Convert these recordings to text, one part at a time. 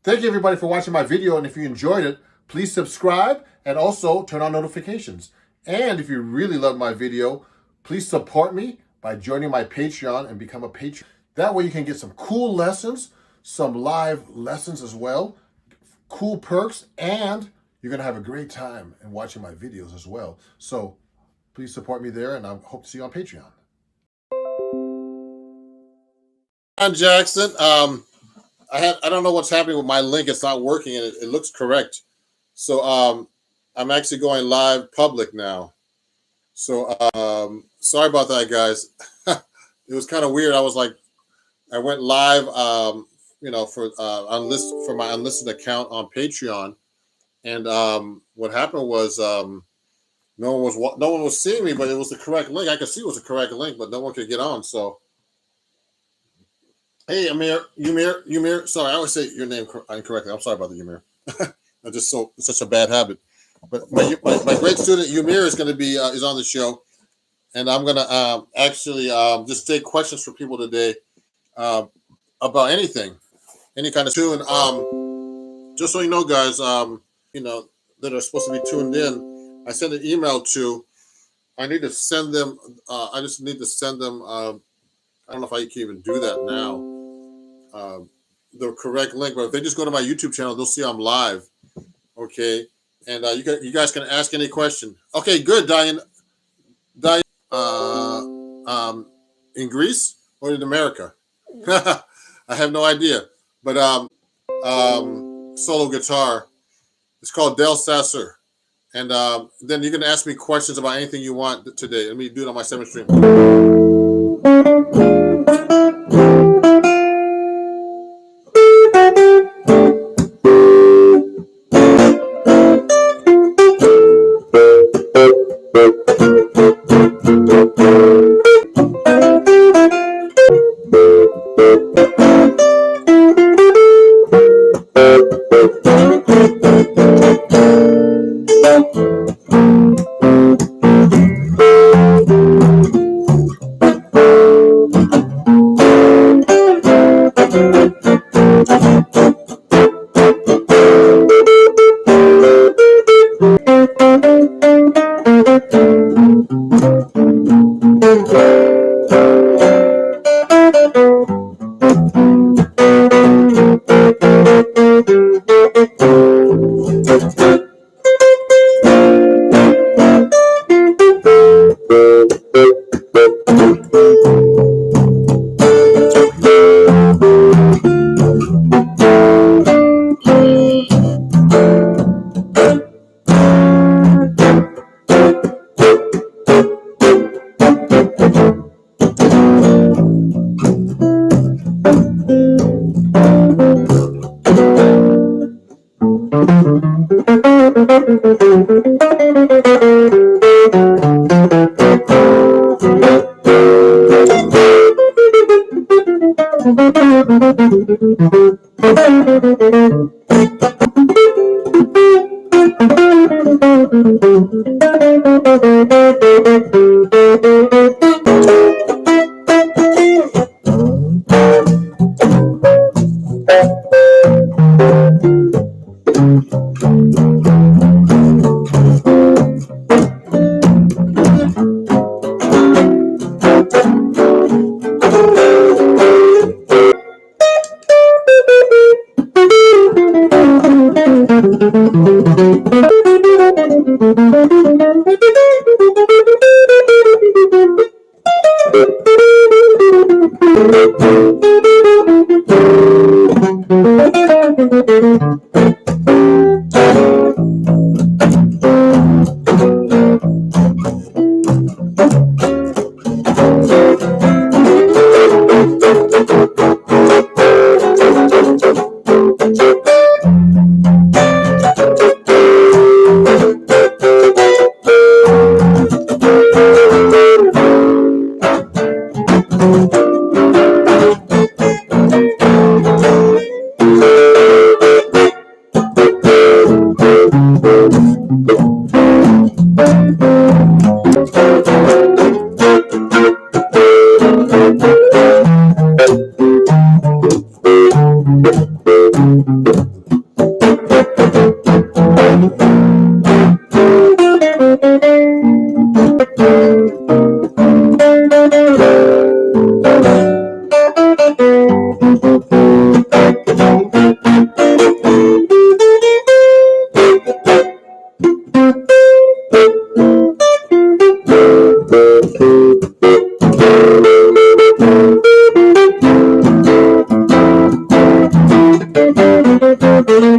Thank you everybody for watching my video, and if you enjoyed it, please subscribe and also turn on notifications. And if you really love my video, please support me by joining my Patreon and become a patron. That way you can get some cool lessons, some live lessons as well, cool perks, and you're going to have a great time in watching my videos as well. So please support me there, and I hope to see you on Patreon. I'm Jackson. I don't know what's happening with my link. It's not working, and it looks correct. So I'm actually going live public now. So sorry about that, guys. It was kind of weird. I went live, for my unlisted account on Patreon, and what happened was no one was seeing me, but it was the correct link. I could see it was the correct link, but no one could get on. So, hey, Umir. Sorry, I always say your name incorrectly. I'm sorry about that, Umir. It's such a bad habit. But my great student Umir is going to be is on the show, and I'm going to actually just take questions from people today about anything, any kind of tune. Just so you know, guys, that are supposed to be tuned in, I sent an email to. I need to send them. I just need to send them. I don't know if I can even do that now. The correct link, but if they just go to my YouTube channel, they'll see I'm live. Okay, and you guys can ask any question. Okay, good, Diane. In Greece or in America? I have no idea. But solo guitar. It's called Del Sasser. And then you can ask me questions about anything you want today. Let me do it on my 7th stream.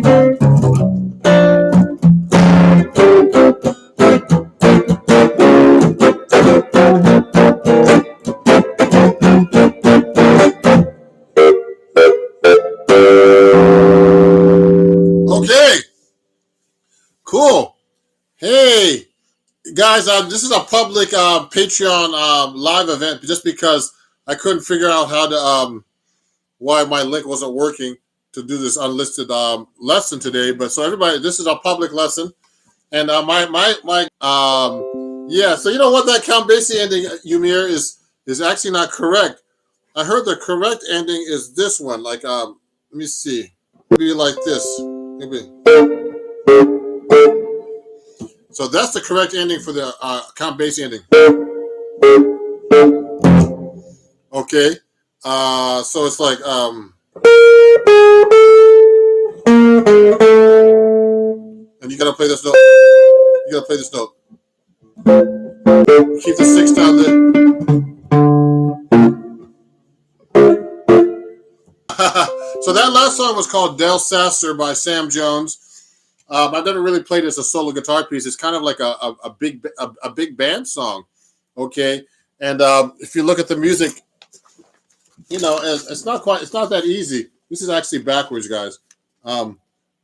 Okay, cool. Hey, guys, this is a public Patreon live event just because I couldn't figure out how to why my link wasn't working to do this unlisted lesson today. But so everybody, this is a public lesson, and yeah. So you know what, that Count Basie ending, Umir, is actually not correct. I heard the correct ending is this one. Like let me see, maybe like this, maybe. So that's the correct ending for the Count Basie ending. Okay. So it's like and you gotta play this note. You gotta play this note. Keep the six down there. So that last song was called Del Sasser by Sam Jones. I've never really played it as a solo guitar piece. It's kind of like a big band song, okay. And if you look at the music, you know, it's not that easy. This is actually backwards, guys.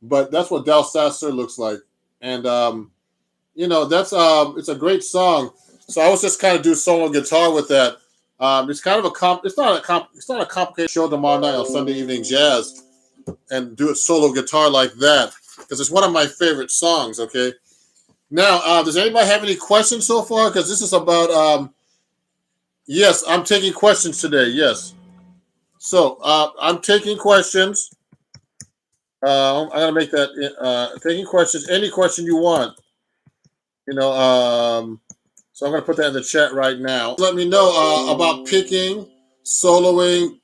But that's what Del Sasser looks like, and you know, that's it's a great song. So I was just kind of do solo guitar with that. It's kind of it's not a complicated show tomorrow night on Sunday Evening Jazz, and do it solo guitar like that because it's one of my favorite songs. Okay. Now, does anybody have any questions so far? Because this is about yes, I'm taking questions today. Yes. So I'm taking questions. I'm gonna make that taking questions. Any question you want, you know. So I'm gonna put that in the chat right now. Let me know about picking, soloing,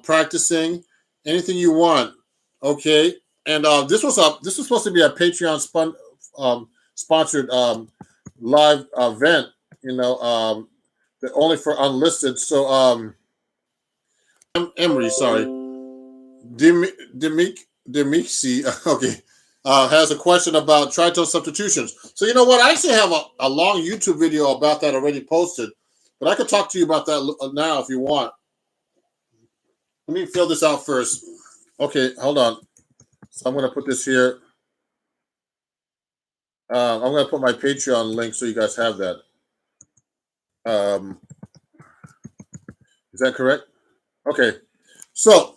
practicing, anything you want. Okay. And this was supposed to be a Patreon sponsored live event. You know, only for unlisted. So Emery, sorry. Demixi, okay, has a question about tritone substitutions. So you know what? I actually have a long YouTube video about that already posted, but I could talk to you about that now if you want. Let me fill this out first. Okay, hold on. So I'm going to put this here. I'm going to put my Patreon link so you guys have that. Is that correct? Okay. So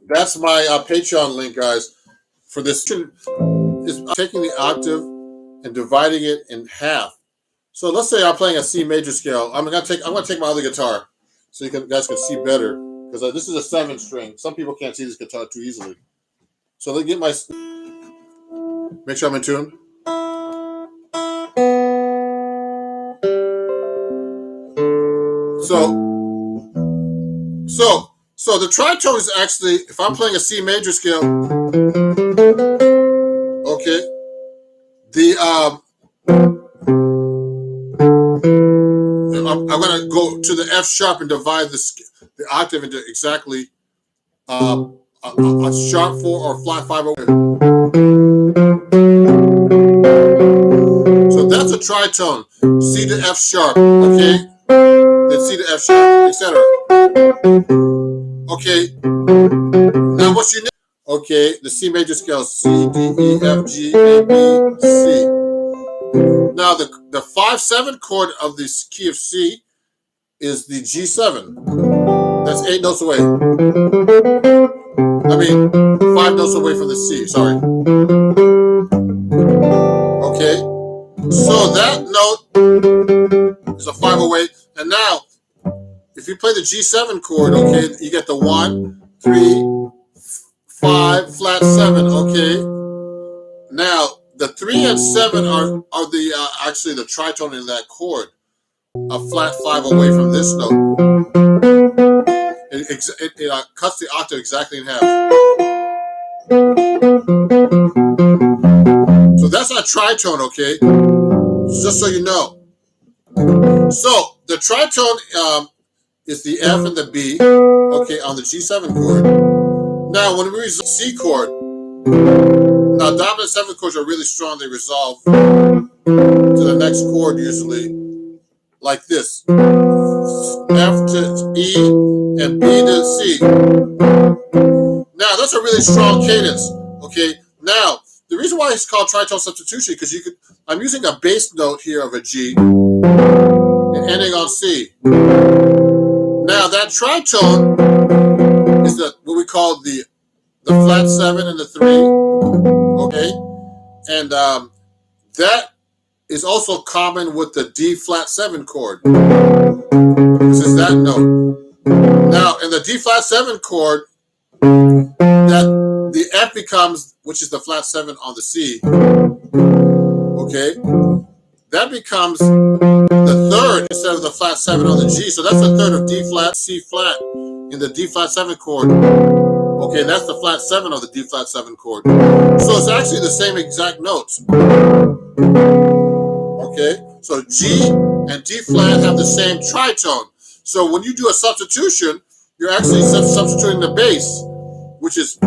that's my Patreon link, guys. For this is taking the octave and dividing it in half. So let's say I'm playing a C major scale. I'm gonna take my other guitar so you guys can see better because this is a 7-string. Some people can't see this guitar too easily. So let me get make sure I'm in tune. So the tritone is actually, if I'm playing a C major scale, okay, I'm going to go to the F sharp and divide the octave into exactly a sharp 4 or flat 5. So that's a tritone. C to F sharp, okay? Then C to F sharp, etc. Okay. Now what's your name? Okay, the C major scale, C, D, E, F, G, A, B, C. Now the 5/7 chord of the key of C is the G7. That's 8 notes away. I mean, 5 notes away from the C, sorry. Okay, so that note is a 5 away. And now, if you play the G7 chord, okay, you get the 1, 3, 5, flat 7, okay. Now, the 3 and 7 are the actually the tritone in that chord. A flat 5 away from this note. It cuts the octave exactly in half. So that's our tritone, okay? Just so you know. So the tritone is the F and the B, okay, on the G7 chord. Now, when we resolve C chord, dominant seventh chords are really strong. They resolve to the next chord usually, like this: F to E and B to C. Now that's a really strong cadence. Okay. Now the reason why it's called tritone substitution because I'm using a bass note here of a G and ending on C. Now that tritone is what we call the flat 7 and the 3. Okay, and that is also common with the D flat 7 chord. This is that note. Now in the D flat 7 chord, that the F becomes, which is the flat 7 on the C. Okay, that becomes the third instead of the flat 7 on the G. So that's the third of D flat, C flat in the D flat 7 chord. Okay, that's the flat 7 of the D flat 7 chord. So it's actually the same exact notes. Okay, so G and D flat have the same tritone. So when you do a substitution, you're actually substituting the bass, which is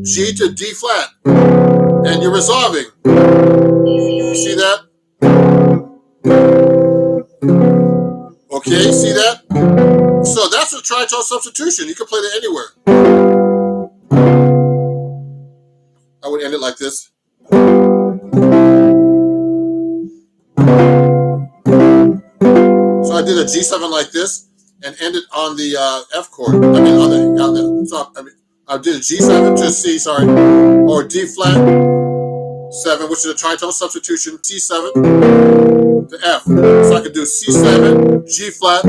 G to D flat, and you're resolving. You see that? Okay, see that? So that's a tritone substitution. You can play that anywhere. I would end it like this. So I did a G7 like this and ended on the F chord. I did a G7 to C, or D flat 7, which is a tritone substitution, C7 to F. So I could do C7, G flat,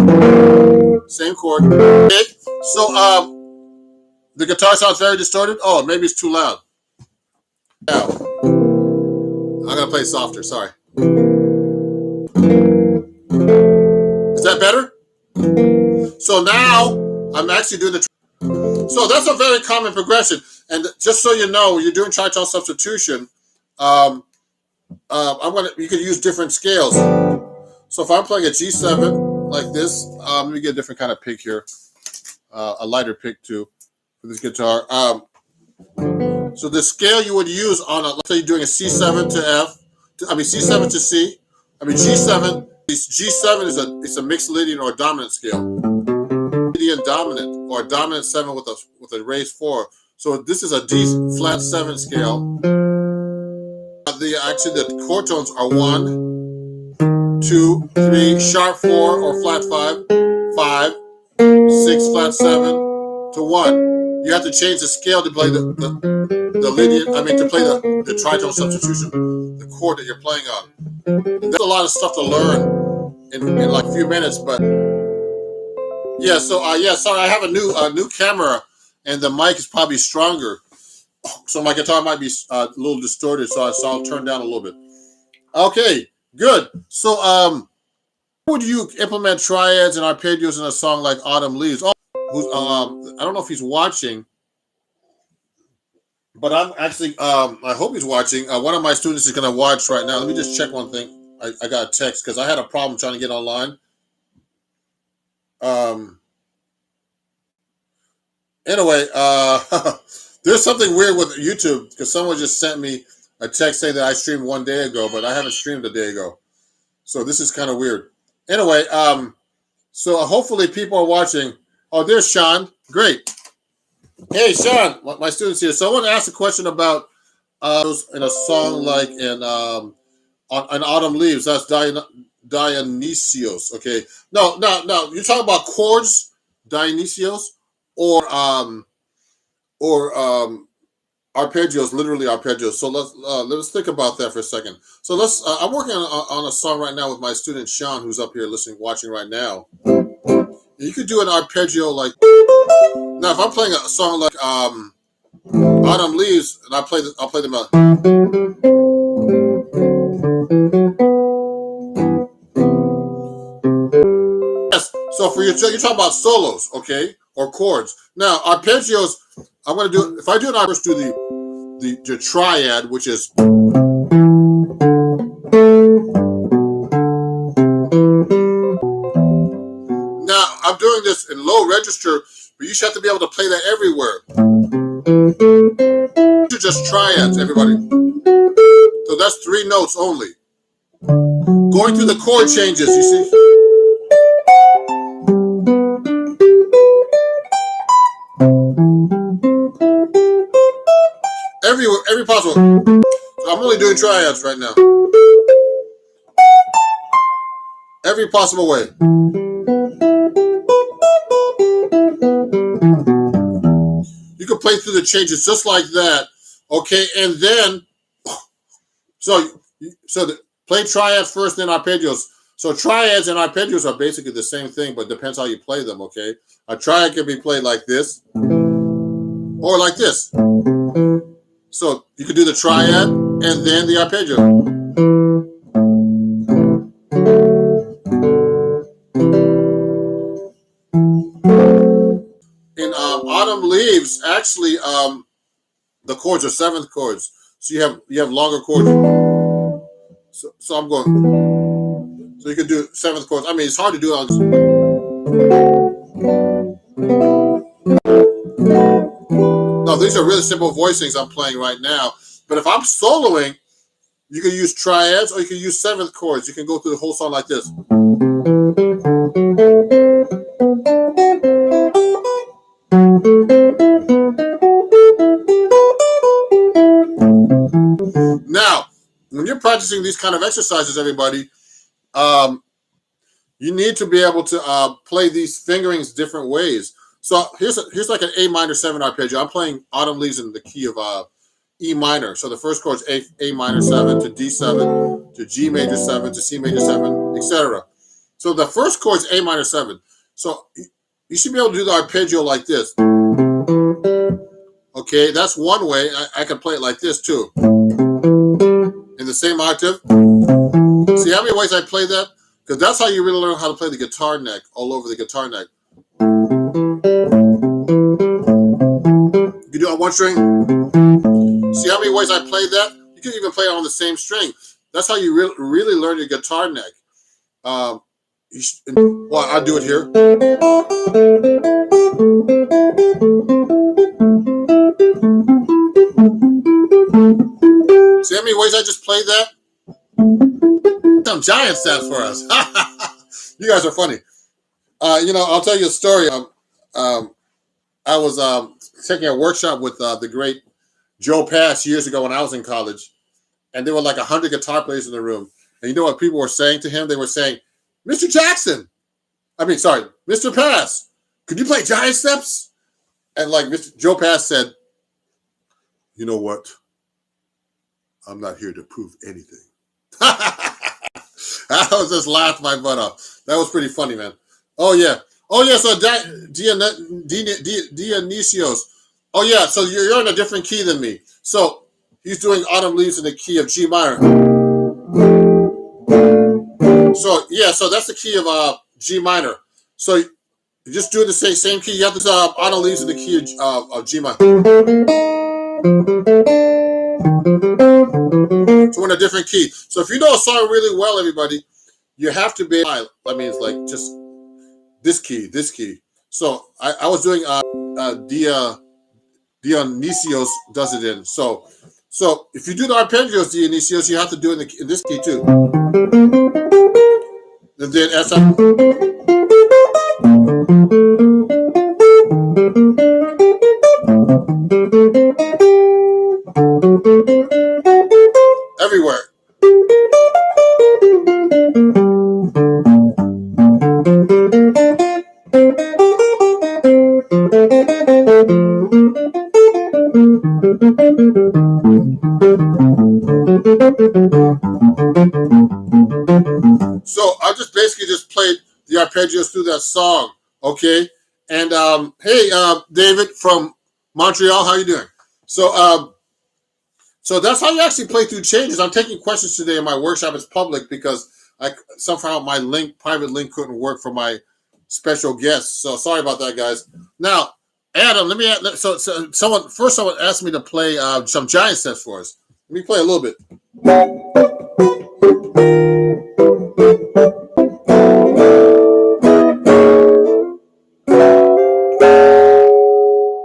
same chord. Okay. So the guitar sounds very distorted. Oh, maybe it's too loud. Now, I'm gonna play softer. Sorry. Is that better? So now I'm actually doing the. So that's a very common progression. And just so you know, when you're doing tritone substitution, you could use different scales. So if I'm playing a G7 like this, let me get a different kind of pick here, a lighter pick too for this guitar. So the scale you would use on let's say you're doing a C7 to F, C7 to C. G7. G7 is a mixed Lydian or dominant scale. Lydian dominant or dominant 7 with a raised 4. So this is a D flat 7 scale. The chord tones are 1, 2, 3, sharp 4 or flat 5, 5, 6, flat 7 to 1. You have to change the scale to play the Lydian. To play the tritone substitution, the chord that you're playing on. There's a lot of stuff to learn in like a few minutes, but yeah. So sorry, I have a new camera, and the mic is probably stronger, so my guitar might be a little distorted. So I'll turn down a little bit. Okay, good. So how would you implement triads and arpeggios in a song like Autumn Leaves? I don't know if he's watching, but I'm actually I hope he's watching. One of my students is going to watch right now. Let me just check one thing. I got a text because I had a problem trying to get online. Anyway, there's something weird with YouTube because someone just sent me a text saying that I streamed 1 day ago, but I haven't streamed a day ago. So this is kind of weird. Anyway, so hopefully people are watching. Oh, there's Sean. Great. Hey, Sean, my student's here. So I want to ask a question about in a song like in Autumn Leaves. That's Dionysios. Okay. No. You're talking about chords, Dionysios, or arpeggios, literally arpeggios. So let's think about that for a second. So I'm working on a song right now with my student Sean, who's up here watching right now. You could do an arpeggio like. Now, if I'm playing a song like Autumn Leaves, and I'll play them out. Yes. So you're talking about solos, okay, or chords. Now, arpeggios, I'm going to do. If I do an arpeggio, do the triad, which is. Now, I'm doing this in low register, but you should have to be able to play that everywhere. just triads, everybody. So that's 3 notes only. Going through the chord changes, you see. Every possible. So I'm only doing triads right now. Every possible way. You can play through the changes just like that. Okay, and then play triads first, then arpeggios. So triads and arpeggios are basically the same thing, but depends how you play them, okay? A triad can be played like this or like this. So you can do the triad and then the arpeggio. In Autumn Leaves, actually, the chords are 7th chords. So you have longer chords. So I'm going. So you can do 7th chords. I mean, it's hard to do on. No, these are really simple voicings I'm playing right now. But if I'm soloing, you can use triads or you can use 7th chords. You can go through the whole song like this. Now, when you're practicing these kind of exercises, everybody, you need to be able to play these fingerings different ways. So here's like an A minor 7 arpeggio. I'm playing Autumn Leaves in the key of E minor. So the first chord is A minor 7 to D7 to G major 7 to C major 7, etc. So the first chord is A minor 7. So you should be able to do the arpeggio like this. Okay, that's one way. I can play it like this too. In the same octave. See how many ways I play that? Because that's how you really learn how to play the guitar neck, all over the guitar neck. You do it on one string. See how many ways I play that? You can even play it on the same string. That's how you really learn your guitar neck. Well, I'll do it here. See how many ways I just played that? Some giant stats for us. You guys are funny. I'll tell you a story. I was taking a workshop with the great Joe Pass years ago when I was in college, and there were like 100 guitar players in the room. And you know what people were saying to him? They were saying, Mr. Pass, could you play giant steps? And like Joe Pass said, you know what? I'm not here to prove anything. I was just laughing my butt off. That was pretty funny, man. Oh yeah. So Dionysios. Oh yeah. So you're in a different key than me. So he's doing Autumn Leaves in the key of G minor. So yeah. So that's the key of G minor. So you just do the same key. You have to Autumn Leaves in the key of G minor. So in a different key. So if you know a song really well, everybody, you have to be. I mean, it's like just this key. So I was doing Dionysios does it in. So if you do the arpeggios, Dionysios, you have to do it in this key too. And then as everywhere. So I just basically just played the arpeggios through that song, okay? And hey, David from Montreal, how you doing? So that's how you actually play through changes. I'm taking questions today in my workshop. It's public because somehow my private link couldn't work for my special guests. So sorry about that, guys. Now, Adam, someone asked me to play some giant steps for us. Let me play a little bit.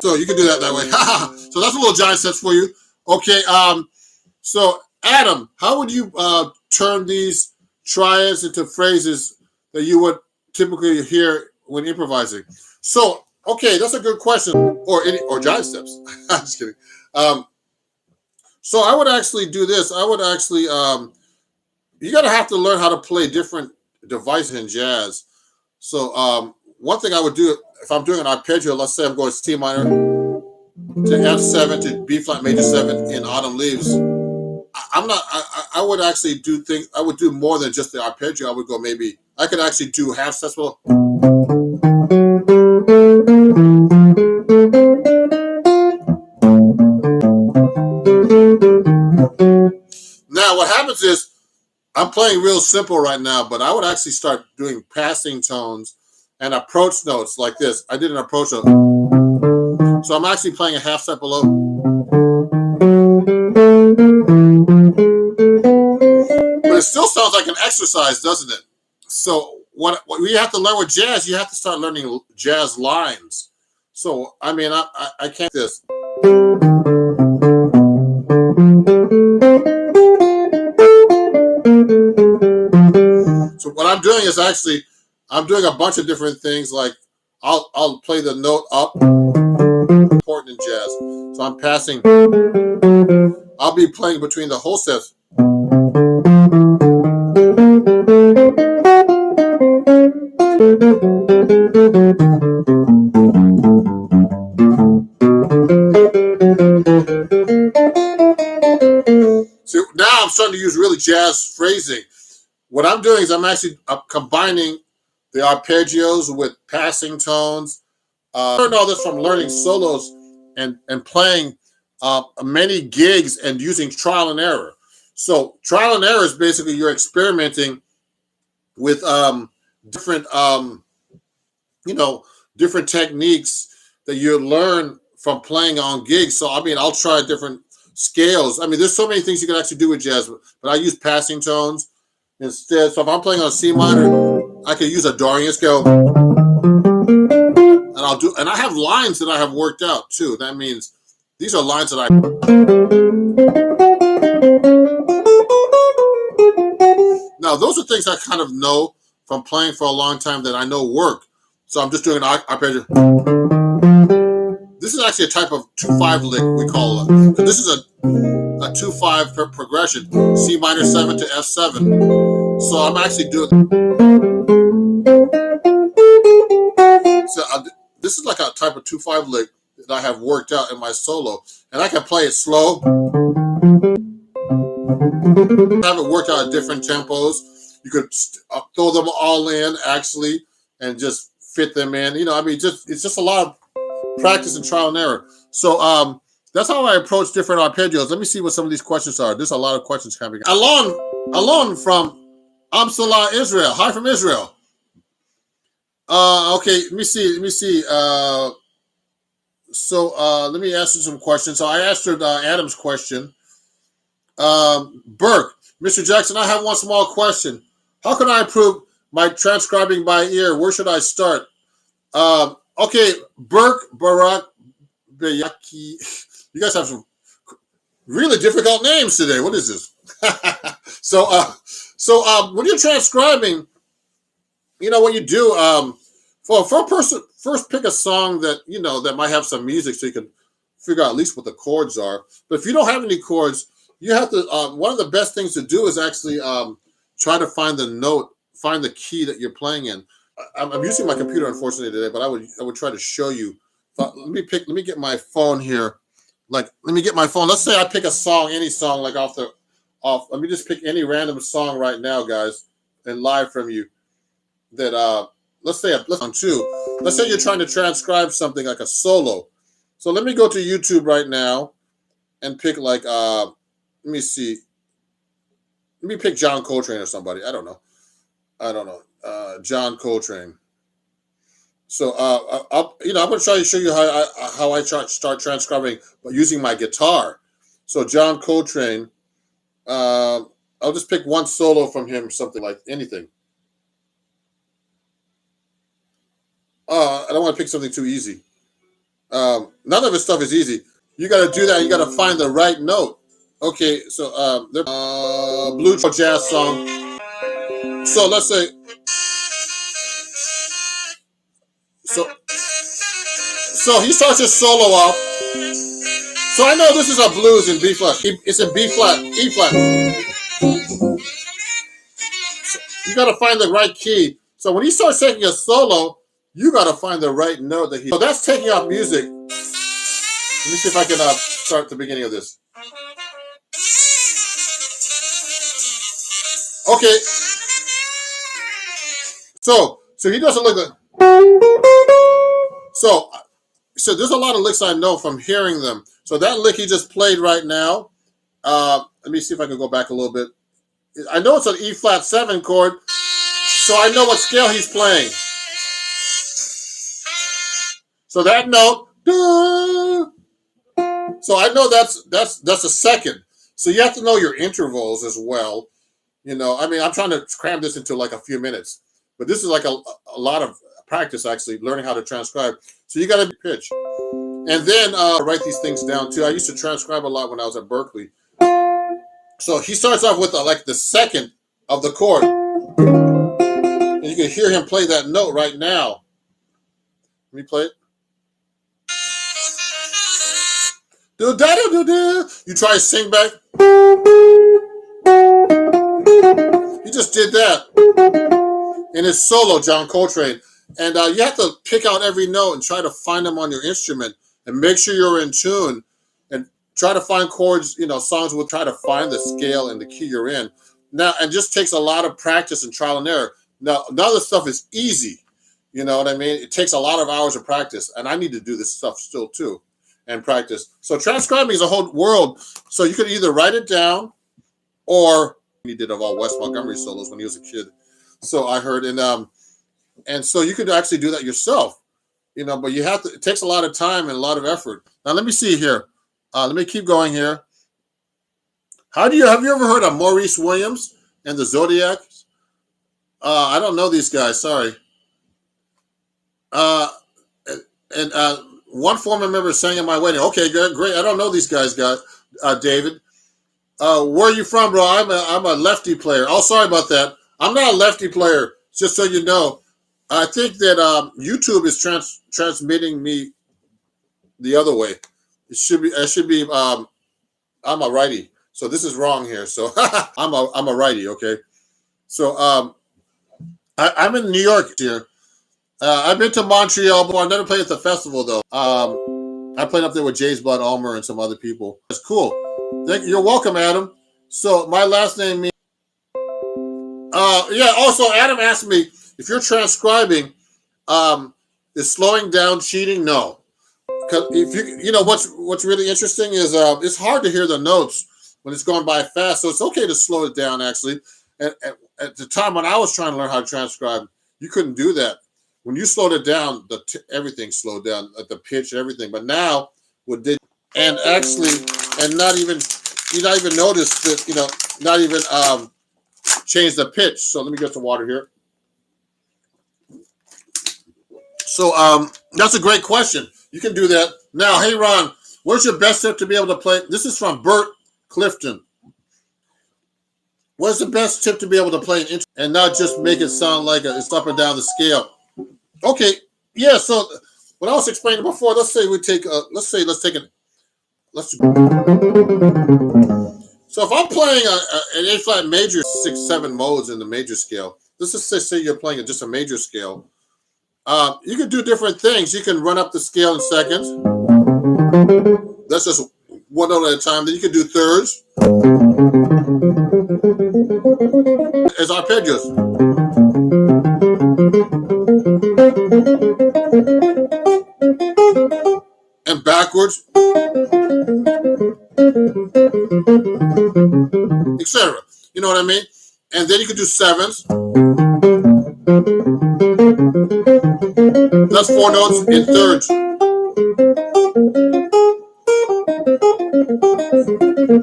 So you can do that way. So that's a little giant steps for you. Okay. So Adam, how would you turn these triads into phrases that you would typically hear when improvising? So, okay, that's a good question. Or jive steps. I'm just kidding. Um, so I would actually do this. I would actually you gotta have to learn how to play different devices in jazz. So one thing I would do if I'm doing an arpeggio, let's say I'm going C minor to F7 to B flat major 7 in autumn leaves. I'm not. I would actually do things. I would do more than just the arpeggio. I would go maybe. I could actually do half steps. Well, now what happens is I'm playing real simple right now, but I would actually start doing passing tones and approach notes like this. I did an approach note, so I'm actually playing a half step below. But it still sounds like an exercise, doesn't it? So what we have to learn with jazz, you have to start learning jazz lines. So I mean, I can't this. So what I'm doing is actually I'm doing a bunch of different things. Like I'll play the note up, important in jazz. So I'm passing. I'll be playing between the whole steps. So now I'm starting to use really jazz phrasing. What I'm doing is I'm actually combining the arpeggios with passing tones. I learned all this from learning solos and playing many gigs and using trial and error. So trial and error is basically you're experimenting with different you know different techniques that you learn from playing on gigs. So I mean, I'll try different scales. I mean, there's so many things you can actually do with jazz, but I use passing tones instead. So if I'm playing on C minor, I could use a Dorian scale, and I have lines that I have worked out too. That means these are lines that I. Now those are things I kind of know from playing for a long time that I know work. So I'm just doing an arpeggio. This is actually a type of 2/5 lick we call it. This is a 2/5 progression, C minor 7 to F7. So I'm actually doing. So this is like a type of 2/5 lick that I have worked out in my solo, and I can play it slow. Have it worked out at different tempos. You could throw them all in actually, and just fit them in. I mean, it's just a lot of practice and trial and error. So that's how I approach different arpeggios. Let me see what some of these questions are. There's a lot of questions coming. Alon from Amsalah, Israel. Hi from Israel. Okay, let me see. So let me ask you some questions. So I answered Adam's question. Burke, Mr. Jackson, I have one small question. How can I improve my transcribing by ear? Where should I start? Okay, Barak, Bayaki. You guys have some really difficult names today. What is this? So when you're transcribing, what you do, for a person, first pick a song that that might have some music, so you can figure out at least what the chords are. But if you don't have any chords, you have to. One of the best things to do is actually try to find the key that you're playing in. I'm using my computer unfortunately today, but I would try to show you. Let me get my phone here. Let me get my phone. Let's say I pick a song, any song, like off. Let me just pick any random song right now, guys, and live from you. That let's say on two. Let's say you're trying to transcribe something like a solo. So let me go to YouTube right now and pick like let me see. Let me pick John Coltrane or somebody. I don't know. John Coltrane. So I'm going to try to show you how I start transcribing, but using my guitar. So John Coltrane. I'll just pick one solo from him, something like anything. I don't want to pick something too easy. None of his stuff is easy. You got to do that. You got to find the right note. Okay, so blue jazz song. So let's say so he starts his solo off. So I know this is a blues in B flat. It's in B flat, E flat. You got to find the right key. So when he starts taking a solo, you got to find the right note that he. So that's taking off music. Let me see if I can start the beginning of this. Okay. So he doesn't look like. So there's a lot of licks I know from hearing them. So that lick he just played right now. Let me see if I can go back a little bit. I know it's an E flat 7 chord, so I know what scale he's playing. So that note, so I know that's a second. So you have to know your intervals as well. You know, I mean, I'm trying to cram this into like a few minutes, but this is like a lot of practice actually, learning how to transcribe. So you got to pitch, and then write these things down too. I used to transcribe a lot when I was at Berkeley. So he starts off with like the second of the chord, and you can hear him play that note right now. Let me play it. Do da do do do. You try to sing back. He just did that in his solo, John Coltrane. And you have to pick out every note and try to find them on your instrument and make sure you're in tune and try to find chords, you know, songs will try to find the scale and the key you're in. Now, and just takes a lot of practice and trial and error. Now, none of this stuff is easy. You know what I mean? It takes a lot of hours of practice. And I need to do this stuff still too and practice. So transcribing is a whole world. So you could either write it down or he did of all Wes Montgomery solos when he was a kid. So I heard, and so you could actually do that yourself, you know, but you have to, it takes a lot of time and a lot of effort. Now, let me see here. Let me keep going here. Have you ever heard of Maurice Williams and the Zodiacs? I don't know these guys. Sorry. And one former member sang at my wedding. Okay, great. I don't know these guys, David. Where are you from, bro? I'm a lefty player. Oh, sorry about that. I'm not a lefty player, just so you know. I think that YouTube is transmitting me the other way. It should be. I'm a righty, so this is wrong here. So I'm a righty. Okay. So I'm in New York here. I've been to Montreal before. I've never played at the festival though. I played up there with Jay's Blood Ulmer and some other people. It's cool. You're welcome, Adam. So my last name means. Yeah. Also, Adam asked me if you're transcribing, is slowing down cheating? No, because if you know what's really interesting is it's hard to hear the notes when it's going by fast. So it's okay to slow it down. Actually, at the time when I was trying to learn how to transcribe, you couldn't do that. When you slowed it down, everything slowed down, at the pitch, everything. But now with and actually, and not even notice that, you know, not even change the pitch. So let me get some water here. So that's a great question. You can do that. Now, hey, Ron, what's your best tip to be able to play? This is from Bert Clifton. What's the best tip to be able to play an and not just make it sound like it's up and down the scale? Okay, yeah. So what I was explaining before, let's say we take let's take it. So if I'm playing an A flat major, 6-7 modes in the major scale. Let's just say you're playing just a major scale. You can do different things. You can run up the scale in seconds. That's just one note at a time. Then you can do thirds as arpeggios. And backwards, etc. You know what I mean? And then you can do sevens. That's 4 notes in thirds.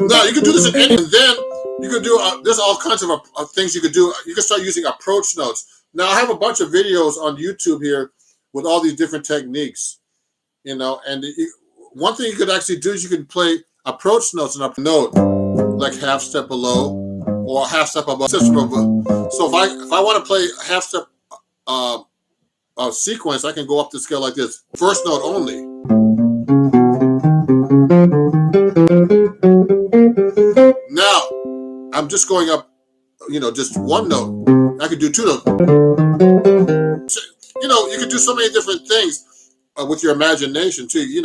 Now you can do this in any, and then you can do. There's all kinds of things you could do. You can start using approach notes. Now I have a bunch of videos on YouTube here with all these different techniques. You know, and one thing you could actually do is you can play approach notes and up note, like half step below or half step above. So if I want to play a half step sequence, I can go up the scale like this. First note only. Now I'm just going up, just one note. I could do two notes. You could do so many different things with your imagination too. You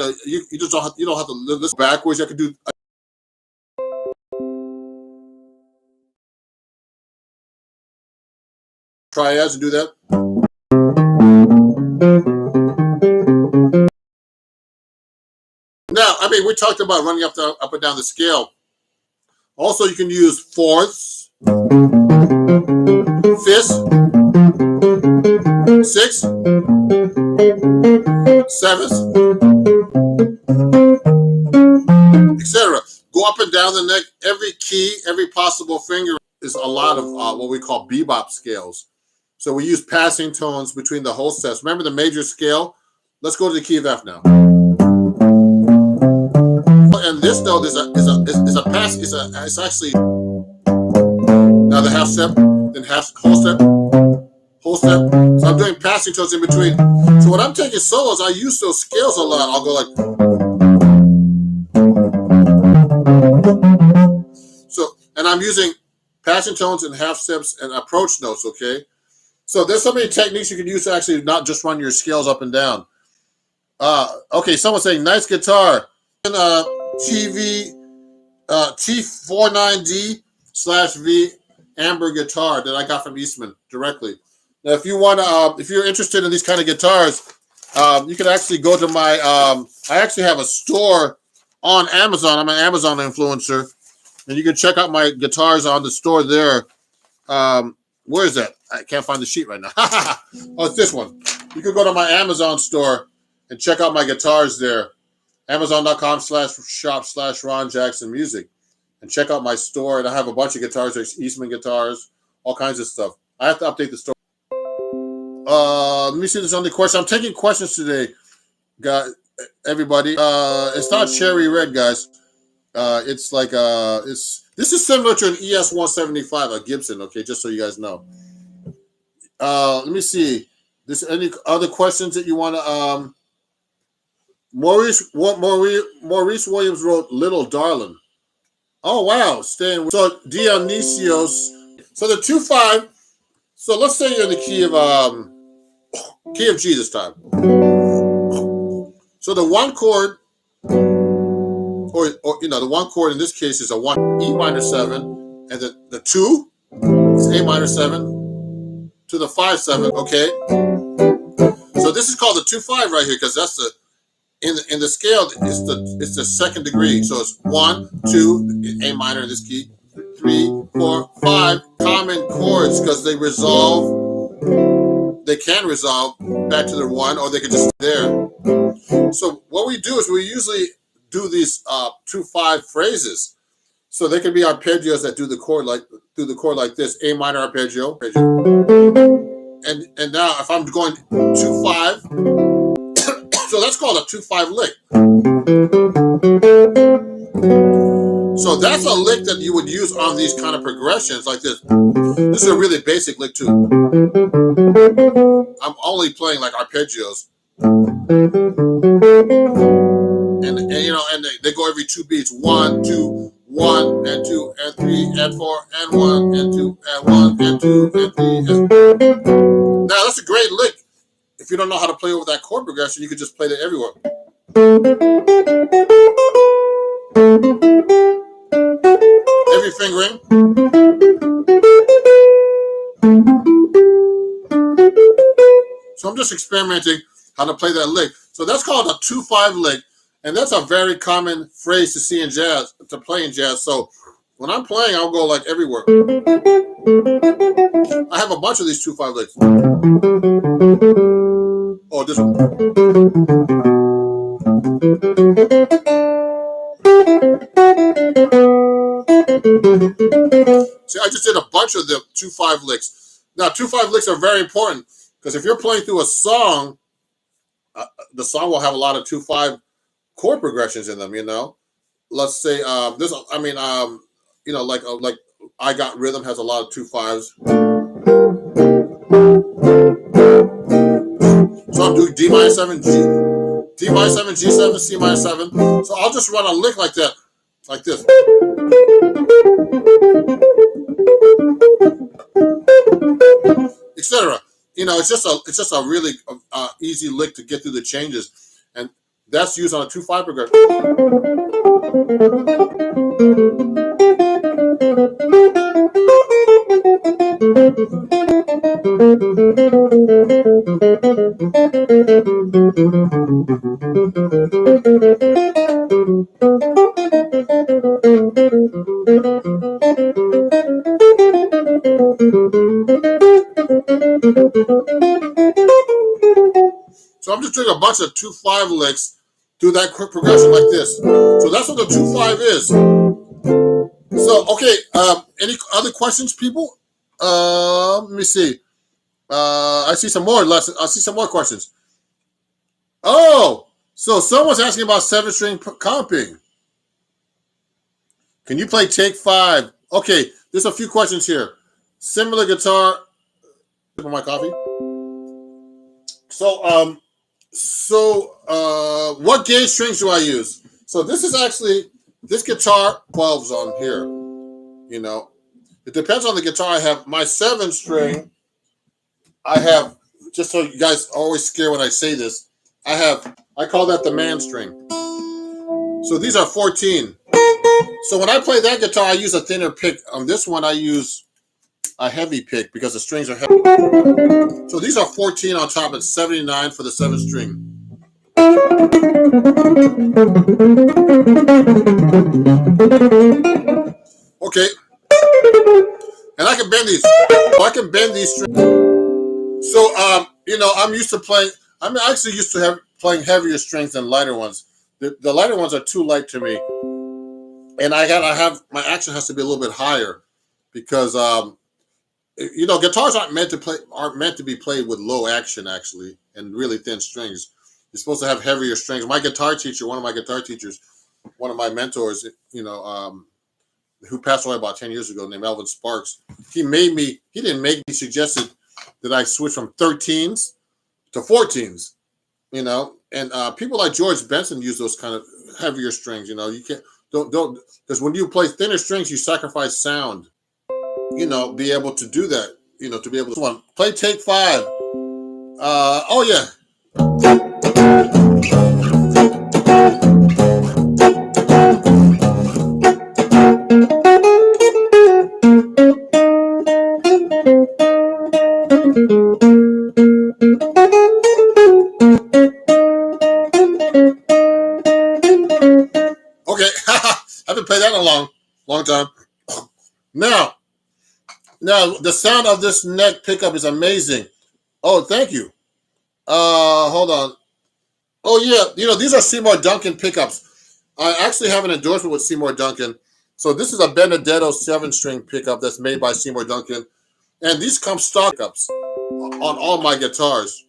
just don't have to listen backwards. I could do. Triads and do that. Now, we talked about running up and down the scale. Also, you can use fourths, fifths, sixths, sevenths, etc. Go up and down the neck. Every key, every possible finger is a lot of what we call bebop scales. So we use passing tones between the whole sets. Remember the major scale? Let's go to the key of F now. And this note is a pass. It's actually now the half step, then whole step. So I'm doing passing tones in between. So when I'm taking solos, I use those scales a lot. I'll go like. So, and I'm using passing tones and half steps and approach notes. Okay. So there's so many techniques you can use to actually not just run your scales up and down. Okay, someone's saying nice guitar. TV T49D/V Amber guitar that I got from Eastman directly. Now, if you want to, if you're interested in these kind of guitars, you can actually go to my. I actually have a store on Amazon. I'm an Amazon influencer, and you can check out my guitars on the store there. Where is that? I can't find the sheet right now. Oh, it's this one. You can go to my Amazon store and check out my guitars there. Amazon.com/shop/Ron Jackson Music. And check out my store. And I have a bunch of guitars. There's Eastman guitars, all kinds of stuff. I have to update the store. Let me see if there's any questions. I'm taking questions today, guys. Everybody. It's not cherry red, guys. It's like this is similar to an ES-175, a Gibson, okay, just so you guys know. Let me see. There's any other questions that you want to Maurice Williams wrote Little Darling. Oh wow, so Dionysios. So the 2-5. So let's say you're in the key of G this time. So the one chord, or the one chord in this case is a 1 E minor 7, and the 2 is A minor 7 to the 5/7. Okay. So this is called the 2-5 right here because that's the in the scale it's the second degree. So it's 1, 2, A minor in this key, 3, 4, 5 common chords because they resolve. They can resolve back to the 1, or they can just stay there. So what we do is we usually do these 2-5 phrases. So they can be arpeggios that do the chord like this, A minor arpeggio. And now if I'm going 2-5, so that's called a 2-5 lick. So that's a lick that you would use on these kind of progressions like this. This is a really basic lick too. I'm only playing like arpeggios. And they go every 2 beats. 1, 2, 1, and 2, and 3, and 4, and 1, and 2, and 1, and 2, and 3. Now that's a great lick. If you don't know how to play over that chord progression, you can just play it everywhere. Every fingering. So I'm just experimenting how to play that lick. So that's called a 2-5 lick. And that's a very common phrase to see in jazz, to play in jazz. So when I'm playing, I'll go like everywhere. I have a bunch of these 2-5 licks. Oh, this one. See, I just did a bunch of the 2-5 licks. Now, 2-5 licks are very important because if you're playing through a song, the song will have a lot of 2-5 chord progressions in them. Let's say this. I mean, like I Got Rhythm has a lot of 2/5s. So I'm doing D minor 7, D minor 7, G7, C minor 7. So I'll just run a lick like that, like this, etc. It's just a really easy lick to get through the changes, and that's used on a 2/5 progression. So I'm just doing a bunch of 2/5 licks through that quick progression like this. So that's what the 2/5 is. So okay, any other questions, people? Let me see. I see some more lessons. I see some more questions. Oh, so someone's asking about 7-string comping. Can you play Take 5? Okay, there's a few questions here. Similar guitar. For my coffee. What gauge strings do I use? So this is actually this guitar 12's on here. It depends on the guitar I have. My 7-string, I have, just so you guys are always scared when I say this, I call that the man string. So these are 14. So when I play that guitar, I use a thinner pick. On this one, I use a heavy pick because the strings are heavy. So these are 14 on top. It's 79 for the 7-string. Okay. And I can bend these. I can bend these strings. So, I'm used to playing. I'm actually used to playing heavier strings than lighter ones. The lighter ones are too light to me, and I have my action has to be a little bit higher because guitars aren't meant to be played with low action actually and really thin strings. You're supposed to have heavier strings. One of my guitar teachers, one of my mentors, who passed away about 10 years ago, named Elvin Sparks, he suggested that I switch from 13s to 14s, and people like George Benson use those kind of heavier strings. You don't, because when you play thinner strings, you sacrifice sound, be able to do that, to be able to play Take 5. Oh yeah. Okay, I haven't played that in a long time. Now, the sound of this neck pickup is amazing. Oh, thank you. Hold on. Oh yeah, these are Seymour Duncan pickups. I actually have an endorsement with Seymour Duncan. So this is a Benedetto 7-string pickup that's made by Seymour Duncan, and these come stock pickups on all my guitars.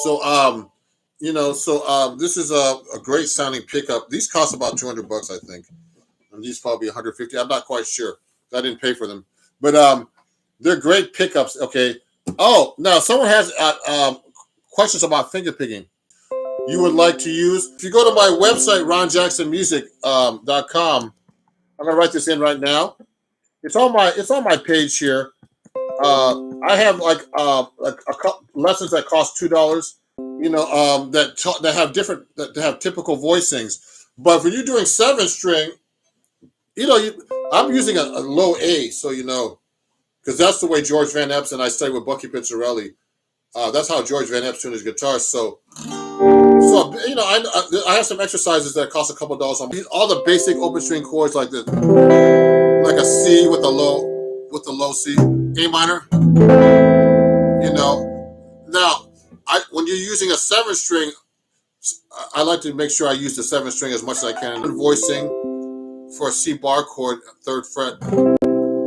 So this is a great sounding pickup. These cost about $200, I think, and these probably 150. I'm not quite sure. I didn't pay for them, but they're great pickups. Okay. Oh, now someone has questions about finger picking. You would like to use? If you go to my website, ronjacksonmusic.com, I'm gonna write this in right now. It's on my page here. I have like a couple lessons that cost $2. That have typical voicings. But when you're doing 7-string, I'm using a low A, so because that's the way George Van Epps and I studied with Bucky Pizzarelli. That's how George Van Epps tuned his guitar. So I have some exercises that cost a couple dollars. All the basic open string chords like this, like a C with a low C, A minor. Now when you're using a 7-string, I like to make sure I use the 7-string as much as I can. Voicing for a C bar chord, 3rd fret,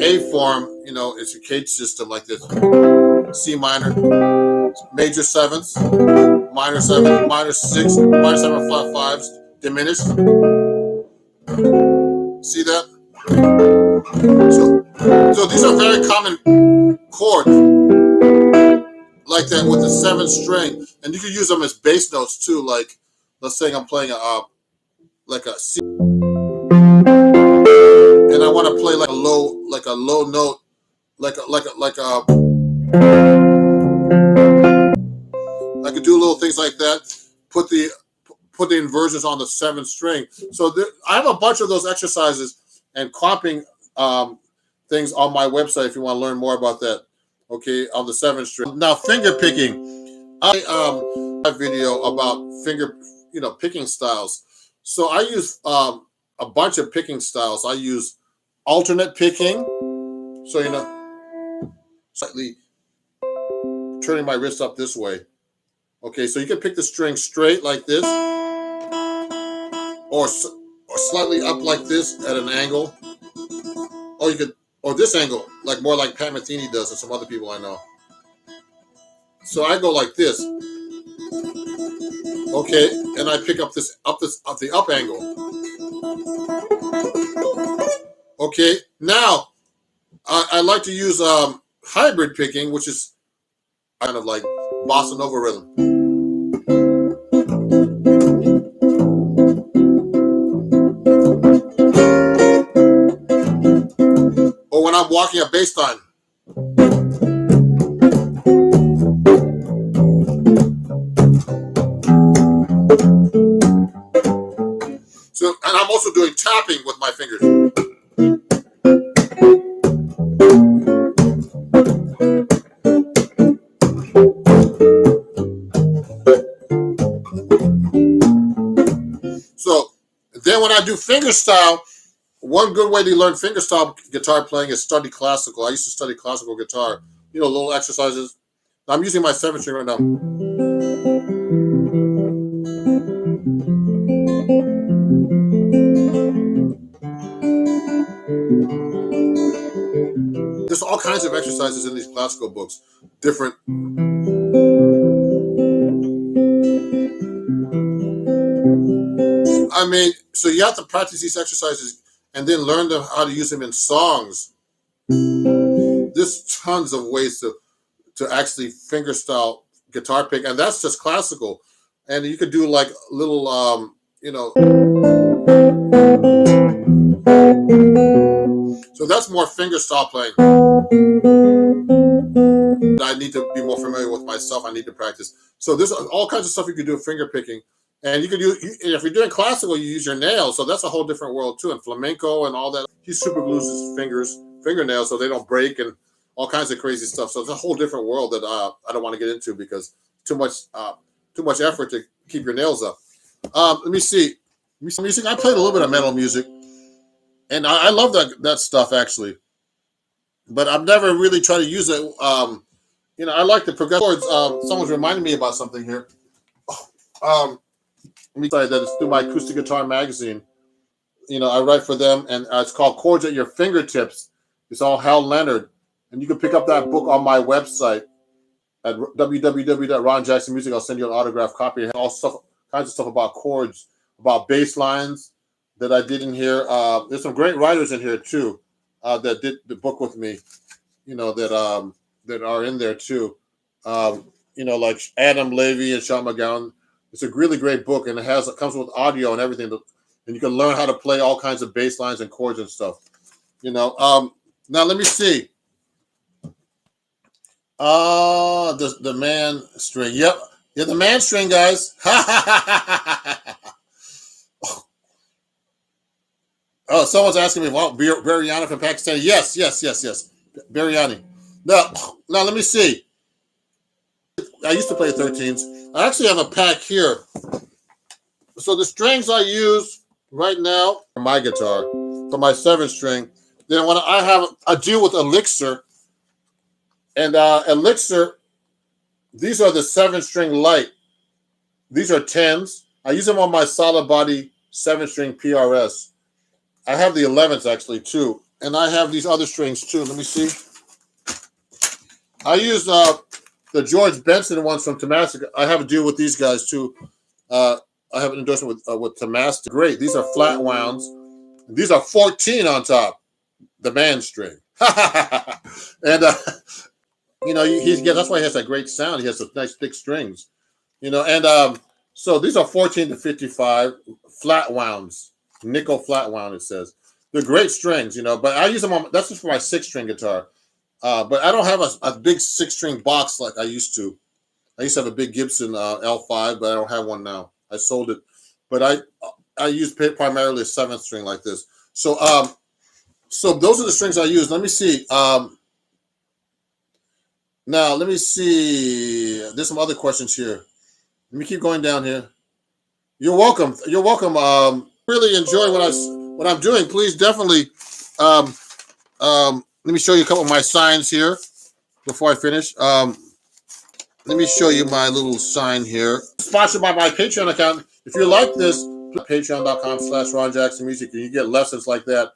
A form. It's a cage system like this: C minor, major 7s, minor 7, minor 6, minor 7 flat 5s, diminished. See that? So these are very common chords like that with the 7th string, and you can use them as bass notes too. Like, let's say I'm playing like a C, and I want to play like a low note, I could do little things like that. Put the inversions on the 7th string. So I have a bunch of those exercises and comping things on my website if you want to learn more about that. Okay, on the 7th string. Now, finger picking. I a video about picking styles. So I use a bunch of picking styles. I use alternate picking. So slightly turning my wrist up this way. Okay, so you can pick the string straight like this, or slightly up like this at an angle, or this angle, like more like Pat Metheny does, and some other people I know. So I go like this, okay, and I pick up the up angle. Okay, now I like to use hybrid picking, which is kind of like bossa nova rhythm. Or when I'm walking a bass line. So, and I'm also doing tapping with my fingers. So then when I do fingerstyle, one good way to learn fingerstyle guitar playing is study classical. I used to study classical guitar. Little exercises. I'm using my 7th string right now. There's all kinds of exercises in these classical books. Different. I mean, so you have to practice these exercises and then learn how to use them in songs. There's tons of ways to actually fingerstyle guitar pick, and that's just classical. And you could do like little, so that's more fingerstyle playing. I need to be more familiar with myself. I need to practice. So there's all kinds of stuff you can do with finger picking. And you can do, if you're doing classical, you use your nails. So that's a whole different world too. And flamenco and all that. He super glues his fingernails so they don't break and all kinds of crazy stuff. So it's a whole different world that I don't want to get into because too much effort to keep your nails up. Let me see. Music. I played a little bit of metal music, and I love that stuff actually. But I've never really tried to use it. I like the progressive chords. Someone's reminding me about something here. Let me tell you that it's through my acoustic guitar magazine. I write for them, and it's called Chords at Your Fingertips. It's all Hal Leonard, and you can pick up that book on my website at www.ronjacksonmusic. I'll send you an autographed copy. And all kinds of stuff about chords, about bass lines that I did in here. There's some great writers in here too that did the book with me. That are in there too. Like Adam Levy and Sean McGowan. It's a really great book, and it comes with audio and everything, and you can learn how to play all kinds of bass lines and chords and stuff. Now let me see. The man string. Yep, yeah, the man string, guys. Oh, someone's asking me about Biryani from Pakistan. Yes. Biryani. Now let me see. I used to play 13s. I actually have a pack here. So the strings I use right now for my guitar, for my 7th string. Then when I deal with Elixir, and Elixir, these are the 7th string light. These are 10s. I use them on my solid body 7th string PRS. I have the 11s actually too, and I have these other strings too. Let me see. I use the George Benson ones from Temasek. I have a deal with these guys too. I have an endorsement with Tomaster. Great. These are flat wounds. These are 14 on top. The man string. And that's why he has that great sound. He has those nice thick strings. And so these are 14 to 55 flat wounds, nickel flat wound. It says they're great strings, but I use them on. That's just for my 6-string guitar. But I don't have a big 6-string box like I used to. I used to have a big Gibson L5, but I don't have one now. I sold it, but I use primarily a 7th string like this. So those are the strings I use. Let me see. Now let me see. There's some other questions here. Let me keep going down here. You're welcome. You're welcome. Really enjoy what I'm doing. Please definitely. Let me show you a couple of my signs here before I finish. Let me show you my little sign here. Sponsored by my Patreon account. If you like this, patreon.com/Ron Jackson Music, and you get lessons like that.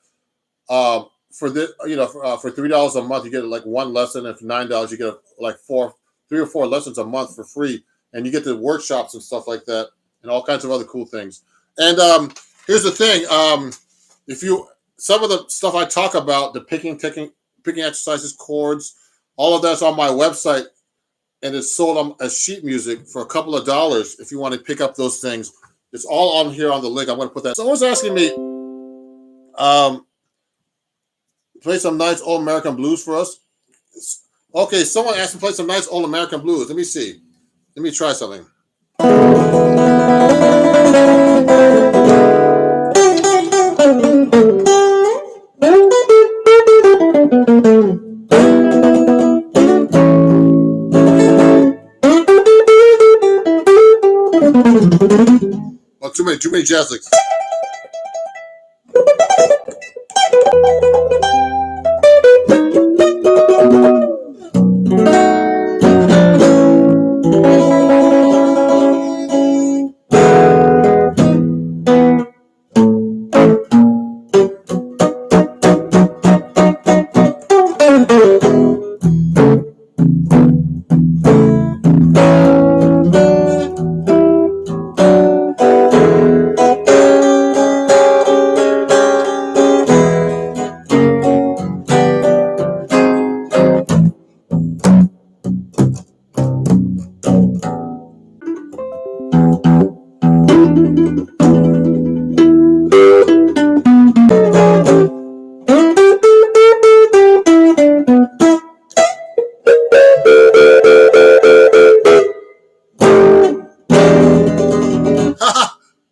For this, for $3 a month, you get like one lesson, and for $9, you get like 3 or 4 lessons a month for free, and you get the workshops and stuff like that, and all kinds of other cool things. And here's the thing: some of the stuff I talk about, the picking exercises, chords, all of that's on my website, and it's sold as sheet music for a couple of dollars. If you want to pick up those things, it's all on here on the link. I'm going to put that. Someone's asking me, play some nice old American blues for us. Okay, someone asked me to play some nice old American blues. Let me see. Let me try something. Oh, too many jazz licks.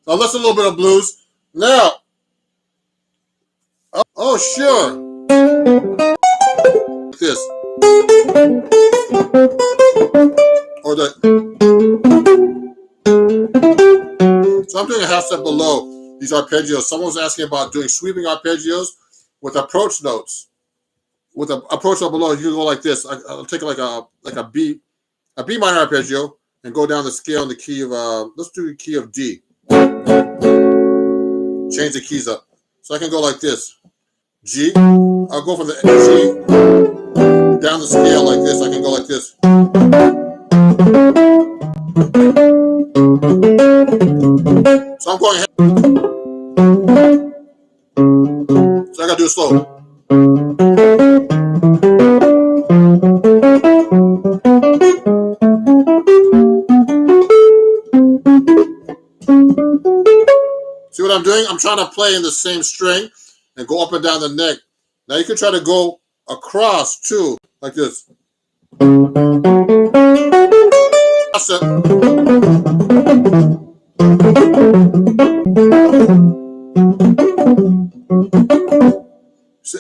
Now let's a little bit of blues. Now, oh sure, this or the. So I'm doing a half step below these arpeggios. Someone was asking about doing sweeping arpeggios with approach notes. With an approach note below, you go like this. I'll take like a B minor arpeggio and go down the scale in the key of let's do the key of D. Change the keys up. So I can go like this. G. I'll go from the G down the scale like this. I can go like this. So I'm going ahead. So I gotta do it slow. See what I'm doing? I'm trying to play in the same string and go up and down the neck. Now you can try to go across too, like this.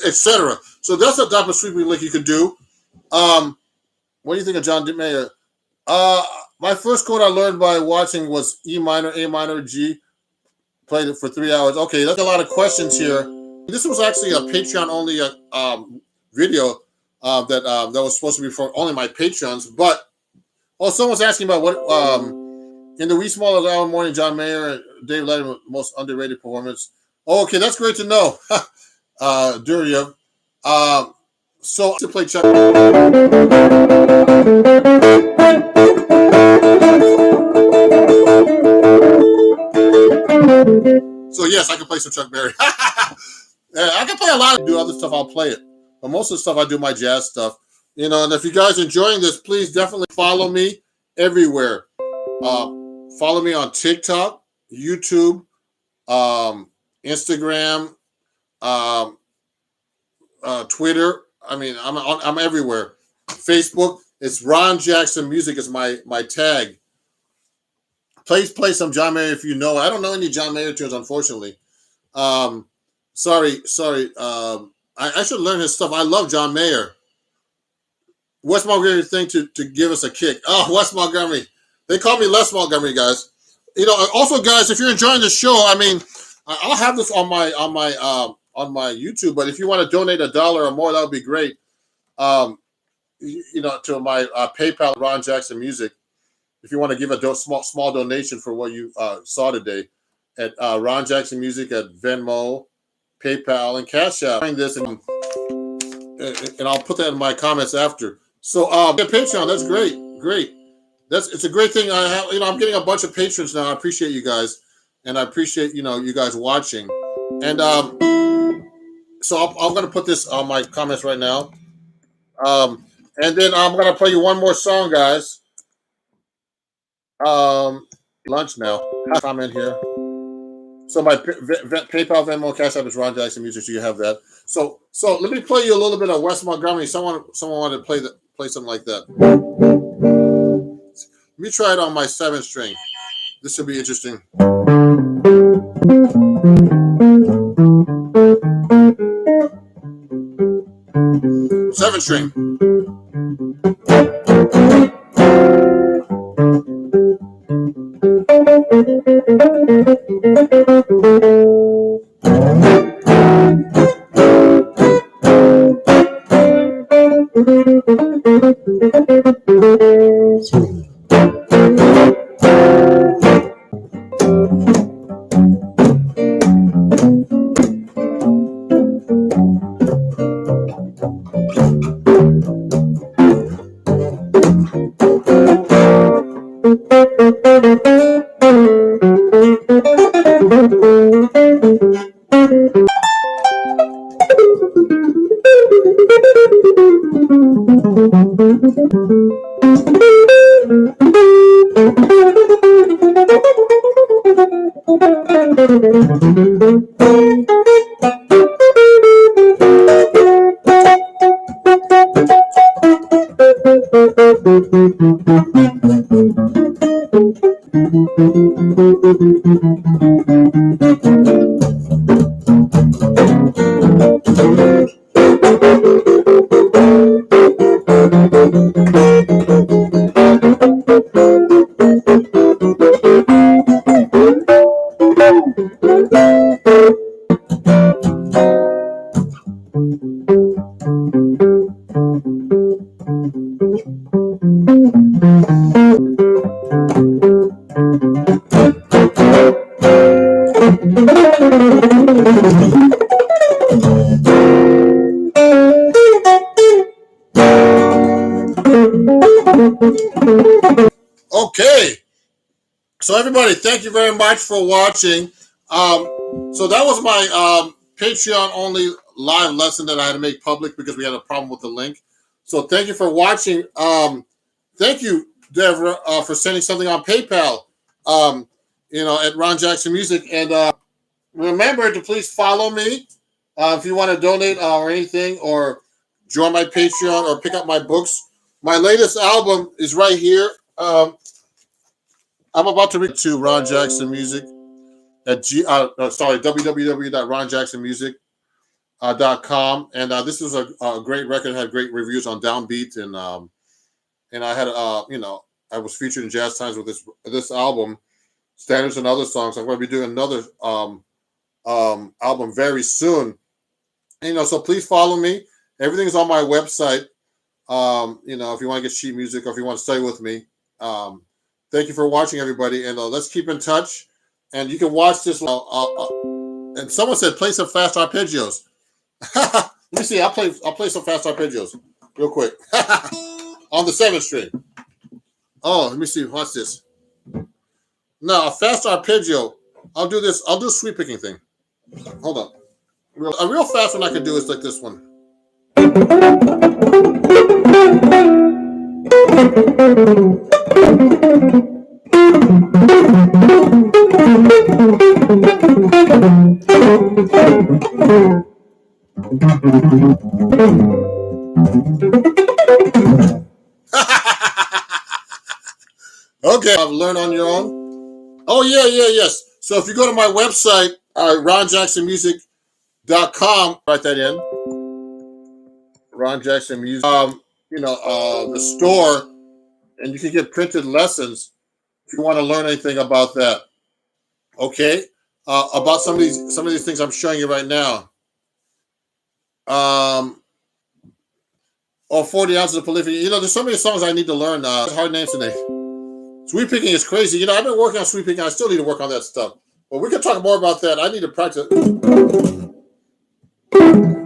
Etc. So that's a type of sweeping lick you could do. What do you think of John Mayer? My first chord I learned by watching was E minor, A minor, G. Played it for 3 hours. Okay, that's a lot of questions here. This was actually a Patreon-only video that was supposed to be for only my patrons. But someone's asking about what in the wee small hour morning, John Mayer and Dave Letterman most underrated performance. Okay, that's great to know, Duryev. So to play Chuck. some Chuck Berry. Yeah, I can play a lot. Do other stuff, I'll play it. But most of the stuff I do my jazz stuff. And if you guys are enjoying this, please definitely follow me everywhere. Follow me on TikTok, YouTube, Instagram, Twitter. I mean, I'm everywhere. Facebook. It's Ron Jackson Music is my tag. Please play some John Mayer if you know. I don't know any John Mayer tunes, unfortunately. Sorry. I should learn his stuff. I love John Mayer. Wes Montgomery thing to give us a kick. Oh, Wes Montgomery. They call me Les Montgomery, guys. Also, guys, if you're enjoying the show, I mean, I'll have this on my YouTube. But if you want to donate $1 or more, that would be great. To my PayPal, Ron Jackson Music. If you want to give a small donation for what you saw today, at Ron Jackson Music at Venmo, PayPal, and Cash App. This and I'll put that in my comments after. So Patreon, that's great. It's a great thing. I have, I'm getting a bunch of patrons now. I appreciate you guys, and I appreciate you guys watching. And so I'm going to put this on my comments right now. And then I'm going to play you one more song, guys. Lunch now. Comment here. So my PayPal, Venmo, Cash App is Ron Jackson Music. So you have that. So let me play you a little bit of Wes Montgomery. Someone wanted to play something like that. Let me try it on my 7th string. This should be interesting. 7th string. Okay. So everybody, thank you very much for watching. So that was my Patreon only live lesson that I had to make public because we had a problem with the link. So thank you for watching. Thank you, Deborah, for sending something on PayPal, at Ron Jackson Music. And remember to please follow me if you want to donate or anything, or join my Patreon or pick up my books. My latest album is right here. I'm about to read to Ron Jackson Music at www.ronjacksonmusic.com. And this is a great record. It had great reviews on Downbeat, and I had I was featured in Jazz Times with this album, Standards and Other Songs. I'm going to be doing another album very soon. So please follow me. Everything's on my website. If you want to get sheet music or if you want to study with me. Thank you for watching, everybody, and let's keep in touch. And you can watch this. And someone said play some fast arpeggios. Let me see. I'll play some fast arpeggios real quick on the 7th string. Oh, let me see. Watch this. Now a fast arpeggio. I'll do this. I'll do a sweep picking thing. Hold on. A real fast one I could do is like this one. Okay, learn on your own. Oh yeah, yes. So if you go to my website, ronjacksonmusic.com, write that in. Ron Jackson Music. The store, and you can get printed lessons if you want to learn anything about that. Okay, about some of these things I'm showing you right now. 40 ounces of prolific. There's so many songs I need to learn. Hard names today. Sweep picking is crazy. I've been working on sweep picking. I still need to work on that stuff. But we can talk more about that. I need to practice.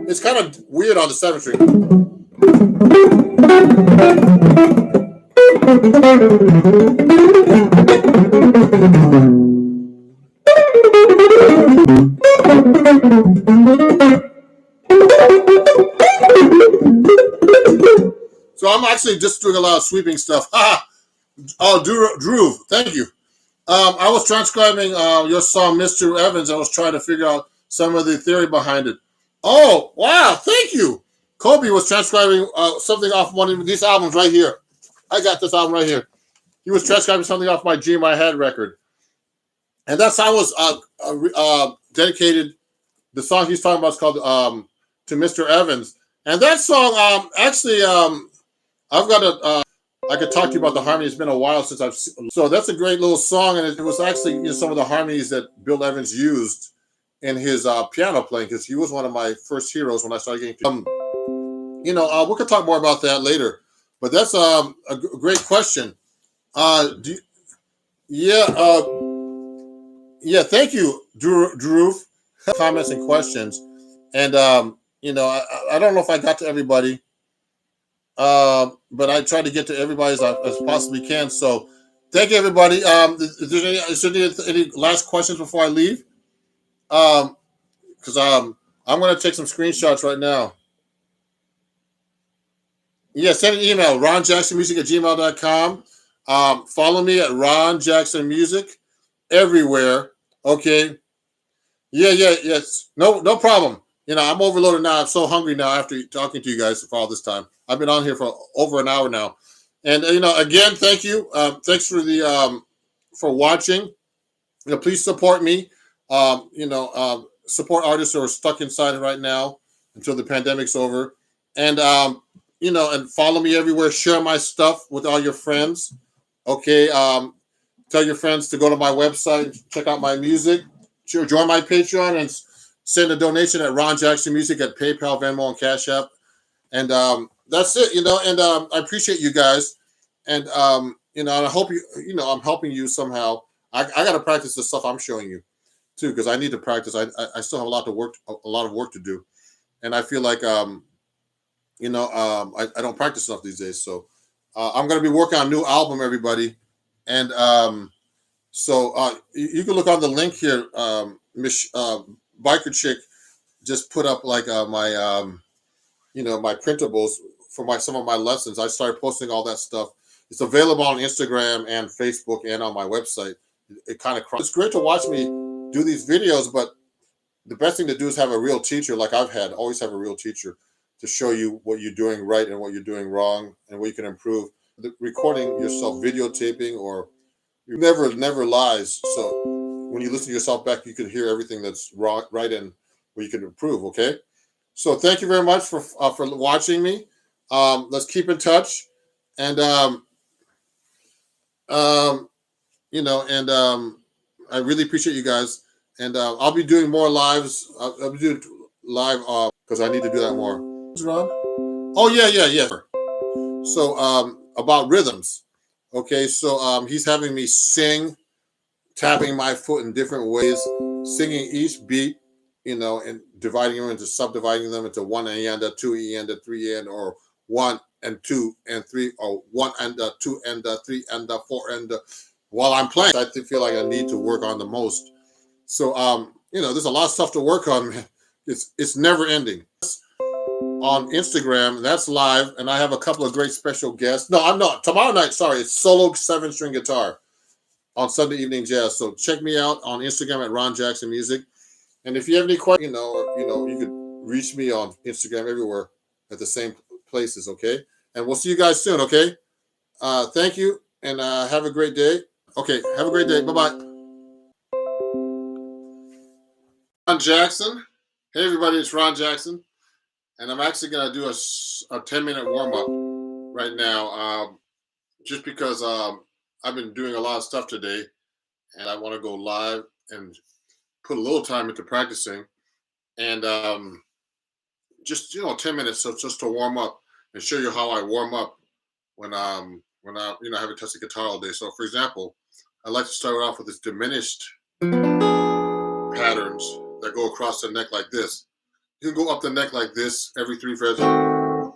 It's kind of weird on the 7th string. So I'm actually just doing a lot of sweeping stuff. Oh, Drew, thank you. I was transcribing your song, Mr. Evans. I was trying to figure out some of the theory behind it. Oh, wow, thank you. Kobe was transcribing something off one of these albums right here. I got this album right here. He was transcribing something off my Dream I Had record. And that song was dedicated. The song he's talking about is called To Mr. Evans. And that song, I've got a... I could talk to you about the harmony. It's been a while since I've seen. So that's a great little song, and it was actually some of the harmonies that Bill Evans used in his piano playing, because he was one of my first heroes when I started getting. We could talk more about that later, but that's a great question. Thank you, Drew. Comments and questions, and I don't know if I got to everybody. But I try to get to everybody as possibly can. So thank you, everybody. Is there any last questions before I leave? Because I'm going to take some screenshots right now. Yeah, send an email, ronjacksonmusic@gmail.com. Follow me at Ron Jackson Music everywhere. Okay. Yes. No problem. I'm overloaded now. I'm so hungry now after talking to you guys for all this time. I've been on here for over an hour now. And, again, thank you. Thanks for for watching. Please support me. Support artists who are stuck inside right now until the pandemic's over. And, and follow me everywhere. Share my stuff with all your friends. Okay. Tell your friends to go to my website, check out my music. Join my Patreon and send a donation at Ron Jackson Music at PayPal, Venmo, and Cash App. And that's it, and I appreciate you guys. And, and I hope I'm helping you somehow. I got to practice the stuff I'm showing you too, because I need to practice. I still have a lot of work to do. And I feel like, I don't practice enough these days. So I'm going to be working on a new album, everybody. And so you can look on the link here. Biker Chick just put up like my my printables for some of my lessons. I started posting all that stuff. It's available on Instagram and Facebook and on my website. It's great to watch me do these videos, but the best thing to do is have a real teacher, like I've had. Always have a real teacher to show you what you're doing right and what you're doing wrong and what you can improve. Recording yourself, videotaping, or never lies. So when you listen to yourself back, you can hear everything that's wrong, right, and what you can improve. Okay. So thank you very much for watching me. Let's keep in touch, and I really appreciate you guys. And I'll be doing more lives. I'll be doing live because I need to do that more. Ron? Oh yeah. So about rhythms. Okay, so he's having me sing, tapping my foot in different ways, singing each beat, and dividing them into subdividing them into 1 and 2 and 3 and, or 1 and 2 and 3, or 1 and 2 and 3 and 4 and while I'm playing, I feel like I need to work on the most. So there's a lot of stuff to work on, man. It's never ending. On Instagram, that's live, and I have a couple of great special guests. No, I'm not. Tomorrow night, sorry, it's solo 7-string guitar on Sunday Evening Jazz. So check me out on Instagram at Ron Jackson Music. And if you have any questions, you could reach me on Instagram everywhere at the same places, okay? And we'll see you guys soon, okay? Thank you, and have a great day. Okay, have a great day. Bye-bye. Ron Jackson. Hey, everybody, it's Ron Jackson. And I'm actually going to do a 10-minute warm-up right now, just because I've been doing a lot of stuff today, and I want to go live and put a little time into practicing. And just 10 minutes, so just to warm up and show you how I warm up when I haven't touched the guitar all day. So, for example, I like to start off with this diminished patterns that go across the neck like this. You can go up the neck like this every 3 frets. The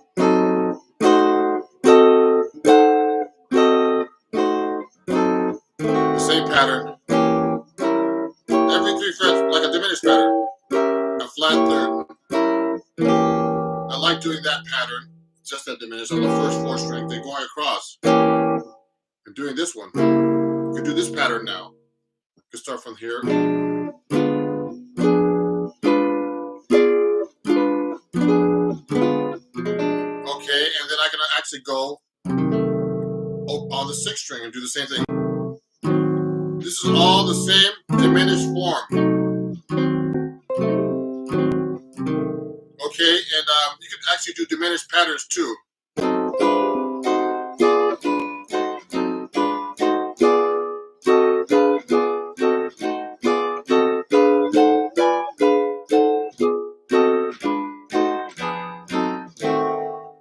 same pattern every 3 frets, like a diminished pattern. A flat third. I like doing that pattern, just that diminished on the first 4 strings, then going across and doing this one. You can do this pattern now. You can start from here. Okay, and then I can actually go on the 6th string and do the same thing. This is all the same diminished form. Okay, and you can actually do diminished patterns too.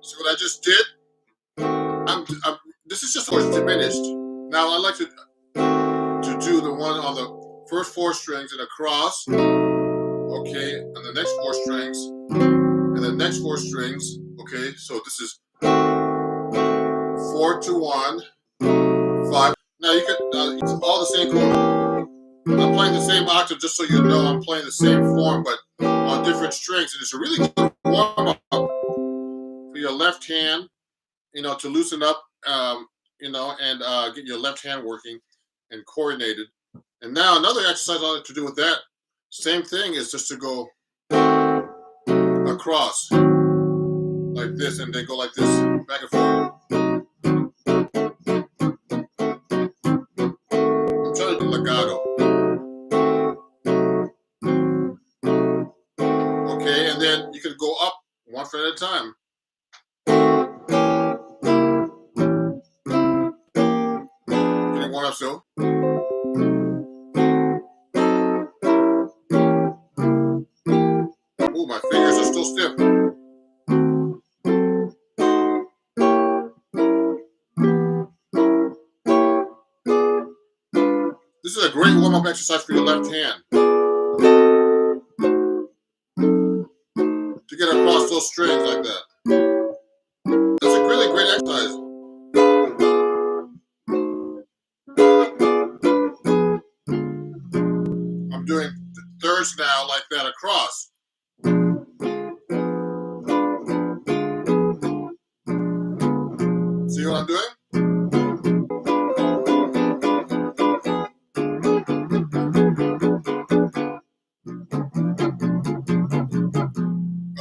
See what I just did? This is just what's diminished. Now I like to do the one on the first 4 strings and across. Okay, and the next 4 strings, and the next 4 strings. Okay, so this is 4 to 1, 5. Now you can it's all the same chord. I'm playing the same octave just so you know I'm playing the same form, but on different strings, and it's a really good warm up for your left hand, to loosen up, and get your left hand working and coordinated. And now another exercise I like to do with that same thing is just to go across like this, and then go like this, back and forth. I'm trying to do legato. Okay, and then you can go up 1 fret at a time. Getting warm up still. Ooh, my fingers are still stiff. This is a great warm-up exercise for your left hand. To get across those strings like that. That's a really great exercise. I'm doing thirds now like that across. See what I'm doing?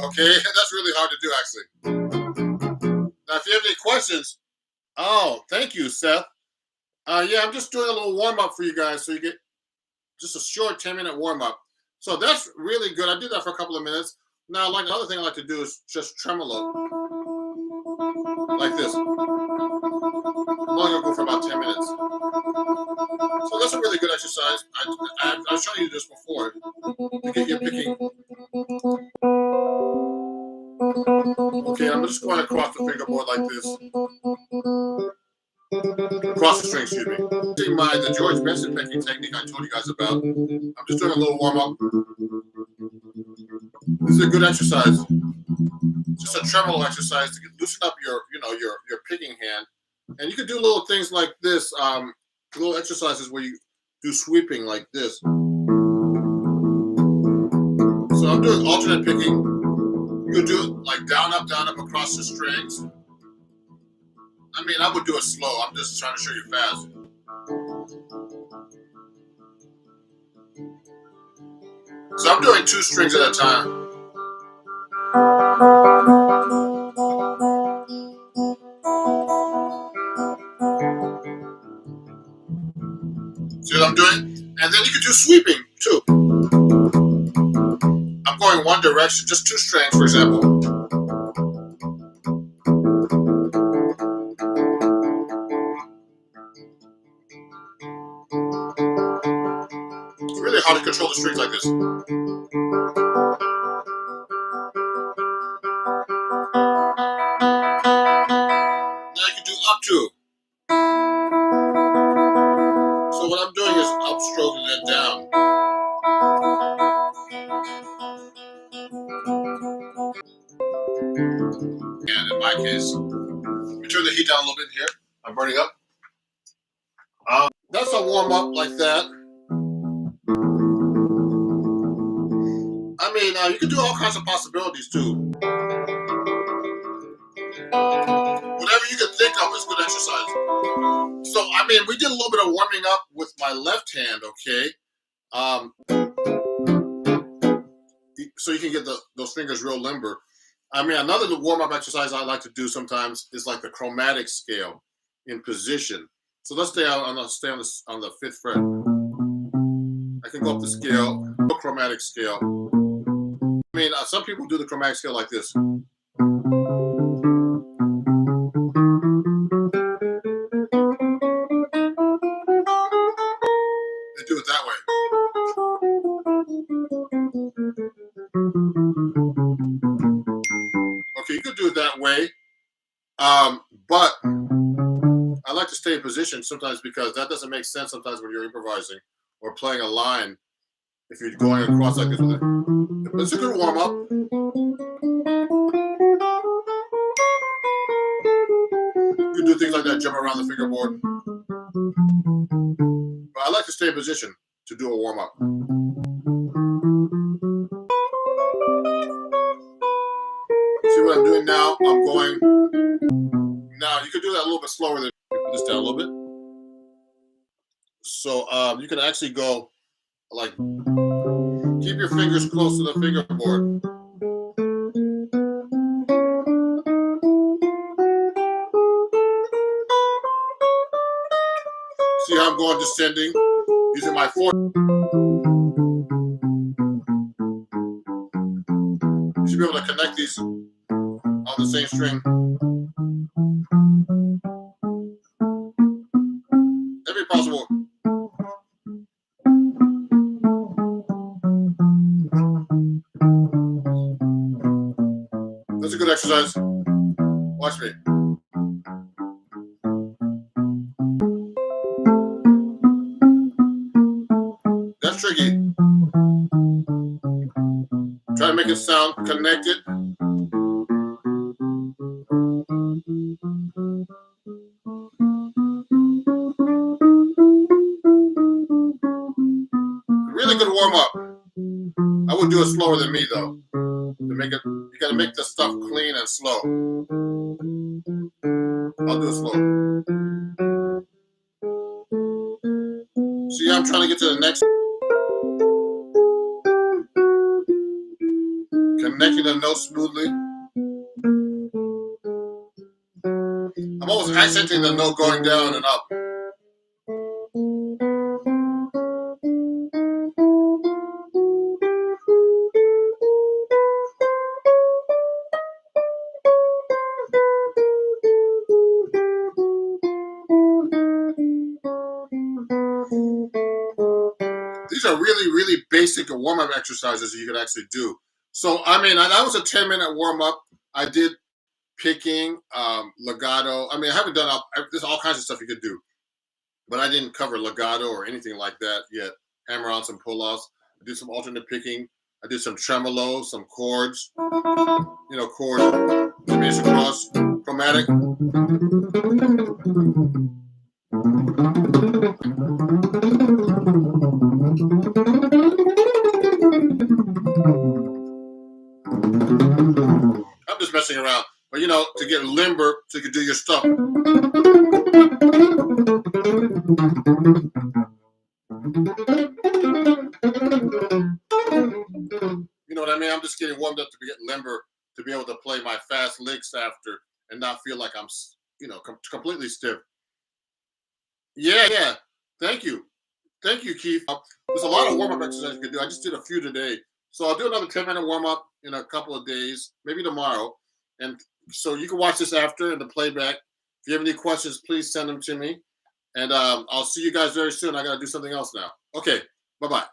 Okay, that's really hard to do actually. Now, if you have any questions, thank you, Seth. Yeah, I'm just doing a little warm up for you guys, so you get just a short 10-minute warm up. So that's really good. I did that for a couple of minutes. Now, like another thing I like to do is just tremolo, like this. I'm only gonna go for about 10 minutes. So that's a really good exercise. I've shown you this before. You get your picking. Okay, I'm just going across the fingerboard like this. Across the string, excuse me. The George Benson picking technique I told you guys about. I'm just doing a little warm up. This is a good exercise. Just a tremolo exercise to loosen up your picking hand. And you can do little things like this, little exercises where you do sweeping like this. I'm doing alternate picking. You could do it like down, up across the strings. I mean, I would do it slow. I'm just trying to show you fast. So I'm doing 2 strings at a time. See what I'm doing? And then you could do sweeping too. I'm going one direction, just 2 strings, for example. It's really hard to control the strings like this. Now you can do up 2. So what I'm doing is upstroke and then down. And in my case, let me turn the heat down a little bit here. I'm burning up. That's a warm up like that. I mean, you can do all kinds of possibilities too. Whatever you can think of is good exercise. So, I mean, we did a little bit of warming up with my left hand, okay? So you can get those fingers real limber. I mean, another warm-up exercise I like to do sometimes is like the chromatic scale in position. So let's stay on the 5th fret. I can go up the scale, chromatic scale. I mean, some people do the chromatic scale like this. They do it that way. Okay, you could do it that way. But I like to stay in position sometimes because that doesn't make sense sometimes when you're improvising or playing a line. If you're going across like this with it. But it's a good warm up. You can do things like that, jump around the fingerboard. But I like to stay in position to do a warm up. See what I'm doing now? I'm going. Now you can do that a little bit slower than put this down a little bit. So you can actually go like keep your fingers close to the fingerboard. See how I'm going descending using my 4th. You should be able to connect these on the same string. Every possible. That's a good exercise. Watch me. That's tricky. Try to make it sound connected. Really good warm up. I would do it slower than me though. To make it, you gotta make the stuff clean and slow. I'll do it slow. See, I'm trying to get to the next. Connecting the notes smoothly. I'm always accenting the note going down and up. These are really, really basic warm-up exercises you can actually do. So, I mean, that was a 10-minute warm-up. I did picking, legato. I mean, I haven't done there's all kinds of stuff you could do, but I didn't cover legato or anything like that yet. Hammer on some pull-offs. I did some alternate picking. I did some tremolo, some chords. You know, chords, diminished across, chromatic. to get limber so you can do your stuff. You know what I mean? I'm just getting warmed up to get limber to be able to play my fast licks after and not feel like I'm, completely stiff. Yeah. Thank you, Keith. There's a lot of warm up exercises you can do. I just did a few today, so I'll do another 10-minute warm up in a couple of days, maybe tomorrow, and so you can watch this after in the playback. If you have any questions, please send them to me, and I'll see you guys very soon. I got to do something else now. Okay, bye-bye.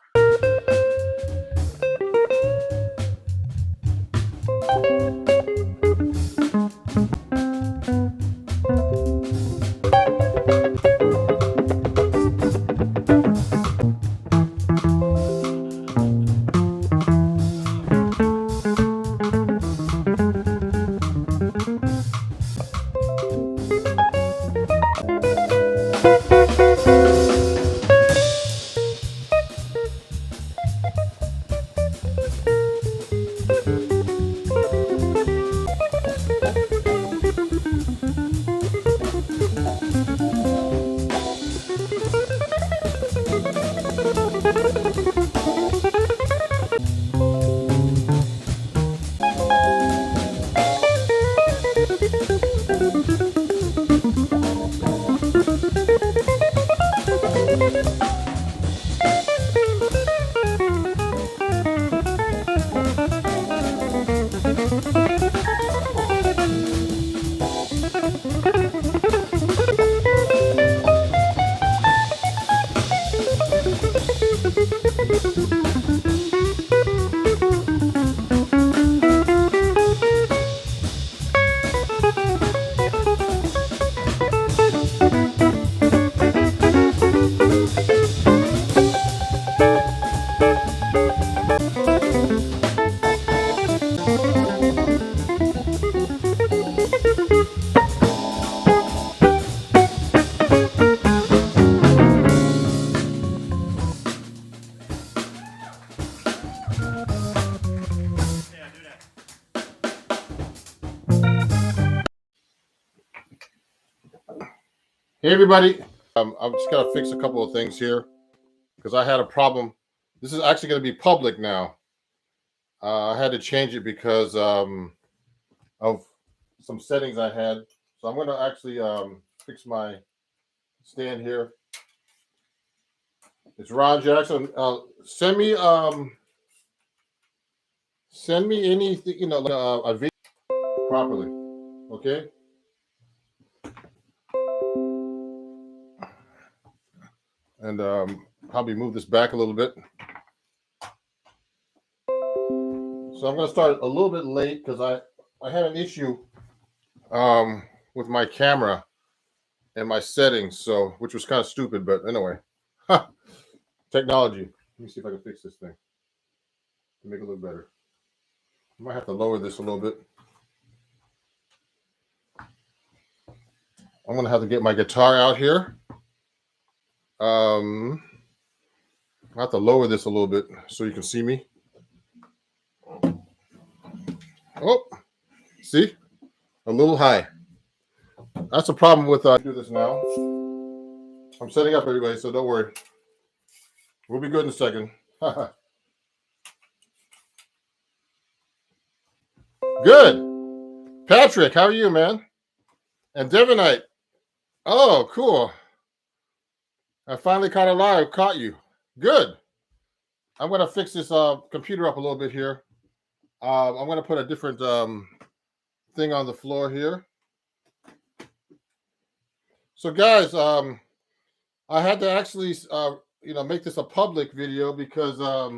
Hey everybody, I'm just gonna fix a couple of things here because I had a problem. This is actually going to be public now. I had to change it because of some settings I had. So I'm going to actually fix my stand here. It's Ron Jackson. Send me anything, a video properly. Okay. And probably move this back a little bit. So I'm going to start a little bit late because I had an issue with my camera and my settings, so which was kind of stupid, but anyway. Technology. Let me see if I can fix this thing to make it look better. I might have to lower this a little bit. I'm going to have to get my guitar out here. I have to lower this a little bit so you can see me. Oh, see? A little high. That's a problem with do this now. I'm setting up everybody, so don't worry. We'll be good in a second. Good. Patrick, how are you, man? And Devonite. Oh, cool. I finally caught you. Good. I'm going to fix this computer up a little bit here. I'm going to put a different thing on the floor here. So, guys, I had to actually, make this a public video because I've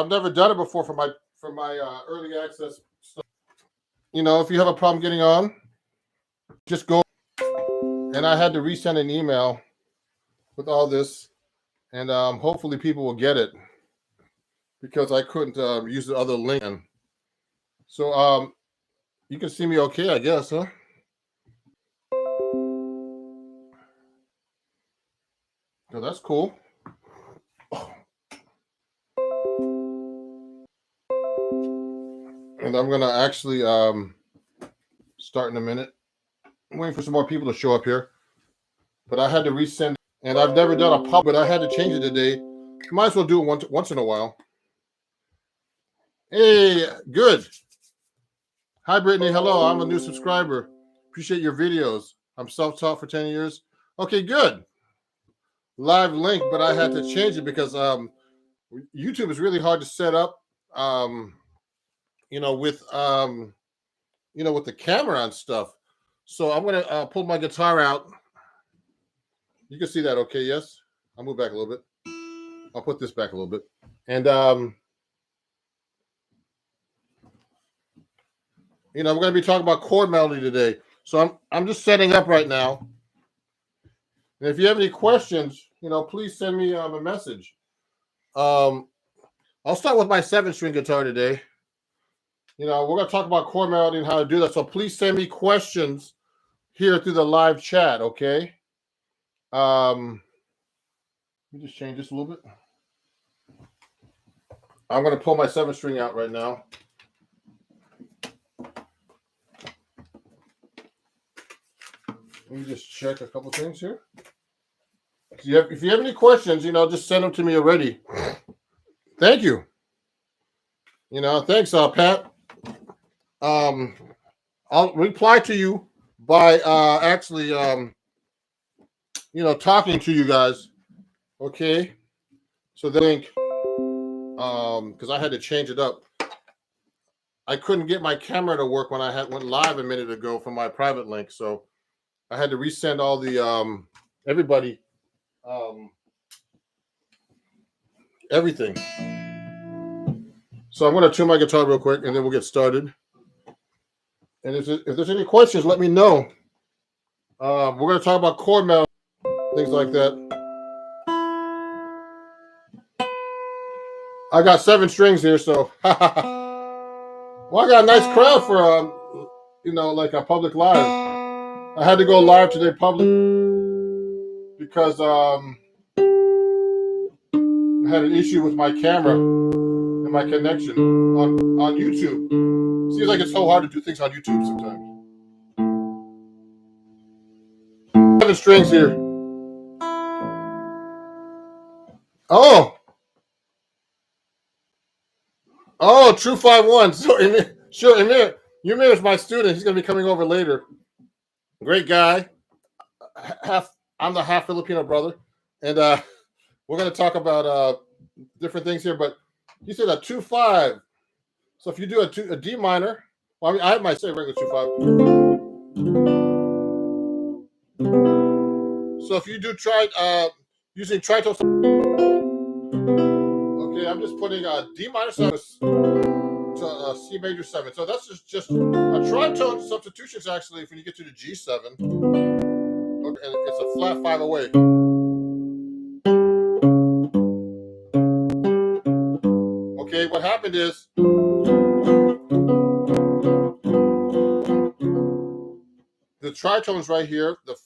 never done it before for my early access stuff. If you have a problem getting on, just go. And I had to resend an email with all this, and hopefully people will get it because I couldn't use the other link. So you can see me okay, I guess, huh? So that's cool. And I'm gonna actually start in a minute. I'm waiting for some more people to show up here. But I had to resend, and I've never done a pub, but I had to change it today. Might as well do it once in a while. Hey, good. Hi, Brittany. Hello. I'm a new subscriber. Appreciate your videos. I'm self-taught for 10 years. Okay, good. Live link, but I had to change it because YouTube is really hard to set up. With with the camera and stuff. So I'm gonna pull my guitar out. You can see that, okay? Yes. I'll move back a little bit. I'll put this back a little bit, and we're going to be talking about chord melody today. So I'm just setting up right now. And if you have any questions, please send me a message. I'll start with my 7-string guitar today. We're going to talk about chord melody and how to do that. So please send me questions here through the live chat, okay? Let me just change this a little bit. I'm going to pull my 7-string out right now. Let me just check a couple things here. If you have any questions, just send them to me already. Thank you. Thanks, Pat. I'll reply to you by actually, talking to you guys. Okay. So the link, because I had to change it up. I couldn't get my camera to work when I went live a minute ago from my private link, so I had to resend all the everybody everything. So I'm going to tune my guitar real quick, and then we'll get started. And if there's any questions, let me know. We're going to talk about chord melody, things like that. I got 7 strings here, so well, I got a nice crowd for like a public live. I had to go live today public because I had an issue with my camera and my connection on YouTube. Seems like it's so hard to do things on YouTube sometimes. 7 strings here. Oh, True 5-1. So Emir is my student. He's going to be coming over later. Great guy. I'm the half Filipino brother, and we're going to talk about different things here. But he said a 2-5. So if you do a D minor, well, I mean, I have my regular 2-5. So if you do using tritone, okay, I'm just putting a D minor 7 to a C major 7. So that's just a tritone substitution. Is actually when you get to the G7, okay, and it's a flat 5 away. Okay, what happened is the tritones right here, the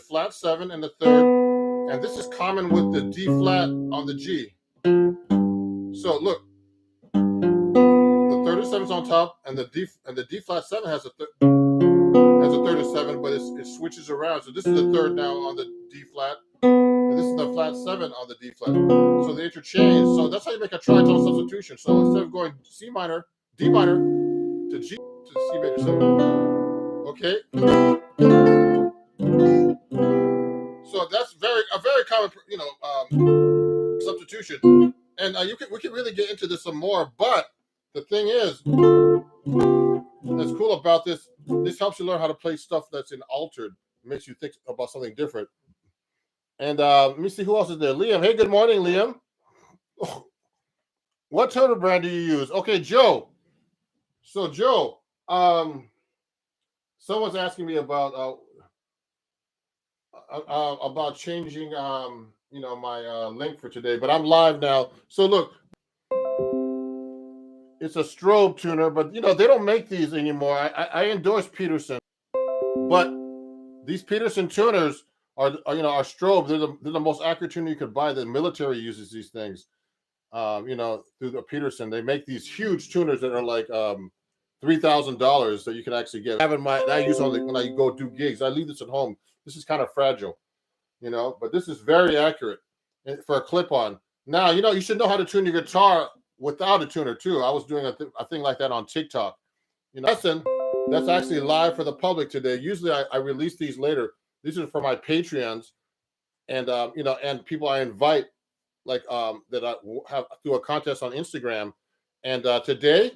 flat 7 and the 3rd, and this is common with the D flat on the G. So look, the 3rd and 7's on top, and the D flat 7 has a 3rd and 7, but it switches around. So this is the 3rd now on the D flat, and this is the flat 7 on the D flat. So they interchange. So that's how you make a tritone substitution. So instead of going C minor, D minor to G to C major 7. Okay. So that's a very common, substitution. And we can really get into this some more. But the thing is, that's cool about this. This helps you learn how to play stuff that's in altered. It makes you think about something different. And let me see who else is there. Liam. Hey, good morning, Liam. Oh, what toner brand do you use? Okay, Joe. So Joe, someone's asking me about changing my link for today, but I'm live now. So look, it's a strobe tuner, but they don't make these anymore. I endorse Peterson, but these Peterson tuners are strobe. They're the most accurate tuner you could buy. The military uses these things. Through the Peterson, they make these huge tuners that are like $3,000 that you can actually get. Having my that I use on when I go do gigs, I leave this at home. This is kind of fragile, but this is very accurate for a clip-on. Now, you should know how to tune your guitar without a tuner too. I was doing a thing like that on TikTok. Lesson that's actually live for the public today. Usually, I release these later. These are for my Patreons, and and people I invite, like that I have through a contest on Instagram. And today,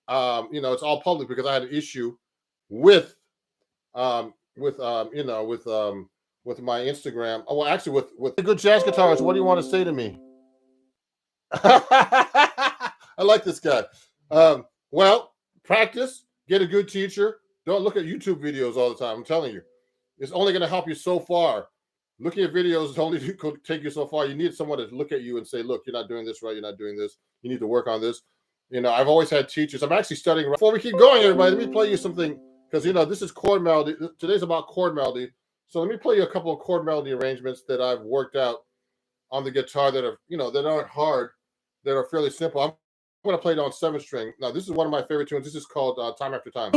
it's all public because I had an issue with with my Instagram. Oh, well, actually, with a good jazz guitarist. What do you want to say to me? I like this guy. Well, practice. Get a good teacher. Don't look at YouTube videos all the time. I'm telling you, it's only going to help you so far. Looking at videos is only take you so far. You need someone to look at you and say, "Look, you're not doing this right. You're not doing this. You need to work on this." I've always had teachers. I'm actually studying. Before we keep going, everybody, let me play you something because this is chord melody. Today's about chord melody. So let me play you a couple of chord melody arrangements that I've worked out on the guitar that are that aren't hard, that are fairly simple. I'm going to play it on 7-string. Now, this is one of my favorite tunes. This is called Time After Time.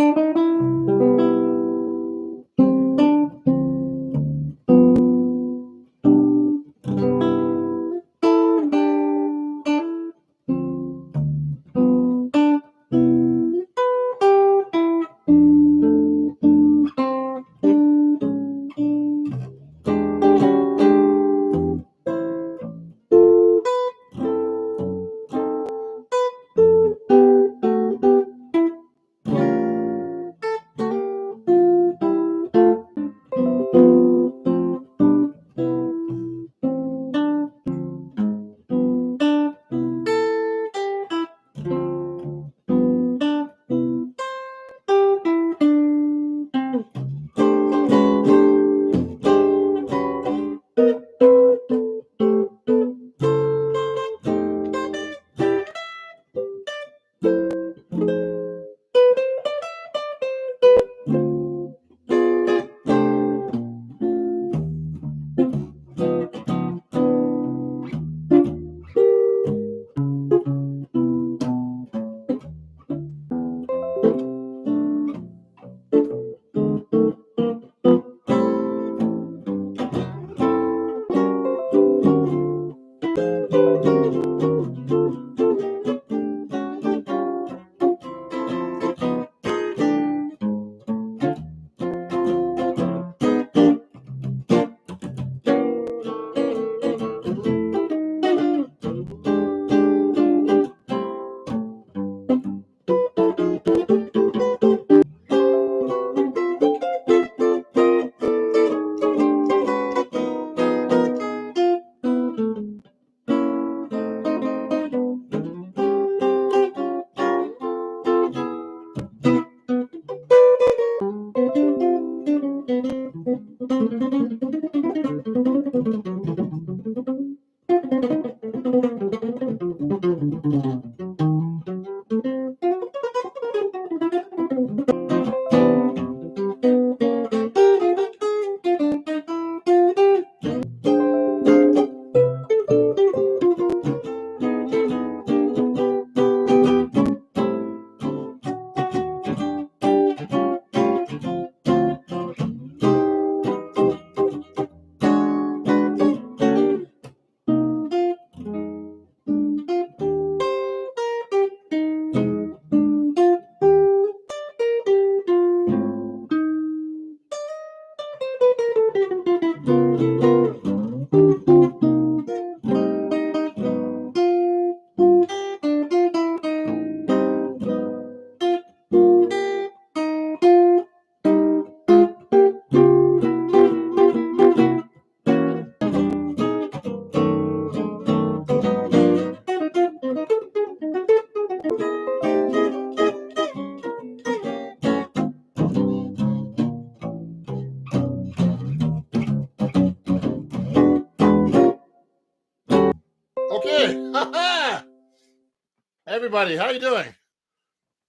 Okay. Everybody, how you doing?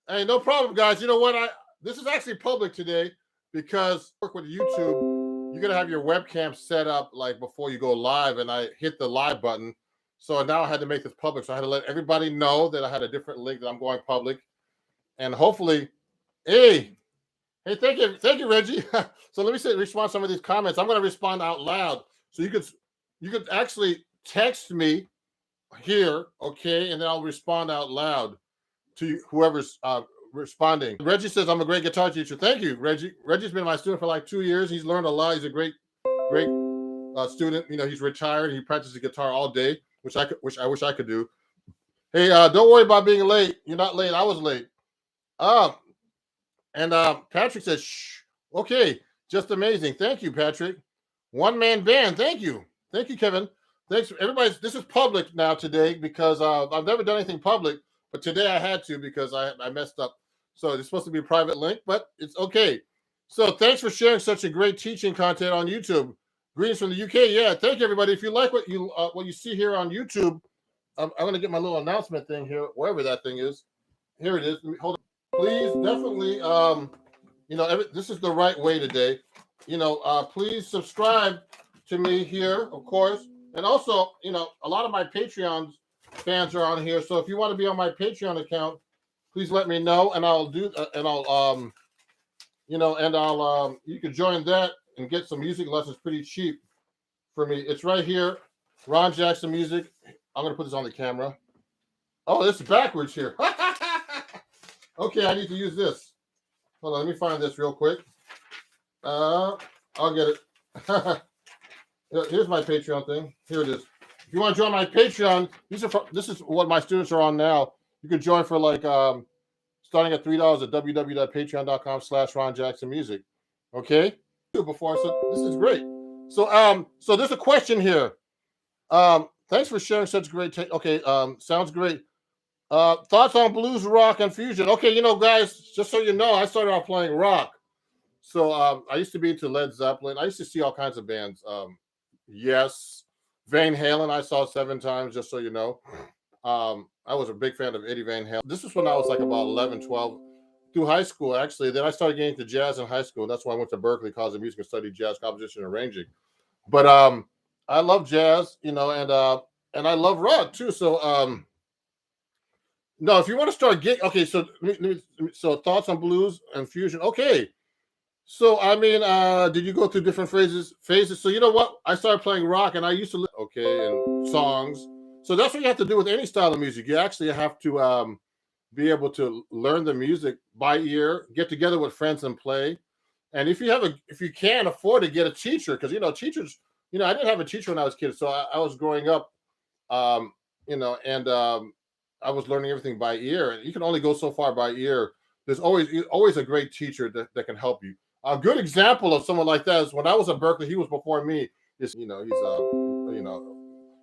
Hey, no problem, guys. You know what? This is actually public today because I work with YouTube. You're gonna have your webcam set up like before you go live, and I hit the live button. So now I had to make this public. So I had to let everybody know that I had a different link that I'm going public, and hopefully Hey, hey, thank you, Reggie. So let me respond to some of these comments. I'm going to respond out loud, so you could actually text me here, okay, and then I'll respond out loud to whoever's responding. Reggie says I'm a great guitar teacher. Thank you, Reggie. Reggie's been my student for like 2 years. He's learned a lot. He's a great student. You know, he's retired. He practices guitar all day, which I wish I could do. Hey, don't worry about being late. You're not late. I was late. Um, and Patrick says, shh. Okay, just amazing. Thank you, Patrick. One man band. Thank you, Kevin. Thanks, everybody. This is public now today because I've never done anything public, but today I had to because I messed up. So it's supposed to be a private link, but it's okay. So thanks for sharing such a great teaching content on YouTube. Greetings from the UK. Yeah, thank you, everybody. If you like what you see here on YouTube, I'm going to get my little announcement thing here, wherever that thing is. Here it is. Hold on. Please, definitely, this is the right way today. Please subscribe to me here, of course. And also, a lot of my Patreon fans are on here. So if you want to be on my Patreon account, please let me know, and I'll do, you can join that and get some music lessons pretty cheap for me. It's right here, Ron Jackson Music. I'm going to put this on the camera. Oh, this is backwards here. Okay, I need to use this. Hold on, let me find this real quick. I'll get it. Here's my Patreon thing. Here it is. If you want to join my Patreon, this is what my students are on now. You can join for like starting at $3 at www.patreon.com/Ron Jackson Music. Okay. Before, so this is great. So there's a question here. Thanks for sharing such great. Okay. Sounds great. Thoughts on blues, rock, and fusion. Okay, guys, just so you know, I started out playing rock. So I used to be into Led Zeppelin. I used to see all kinds of bands. Yes, Van Halen I saw 7 times, just so you know. I was a big fan of Eddie Van Halen. This was when I was like about 11, 12, through high school, actually. Then I started getting into jazz in high school. That's why I went to Berklee College of Music and studied jazz composition and arranging. But I love jazz, and I love rock too. So no, if you want to start okay, so thoughts on blues and fusion. Okay. So I mean, did you go through different phases? So you know what? I started playing rock, and I used to and songs. So that's what you have to do with any style of music. You actually have to be able to learn the music by ear, get together with friends and play. And if you can afford to get a teacher, because teachers, I didn't have a teacher when I was a kid, so I was growing up, I was learning everything by ear, and you can only go so far by ear. There's always a great teacher that can help you. A good example of someone like that is when I was at Berklee. He was before me. He's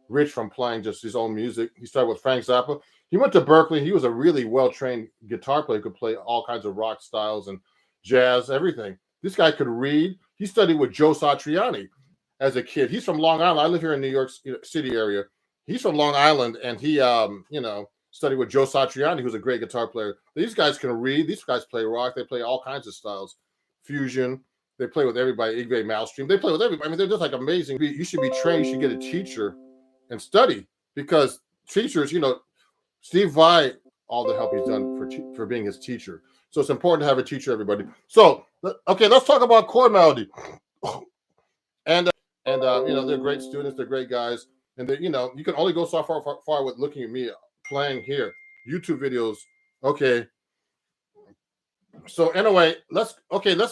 rich from playing just his own music. He started with Frank Zappa. He went to Berklee. He was a really well-trained guitar player. He could play all kinds of rock styles and jazz, everything. This guy could read. He studied with Joe Satriani as a kid. He's from Long Island. I live here in New York City area. He's from Long Island, and he, studied with Joe Satriani, who's a great guitar player. These guys can read. These guys play rock. They play all kinds of styles. Fusion. They play with everybody. Yngwie Malmsteen. They play with everybody. I mean, they're just like amazing. You should be trained. You should get a teacher and study, because teachers, Steve Vai, all the help he's done for being his teacher. So it's important to have a teacher, everybody. So, okay, let's talk about chord melody. And they're great students. They're great guys. And they, you can only go so far with looking at me playing here. YouTube videos. Okay. So anyway, let's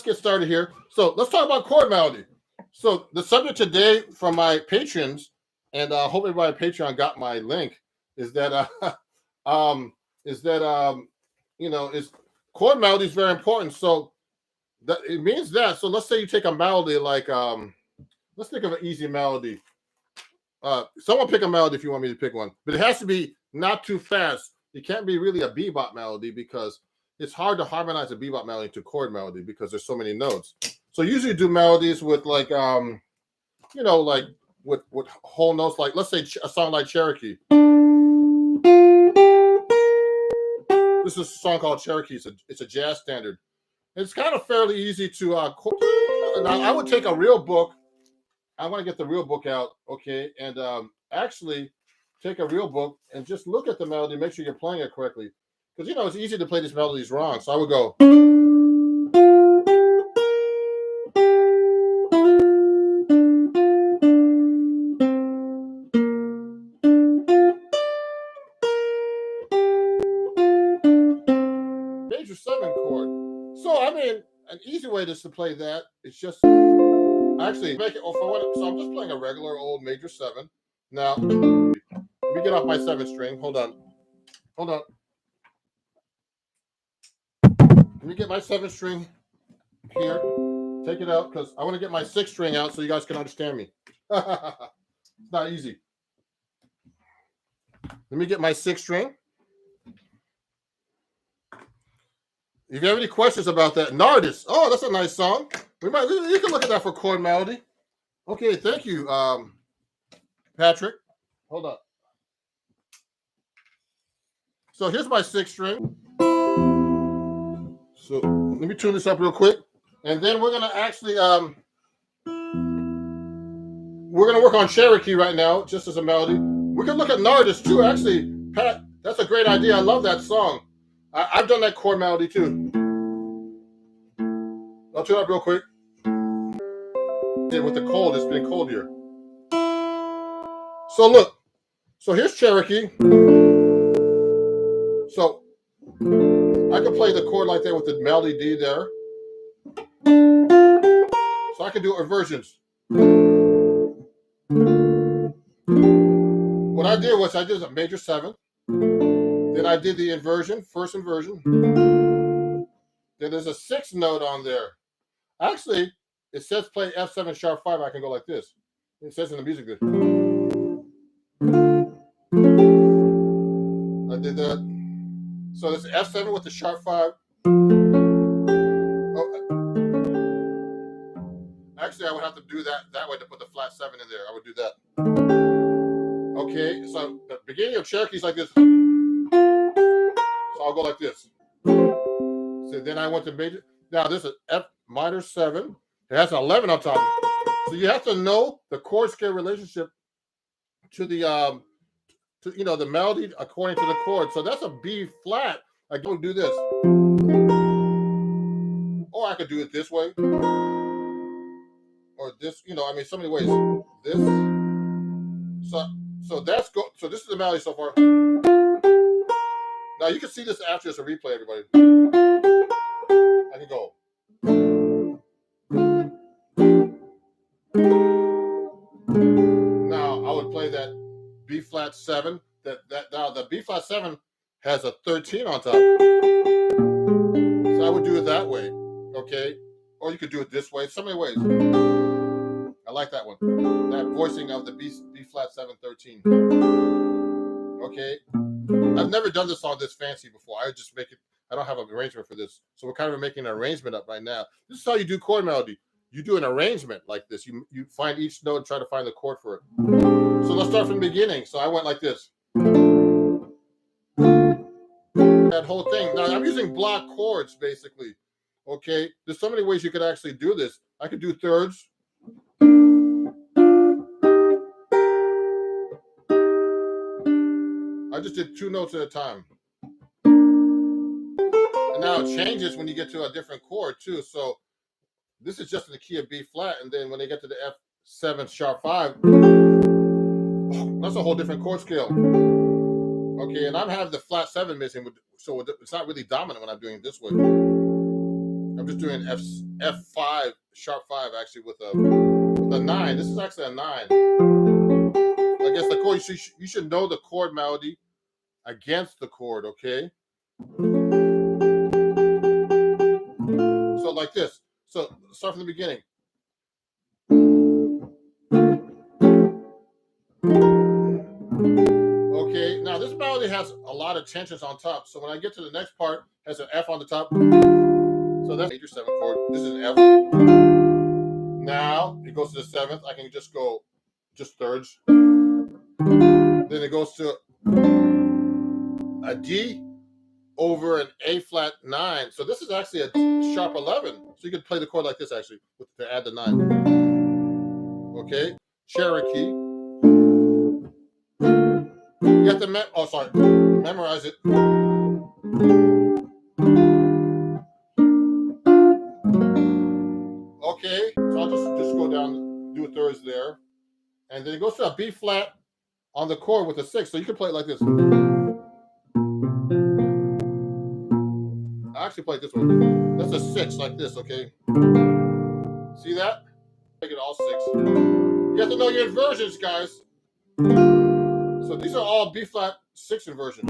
get started here. So let's talk about chord melody. So the subject today from my patrons, and I hope everybody on Patreon got my link, is that is chord melody is very important. So that it means that. So let's say you take a melody like let's think of an easy melody. Someone pick a melody if you want me to pick one, but it has to be not too fast. It can't be really a bebop melody, because it's hard to harmonize a bebop melody to chord melody because there's so many notes. So usually do melodies with like with whole notes, like let's say a song like Cherokee. This is a song called Cherokee. It's a jazz standard. It's kind of fairly easy to now I would take a real book. I want to get the real book out, okay, and actually take a real book and just look at the melody, make sure you're playing it correctly, because it's easy to play these melodies wrong. So I would go. I mean, an easy way just to play that is just actually make it. Oh, for what? So I'm just playing a regular old major 7. Now, let me get off my 7th string. Hold on. Hold on. Let me get my 7th string here. Take it out because I want to get my 6th string out so you guys can understand me. It's not easy. Let me get my 6th string. If you have any questions about that, Nardis. Oh, that's a nice song. You can look at that for chord melody. Okay, thank you, Patrick. Hold up. So here's my 6th string. So let me tune this up real quick, and then we're gonna actually we're gonna work on Cherokee right now, just as a melody. We can look at Nardis too. Actually, Pat, that's a great idea. I love that song. I've done that chord melody too. I'll tune it up real quick. With the cold, it's been cold here. So look, so here's Cherokee. So I can play the chord like that with the melody D there. So I can do inversions. What I did was I did a major 7. Then I did the inversion, first inversion. Then there's a 6th note on there. Actually, it says play F7 sharp 5. I can go like this. It says in the music good. I did that. So this F7 with the sharp 5. Oh, actually, I would have to do that way to put the flat 7 in there. I would do that. Okay, so the beginning of Cherokee is like this. So I'll go like this. So then I went to major. Now this is F minor 7. It has an 11 on top. So you have to know the chord scale relationship to the the melody according to the chord. So that's a B flat. I can do this, or I could do it this way, or this. I mean, so many ways. This. So that's go. So this is the melody so far. Now you can see this after it's a replay, everybody. I can go. Now I would play that B flat 7. Now the B flat 7 has a 13 on top. So I would do it that way, okay? Or you could do it this way. So many ways. I like that one. That voicing of the B flat 7 13. Okay. I've never done this song this fancy before. I just make it. I don't have an arrangement for this, so we're kind of making an arrangement up right now. This is how you do chord melody. You do an arrangement like this. You find each note and try to find the chord for it. So let's start from the beginning. So I went like this. That whole thing. Now I'm using block chords basically. Okay. There's so many ways you could actually do this. I could do thirds. I just did 2 notes at a time. And now it changes when you get to a different chord too. So this is just in the key of B flat, and then when they get to the F7 sharp 5, that's a whole different chord scale. Okay, and I'm having the flat 7 missing, so it's not really dominant when I'm doing it this way. I'm just doing F5 sharp 5 actually with a 9. This is actually a 9. I guess the chord you should know the chord melody against the chord. Okay. So like this. So start from the beginning. Okay, now this melody has a lot of tensions on top. So when I get to the next part, it has an F on the top. So that's major 7 chord. This is an F. Now it goes to the 7th. I can just go thirds. Then it goes to a D over an A flat 9. So this is actually a sharp 11. So you could play the chord like this actually to add the 9. Okay, Cherokee. You have to memorize it. Okay, so I'll just go down, do thirds there, and then it goes to a B flat on the chord with a 6. So you can play it like this. actually play this one. That's a 6 like this, okay? See that? Make it all 6. You have to know your inversions, guys. So these are all B flat 6 inversions.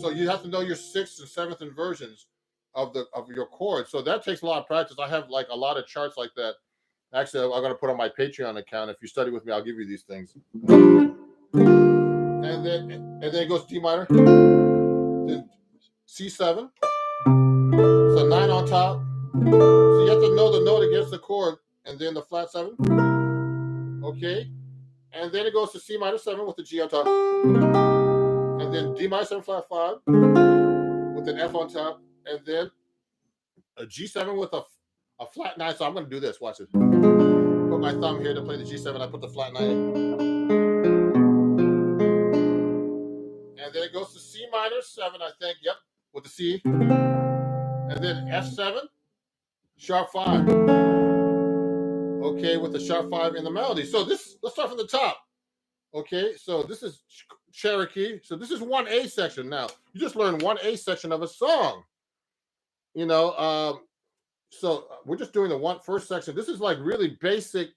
So you have to know your 6th and 7th inversions of your chords. So that takes a lot of practice. I have like a lot of charts like that. Actually, I'm going to put on my Patreon account. If you study with me, I'll give you these things. And then it goes D minor, then C7. So 9 on top. So you have to know the note against the chord, and then the flat 7. Okay. And then it goes to C minor 7 with the G on top. And then D minor 7 flat 5 with an F on top. And then a G7 with a flat 9. So I'm going to do this. Watch it. Put my thumb here to play the G7. I put the flat 9 in. And then it goes to C minor 7, I think. Yep. With the C. And then F7, sharp 5. Okay, with the sharp 5 in the melody. So let's start from the top. Okay, so this is Cherokee. So this is 1A section now. You just learned 1A section of a song. You know, so we're just doing the first section. This is like really basic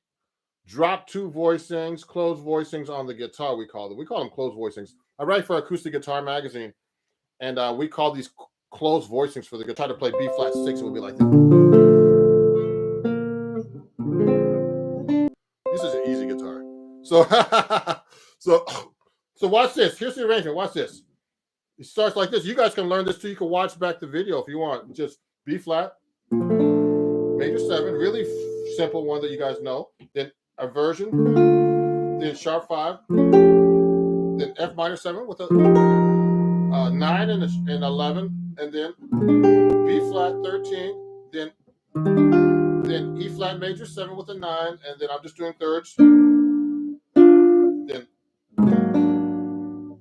drop 2 voicings, closed voicings on the guitar, we call them. We call them closed voicings. I write for Acoustic Guitar Magazine, and we call these closed voicings for the guitar to play B flat 6. It would be like this. This is an easy guitar. So, so watch this. Here's the arrangement. Watch this. It starts like this. You guys can learn this too. You can watch back the video if you want. Just B flat, major 7, really simple one that you guys know. Then a version, then sharp 5, then F minor 7 with a 9 and 11, and then B flat 13, then E flat major 7 with a 9, and then I'm just doing thirds. Then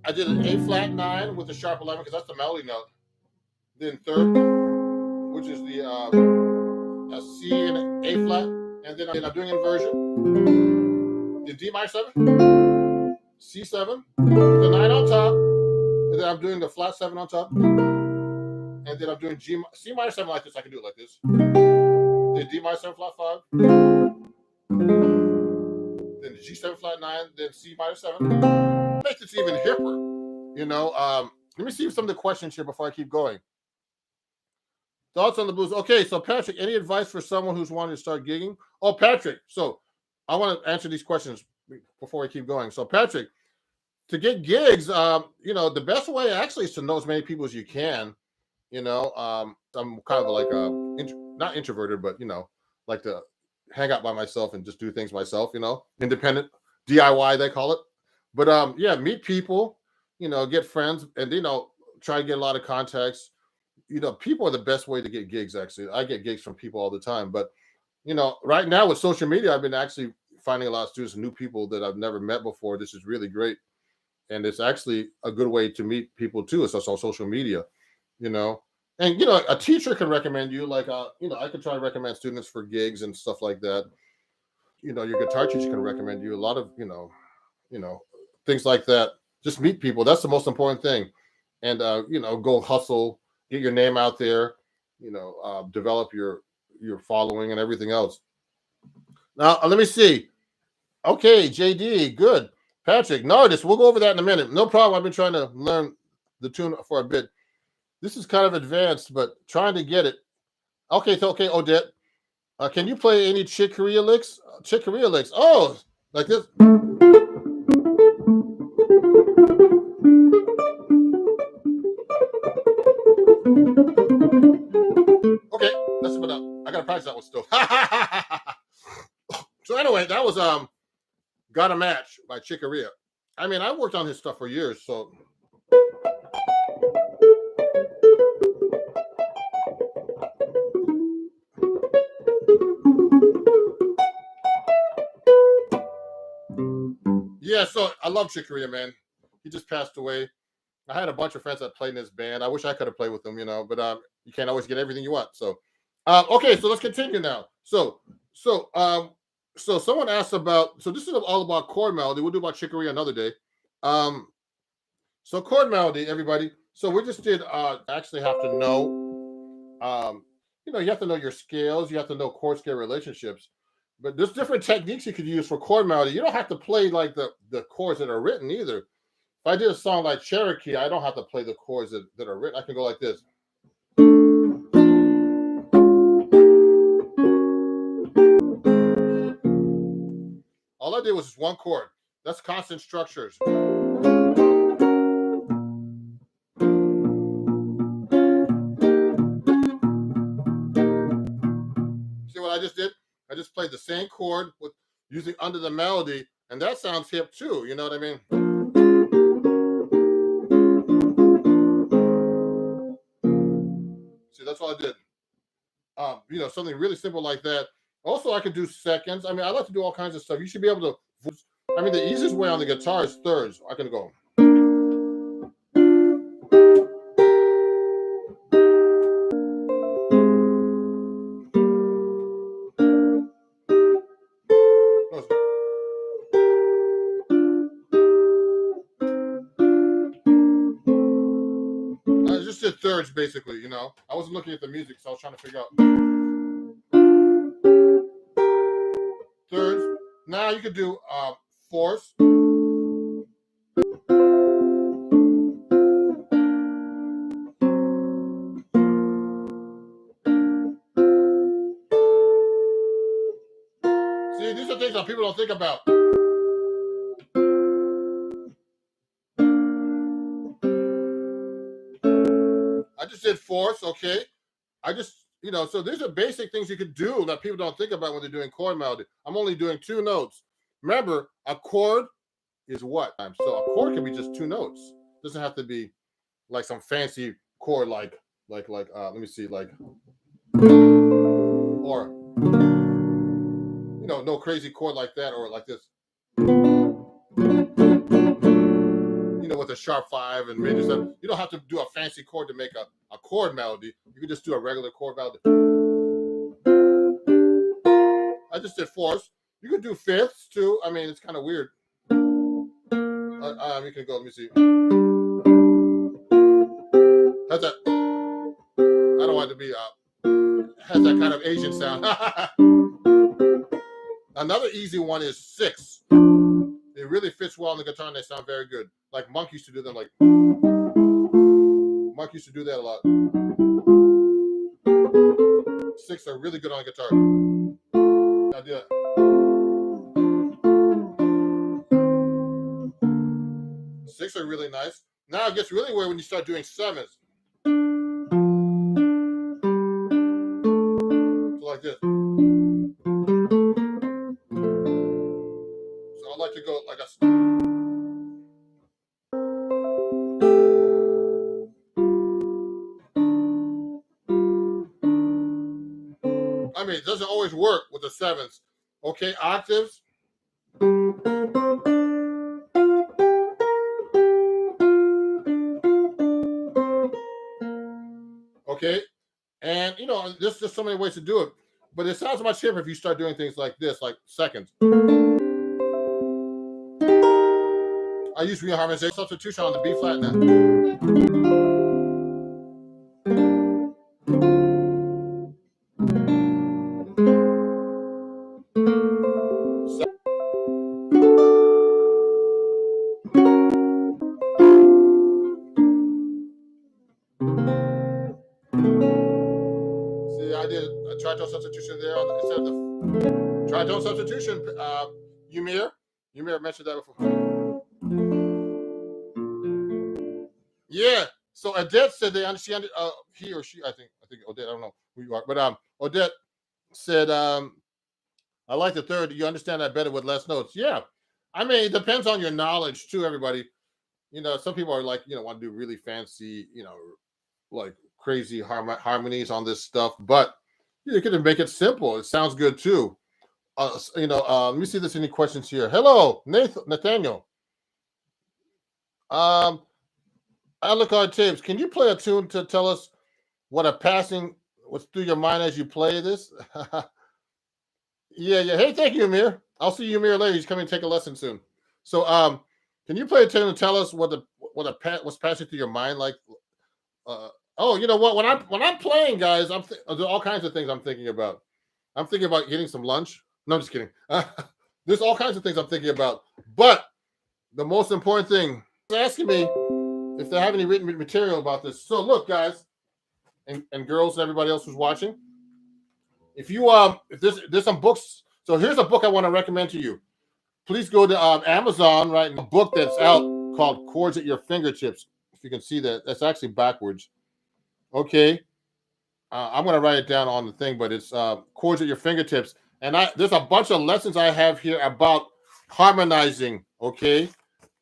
I did an A flat 9 with a sharp 11 because that's the melody note. Then third, which is the a C and an A flat, and then I'm doing inversion. Then D minor 7, C7, the 9 on top, and then I'm doing the flat 7 on top, and then I'm doing C minor 7 like this. I can do it like this. Then D minor 7 flat 5, then the G7 flat 9, then C minor 7. Make this even hipper, you know. Let me see some of the questions here before I keep going. Thoughts on the blues? Okay, so Patrick, any advice for someone who's wanting to start gigging? Oh, Patrick, so I want to answer these questions before I keep going. So, Patrick, to get gigs, you know, the best way actually is to know as many people as you can. You know, I'm kind of like not introverted, but you know, like to hang out by myself and just do things myself. You know, independent DIY they call it. But yeah, meet people. You know, get friends, and you know, try to get a lot of contacts. You know, people are the best way to get gigs. Actually, I get gigs from people all the time. But you know, right now with social media, I've been actually finding a lot of students, new people that I've never met before. This is really great, and it's actually a good way to meet people too. It's also on social media, you know. And you know, a teacher can recommend you. Like, you know, I could try to recommend students for gigs and stuff like that. You know, your guitar teacher can recommend you. A lot of, you know, things like that. Just meet people. That's the most important thing. And you know, go hustle, get your name out there. You know, develop your following and everything else. Now, let me see. Okay, JD, good. Patrick, Nardis, we'll go over that in a minute. No problem. I've been trying to learn the tune for a bit. This is kind of advanced, but trying to get it. Okay, so okay, Odette. Can you play any Chick Corea licks? Chick Corea licks. Oh, like this. Okay, that's about. I gotta practice that one still. So anyway, that was Got a Match by Chick Corea. I mean, I worked on his stuff for years, so. Yeah, so I love Chick Corea, man. He just passed away. I had a bunch of friends that played in his band. I wish I could have played with them, you know, but you can't always get everything you want. So, okay, so let's continue now. So someone asked about. So this is all about chord melody. We'll do about Chick Corea another day. So chord melody, everybody. So we just did actually have to know, you have to know your scales, you have to know chord scale relationships. But there's different techniques you could use for chord melody. You don't have to play like the chords that are written either. If I did a song like Cherokee, I don't have to play the chords that are written. I can go like this. All I did was just one chord. That's constant structures. See what I just did? I just played the same chord with using under the melody, and that sounds hip too. You know what I mean? See, that's all I did. Something really simple like that. Also, I could do seconds. I mean, I like to do all kinds of stuff. You should be able to. I mean, the easiest way on the guitar is thirds. I can go. I just did thirds basically. I wasn't looking at the music, so I was trying to figure out thirds. Now you could do fourths. See, these are things that people don't think about. I just did fourths, okay? So these are basic things you could do that people don't think about when they're doing chord melody. I'm only doing two notes. Remember, a chord is what? So a chord can be just two notes. It doesn't have to be like some fancy chord like let me see, like, or no crazy chord like that, or like this. With a sharp 5 and major 7. You don't have to do a fancy chord to make a chord melody. You can just do a regular chord melody. I just did fourths. You could do fifths too. I mean, it's kind of weird. You can go. Let me see. How's that? I don't want it to be. Has that kind of Asian sound. Another easy one is six. It really fits well on the guitar, and they sound very good. Like Monk used to do them. Like Monk used to do that a lot. Six are really good on the guitar. I did. Six are really nice. Now it gets really weird when you start doing sevens. So like this. So I like to go like a. I mean, it doesn't always work with the sevens. Okay, octaves. Okay, and there's just so many ways to do it, but it sounds much cheaper if you start doing things like this, like seconds. I use reharmonization substitution on the B flat now. See, I did a tritone substitution there instead of the tritone substitution. Umir mentioned that before. Yeah. So Odette said they understand. He or she, I think Odette. I don't know who you are, but Odette said, I like the third. You understand that better with less notes. Yeah. I mean, it depends on your knowledge too, everybody. Some people are like, want to do really fancy, like crazy harmonies on this stuff, but you can make it simple. It sounds good too. Let me see if there's any questions here. Hello, Nathaniel. Alucard Tapes, can you play a tune to tell us what a passing was through your mind as you play this? Yeah. Hey, thank you, Amir. I'll see you, Amir, later. He's coming to take a lesson soon. So, can you play a tune and tell us what's passing through your mind like Oh, you know what? When I'm playing, guys, there are all kinds of things I'm thinking about. I'm thinking about getting some lunch. No, I'm just kidding. There's all kinds of things I'm thinking about. But the most important thing is asking me if they have any written material about this. So look, guys, and girls and everybody else who's watching, if you if there's some books. So here's a book I want to recommend to you. Please go to Amazon, right? A book that's out called Chords at Your Fingertips. If you can see that, that's actually backwards. Okay. I'm going to write it down on the thing, but it's Chords at Your Fingertips. And there's a bunch of lessons I have here about harmonizing. Okay.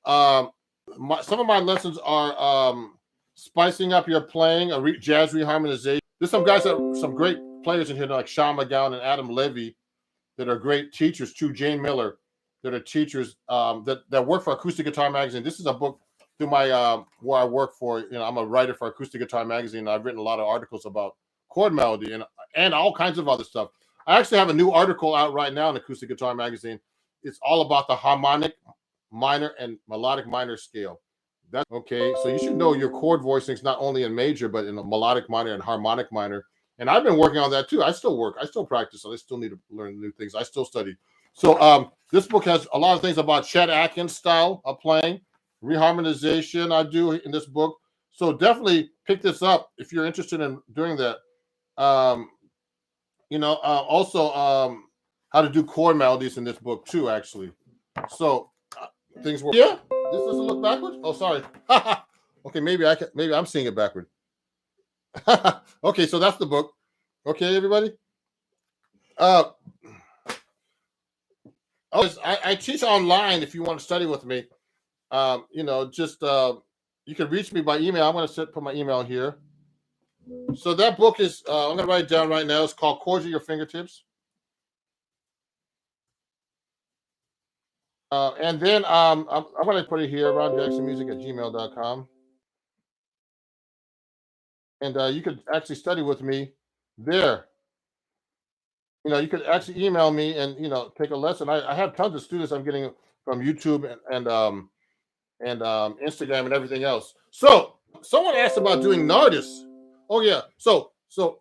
Some of my lessons are spicing up your playing, jazz reharmonization. There's some guys some great players in here like Sean McGowan and Adam Levy that are great teachers, too. Jane Miller, that are teachers that work for Acoustic Guitar Magazine. This is a book through my where I work for. You know, I'm a writer for Acoustic Guitar Magazine. And I've written a lot of articles about chord melody and all kinds of other stuff. I actually have a new article out right now in Acoustic Guitar Magazine. It's all about the harmonic minor and melodic minor scale. That's okay. So you should know your chord voicings not only in major but in a melodic minor and harmonic minor. And I've been working on that too. I still work. I still practice. So I still need to learn new things. I still study. So this book has a lot of things about Chet Atkins style of playing, reharmonization I do in this book. So definitely pick this up if you're interested in doing that. Also how to do chord melodies in this book too, actually. So things were this doesn't look backwards. Oh, sorry. Okay, maybe I'm seeing it backward. Okay, so that's the book. Okay, everybody. I teach online if you want to study with me. You can reach me by email. I'm going to put my email here. So that book is, I'm going to write it down right now. It's called Chords at Your Fingertips. And then I'm going to put it here, ronjacksonmusic@gmail.com. And you could actually study with me there. You know, you could actually email me and, take a lesson. I have tons of students I'm getting from YouTube and Instagram and everything else. So someone asked about doing Nardis. Oh yeah. So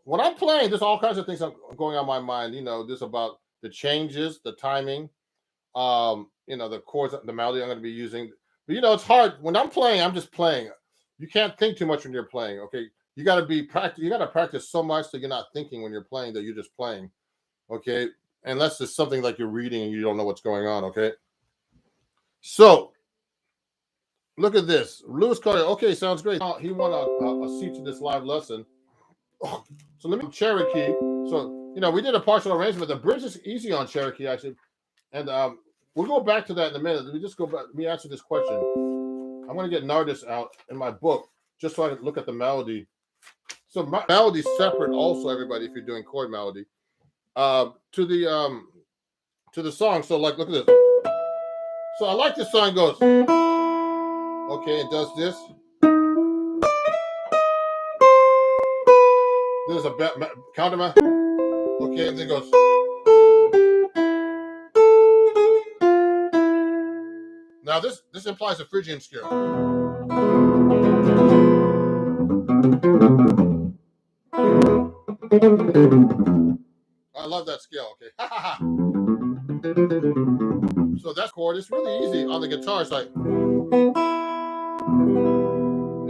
when I'm playing, there's all kinds of things going on my mind. There's about the changes, the timing, the chords, the melody I'm going to be using. But it's hard when I'm playing. I'm just playing. You can't think too much when you're playing. Okay, you got to be practice. You got to practice so much that you're not thinking when you're playing. That you're just playing. Okay, unless it's something like you're reading and you don't know what's going on. Okay, so look at this. Louis Carter. Okay, sounds great. He won a seat to this live lesson. Oh, so let me Cherokee. So we did a partial arrangement. The bridge is easy on Cherokee actually, and we'll go back to that in a minute. Let me just go back. Let me answer this question. I'm going to get Nardis out in my book just so I can look at the melody. So my melody's separate also, everybody, if you're doing chord melody. To the song. So look at this. So I like this song. It goes. Okay, it does this. There's a counter. Okay, and then it goes. Now this implies a Phrygian scale. I love that scale. Okay. So that chord is really easy on the guitar. It's like, and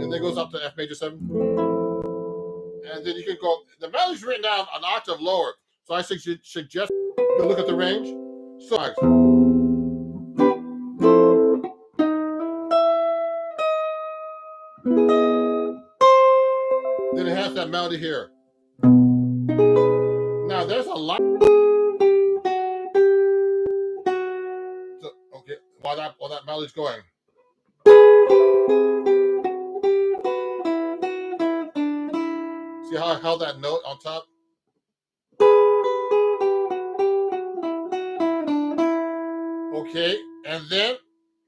then it goes up to F major 7, and then you can go. The melody's written down an octave lower, so I suggest you look at the range. So then it has that melody here. Now there's a lot. So, okay, while that melody's going. See how I held that note on top? Okay, and then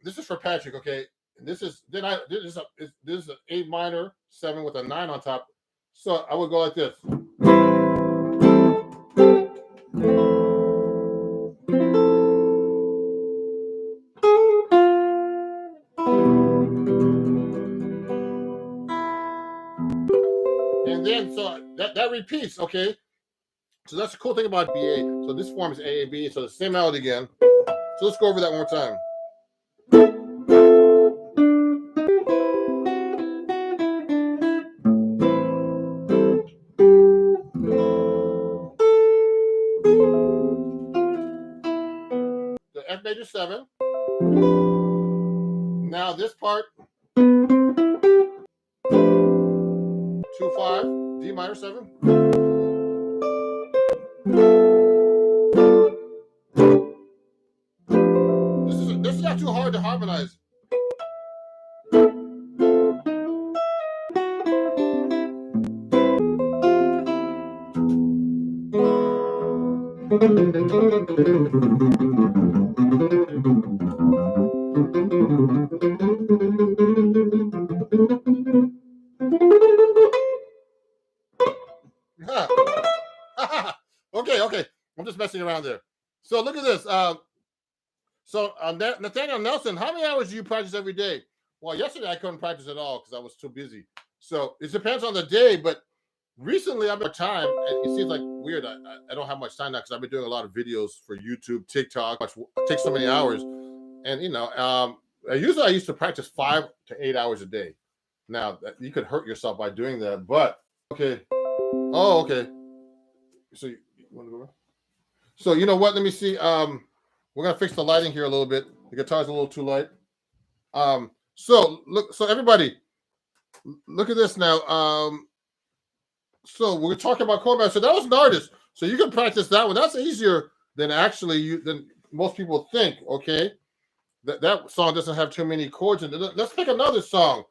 this is for Patrick. Okay, this is an A minor 7 with a 9 on top. So I would go like this. that repeats, okay? So that's the cool thing about BA. So this form is AAB, so the same melody again. So let's go over that one more time. The F major 7. Now this part, 2-5, D minor 7. This is not too hard to harmonize. Okay. I'm just messing around there. So look at this. Nathaniel Nelson, how many hours do you practice every day? Well, yesterday I couldn't practice at all because I was too busy. So it depends on the day, but recently I've been time, and it seems like weird. I don't have much time now because I've been doing a lot of videos for YouTube, TikTok. It takes so many hours, and usually I used to practice 5 to 8 hours a day. Now you could hurt yourself by doing that, but okay. Oh, okay. So you want to go back? So you know what? Let me see. We're gonna fix the lighting here a little bit. The guitar's a little too light. So everybody, look at this now. So we're talking about chord master. So that was an artist. So you can practice that one. That's easier than than most people think. Okay, that song doesn't have too many chords in it. Let's pick another song.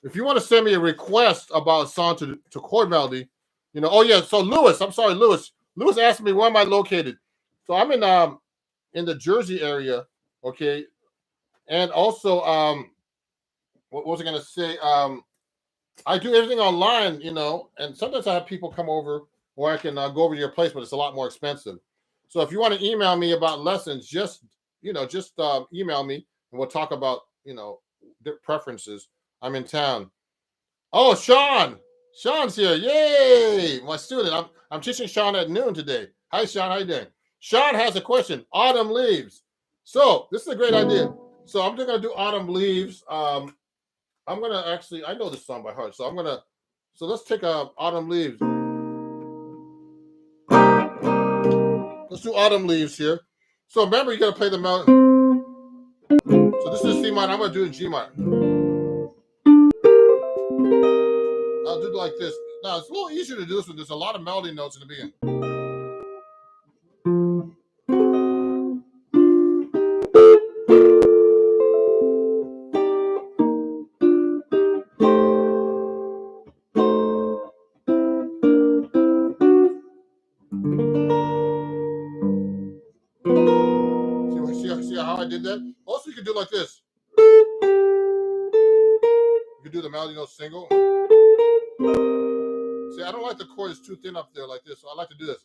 If you want to send me a request about a song to chord melody, oh yeah. So Lewis, I'm sorry, Lewis. Lewis asked me where am I located. So I'm in the Jersey area. Okay, and also what was I gonna say? I do everything online, and sometimes I have people come over, or I can go over to your place, but it's a lot more expensive. So if you want to email me about lessons, just email me, and we'll talk about their preferences. I'm in town. Oh, Sean's here! Yay, my student. I'm teaching Sean at noon today. Hi, Sean. How you doing? Sean has a question. Autumn leaves. So this is a great idea. So I'm just gonna do autumn leaves. I'm gonna I know this song by heart, so let's take autumn leaves. Let's do autumn leaves here. So remember, you gotta play the melody. So this is C minor. I'm gonna do it in G minor. I'll do it like this. Now it's a little easier to do this when there's a lot of melody notes in the beginning. See how I did that? Also, you can do it like this. You can do the melody note single. See, I don't like the chord is too thin up there like this, so I like to do this.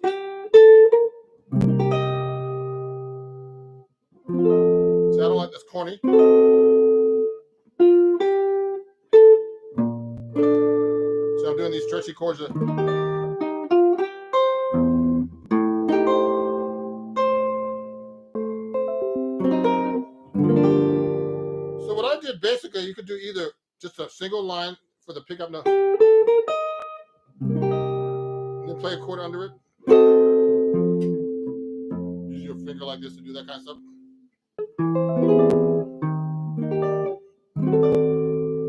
See, I don't like this corny. So I'm doing these stretchy chords. So what I did basically, you could do either just a single line for the pickup note, and then play a chord under it. Use your finger like this to do that kind of stuff.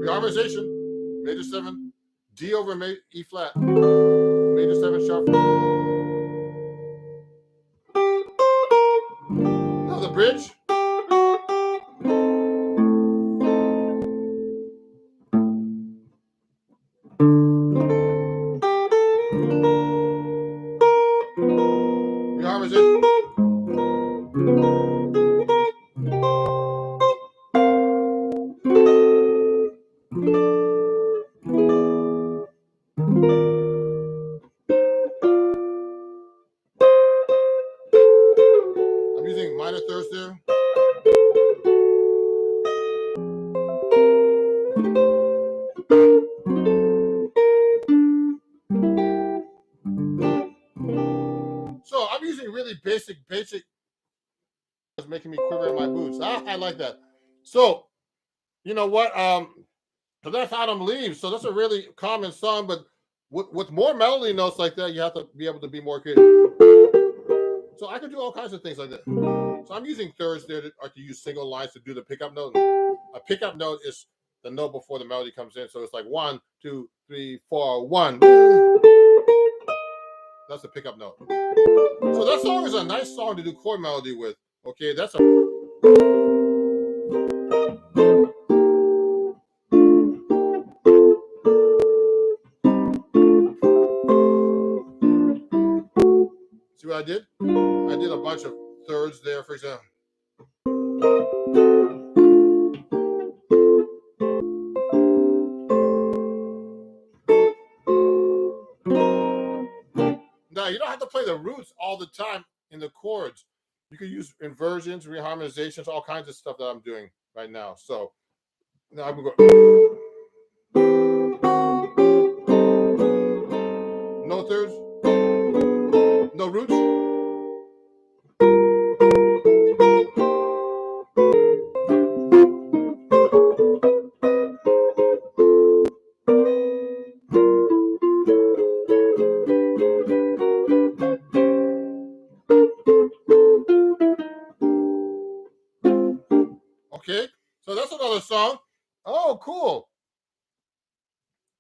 Reharmonization, major 7, D over E flat, major 7 sharp. Now the bridge. Reharmonization. I'm using minor thirds there. really basic. It's making me quiver in my boots. I like that. So you know what? So that's Autumn Leaves. So that's a really common song, but with more melody notes like that, you have to be able to be more creative. So I can do all kinds of things like that. So I'm using thirds there to, or to use single lines to do the pickup note. A pickup note is the note before the melody comes in. So it's like 1, 2, 3, 4, 1. That's the pickup note. So that song is a nice song to do chord melody with. Okay, that's a. See what I did? I did a bunch of thirds there, for example. Now you don't have to play the roots all the time in the chords. You can use inversions, reharmonizations, all kinds of stuff that I'm doing right now. So now I'm gonna go. No thirds, no roots. Okay, so that's another song. Oh, cool.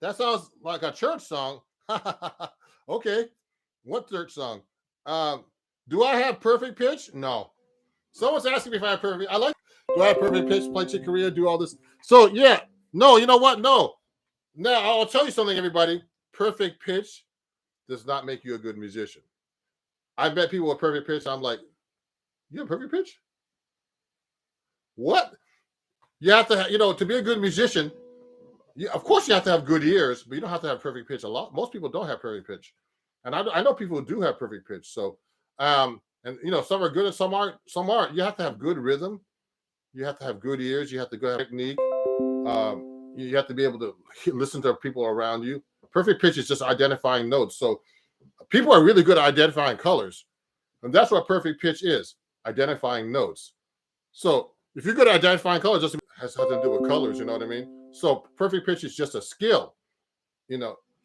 That sounds like a church song. Okay, what church song? Um, do I have perfect pitch? No. Someone's asking me if I have perfect. I like. Do I have perfect pitch? Play Chick Corea? Do all this? So yeah. No. You know what? No. Now I'll tell you something, everybody. Perfect pitch does not make you a good musician. I bet people with perfect pitch. I'm like, you have perfect pitch? What? You have to, to be a good musician. Of course, you have to have good ears, but you don't have to have perfect pitch. Most people don't have perfect pitch, and I know people who do have perfect pitch. So, and some are good and some aren't. Some aren't. You have to have good rhythm. You have to have good ears. You have to go have technique. You have to be able to listen to people around you. Perfect pitch is just identifying notes. So, people are really good at identifying colors, and that's what perfect pitch is: identifying notes. So, if you're good at identifying colors, just has nothing to do with colors. You know what I mean? So perfect pitch is just a skill.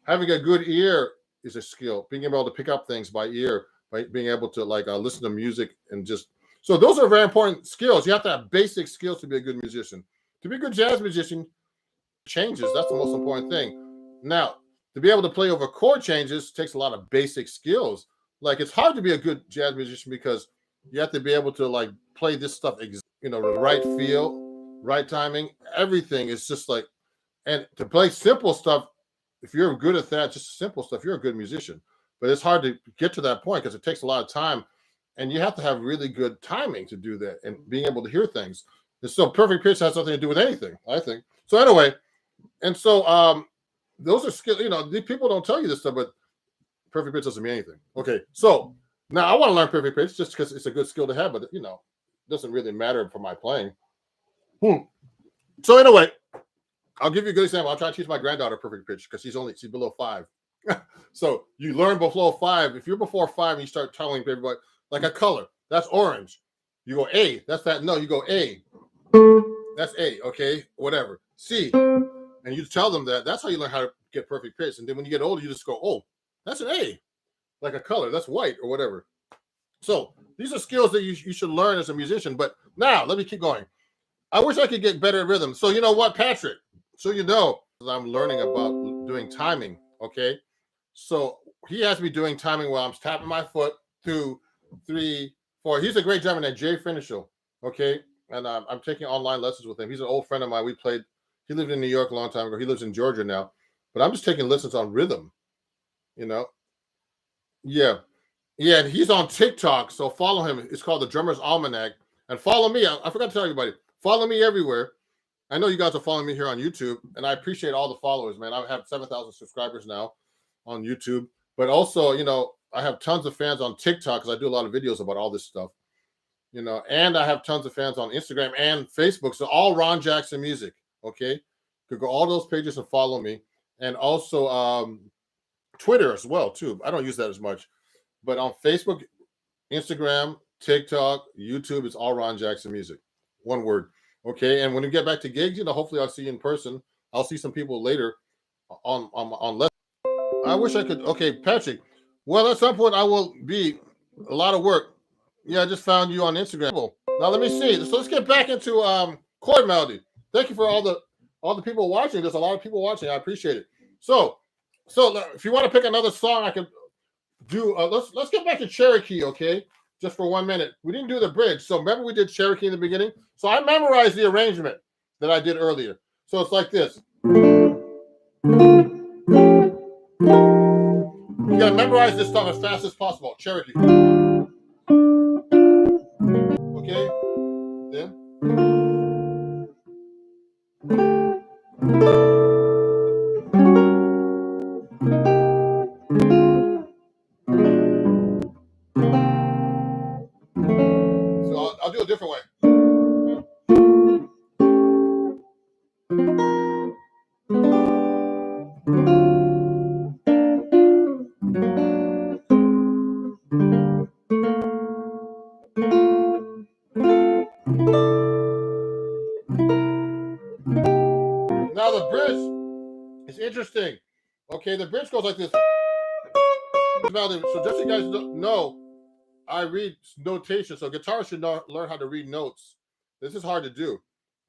Having a good ear is a skill. Being able to pick up things by ear, by being able to listen to music and just. So those are very important skills. You have to have basic skills to be a good musician. To be a good jazz musician, changes. That's the most important thing. Now, to be able to play over chord changes takes a lot of basic skills. Like it's hard to be a good jazz musician because you have to be able to play this stuff, the right feel, right timing, everything is just and to play simple stuff, if you're good at that, just simple stuff, you're a good musician. But it's hard to get to that point because it takes a lot of time and you have to have really good timing to do that and being able to hear things. And so perfect pitch has nothing to do with anything, I think. So anyway, and so those are skills, people don't tell you this stuff, but perfect pitch doesn't mean anything. Okay, so now I want to learn perfect pitch just because it's a good skill to have, but it doesn't really matter for my playing. So anyway, I'll give you a good example. I'll try to teach my granddaughter perfect pitch because she's below 5. So you learn below 5. If you're before 5 and you start telling everybody like a color, that's orange. You go A. That's that. No, you go A. That's A. Okay, whatever. C. And you tell them that. That's how you learn how to get perfect pitch. And then when you get older, you just go, oh, that's an A, like a color. That's white or whatever. So these are skills that you should learn as a musician. But now let me keep going. I wish I could get better at rhythm. So you know what, Patrick? So I'm learning about doing timing. Okay, so he has me doing timing while I'm tapping my foot. 2, 3, 4. He's a great drummer named Jay Finishel. Okay, and I'm taking online lessons with him. He's an old friend of mine. He lived in New York a long time ago. He lives in Georgia now, but I'm just taking lessons on rhythm. Yeah. And he's on TikTok, so follow him. It's called the Drummer's Almanac, and follow me. I forgot to tell everybody. Follow me everywhere. I know you guys are following me here on YouTube, and I appreciate all the followers, man. I have 7,000 subscribers now on YouTube, but also, I have tons of fans on TikTok because I do a lot of videos about all this stuff, and I have tons of fans on Instagram and Facebook. So all Ron Jackson Music, okay? You could go all those pages and follow me, and also Twitter as well too. I don't use that as much, but on Facebook, Instagram, TikTok, YouTube. It's all Ron Jackson Music. One word. Okay. And when we get back to gigs, hopefully I'll see you in person. I'll see some people later on less. I wish I could. Okay, Patrick. Well, at some point I will be a lot of work. Yeah, I just found you on Instagram. Now let me see. So let's get back into chord melody. Thank you for all the people watching. There's a lot of people watching. I appreciate it. So if you want to pick another song, I can do. Let's get back to Cherokee, okay? Just for 1 minute. We didn't do the bridge. So remember we did Cherokee in the beginning. So I memorized the arrangement that I did earlier. So it's like this. You gotta memorize this stuff as fast as possible. Cherokee. Okay? Then. So I'll do a different way. Now the bridge is interesting. Okay, the bridge goes like this. So just so you guys know, I read notation. So guitarists should learn how to read notes. This is hard to do.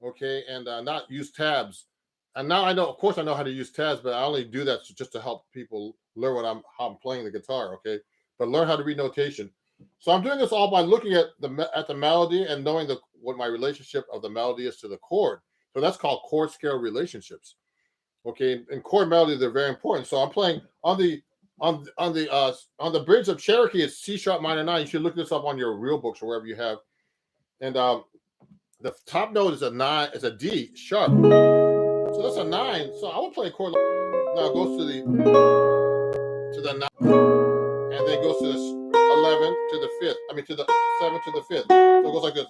Okay, and not use tabs. And now I know, of course, I know how to use tabs, but I only do that just to help people learn how I'm playing the guitar. Okay, but learn how to read notation. So I'm doing this all by looking at the melody and knowing what my relationship of the melody is to the chord. So that's called chord scale relationships. Okay, and chord melody, they're very important. So I'm playing on the bridge of Cherokee. It's C sharp minor 9. You should look this up on your real books or wherever you have. And the top note is a 9. It's a D sharp. So that's a 9. So I would play a chord. Now it goes to the 9, and then goes to the 11 to the 5th. I mean to the 7 to the 5th. So it goes like this,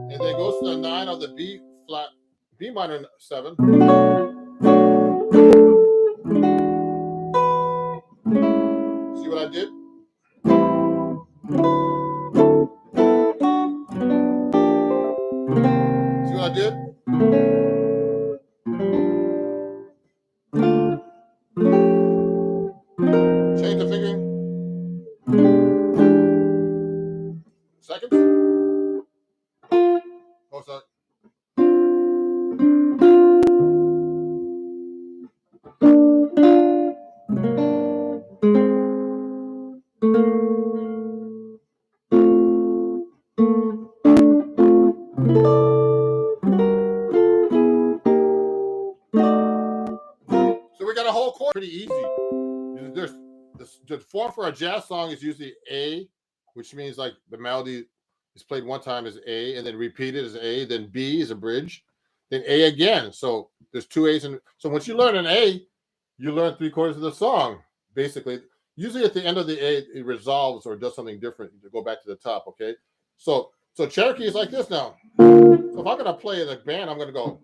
and then it goes to the 9 of the B flat, B minor 7. See what I did? See what I did? Change the fingering. Seconds. Oh, sorry. So we got a whole chord. Pretty easy. There's the form for a jazz song is usually A, which means like the melody is played one time as A, and then repeated as A. Then B is a bridge, then A again. So there's two A's, and so once you learn an A, you learn 3/4 of the song. Basically, usually at the end of the A, it resolves or does something different to go back to the top. Okay, so Cherokee is like this now. So if I'm gonna play in a band, I'm gonna go.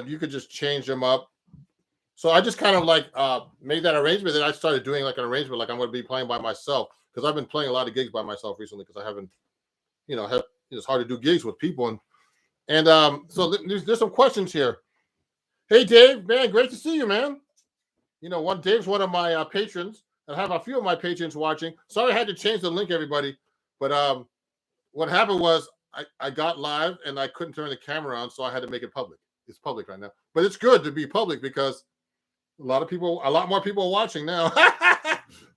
You could just change them up. So I just kind of like made that arrangement. Then I started doing like an arrangement, like I'm going to be playing by myself because I've been playing a lot of gigs by myself recently because I haven't, it's hard to do gigs with people. And so there's some questions here. Hey, Dave, man, great to see you, man. Dave's one of my patrons. I have a few of my patrons watching. Sorry I had to change the link, everybody. But what happened was I got live and I couldn't turn the camera on, so I had to make it public. It's public right now. But it's good to be public because a lot more people are watching now.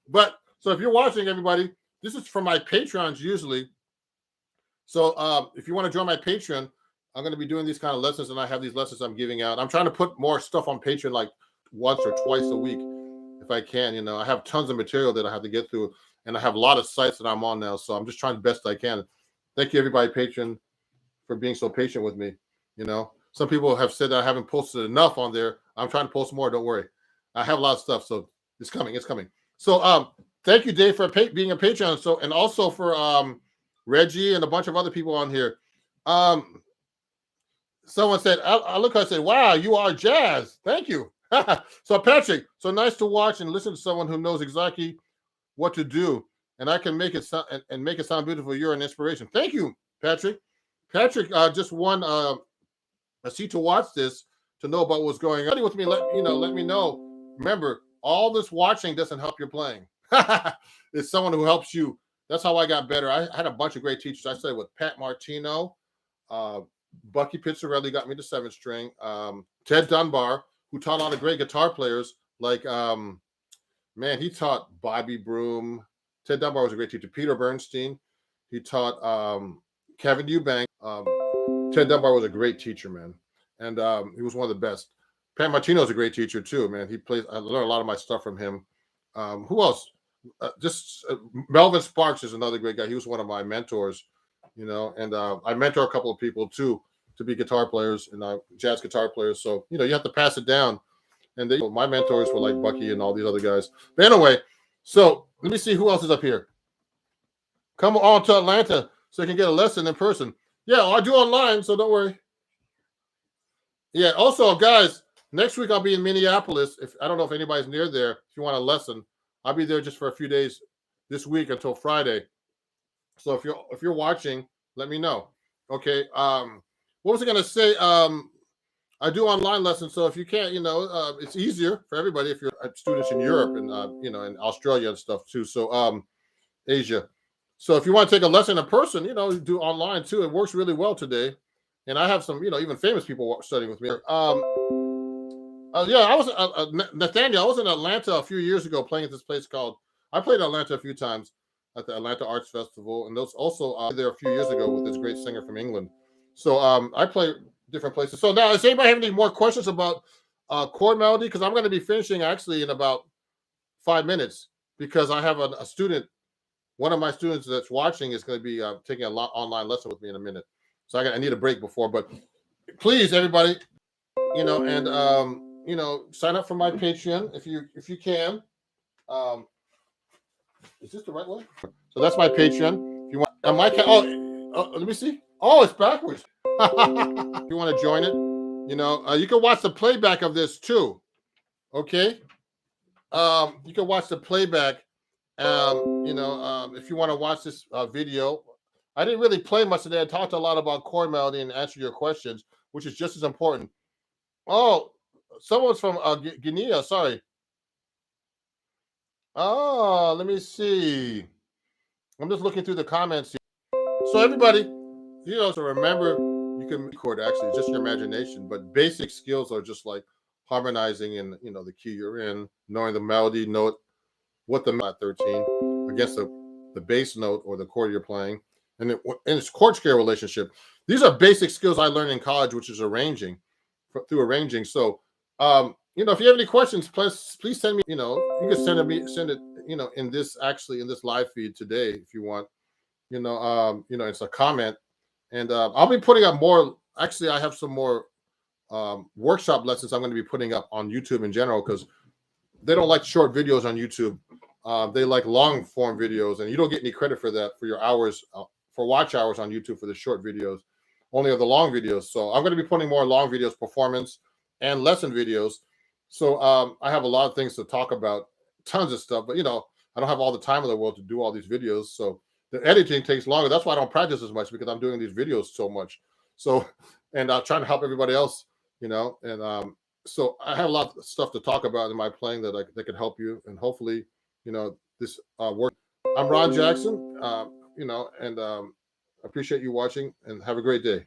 But so if you're watching, everybody, this is for my patrons usually. So if you want to join my Patreon, I'm going to be doing these kind of lessons, and I have these lessons I'm giving out. I'm trying to put more stuff on Patreon, like once or twice a week, if I can. I have tons of material that I have to get through, and I have a lot of sites that I'm on now. So I'm just trying the best I can. Thank you, everybody, Patreon, for being so patient with me. Some people have said that I haven't posted enough on there. I'm trying to post more. Don't worry. I have a lot of stuff, so it's coming. It's coming. So thank you, Dave, for being a Patreon. So, and also for Reggie and a bunch of other people on here. Someone said, I look and say, wow, you are jazz. Thank you. So Patrick, so nice to watch and listen to someone who knows exactly what to do. And I can make it sound and make it sound beautiful. You're an inspiration. Thank you, Patrick. Patrick just won a seat to watch this, to know about what's going on with me. Let me know. Remember, all this watching doesn't help your playing. It's someone who helps you. That's how I got better. I had a bunch of great teachers. I studied with Pat Martino, Bucky Pizzarelli got me to 7th string. Ted Dunbar, who taught a lot of great guitar players, like he taught Bobby Broom. Ted Dunbar was a great teacher. Peter Bernstein, he taught Kevin Eubank. Ted Dunbar was a great teacher, man, and he was one of the best. Pat Martino is a great teacher too, man. I learned a lot of my stuff from him. Who else? Melvin Sparks is another great guy. He was one of my mentors. And I mentor a couple of people too to be guitar players and jazz guitar players. So, you have to pass it down. And my mentors were like Bucky and all these other guys. But anyway, so let me see who else is up here. Come on to Atlanta so you can get a lesson in person. Yeah, I do online, so don't worry. Yeah, also, guys, next week I'll be in Minneapolis. I don't know if anybody's near there. If you want a lesson, I'll be there just for a few days this week until Friday. So if you're watching, let me know. Okay. What was I going to say? I do online lessons, so if you can't, it's easier for everybody if you're students in Europe and in Australia and stuff too. So Asia. So if you want to take a lesson in person, do online too. It works really well today. And I have some, even famous people studying with me. Yeah, I was Nathaniel. I was in Atlanta a few years ago playing at this place called. I played in Atlanta a few times at the Atlanta Arts Festival, and those also there a few years ago with this great singer from England. So I play different places. So now, does anybody have any more questions about chord melody? Because I'm going to be finishing actually in about 5 minutes because I have a student. One of my students that's watching is going to be taking an online lesson with me in a minute. So I need a break before, but please, everybody, and sign up for my Patreon if you can. Is this the right one? So that's my Patreon. If you want, let me see. Oh, it's backwards. If you want to join it, you can watch the playback of this too. Okay. You can watch the playback. If you want to watch this video. I didn't really play much today. I talked a lot about chord melody and answered your questions, which is just as important. Oh, someone's from Guinea. Sorry. Oh, let me see. I'm just looking through the comments here. So everybody, so remember, you can record actually just your imagination, but basic skills are just like harmonizing in, the key you're in, knowing the melody note, what the 13 against the bass note or the chord you're playing. And it's chord scale relationship. These are basic skills I learned in college, which is arranging, through arranging. So, if you have any questions, please send me. You can send it. In this live feed today, if you want. It's a comment, and I'll be putting up more. Actually, I have some more workshop lessons I'm going to be putting up on YouTube in general because they don't like short videos on YouTube. They like long form videos, and you don't get any credit for that for your hours. For watch hours on YouTube for the short videos. only of the long videos. So I'm going to be putting more long videos, performance and lesson videos. So I have a lot of things to talk about, tons of stuff, but I don't have all the time in the world to do all these videos. So the editing takes longer. That's why I don't practice as much, because I'm doing these videos so much. So, and I'm trying to help everybody else, and so I have a lot of stuff to talk about in my playing that can help you, and hopefully, this work. I'm Ron Jackson, and appreciate you watching, and have a great day.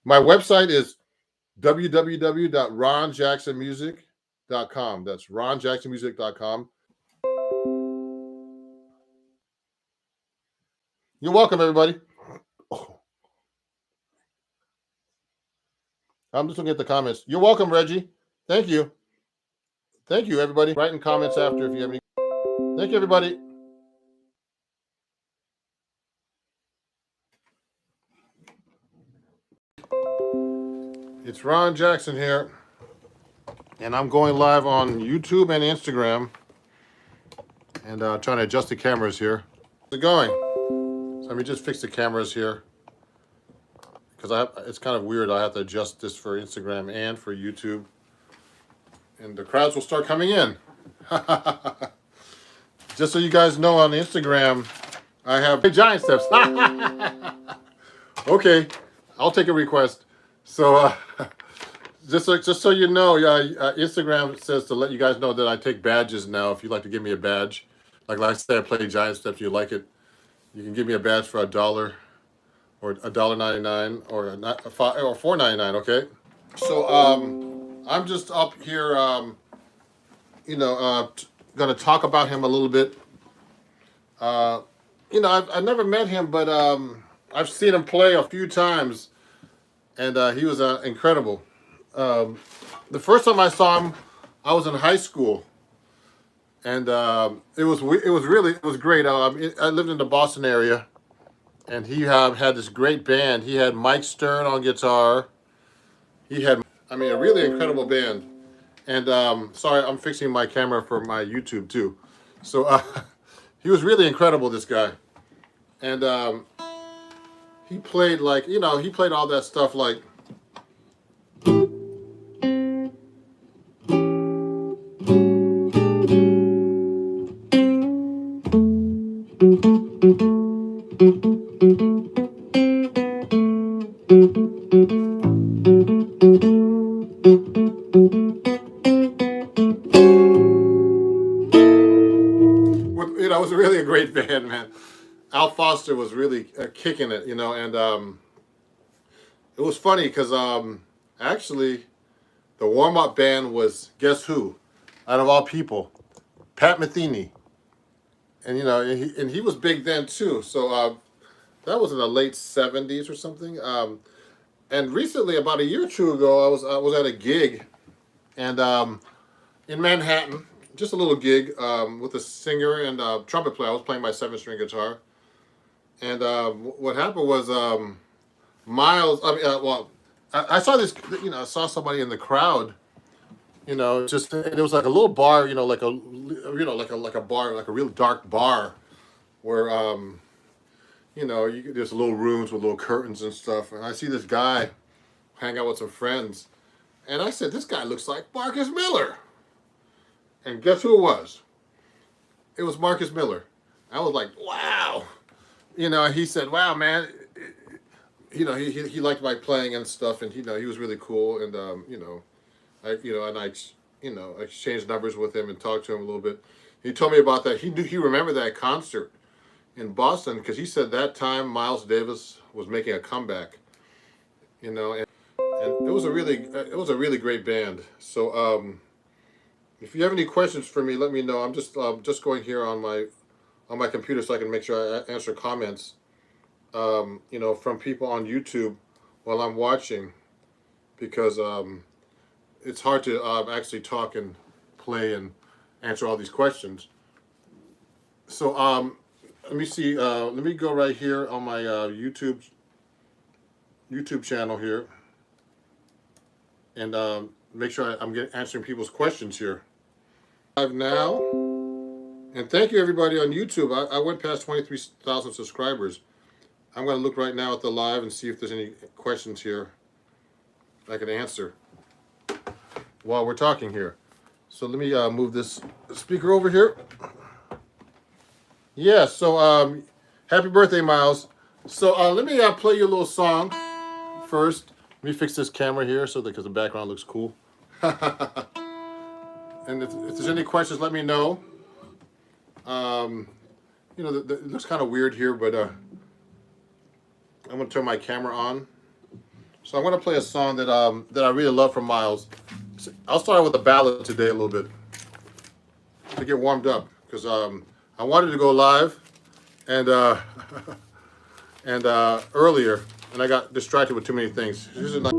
My website is www.ronjacksonmusic.com. That's ronjacksonmusic.com. You're welcome, everybody. I'm just looking at the comments. You're welcome, Reggie. Thank you. Thank you, everybody. Write in comments after if you have any. Thank you, everybody. It's Ron Jackson here, and I'm going live on YouTube and Instagram, and trying to adjust the cameras here. How's it going? So let me just fix the cameras here, because it's kind of weird. I have to adjust this for Instagram and for YouTube, and the crowds will start coming in. Just so you guys know, on Instagram, I have giant steps. Okay, I'll take a request. So just so you know, Instagram says to let you guys know that I take badges now. If you'd like to give me a badge, like I say, I play giant steps. You like it, you can give me a badge for $1 or $1.99 or $4.99. Okay. So I'm just up here, going to talk about him a little bit. I've never met him, but I've seen him play a few times, and he was incredible. The first time I saw him, I was in high school, and it was great. I lived in the Boston area, and he had this great band. He had Mike Stern on guitar. He had, a really incredible band. And sorry, I'm fixing my camera for my YouTube too. So he was really incredible, this guy. And he played he played all that stuff like. It was really a great band, man. Al Foster was really kicking it, and it was funny because actually the warm-up band was, guess who? Out of all people, Pat Metheny. And he was big then too. So that was in the late 70s or something. And recently, about a year or two ago, I was at a gig, and in Manhattan, just a little gig with a singer and a trumpet player. I was playing my 7-string guitar, and what happened was Miles. I saw this. I saw somebody in the crowd. And it was like a little bar. Like a bar, like a real dark bar, where there's little rooms with little curtains and stuff. And I see this guy hang out with some friends, and I said, "This guy looks like Marcus Miller." And guess who it was? It was Marcus Miller. I was like, "Wow." He said, "Wow, man." He liked my playing and stuff, and he was really cool. And I exchanged numbers with him and talked to him a little bit. He told me about that. He remembered that concert in Boston, because he said that time Miles Davis was making a comeback. And it was a really great band. So if you have any questions for me, let me know. I'm just going here on my computer so I can make sure I answer comments from people on YouTube while I'm watching, because it's hard to actually talk and play and answer all these questions. So let me see. Let me go right here on my YouTube channel here, and make sure I'm answering people's questions here. Live now, and thank you everybody on YouTube. I went past 23,000 subscribers. I'm going to look right now at the live and see if there's any questions here I can answer while we're talking here. So let me move this speaker over here. Yeah, so happy birthday, Miles. So let me play you a little song first. Let me fix this camera here so that because the background looks cool. And if there's any questions, let me know. You know, it looks kind of weird here, but I'm going to turn my camera on. So I'm going to play a song that I really love from Miles. I'll start with a ballad today a little bit to get warmed up because I wanted to go live and and earlier, and I got distracted with too many things. Here's a nice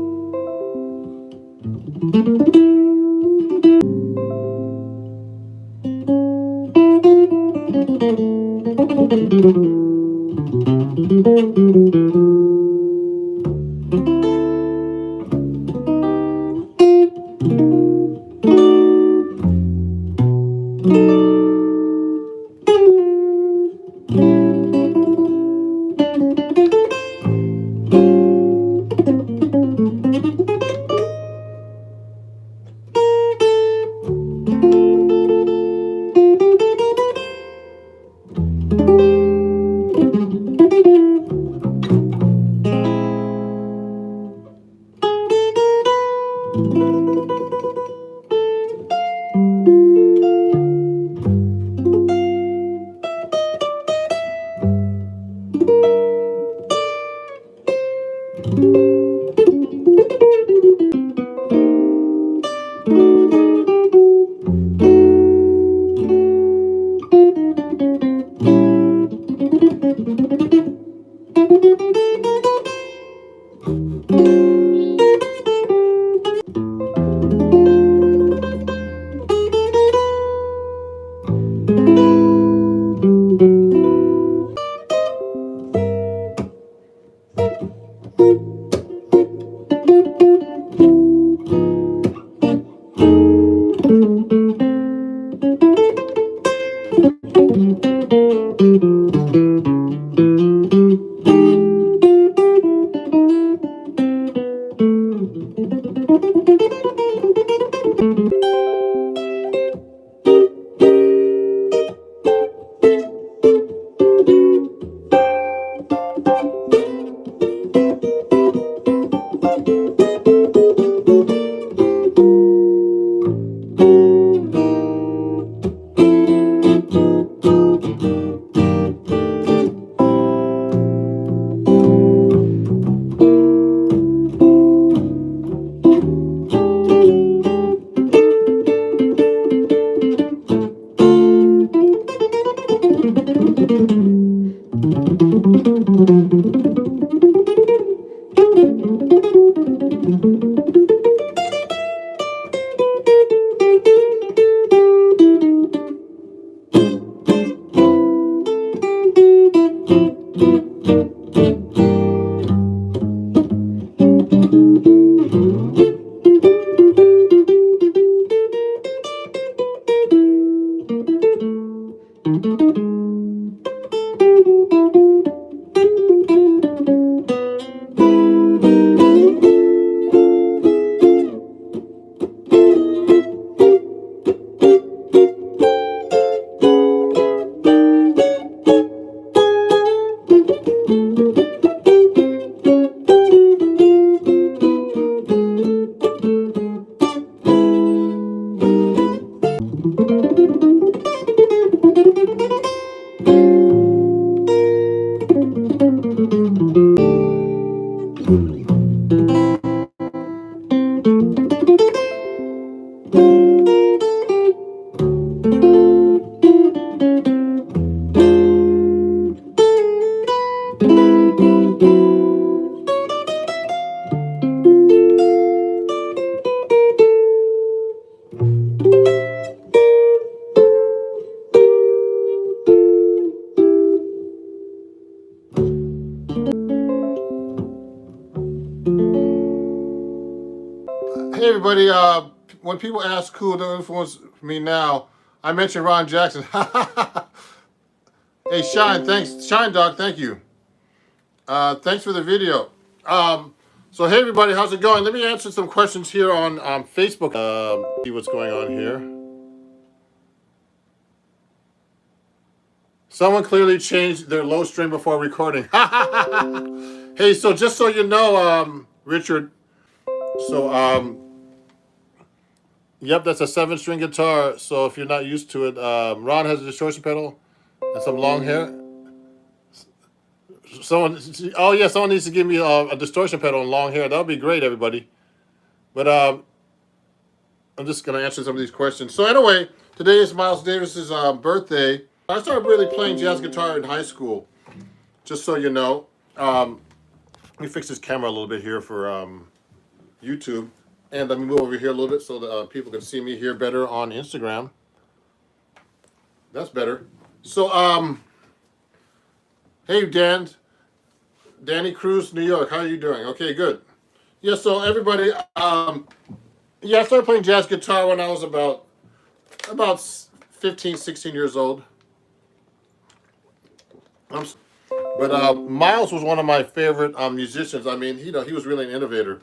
Hey everybody, when people ask who the influence me now, I mentioned Ron Jackson. Hey Shine, thanks. Shine Dog, thank you. Thanks for the video. So hey everybody, how's it going? Let me answer some questions here on Facebook. See what's going on here. Someone clearly changed their low string before recording. Hey, so just so you know, Richard. So yep, that's a 7-string guitar. So if you're not used to it, Ron has a distortion pedal and some long hair. Someone needs to give me a distortion pedal and long hair. That would be great, everybody. But I'm just gonna answer some of these questions. So anyway, today is Miles Davis's birthday. I started really playing jazz guitar in high school, just so you know. Let me fix this camera a little bit here for YouTube, and let me move over here a little bit so that people can see me here better on Instagram. That's better. So hey Danny Cruz, New York. How are you doing? Okay, good. Yeah, so everybody, yeah, I started playing jazz guitar when I was about 15, 16 years old. But Miles was one of my favorite musicians. I mean, he was really an innovator.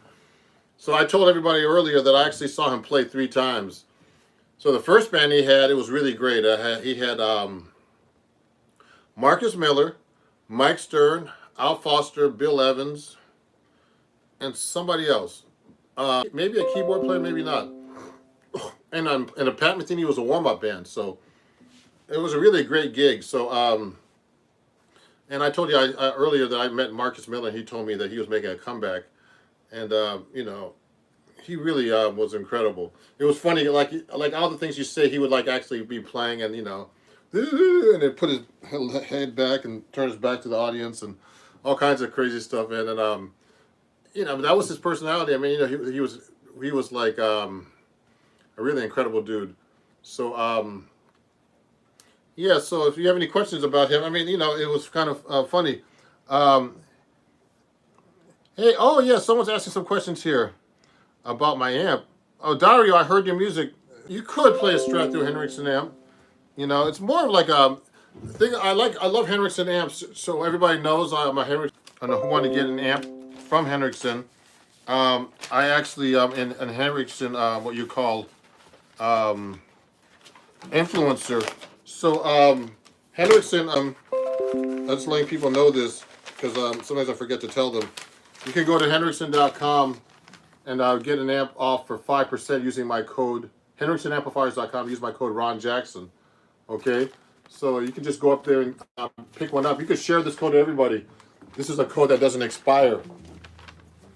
So I told everybody earlier that I actually saw him play 3 times. So the first band he had, it was really great. He had Marcus Miller, Mike Stern, Al Foster, Bill Evans, and somebody else. Maybe a keyboard player, maybe not. And a Pat Metheny was a warm-up band. So it was a really great gig. So and I told you earlier that I met Marcus Miller, and he told me that he was making a comeback. And, you know, he really was incredible. It was funny, like all the things you say, he would like actually be playing and, you know, and then put his head back and turn his back to the audience and all kinds of crazy stuff. And you know, that was his personality. I mean, you know, he was like a really incredible dude. So, yeah, so if you have any questions about him, I mean, you know, it was kind of funny. Hey, oh yeah, someone's asking some questions here about my amp. Oh, Dario, I heard your music. You could play a Strat through Henriksen amp. You know, it's more of like a thing. I love Henriksen amps, so everybody knows I'm a Henriksen. I know who want to get an amp from Henriksen. I actually in Henriksen what you call influencer. So Henriksen, I'm just letting people know this because sometimes I forget to tell them. You can go to henriksen.com and get an amp off for 5% using my code, henriksenamplifiers.com. Use my code Ron Jackson. Okay? So you can just go up there and pick one up. You can share this code to everybody. This is a code that doesn't expire.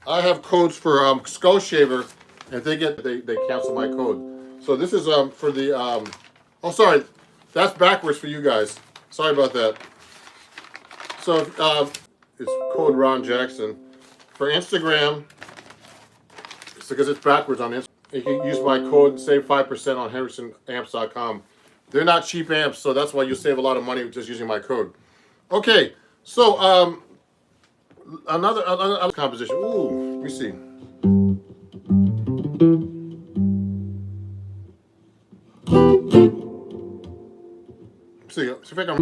I have codes for Skull Shaver, and they cancel my code. So this is for the, oh sorry, that's backwards for you guys. Sorry about that. So it's code Ron Jackson. For Instagram, it's because it's backwards on Instagram. You can use my code and save 5% on henriksenamps.com. They're not cheap amps, so that's why you save a lot of money just using my code. Okay, so another composition. Ooh, let me see. See if I can.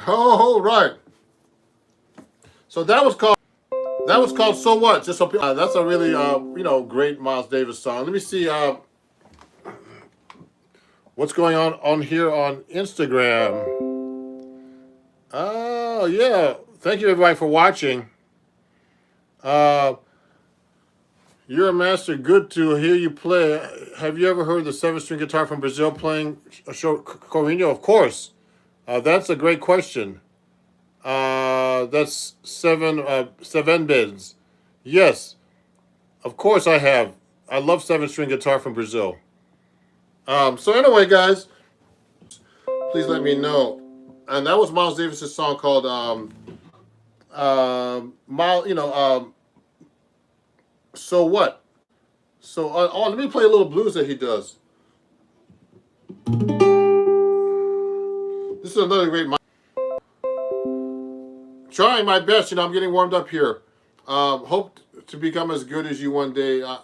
Oh, right. So that was called "So What." Just so, that's a really great Miles Davis song. Let me see what's going on here on Instagram. Oh yeah, thank you everybody for watching. Uh, you're a master. Good to hear you play. Have you ever heard the seven-string guitar from Brazil playing a show Corino? Of course. That's a great question. That's seven beds. Yes, of course I have. I love seven-string guitar from Brazil. So anyway, guys, please let me know. And that was Miles Davis's song called So What. So let me play a little blues that he does. This is another great. Trying my best. I'm getting warmed up here. Hope to become as good as you one day. On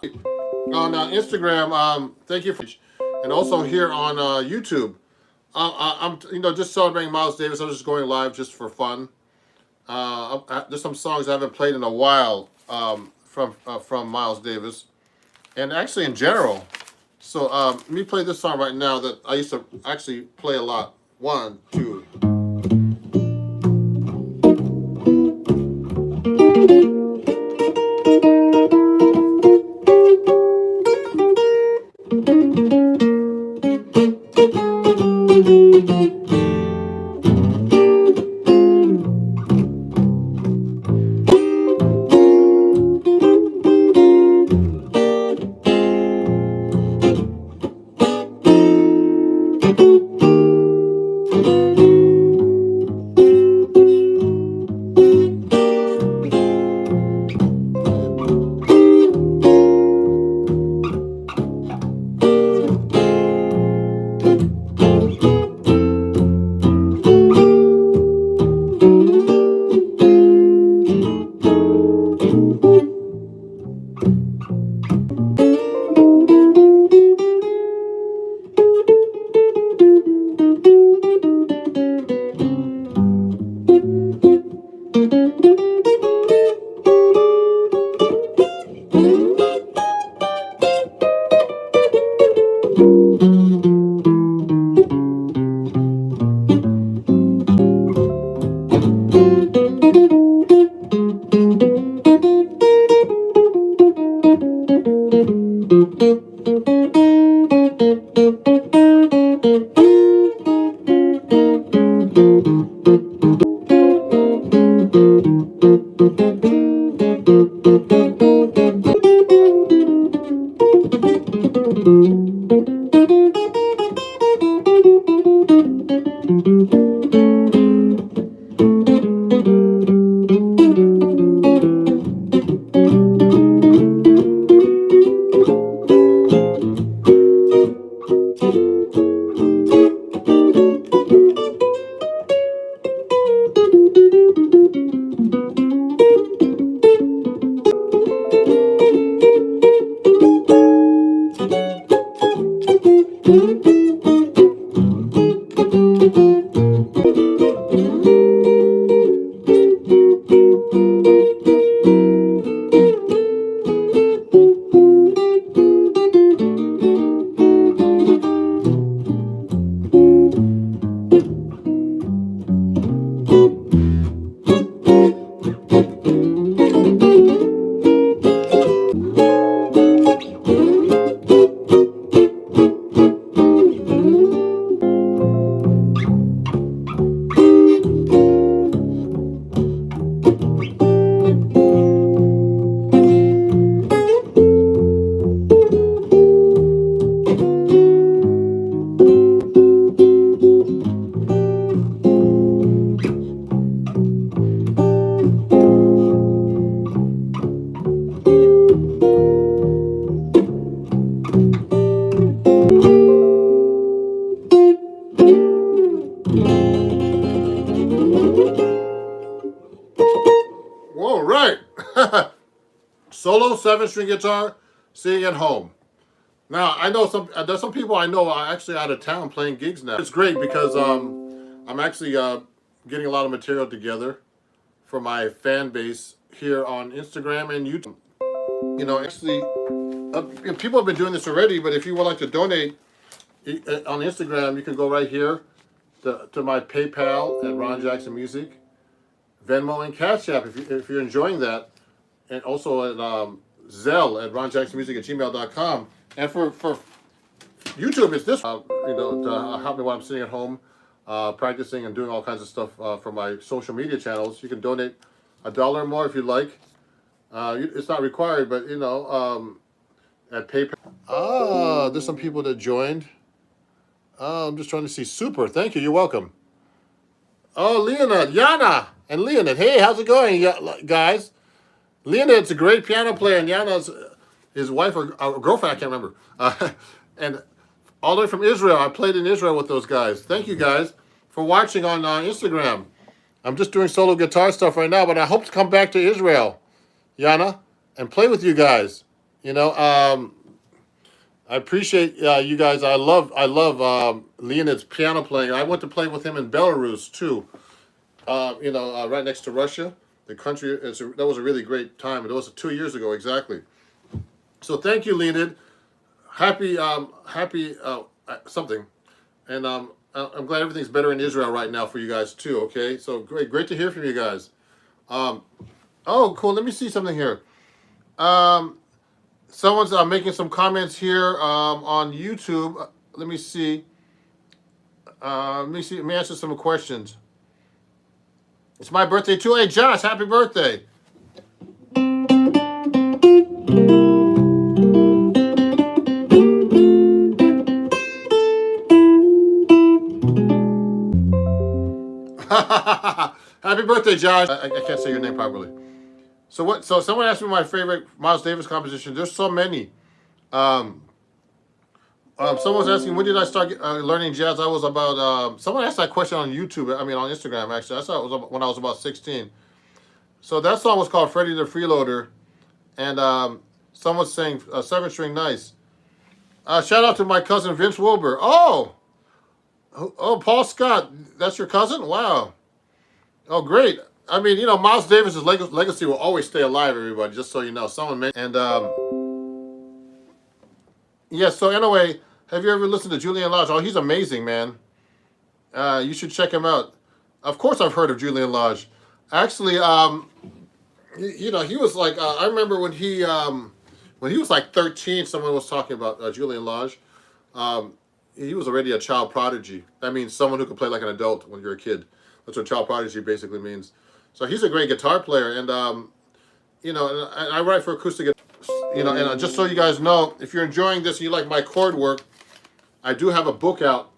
Instagram, thank you for, and also here on YouTube. I'm just celebrating Miles Davis. I'm just going live just for fun. There's some songs I haven't played in a while from Miles Davis, and actually in general. So let me play this song right now that I used to actually play a lot. 1, 2. solo 7-string guitar, sitting at home. Now I know there's some people I know are actually out of town playing gigs now. It's great because I'm actually getting a lot of material together for my fan base here on Instagram and YouTube. You know, actually, people have been doing this already, but if you would like to donate on Instagram, you can go right here to my PayPal at Ron Jackson Music, Venmo, and Cash App if you're enjoying that, and also at Zelle at ronjacksonmusic@gmail.com. And for YouTube, it's this, to help me while I'm sitting at home, practicing and doing all kinds of stuff for my social media channels. You can donate $1 or more if you like. It's not required, but at PayPal. There's some people that joined. I'm just trying to see. Super. Thank you. You're welcome. Oh, Leonid, Yana, and Leonid. Hey, how's it going, guys? Leonid's a great piano player, and Yana's his wife or girlfriend. I can't remember. And all the way from Israel. I played in Israel with those guys. Thank you guys for watching on Instagram. I'm just doing solo guitar stuff right now, but I hope to come back to Israel, Yana, and play with you guys. I appreciate you guys. I love Leonid's piano playing. I went to play with him in Belarus too. Right next to Russia, the country. That was a really great time. It was 2 years ago exactly. So thank you, Leonid. Happy something, and I'm glad everything's better in Israel right now for you guys too. Okay, so great to hear from you guys. Oh, cool. Let me see something here. Someone's making some comments here on YouTube. Let me see. Let me answer some questions. It's my birthday too. Hey, Josh, happy birthday. Happy birthday, Josh. I can't say your name properly. So someone asked me my favorite Miles Davis composition. There's so many. Someone's asking, when did I start learning jazz? I was about, someone asked that question on YouTube, on Instagram, actually. I saw it was when I was about 16. So that song was called Freddie the Freeloader. And someone's saying, 7-string nice. Shout out to my cousin, Vince Wilbur. Oh, Paul Scott. That's your cousin? Wow. Oh, great. I mean, Miles Davis's legacy will always stay alive, everybody, just so you know. Someone mentioned, yeah, so anyway, have you ever listened to Julian Lage? Oh, he's amazing, man. You should check him out. Of course I've heard of Julian Lage. Actually, he was like, I remember when he was like 13, someone was talking about Julian Lage. He was already a child prodigy. That means someone who can play like an adult when you're a kid. That's what child prodigy basically means. So he's a great guitar player, and and I write for acoustic guitar. And just so you guys know, if you're enjoying this and you like my chord work, I do have a book out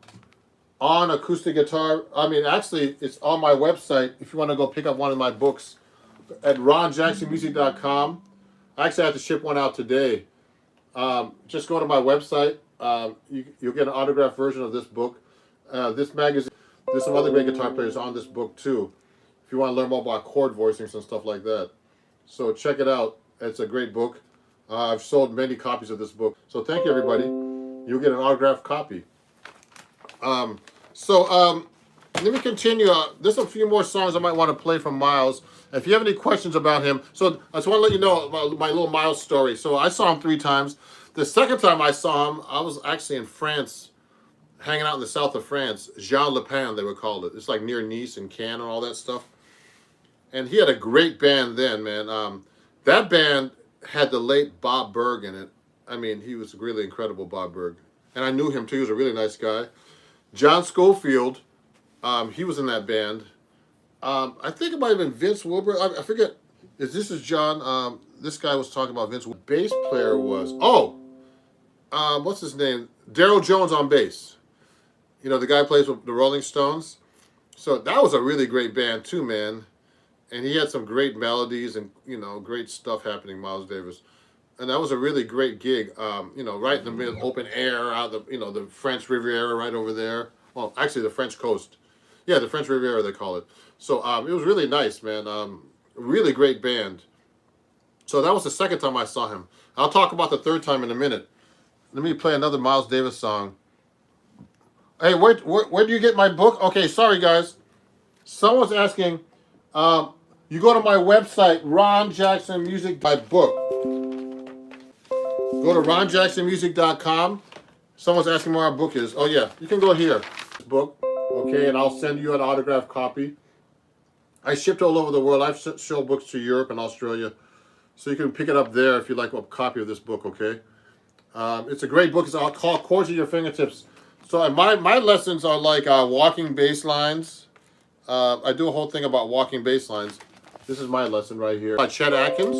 on acoustic guitar. I mean, actually, it's on my website. If you want to go pick up one of my books at ronjacksonmusic.com. I actually have to ship one out today. Just go to my website. You'll get an autographed version of this book. This magazine. There's some other great guitar players on this book too. If you want to learn more about chord voicings and stuff like that. So check it out. It's a great book. I've sold many copies of this book. So thank you, everybody. You'll get an autographed copy. Let me continue. There's a few more songs I might want to play from Miles. If you have any questions about him. So I just want to let you know my little Miles story. So I saw him 3 times. The second time I saw him, I was actually in France, hanging out in the south of France. Jean Le Pen, they would call it. It's like near Nice and Cannes and all that stuff. And he had a great band then, man. That band had the late Bob Berg in it. I mean, he was really incredible, Bob Berg. And I knew him too. He was a really nice guy. John Schofield, he was in that band. I think it might have been Vince Wilbur. I forget. This is John. This guy was talking about Vince. Bass player was, what's his name? Daryl Jones on bass. The guy who plays with the Rolling Stones. So that was a really great band too, man. And he had some great melodies and, great stuff happening, Miles Davis. And that was a really great gig, right in the middle, open air, out the French Riviera right over there. Well, actually the French coast. Yeah, the French Riviera, they call it. So it was really nice, man. Really great band. So that was the second time I saw him. I'll talk about the third time in a minute. Let me play another Miles Davis song. Hey, where do you get my book? Okay, sorry guys. Someone's asking. You go to my website, Ron Jackson Music, my book. Go to ronjacksonmusic.com. Someone's asking where our book is. Oh yeah, you can go here. Book, okay, and I'll send you an autographed copy. I shipped all over the world. I've sold books to Europe and Australia, so you can pick it up there if you like a copy of this book. Okay, it's a great book. It's called Chords at Your Fingertips. So my lessons are like walking bass lines. I do a whole thing about walking bass lines. This is my lesson right here. Chet Atkins,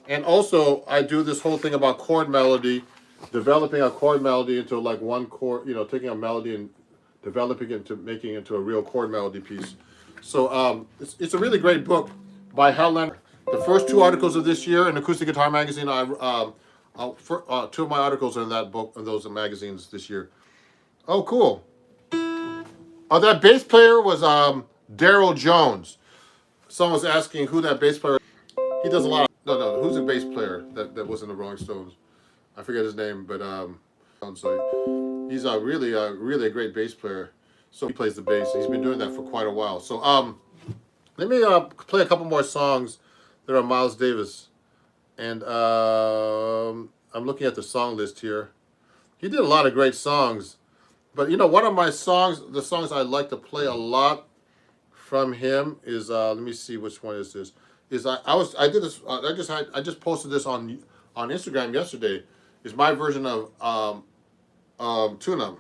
and also I do this whole thing about chord melody. Developing a chord melody into like one chord, taking a melody and developing it into making it into a real chord melody piece. So it's a really great book by Helen. The first two articles of this year in Acoustic Guitar Magazine, two of my articles are in that book, in those magazines this year. Oh, cool. Oh, that bass player was Daryl Jones. Someone was asking who that bass player. He does a lot of. No. Who's the bass player that was in the Rolling Stones? I forget his name, but so he's really a great bass player. So he plays the bass. He's been doing that for quite a while. So let me play a couple more songs that are Miles Davis, and I'm looking at the song list here. He did a lot of great songs, but one of my songs, the songs I like to play a lot from him is let me see which one is this. I just posted this on Instagram yesterday. Is my version of Tune-Up.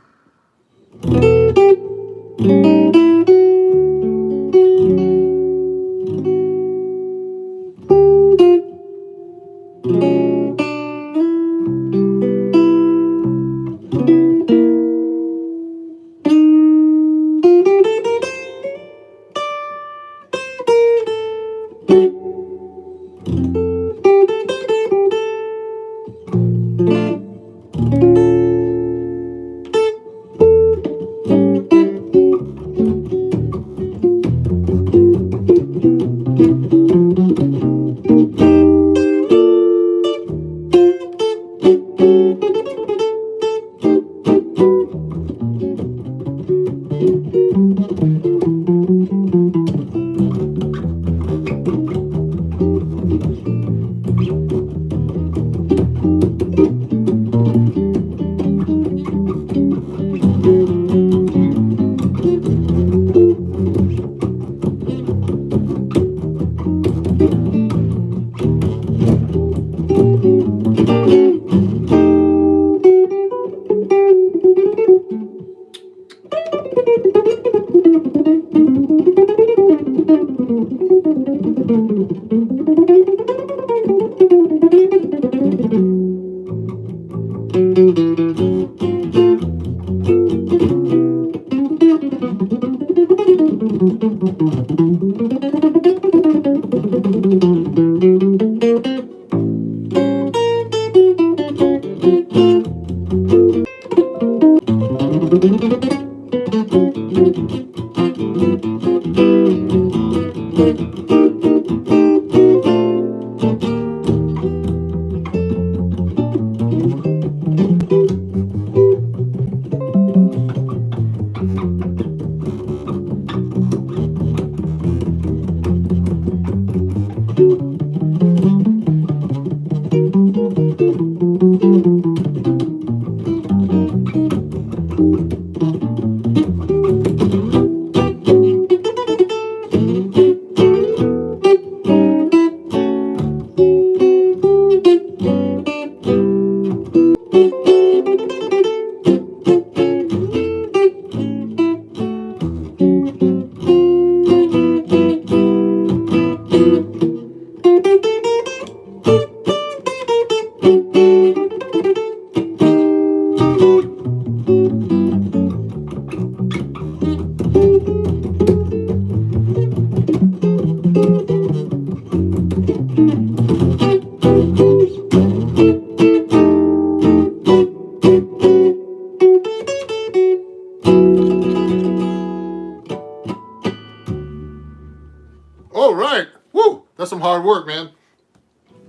All right. Woo! That's some hard work, man.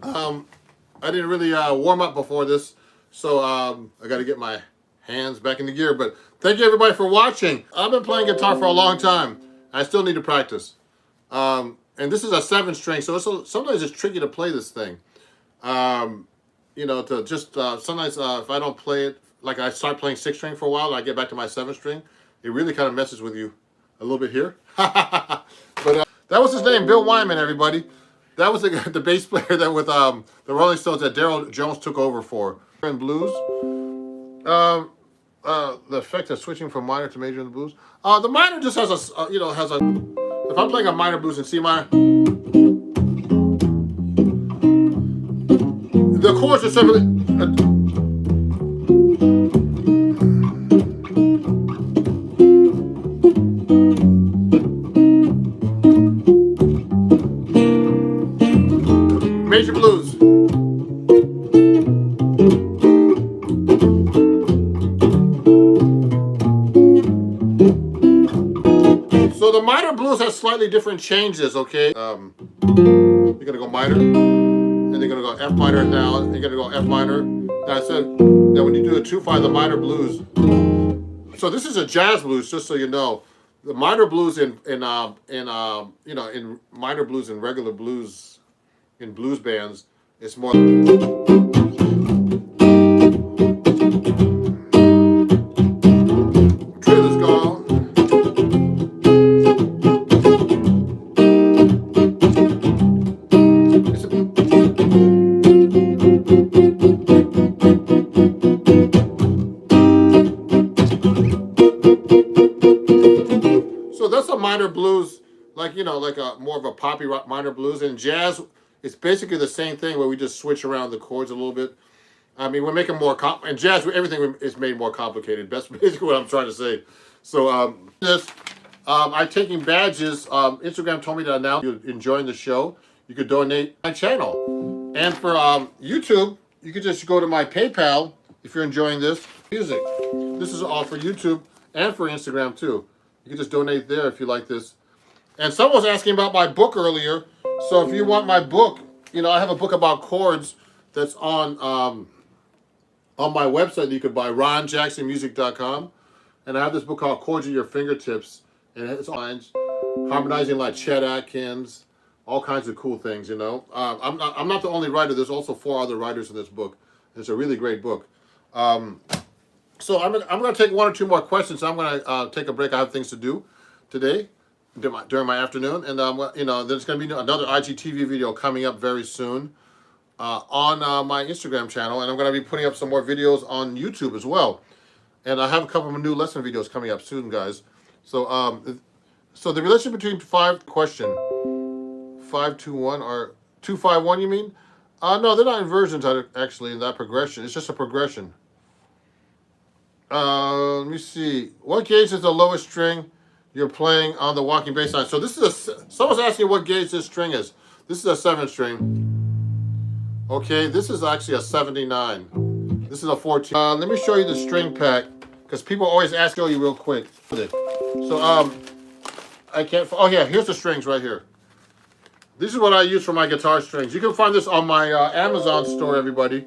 I didn't really warm up before this, so I got to get my hands back in the gear. But thank you everybody for watching. I've been playing guitar for a long time. I still need to practice. And this is a 7-string, so sometimes it's tricky to play this thing. You know, to just sometimes if I don't play it, like I start playing 6-string for a while, and I get back to my 7-string, it really kind of messes with you a little bit here. But that was his name, Bill Wyman, everybody. That was the bass player that with the Rolling Stones that Daryl Jones took over for. In blues, the effect of switching from minor to major in the blues. The minor just has a, you know, has a. If I'm playing a minor blues in C minor, the chords are separately. Major blues. So the minor blues has slightly different changes, okay? You're gonna go minor, and then you're gonna go F minor down, you're gonna go F minor. Now I said that when you do a 2/5, the minor blues. So this is a jazz blues, just so you know. The minor blues in you know, in minor blues and regular blues, in blues bands, it's more. Triller's gone. So that's a minor blues, like, you know, like a more of a poppy rock minor blues. And jazz, it's basically the same thing where we just switch around the chords a little bit. I mean, we're making more and jazz, everything is made more complicated. That's basically what I'm trying to say. So I'm taking badges. Instagram told me to announce you're enjoying the show. You could donate my channel. And for YouTube, you could just go to my PayPal if you're enjoying this music. This is all for YouTube and for Instagram too. You can just donate there if you like this. And someone was asking about my book earlier. So if you want my book, you know, I have a book about chords that's on my website that you could buy, ronjacksonmusic.com. And I have this book called Chords at Your Fingertips. And it's lines, harmonizing like Chet Atkins, all kinds of cool things, you know. I'm not the only writer. There's also 4 other writers in this book. It's a really great book. So I'm going to take 1 or 2 more questions. I'm going to take a break. I have things to do today during my afternoon. And, you know, there's going to be another IGTV video coming up very soon on my Instagram channel. And I'm going to be putting up some more videos on YouTube as well. And I have a couple of new lesson videos coming up soon, guys. So so the relationship between 521 or 251, you mean? No, they're not inversions actually in that progression. It's just a progression. Let me see. What gauge is the lowest string you're playing on the walking bass line? So this is someone's asking what gauge this string is. This is a 7-string. Okay, this is actually a 79. This is a 14. Let me show you the string pack because people always ask you real quick. So I can't. Oh yeah, here's the strings right here. This is what I use for my guitar strings. You can find this on my Amazon store, everybody.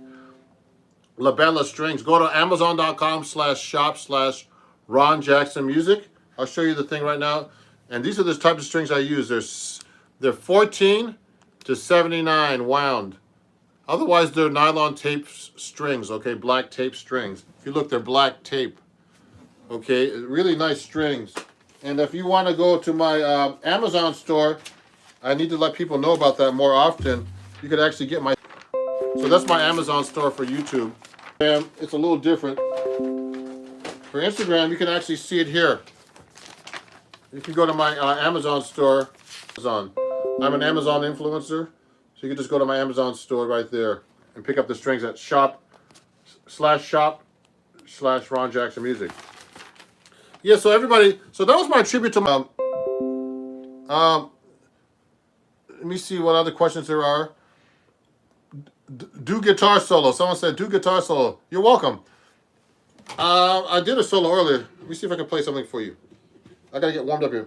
Labella Strings. Go to amazon.com/shop/Ron Jackson Music. I'll show you the thing right now. And these are the type of strings I use. They're 14 to 79 wound. Otherwise, they're nylon tape strings, okay? Black tape strings. If you look, they're black tape. Okay, really nice strings. And if you want to go to my Amazon store, I need to let people know about that more often. You could actually get my... So that's my Amazon store for YouTube. And it's a little different. For Instagram, you can actually see it here. You can go to my Amazon store. I'm an Amazon influencer. So you can just go to my Amazon store right there and pick up the strings at shop/Ron Jackson Music. Yeah, so everybody, so that was my tribute to my, let me see what other questions there are. Do guitar solo. Someone said, do guitar solo. You're welcome. I did a solo earlier. Let me see if I can play something for you. I gotta get warmed up here.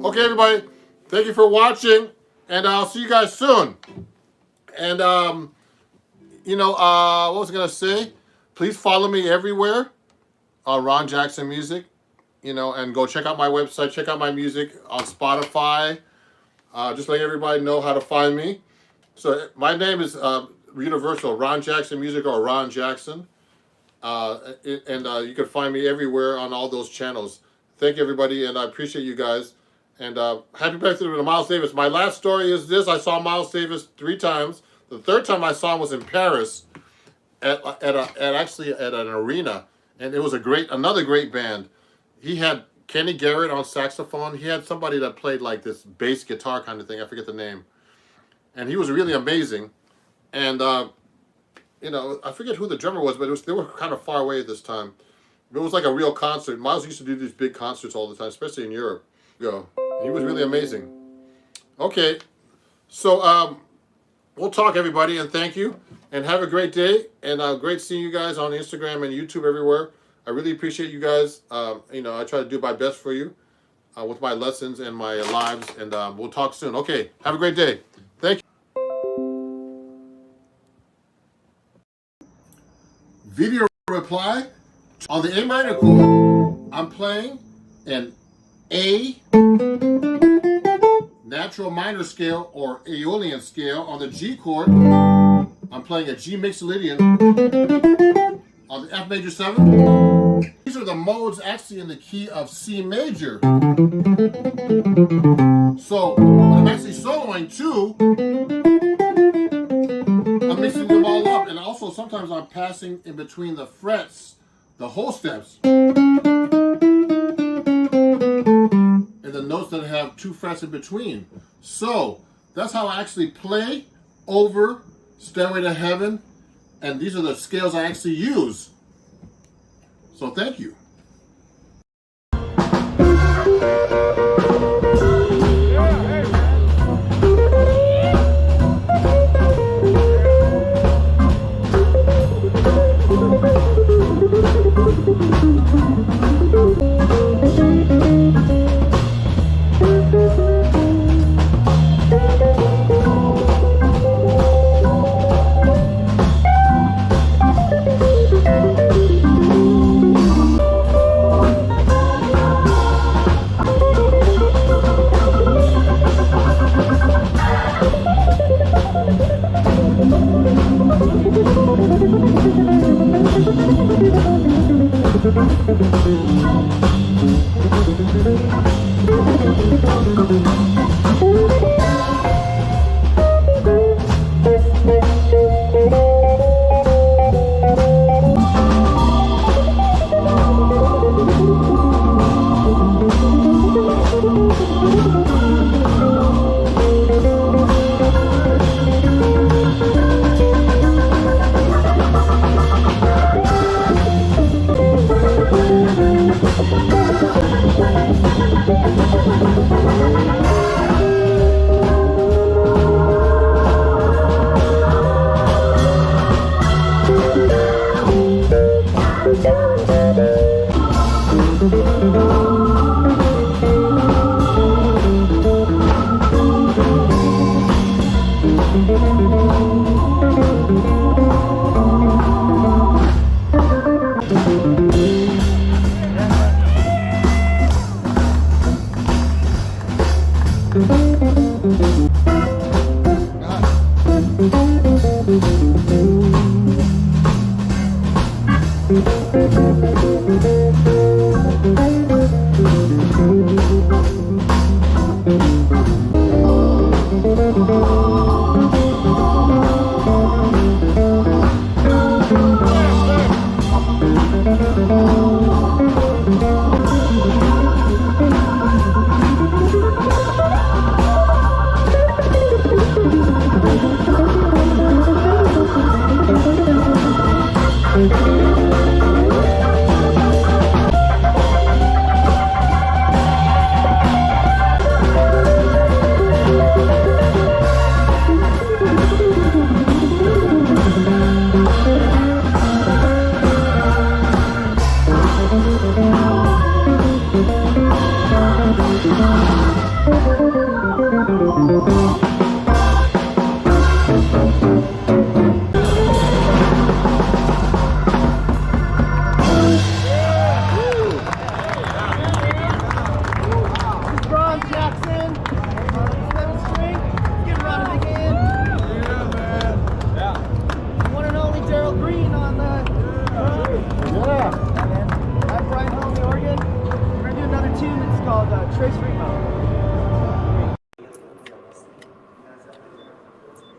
Okay, everybody, thank you for watching, and I'll see you guys soon. And what was I gonna say? Please follow me everywhere, Ron Jackson Music. And go check out my website, check out my music on Spotify. Just letting everybody know how to find me. So my name is Universal, Ron Jackson Music, or Ron Jackson. You can find me everywhere on all those channels. Thank you, everybody, and I appreciate you guys. And happy birthday to Miles Davis. My last story is this. I saw Miles Davis 3 times. The third time I saw him was in Paris at an arena. And it was another great band. He had Kenny Garrett on saxophone. He had somebody that played like this bass guitar kind of thing. I forget the name. And he was really amazing. And, I forget who the drummer was, but they were kind of far away at this time. It was like a real concert. Miles used to do these big concerts all the time, especially in Europe. He was really amazing. Okay, so we'll talk, everybody, and thank you, and have a great day, and great seeing you guys on Instagram and YouTube everywhere. I really appreciate you guys. I try to do my best for you with my lessons and my lives, and we'll talk soon. Okay, have a great day. Thank you. Video reply on the A minor chord. I'm playing an A natural minor scale or Aeolian scale. On the G chord, I'm playing a G mixolydian. On the F major 7, these are the modes actually in the key of C major. So when I'm actually soloing too, I'm mixing them all up, and also sometimes I'm passing in between the frets, the whole steps, and the notes that have 2 frets in between. So that's how I actually play over Stairway to Heaven, and these are the scales I actually use. So thank you.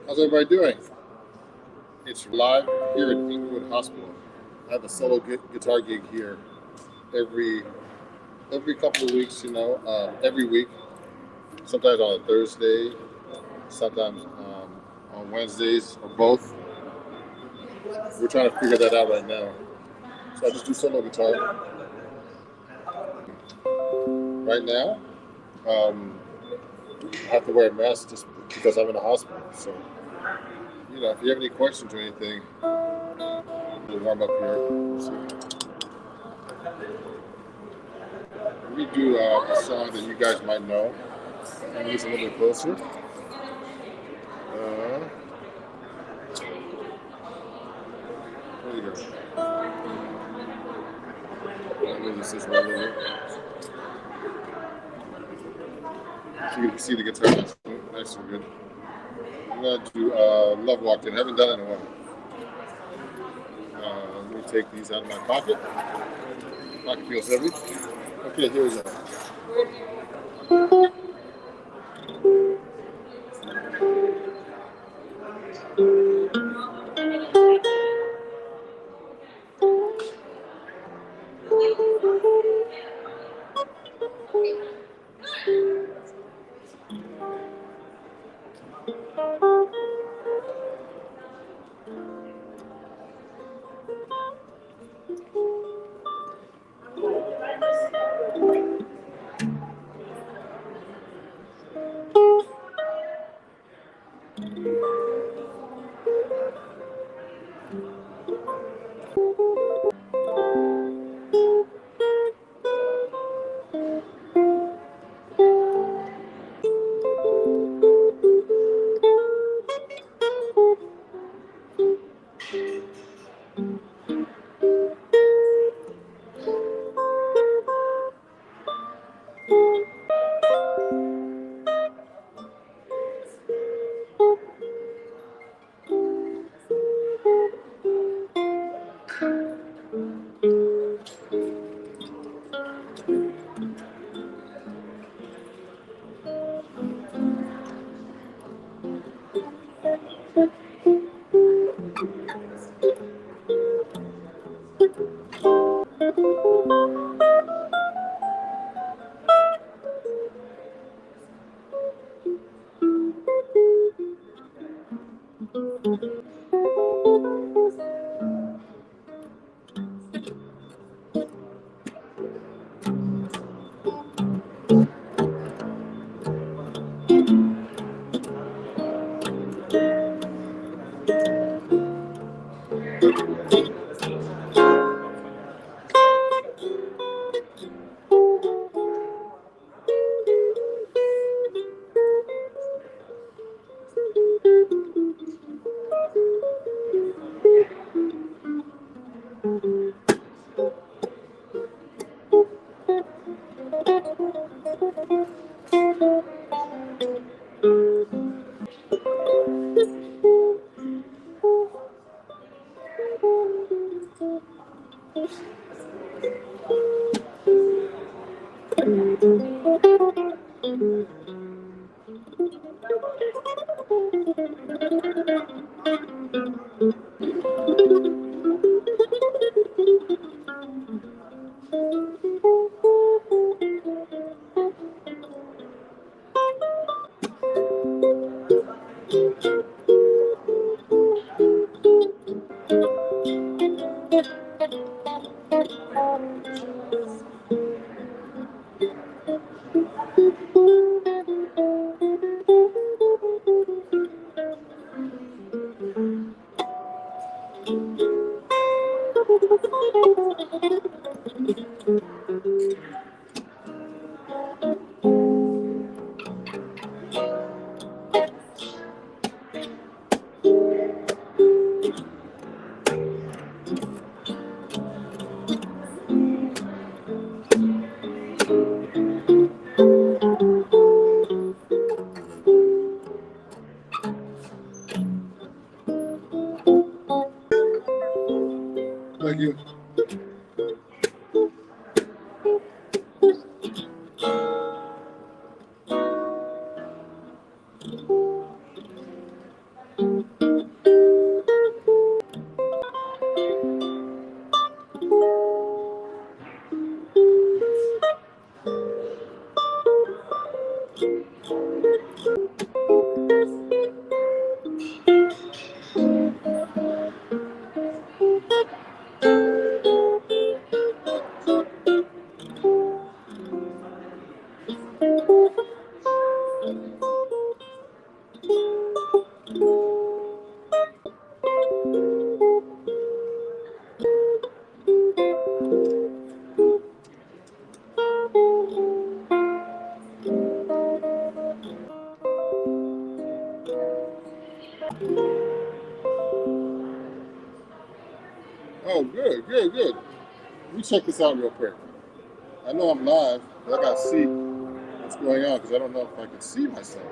How's everybody doing? It's live here at Inglewood Hospital. I have a solo guitar gig here every couple of weeks, every week. Sometimes on a Thursday, sometimes on Wednesdays, or both. We're trying to figure that out right now. So I just do solo guitar. Right now, I have to wear a mask just because I'm in the hospital. So, if you have any questions or anything, we'll warm up here. Let me do a song that you guys might know. And listen a little bit closer. There you go. Let me just one a little bit. So you can see the guitar. Nice and good. I'm going to do Love Walked In. I haven't done it in a while. Let me take these out of my pocket. Pocket feels heavy. Okay, here we go. Oh, good, good, good. Let me check this out real quick. I know I'm live, but I gotta see what's going on because I don't know if I can see myself.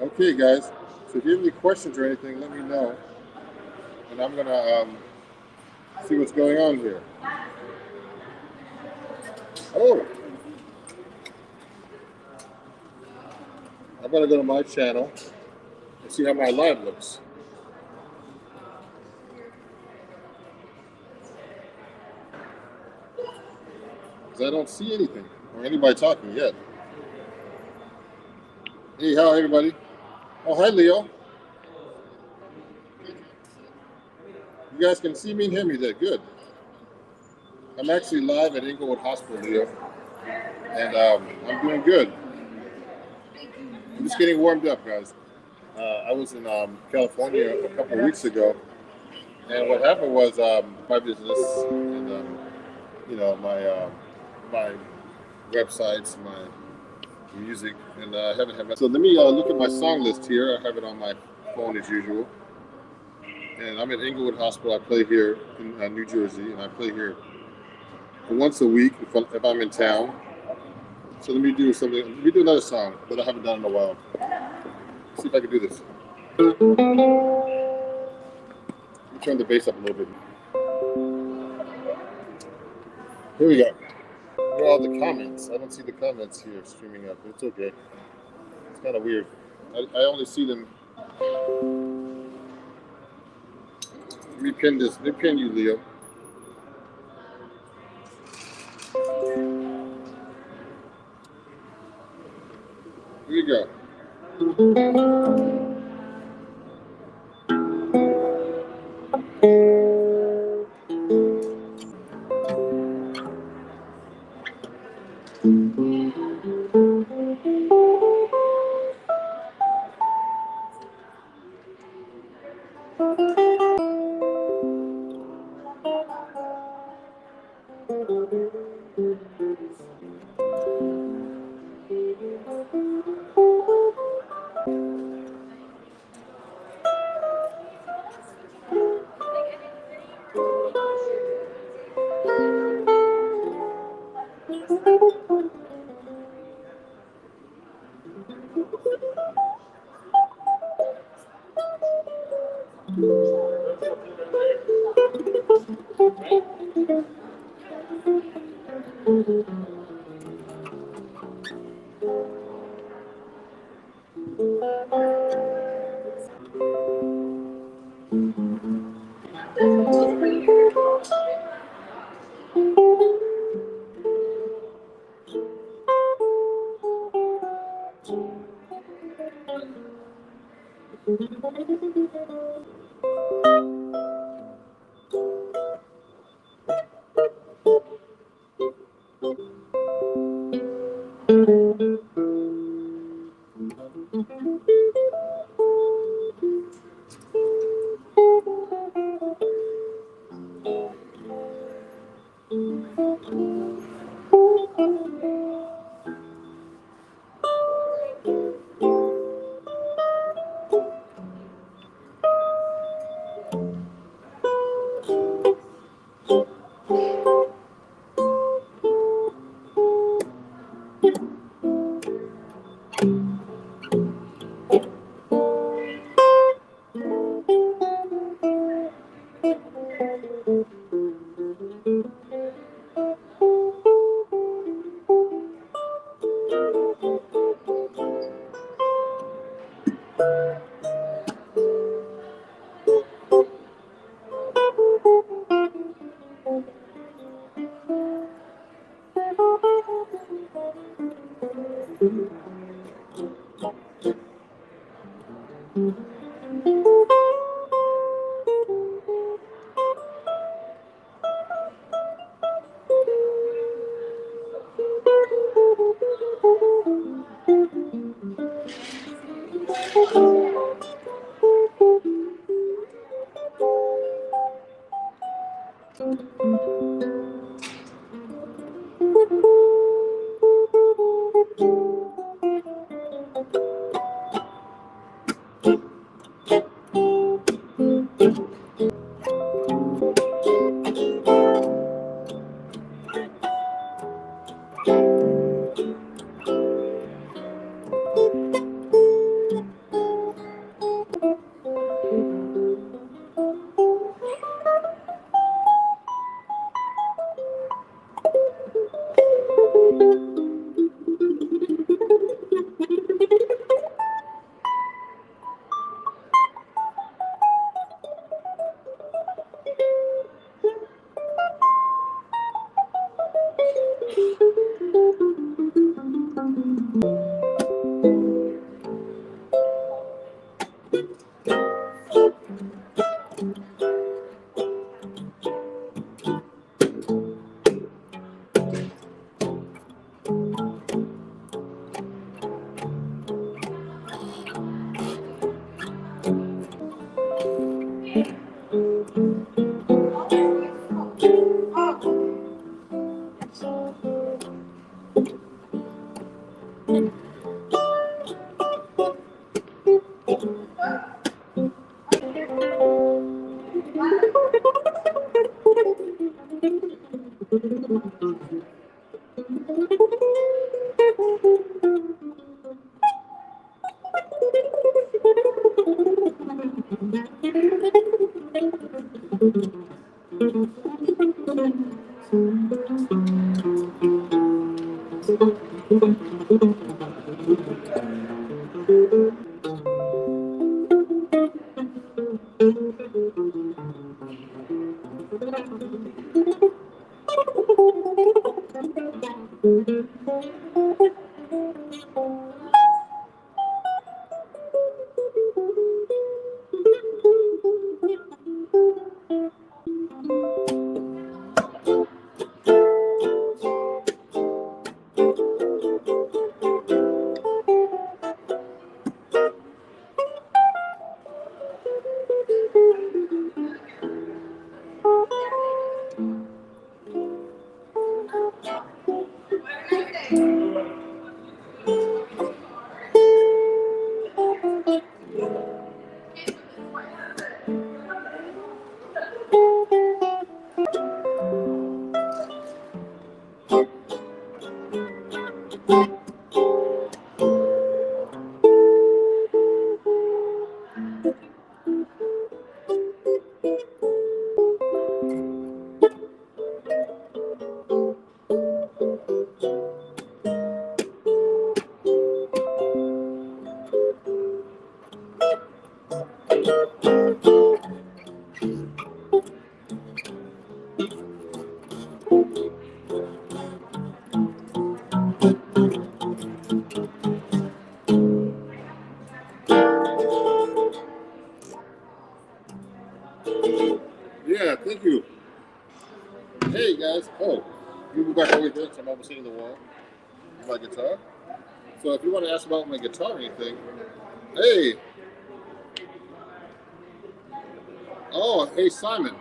Okay, guys. So if you have any questions or anything, let me know, and I'm gonna see what's going on here. Oh, I better go to my channel and see how my live looks. Because I don't see anything or anybody talking yet. Hey, how everybody? Oh, hi, Leo. You guys can see me and hear me there. Good. I'm actually live at Inglewood Hospital, Leo, and I'm doing good. I'm just getting warmed up, guys. I was in California a couple of weeks ago, and what happened was my business and my websites, my music, and I haven't had my. So let me look at my song list here. I have it on my phone as usual, and I'm at Inglewood Hospital. I play here in New Jersey, and I play here once a week if I'm in town. So let me do something. Let me do another song that I haven't done in a while. Let's see if I can do this. Let me turn the bass up a little bit. Here we go. Where are all the comments? I don't see the comments here streaming up. It's okay. It's kind of weird. I only see them. Let me pin this. Let me pin you, Leo. Here you go. Yeah, thank you. Hey guys. Oh, you move back over there, so I'm almost hitting the wall. My guitar. So if you want to ask about my guitar or anything, hey. Oh, hey Simon.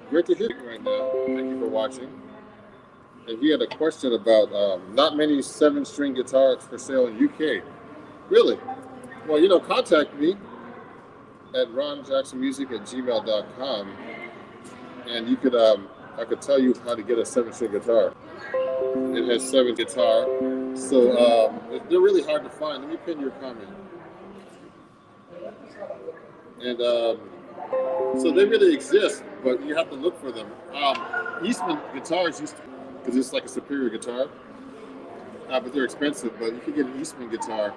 Great to hear you right now. Thank you for watching. And he had a question about not many 7-string guitars for sale in UK. Really? Well, contact me at ronjacksonmusic@gmail.com, and you could I could tell you how to get a 7-string guitar. It has 7 guitar, so they're really hard to find. Let me pin your comment. And so they really exist, but you have to look for them. Eastman guitars used to, because it's like a superior guitar, but they're expensive. But you can get an Eastman guitar.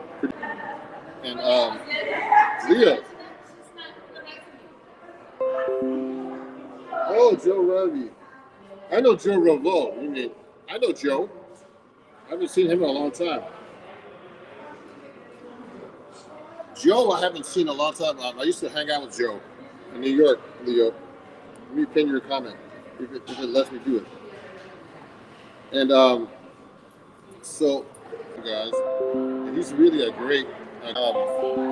And Leo. Oh, Joe Ravi. I know Joe Ravo. You mean I know Joe. I haven't seen him in a long time. Joe, I haven't seen in a long time. I used to hang out with Joe in New York, Leo. Let me pin your comment if it lets me do it. And so, guys, and he's really a great.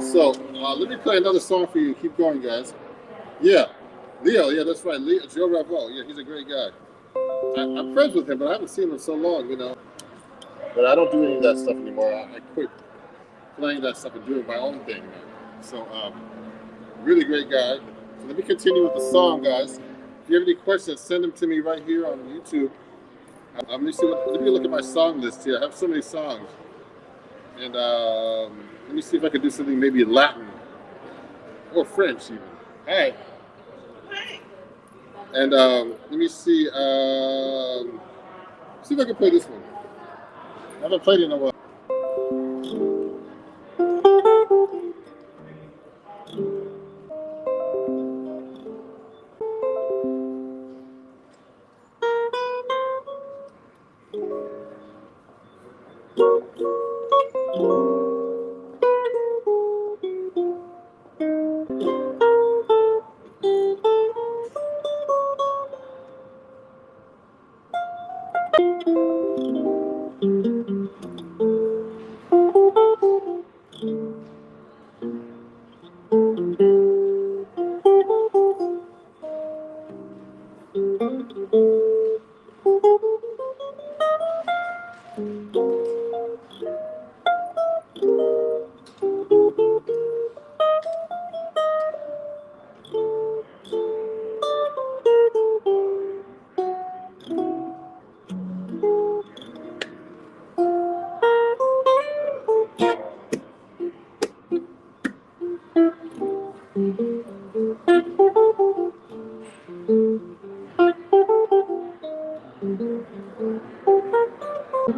So let me play another song for you. Keep going, guys. Yeah, Leo. Yeah, that's right. Leo, Joe Ravo. Yeah, he's a great guy. I'm friends with him, but I haven't seen him in so long. But I don't do any of that stuff anymore. I quit playing that stuff and doing my own thing now. So, really great guy. So let me continue with the song, guys. If you have any questions, send them to me right here on YouTube. Let me look at my song list here. I have so many songs. And let me see if I can do something maybe Latin or French even. Hi. Hi. And let me see. See if I can play this one. I haven't played it in a while. All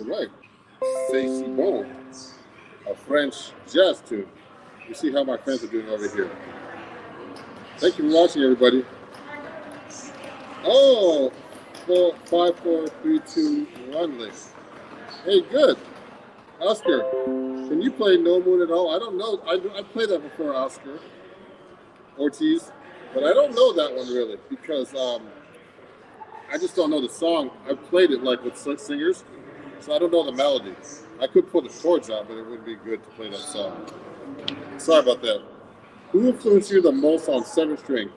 right. C'est bon. A French jazz tune. You see how my friends are doing over here. Thank you for watching, everybody. Oh, 4, 5, 4, 3, 2, 1 link. Hey, good. Oscar, can you play No Moon at all? I don't know. I played that before, Oscar Ortiz, but I don't know that one really because I just don't know the song. I've played it like with singers, so I don't know the melody. I could put the chords out, but it wouldn't be good to play that song. Sorry about that. Who influenced you the most on 7th string?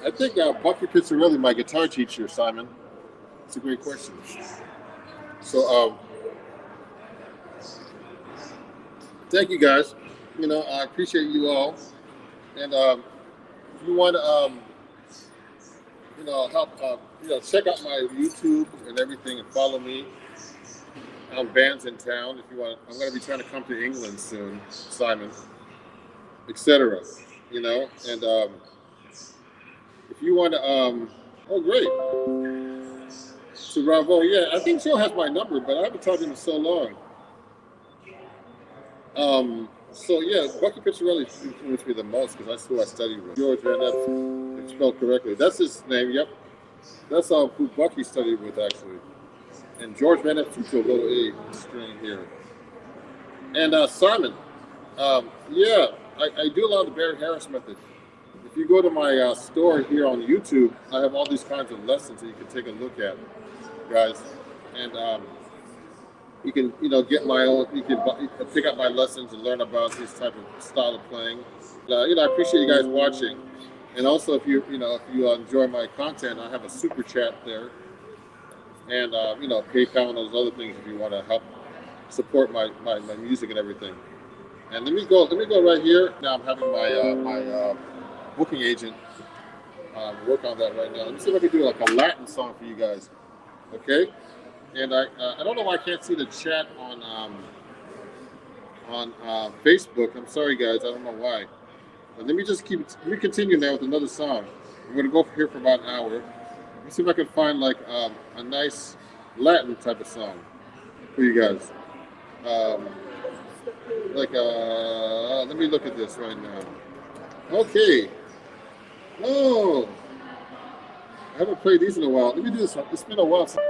I think Bucky Pizzarelli, my guitar teacher, Simon. It's a great question. So, thank you guys. You know, I appreciate you all. And if you want to, you know, help, you know, check out my YouTube and everything and follow me on bands in town. If you want, I'm going to be trying to come to England soon, Simon, etc. You know, and if you want to, oh great, Mr. Bravo. Yeah, I think Joe has my number, but I haven't talked to him in so long. So yeah, Bucky Picciarelli influenced me the most because that's who I studied with. George Van Epp, it's spelled correctly. That's his name. Yep, that's who Bucky studied with actually. And George Van Epp to a little A string here. And Simon, yeah, I do a lot of the Barry Harris method. If you go to my store here on YouTube, I have all these kinds of lessons that you can take a look at, guys. And you can, get my own. You can pick up my lessons and learn about this type of style of playing. I appreciate you guys watching. And also, if you enjoy my content, I have a super chat there, and PayPal and those other things if you want to help support my music and everything. And let me go right here. Now I'm having my booking agent work on that right now. Let me see if I can do like a Latin song for you guys. Okay. And I don't know why I can't see the chat on Facebook. I'm sorry, guys. I don't know why. But let me continue now with another song. We're gonna go here for about an hour. Let me see if I can find like a nice Latin type of song for you guys. Let me look at this right now. Okay. Oh, I haven't played these in a while. Let me do this one. It's been a while since.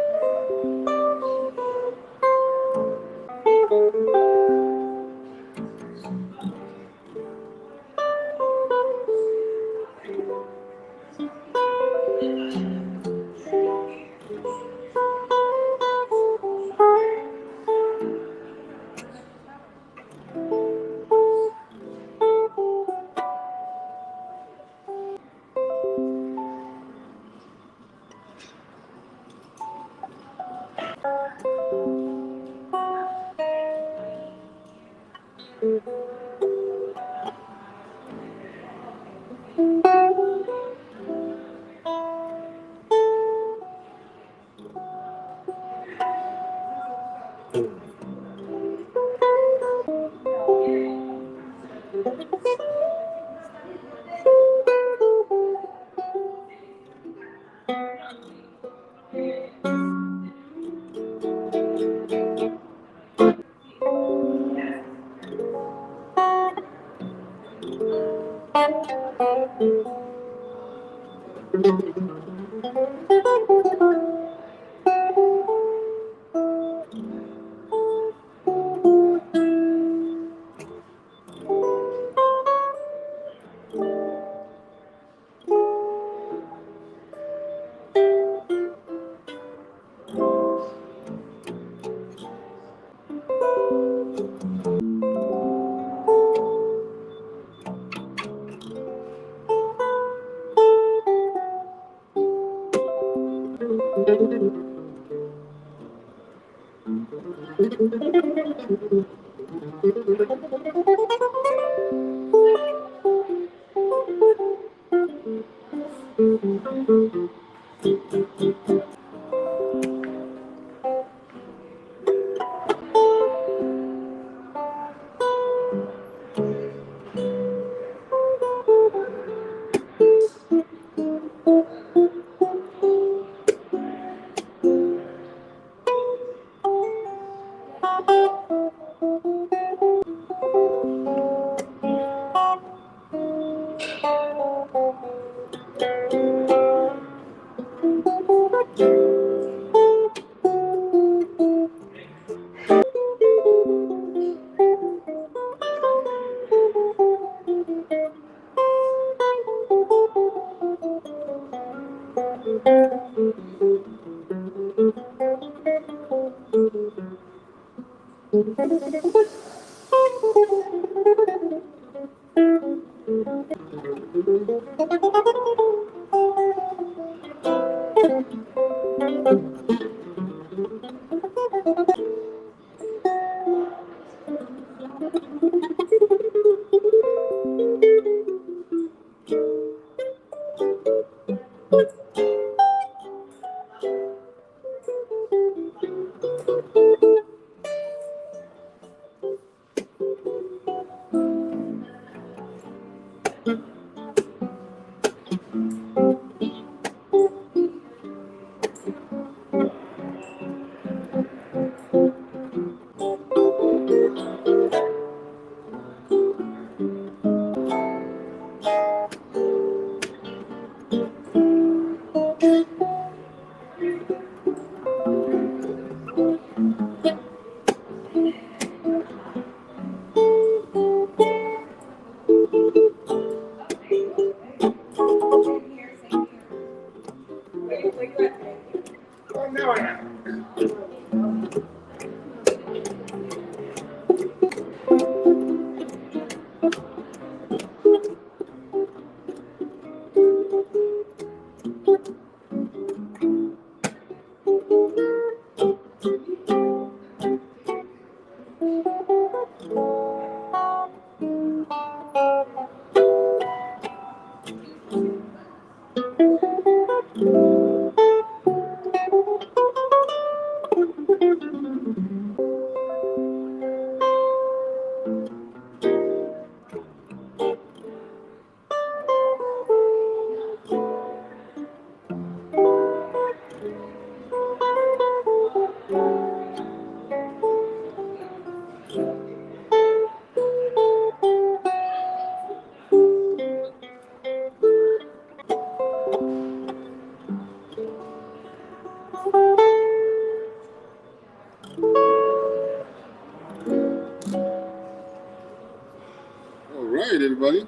All right, everybody.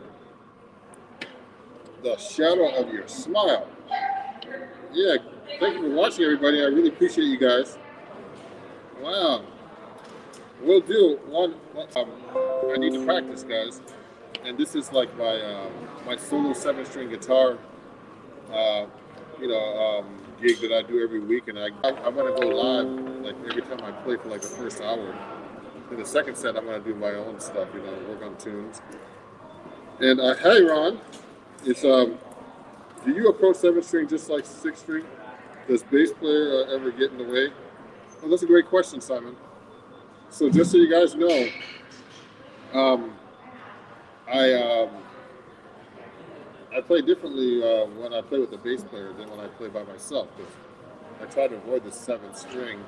The shadow of your smile. Yeah, thank you for watching, everybody. I really appreciate you guys. Wow. We'll do one. I need to practice, guys. And this is like my solo 7-string guitar, uh, gig that I do every week. And I'm gonna go live like every time I play for like the first hour. In the second set, I'm gonna do my own stuff. Work on tunes. And hey, Ron, it's do you approach 7-string just like 6-string? Does bass player ever get in the way? Well, that's a great question, Simon. So just so you guys know, um, I I play differently when I play with the bass player than when I play by myself. Because I try to avoid the 7th-string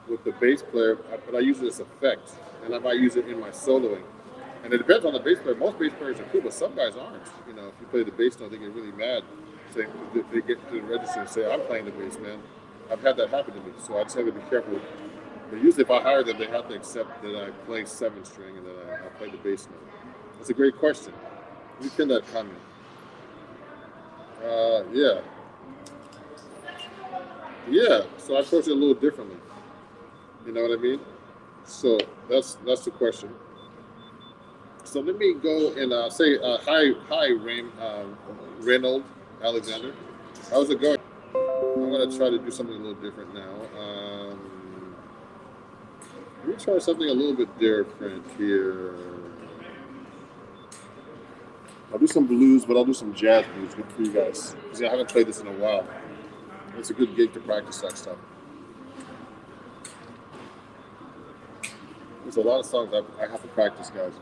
with the bass player, but I use it as effect, and I might use it in my soloing. And it depends on the bass player. Most bass players are cool, but some guys aren't. If you play the bass note, they get really mad. Say they get to the register and say, "I'm playing the bass, man." I've had that happen to me, so I just have to be careful. But usually, if I hire them, they have to accept that I play 7-string and that I play the bass note. That's a great question. Let me pin that comment. Yeah. Yeah, so I approach it a little differently. You know what I mean? So that's the question. So let me go and say hi, Reynold Alexander. How's it going? I'm gonna try to do something a little different now. Let me try something a little bit different here. I'll do some blues, but I'll do some jazz blues for you guys because I haven't played this in a while. It's a good gig to practice that stuff. There's a lot of songs I have to practice, guys.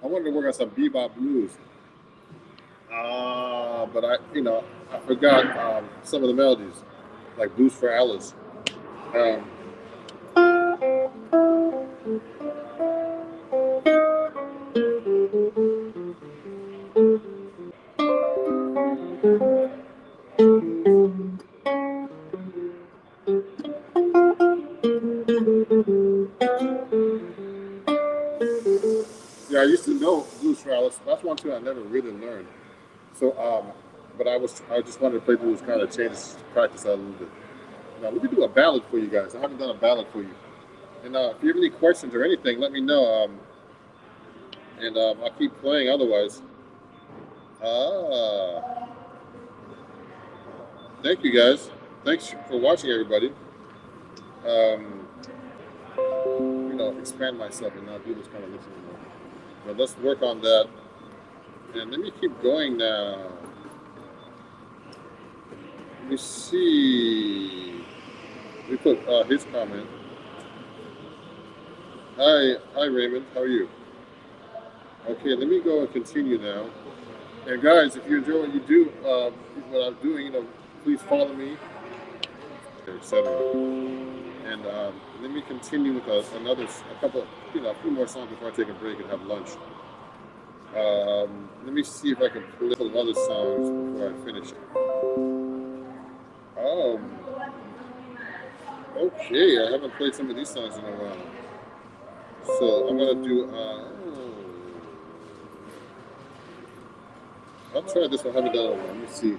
I wanted to work on some bebop blues. But I forgot some of the melodies, like Blues for Alice. Um, yeah, I used to know Blues for Alice. That's one too I never really learned. So, but I just wanted to play blues, kind of change, practice that a little bit. Now, let me do a ballad for you guys. I haven't done a ballad for you. And if you have any questions or anything, let me know. And I'll keep playing otherwise. Ah, thank you guys. Thanks for watching, everybody. Um, expand myself and not do this kind of listening anymore. But let's work on that. And let me keep going now. Let me see. Let me put his comment. Hi, Raymond. How are you? Okay, let me go and continue now. And guys, if you enjoy what you do, what I'm doing, please follow me, etc. And let me continue with a couple, a few more songs before I take a break and have lunch. Let me see if I can play some other songs before I finish. Okay, I haven't played some of these songs in a while. So I'm gonna do. I'll try this one. I haven't done it. Let me see.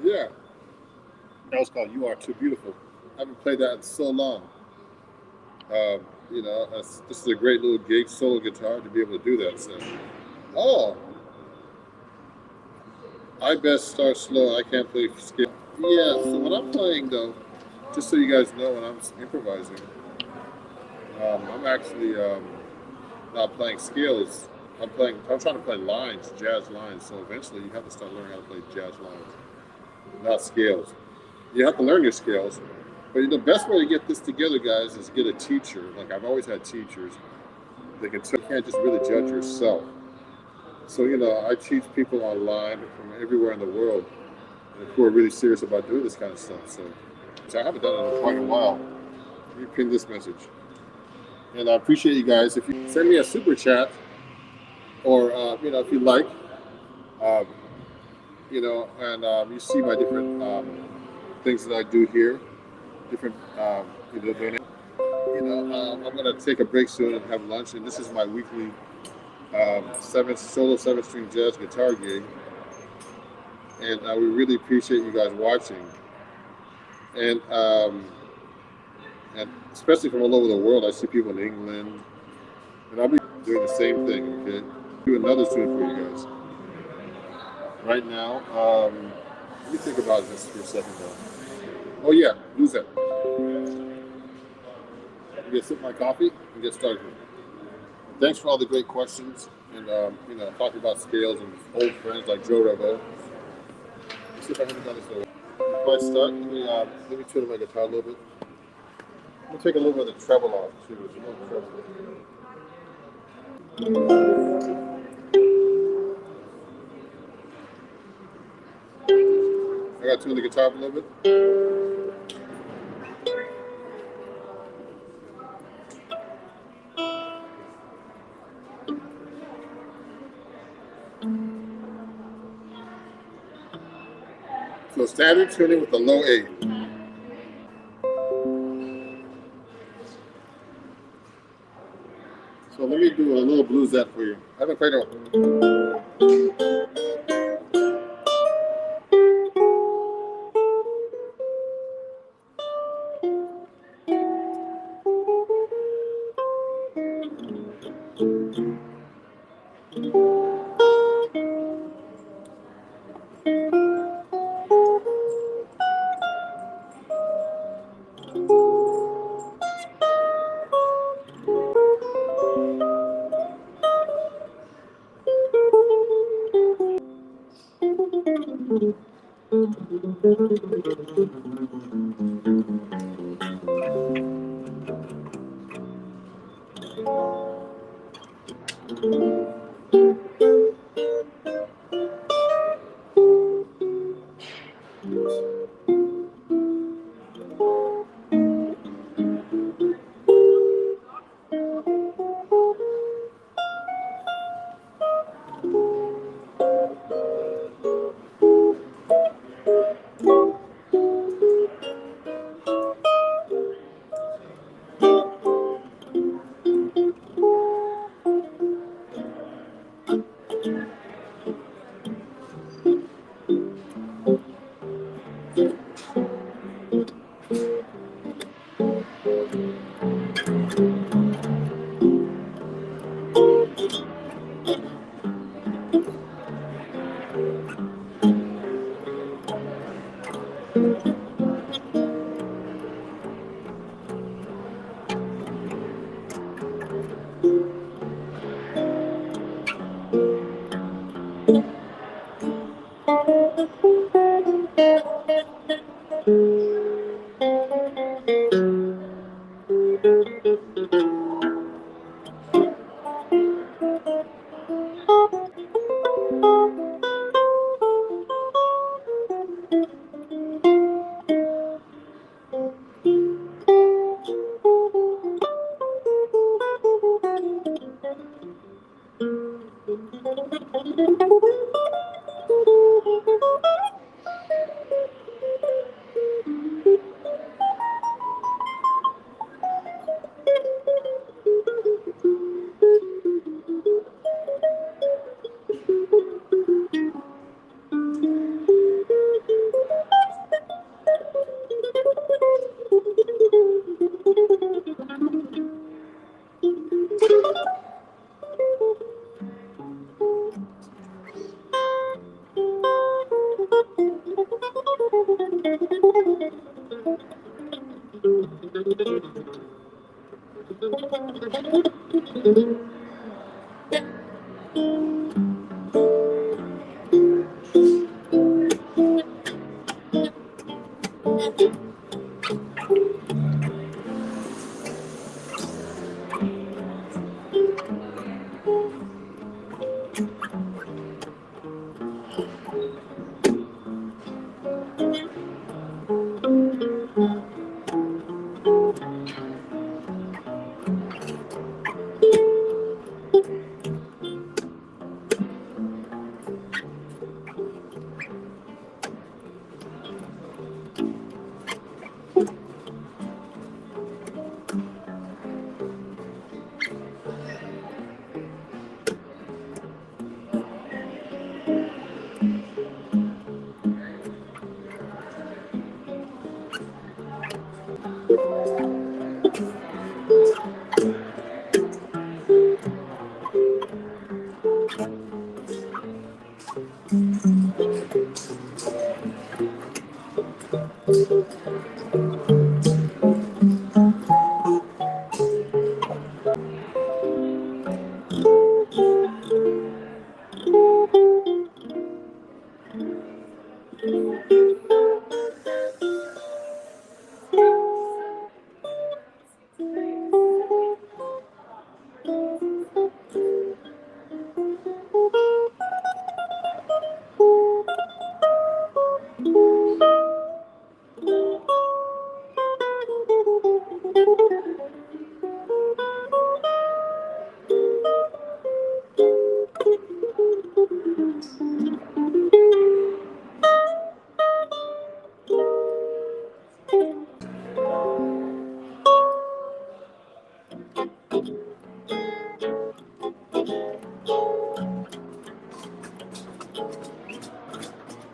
Yeah. That was called "You Are Too Beautiful." I haven't played that in so long. This is a great little gig solo guitar to be able to do that. So, oh, I best start slow. I can't play scale. Yeah. So when I'm playing though, just so you guys know, when I'm improvising, I'm actually not playing scales. I'm trying to play lines, jazz lines. So eventually, you have to start learning how to play jazz lines, not scales. You have to learn your scales. But the best way to get this together, guys, is get a teacher. Like I've always had teachers. They can tell you can't just really judge yourself. So I teach people online from everywhere in the world who are really serious about doing this kind of stuff. So I haven't done it in quite a while. Let me pin this message. And I appreciate you guys. If you send me a super chat, or if you like, um, and you see my different things that I do here, different donate. I'm gonna take a break soon and have lunch. And this is my weekly seven string jazz guitar gig. And we really appreciate you guys watching. And especially from all over the world, I see people in England, and I'll be doing the same thing. Okay, do another tune for you guys. Right now, let me think about this for a second though. Oh yeah, lose that. I'm gonna sip my coffee and get started. Thanks for all the great questions and talking about scales and old friends like Joe Revo. Let's see if I haven't done this in a while. Before I start, let me tune my guitar a little bit. I'm gonna take a little bit of the treble off too. There's a little treble. I gotta tune the guitar up a little bit. So standard tuning with a low A. So let me do a little blues that for you. I haven't played it.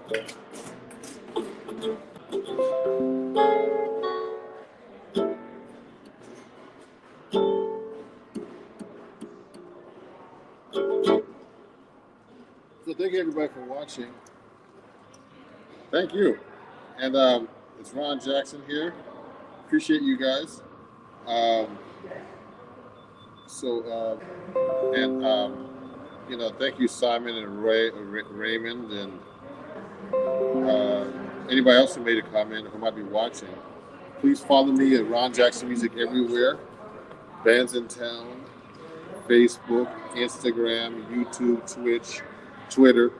So thank you everybody for watching. Thank you. And it's Ron Jackson here. Appreciate you guys. Um, thank you Simon and Raymond and anybody else who made a comment or who might be watching. Please follow me at Ron Jackson Music everywhere. Bands in Town, Facebook, Instagram, YouTube, Twitch, Twitter.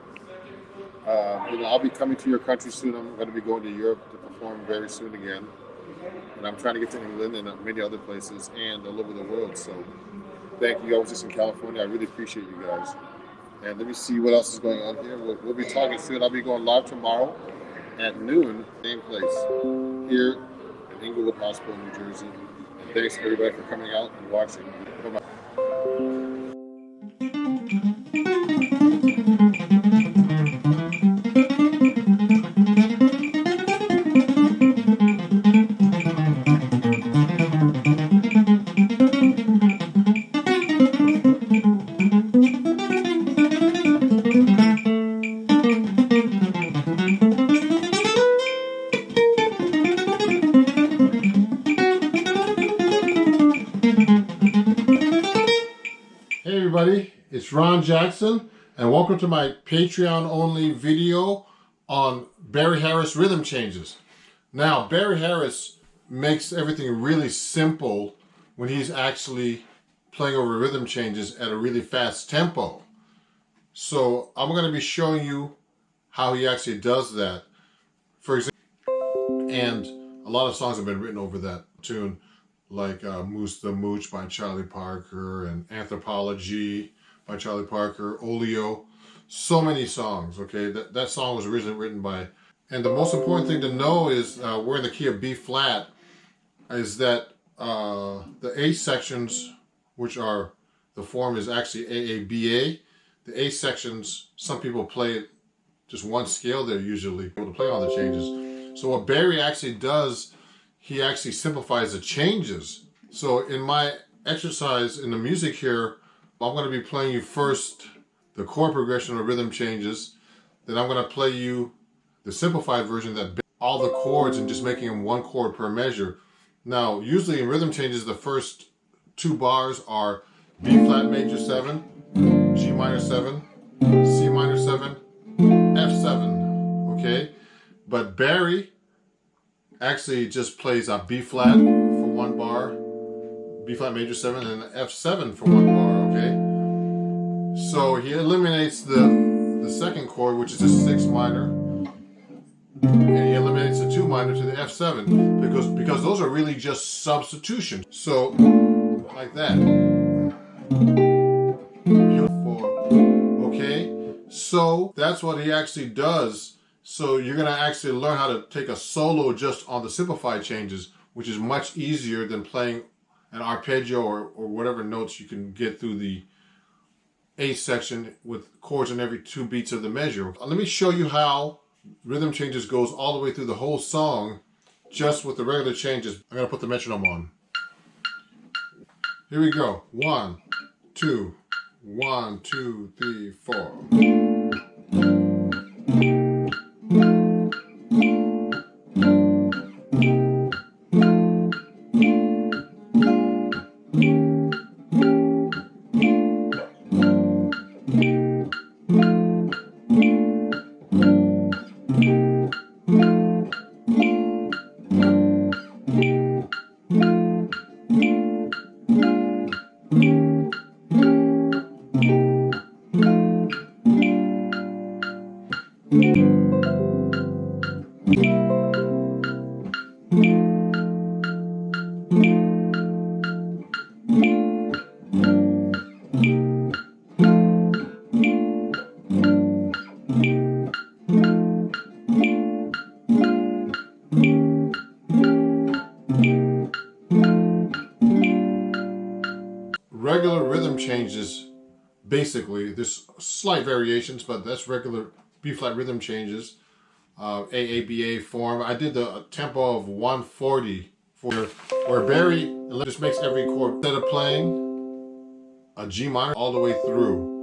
I'll be coming to your country soon. I'm going to be going to Europe to perform very soon again. And I'm trying to get to England and many other places and all over the world. So thank you. I was just in California. I really appreciate you guys. And let me see what else is going on here. We'll be talking soon. I'll be going live tomorrow at noon, same place, here in Inglewood Hospital, New Jersey. And thanks everybody for coming out and watching. Bye-bye. Hey everybody, it's Ron Jackson and welcome to my Patreon only video on Barry Harris rhythm changes. Now Barry Harris makes everything really simple when he's actually playing over rhythm changes at a really fast tempo. So I'm going to be showing you how he actually does that. For example, and a lot of songs have been written over that tune, like Moose the Mooch by Charlie Parker and Anthropology by Charlie Parker, Olio. So many songs, okay? That song was originally written by... And the most important thing to know is we're in the key of B flat, is that the A sections, which are, the form is actually AABA. The A sections, some people play it just one scale there usually, able to play all the changes. So what Barry actually does, he actually simplifies the changes. So in my exercise in the music here, I'm going to be playing you first the chord progression of rhythm changes. Then I'm going to play you the simplified version that all the chords and just making them one chord per measure. Now, usually in rhythm changes, the first two bars are B flat major 7, G minor 7, C minor 7, F7, okay? But Barry actually just plays a B flat for one bar, B flat major 7, and an F7 for one bar, okay? So he eliminates the second chord, which is a 6 minor, and he eliminates the 2 minor to the F7 because those are really just substitutions. So like that. Beautiful. Okay? So that's what he actually does. So you're going to actually learn how to take a solo just on the simplified changes, which is much easier than playing an arpeggio or whatever notes you can get through the A section with chords in every 2 beats of the measure. Let me show you how rhythm changes goes all the way through the whole song just with the regular changes. I'm going to put the metronome on. Here we go. 1, 2, 1, 2, 3, 4. Regular rhythm changes, basically, there's slight variations, but that's regular B-flat rhythm changes, AABA form. I did the tempo of 140 where Barry just makes every chord. Instead of playing a G minor all the way through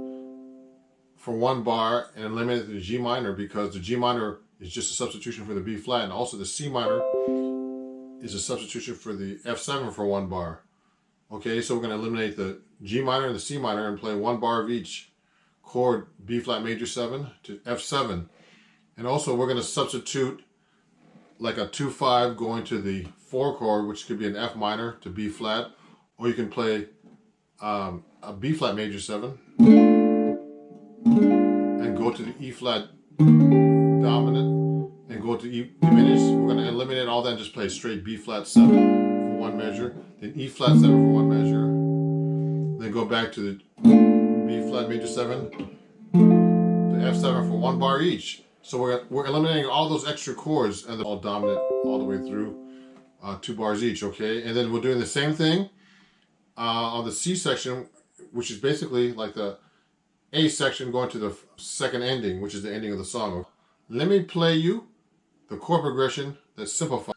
for one bar and eliminate the G minor, because the G minor is just a substitution for the B flat, and also the C minor is a substitution for the F7 for one bar. Okay, so we're going to eliminate the G minor and the C minor and play one bar of each chord, B flat major 7 to F7. And also we're going to substitute like a 2-5 going to the 4 chord, which could be an F minor to B flat, or you can play a B flat major 7 and go to the E flat dominant and go to E diminished. We're going to eliminate all that and just play straight B flat 7 for one measure, then E flat 7 for one measure, then go back to the B flat major 7 to F7 for one bar each. So we're eliminating all those extra chords, and they're all dominant all the way through, 2 bars each, okay? And then we're doing the same thing on the C section, which is basically like the A section going to the second ending, which is the ending of the song. Let me play you the chord progression that's simplified.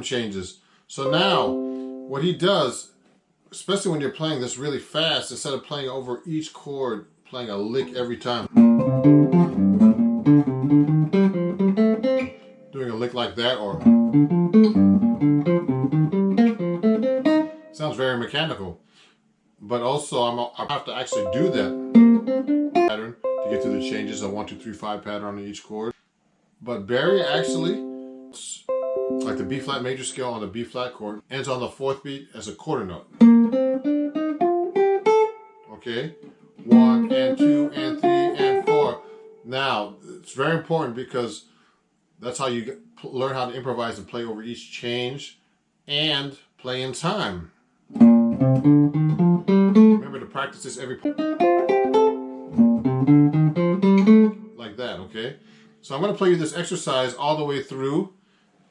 Changes. So now what he does, especially when you're playing this really fast, instead of playing over each chord, playing a lick every time, doing a lick like that, or sounds very mechanical, but also I have to actually do that pattern to get to the changes, a 1, 2, 3, 5 pattern on each chord. But Barry actually, like the B flat major scale on the B flat chord, ends on the 4th beat as a quarter note. Okay, 1 and 2 and 3 and 4. Now it's very important because that's how you learn how to improvise and play over each change and play in time. Remember to practice this every like that. Okay, so I'm going to play you this exercise all the way through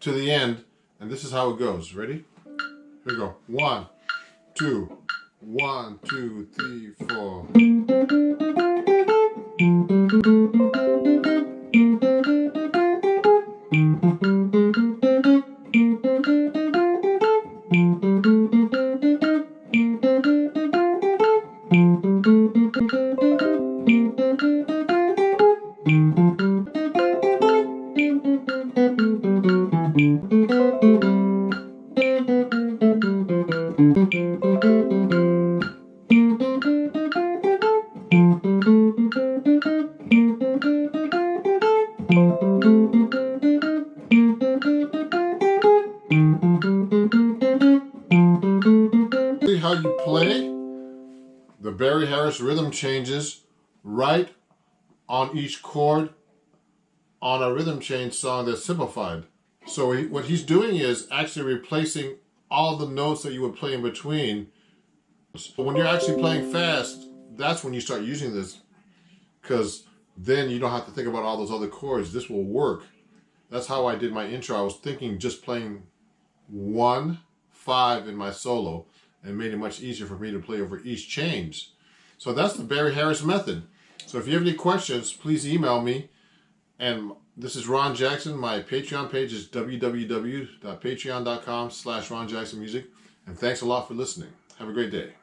to the end, and this is how it goes. Ready? Here we go. 1, 2, 1, 2, 3, 4. How you play the Barry Harris rhythm changes right on each chord on a rhythm change song that's simplified. So what he's doing is actually replacing all the notes that you would play in between. So when you're actually playing fast, that's when you start using this, because then you don't have to think about all those other chords. This will work. That's how I did my intro. I was thinking just playing 1, 5 in my solo, and made it much easier for me to play over each change. So that's the Barry Harris method. So if you have any questions, please email me. And this is Ron Jackson. My Patreon page is www.patreon.com/Ron Jackson Music. And thanks a lot for listening. Have a great day.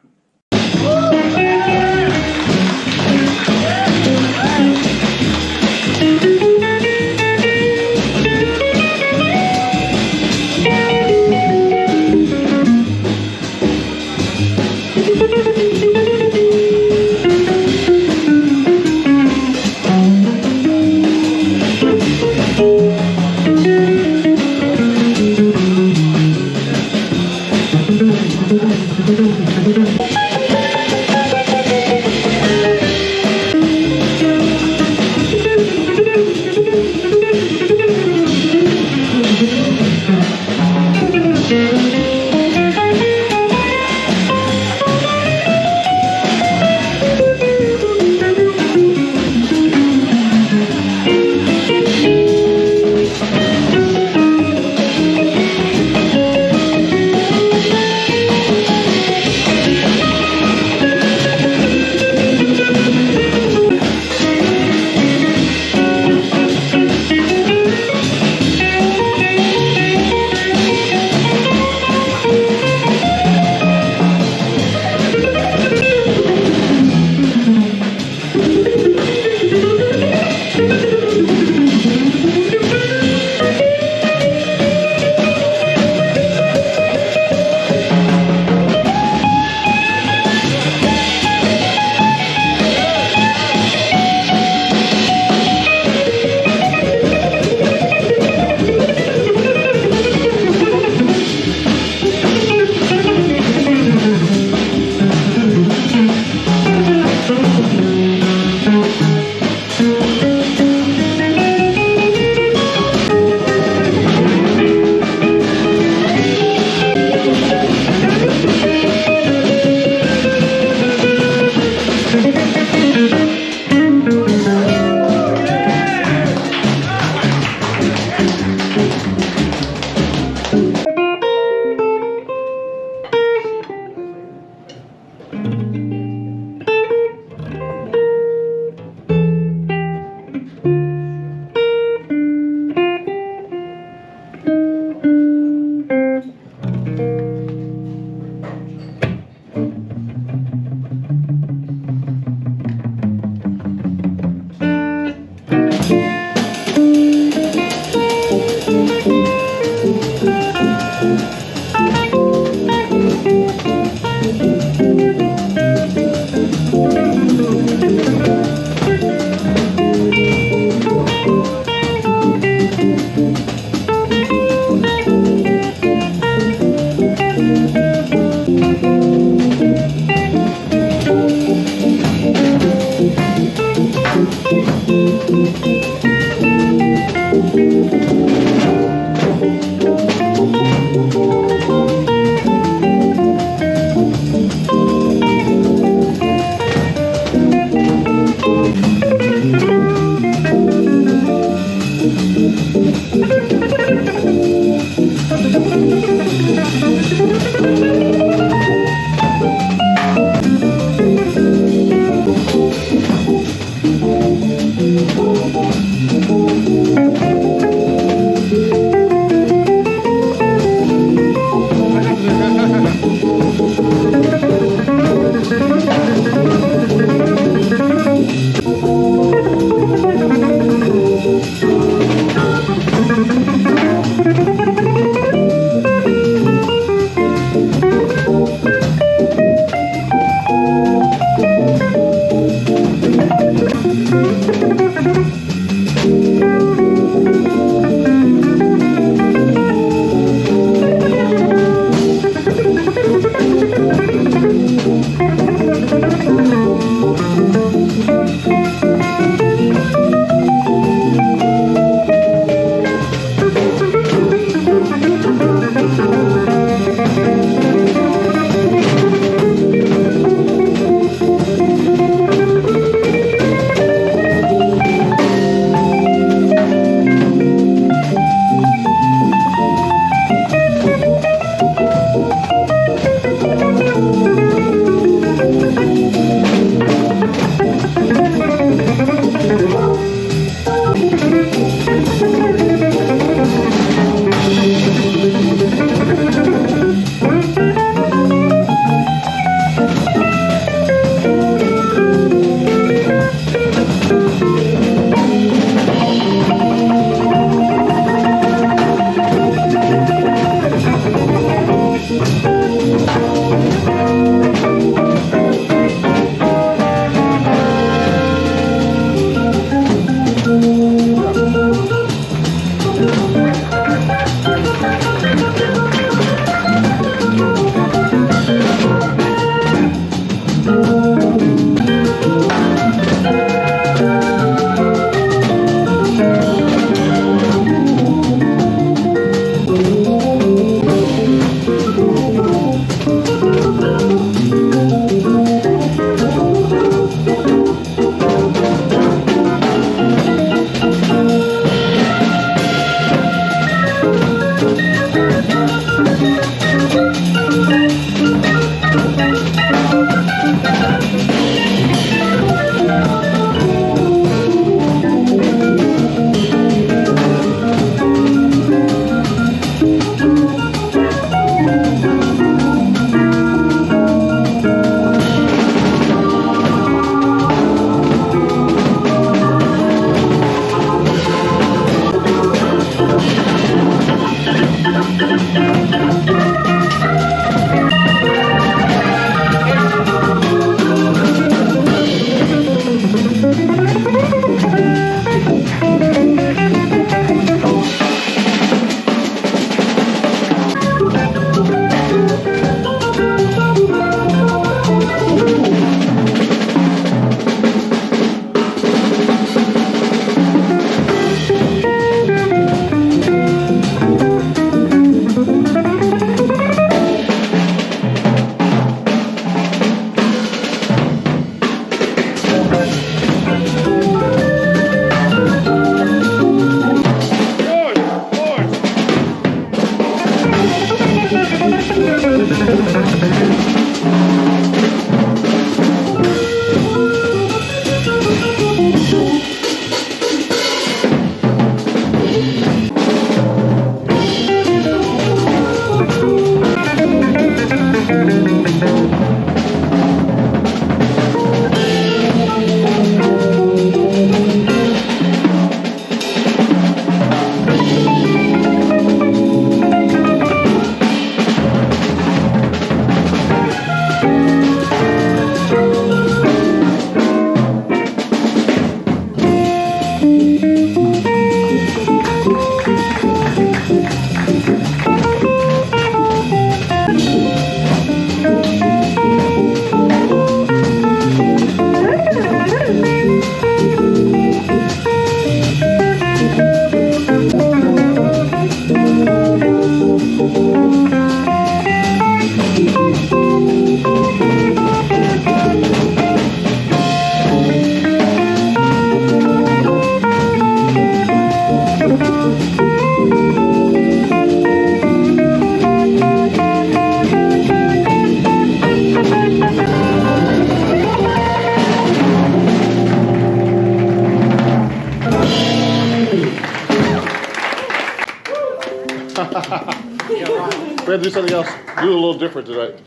gotta do something else. Do a little different tonight.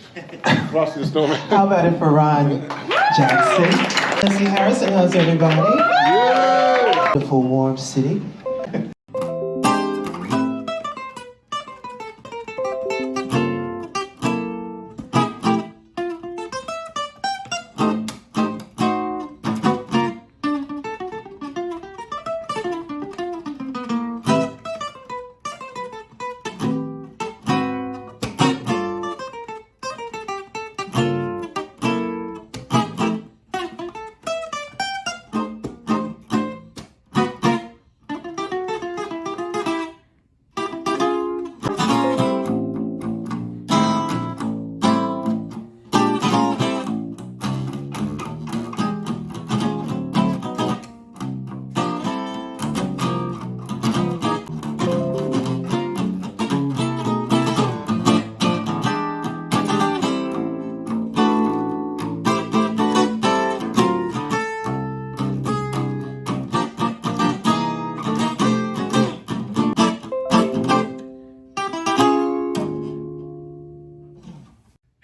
Frosty the Snowman. How about it for Ron Jackson? Leslie Harrison, how's everybody? Yeah! Beautiful, warm city.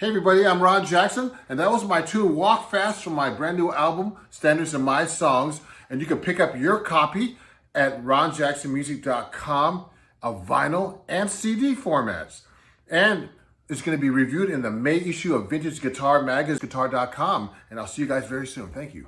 Hey everybody, I'm Ron Jackson, and that was my tune Walk Fast from my brand new album, Standards in My Songs. And you can pick up your copy at ronjacksonmusic.com of vinyl and CD formats. And it's going to be reviewed in the May issue of Vintage Guitar Magazine, guitar.com. And I'll see you guys very soon. Thank you.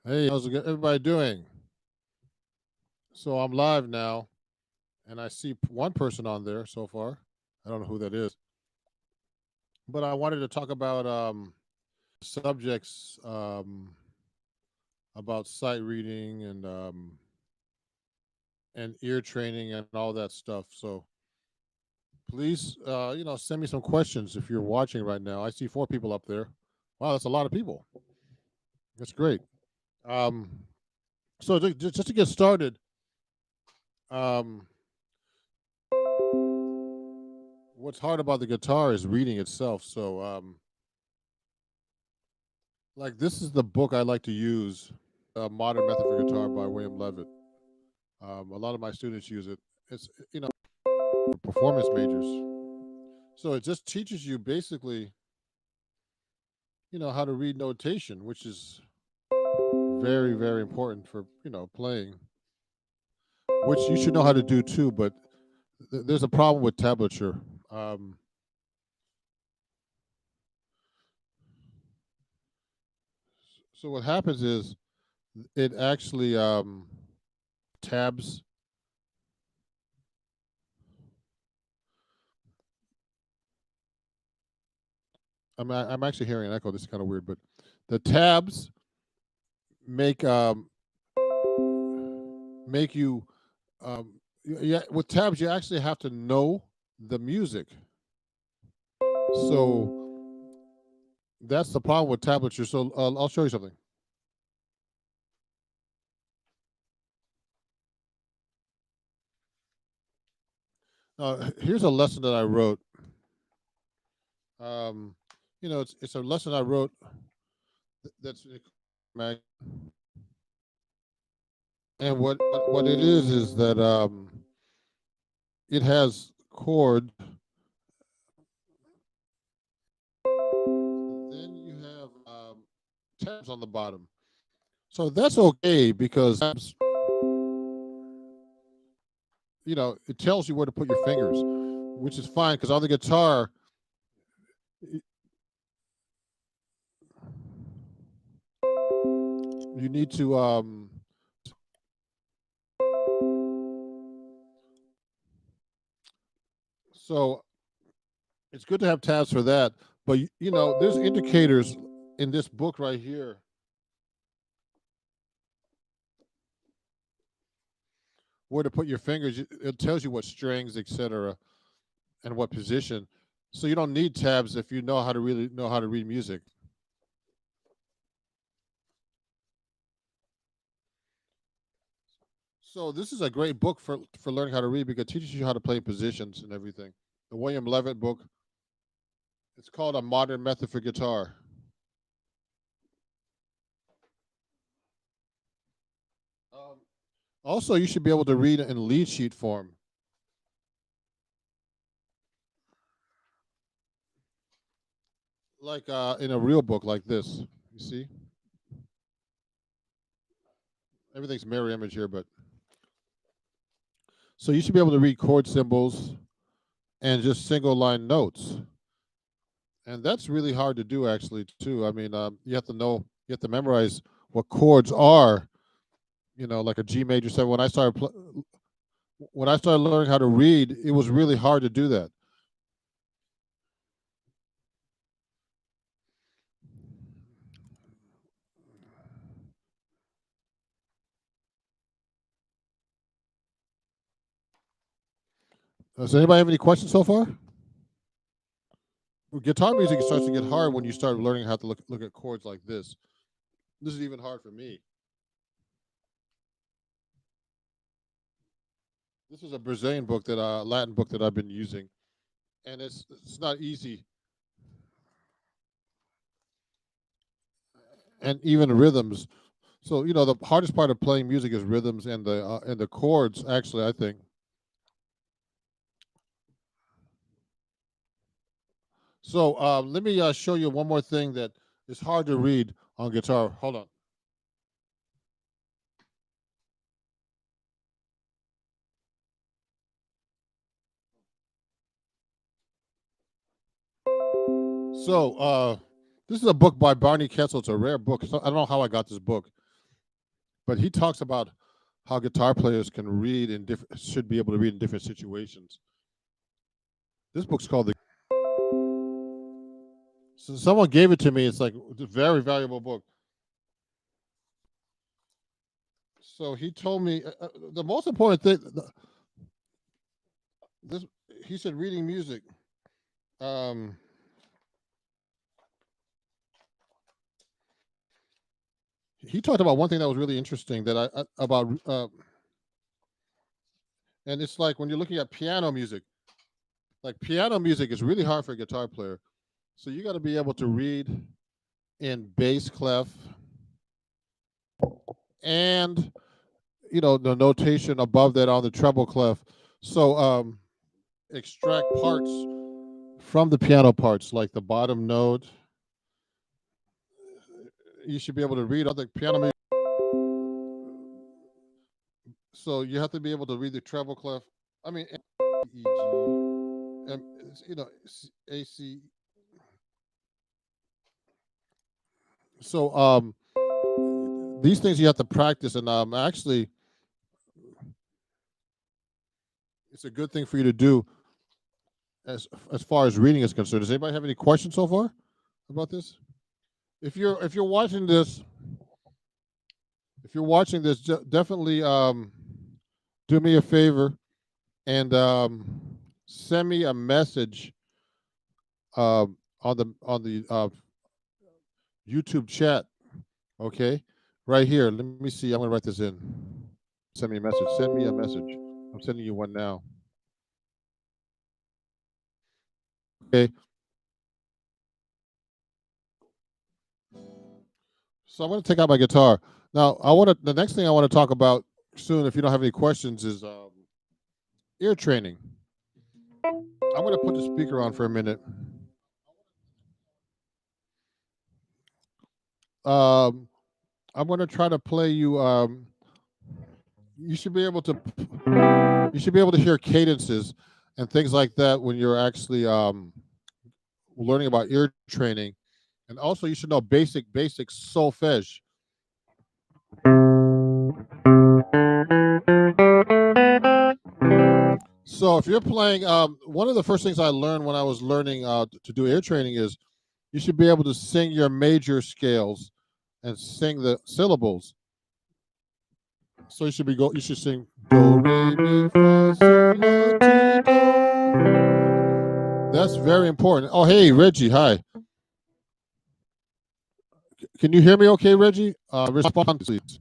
Hey, how's everybody doing? So I'm live now, and I see one person on there so far. I don't know who that is, but I wanted to talk about subjects about sight reading and ear training and all that stuff. So please, send me some questions if you're watching right now. I see 4 people up there. Wow, that's a lot of people. That's great. Um, so just to get started, um, what's hard about the guitar is reading itself. So, like this is the book I like to use, Modern Method for Guitar by William Levitt. A lot of my students use it. It's for performance majors. So it just teaches you basically, how to read notation, which is very, very important for playing, which you should know how to do too. But there's a problem with tablature. So what happens is it actually tabs. I'm actually hearing an echo. This is kind of weird, but the tabs make make you yeah, with tabs you actually have to know the music. So that's the problem with tablature. So I'll show you something. Here's a lesson that I wrote. Um, it's a lesson I wrote that's and what it is that it has chord. Then you have tabs on the bottom. So that's okay because it tells you where to put your fingers, which is fine because on the guitar, you need to so it's good to have tabs for that, but there's indicators in this book right here where to put your fingers. It tells you what strings, etc., and what position. So you don't need tabs if you know how to really know how to read music. So this is a great book for learning how to read because it teaches you how to play positions and everything. The William Levitt book It's called A Modern Method for Guitar. Um, Also, you should be able to read in lead sheet form, like in a real book like this. You see, everything's mirror image here, but so you should be able to read chord symbols and just single line notes, and that's really hard to do actually too. I mean, you have to know, you have to memorize what chords are. Like a G major seven. When I started learning how to read, it was really hard to do that. Does anybody have any questions so far? Guitar music starts to get hard when you start learning how to look at chords like this. This is even hard for me. This is a Brazilian book Latin book that I've been using, and it's not easy. And even rhythms. So the hardest part of playing music is rhythms and the chords. Actually, I think. So let me show you one more thing that is hard to read on guitar. Hold on. So this is a book by Barney Kessel. It's a rare book. So I don't know how I got this book, but he talks about how guitar players can read should be able to read in different situations. This book's called the. So someone gave it to me. It's like a very valuable book. So he told me the most important thing. This he said reading music. Um, he talked about one thing that was really interesting that I about and it's like when you're looking at piano music, like piano music is really hard for a guitar player. So you got to be able to read in bass clef and the notation above that on the treble clef. So extract parts from the piano parts, like the bottom note. You should be able to read on the piano music. So you have to be able to read the treble clef. I mean, E, G, A, C. So these things you have to practice, and actually, it's a good thing for you to do as far as reading is concerned. Does anybody have any questions so far about this? If you're watching this, definitely do me a favor and send me a message on the YouTube chat. Okay, right here. Let me see. I'm gonna write this in. Send me a message. Send me a message. I'm sending you one now. Okay. So I'm gonna take out my guitar. Now the next thing I want to talk about soon, if you don't have any questions, is ear training. I'm gonna put the speaker on for a minute. Um, I'm gonna try to play you. You should be able to. You should be able to hear cadences and things like that when you're actually learning about ear training, and also you should know basic solfege. So if you're playing, one of the first things I learned when I was learning to do ear training is you should be able to sing your major scales and sing the syllables. So you should sing do re mi fa sol la ti do. That's very important. Oh hey Reggie, hi. Can you hear me okay, Reggie? Respond please.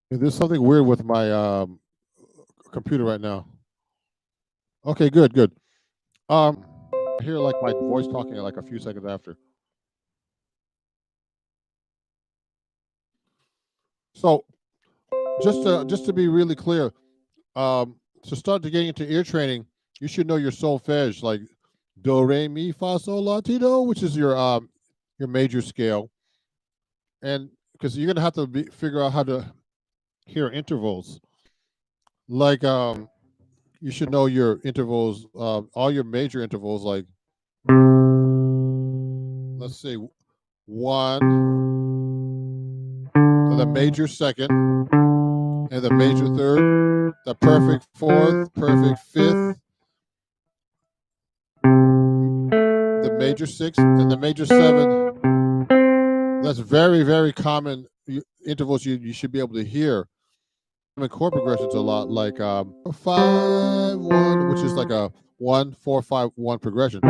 There's something weird with my computer right now. Okay, good, good. I hear like my voice talking like a few seconds after. So just to be really clear, to start to getting into ear training, you should know your solfege, like do re mi fa sol la ti do, which is your major scale, and because you're gonna have to figure out how to hear intervals. Like you should know your intervals, all your major intervals. Like let's say one, the major second, and the major third, the perfect fourth, perfect fifth, the major sixth, and the major seventh. That's very, very common intervals you should be able to hear. In chord progressions a lot, like 5 1, which is like a 1 4 5 1 progression,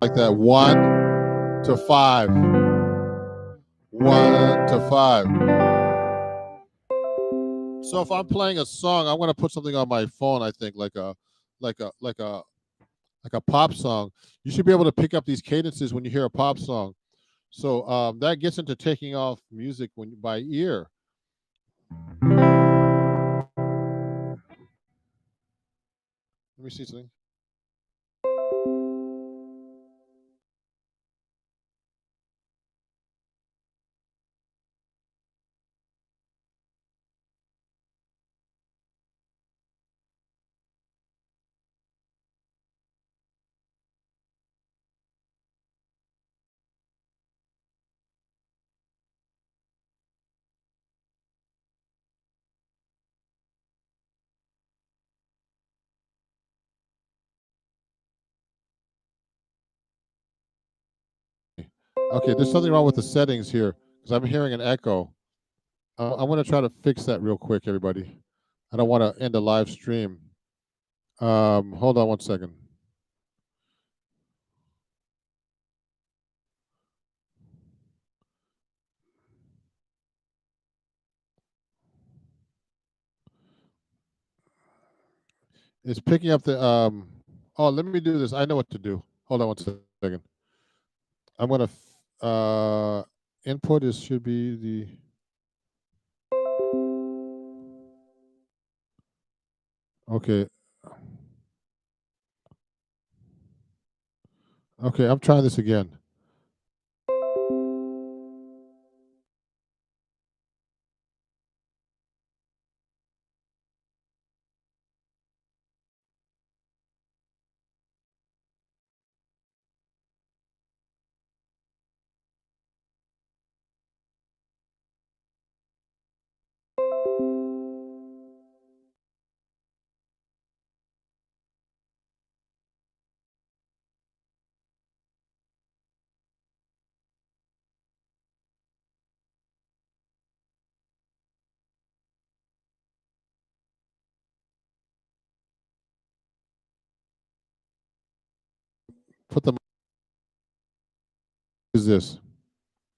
like that 1 to 5, 1 to 5. So if I'm playing a song, I'm gonna put something on my phone. I think like a like a like a pop song. You should be able to pick up these cadences when you hear a pop song. So that gets into taking off music when by ear. Let me see something. Okay, there's something wrong with the settings here because I'm hearing an echo. I'm going to try to fix that real quick, everybody. I don't want to end the live stream. Hold on 1 second. It's picking up the. Oh, let me do this. I know what to do. Hold on 1 second. I'm going to. Input is should be the. Okay. Okay, I'm trying this again. Put them. Use this.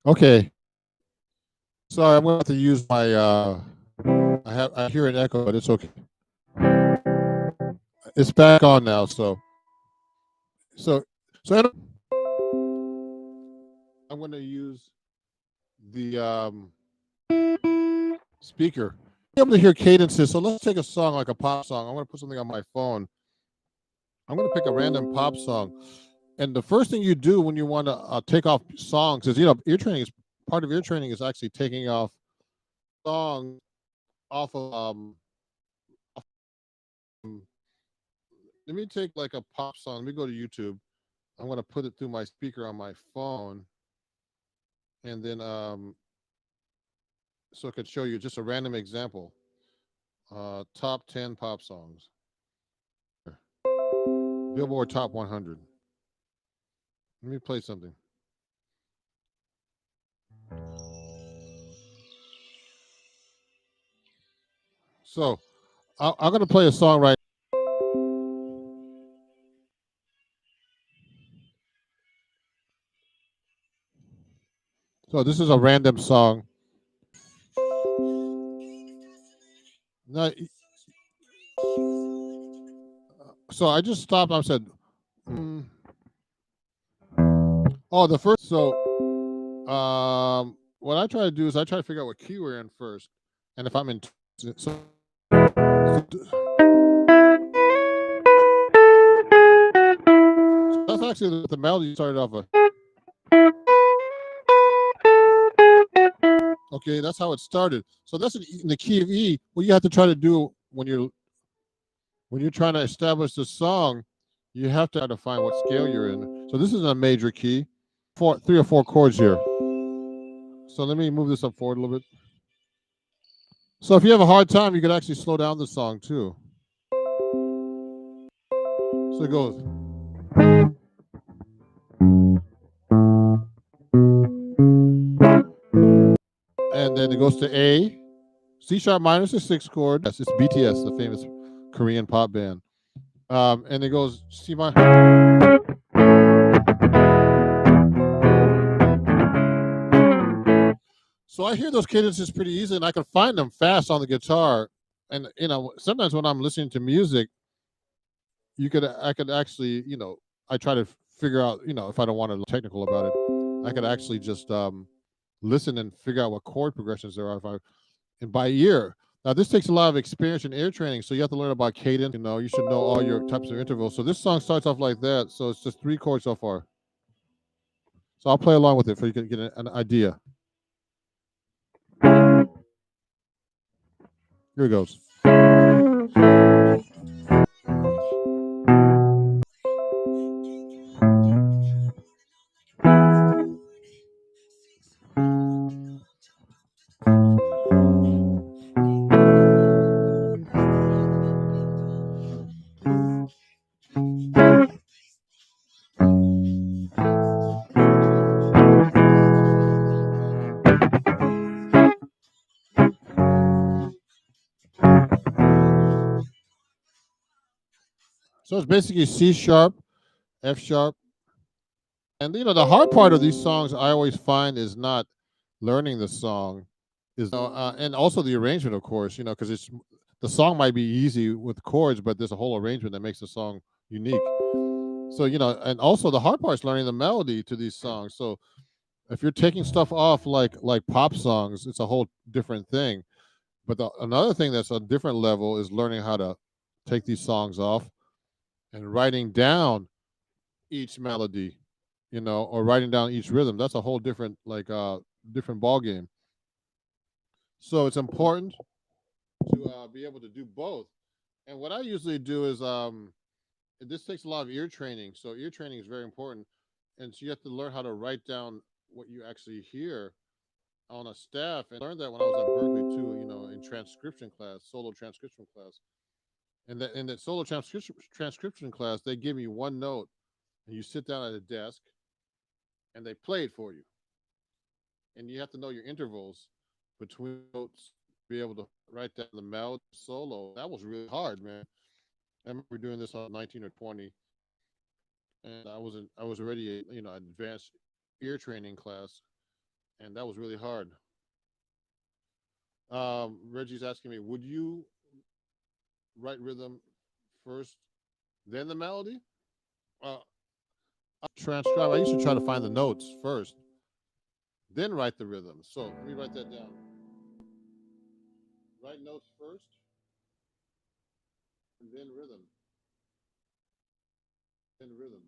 Okay. Sorry, I'm going to have to use my. I hear an echo, but it's okay. It's back on now. So so I'm going to use the speaker. Be able to hear cadences. So let's take a song like a pop song. I'm going to put something on my phone. I'm going to pick a random pop song. And the first thing you do when you want to take off songs is, ear training is part of ear training is actually taking off songs off of. Let me take like a pop song. Let me go to YouTube. I'm going to put it through my speaker on my phone, and then so it could show you just a random example. Top 10 pop songs. Billboard Top 100. Let me play something. So I'm going to play a song right. So this is a random song. No, so I just stopped. I said, oh, the first. So what I try to do is I try to figure out what key we're in first, and if I'm in. So that's actually the melody started off with. Okay, that's how it started. So that's in the key of E. What you have to try to do when you're trying to establish the song, you have to try to find what scale you're in. So this is a major key, three or four chords here. So let me move this up forward a little bit. So if you have a hard time, you could actually slow down the song too. So it goes, and then it goes to A, C sharp minor is the sixth chord. Yes, it's BTS, the famous Korean pop band. And it goes C minor. So I hear those cadences pretty easily, and I can find them fast on the guitar. And sometimes when I'm listening to music, I could actually, I try to figure out, if I don't want to be technical about it, I could actually just listen and figure out what chord progressions there are if I and by ear. Now this takes a lot of experience and ear training, so you have to learn about cadence. You should know all your types of intervals. So this song starts off like that. So it's just three chords so far. So I'll play along with it so you can get an idea. Here it goes. So it's basically C sharp, F sharp, and the hard part of these songs I always find is not learning the song, and also the arrangement, of course. Because it's the song might be easy with chords, but there's a whole arrangement that makes the song unique. So and also the hard part is learning the melody to these songs. So if you're taking stuff off like pop songs, it's a whole different thing. But another thing that's a different level is learning how to take these songs off and writing down each melody, or writing down each rhythm. That's a whole different different ball game. So it's important to be able to do both. And what I usually do is this takes a lot of ear training. So ear training is very important, and so you have to learn how to write down what you actually hear on a staff. And I learned that when I was at Berkeley too. In transcription class, solo transcription class. And that in that solo transcription class, they give you one note, and you sit down at a desk, and they play it for you. And you have to know your intervals between notes, be able to write down the melody solo. That was really hard, man. I remember doing this on 19 or 20, and I was already a advanced ear training class, and that was really hard. Reggie's asking me, would you write rhythm first, then the melody? Uh, I transcribe. I used to try to find the notes first, then write the rhythm. So let me write that down. Write notes first, and then rhythm. Then rhythm.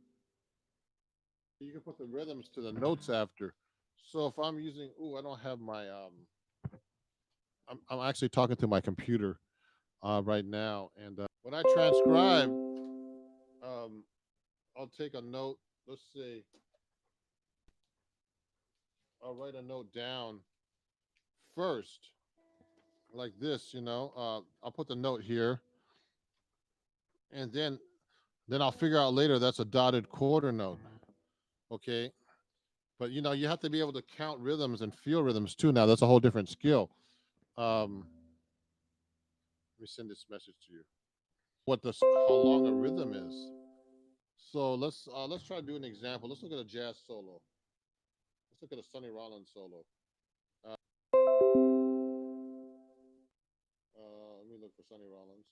You can put the rhythms to the notes after. So if I'm using, I don't have my I'm actually talking to my computer right now, and when I transcribe, I'll take a note. Let's say I'll write a note down first, like this. I'll put the note here, and then I'll figure out later that's a dotted quarter note. Okay, but you have to be able to count rhythms and feel rhythms too. Now that's a whole different skill. Let me send this message to you. How long a rhythm is. So let's try to do an example. Let's look at a jazz solo. Let's look at a Sonny Rollins solo. Let me look Sonny Rollins.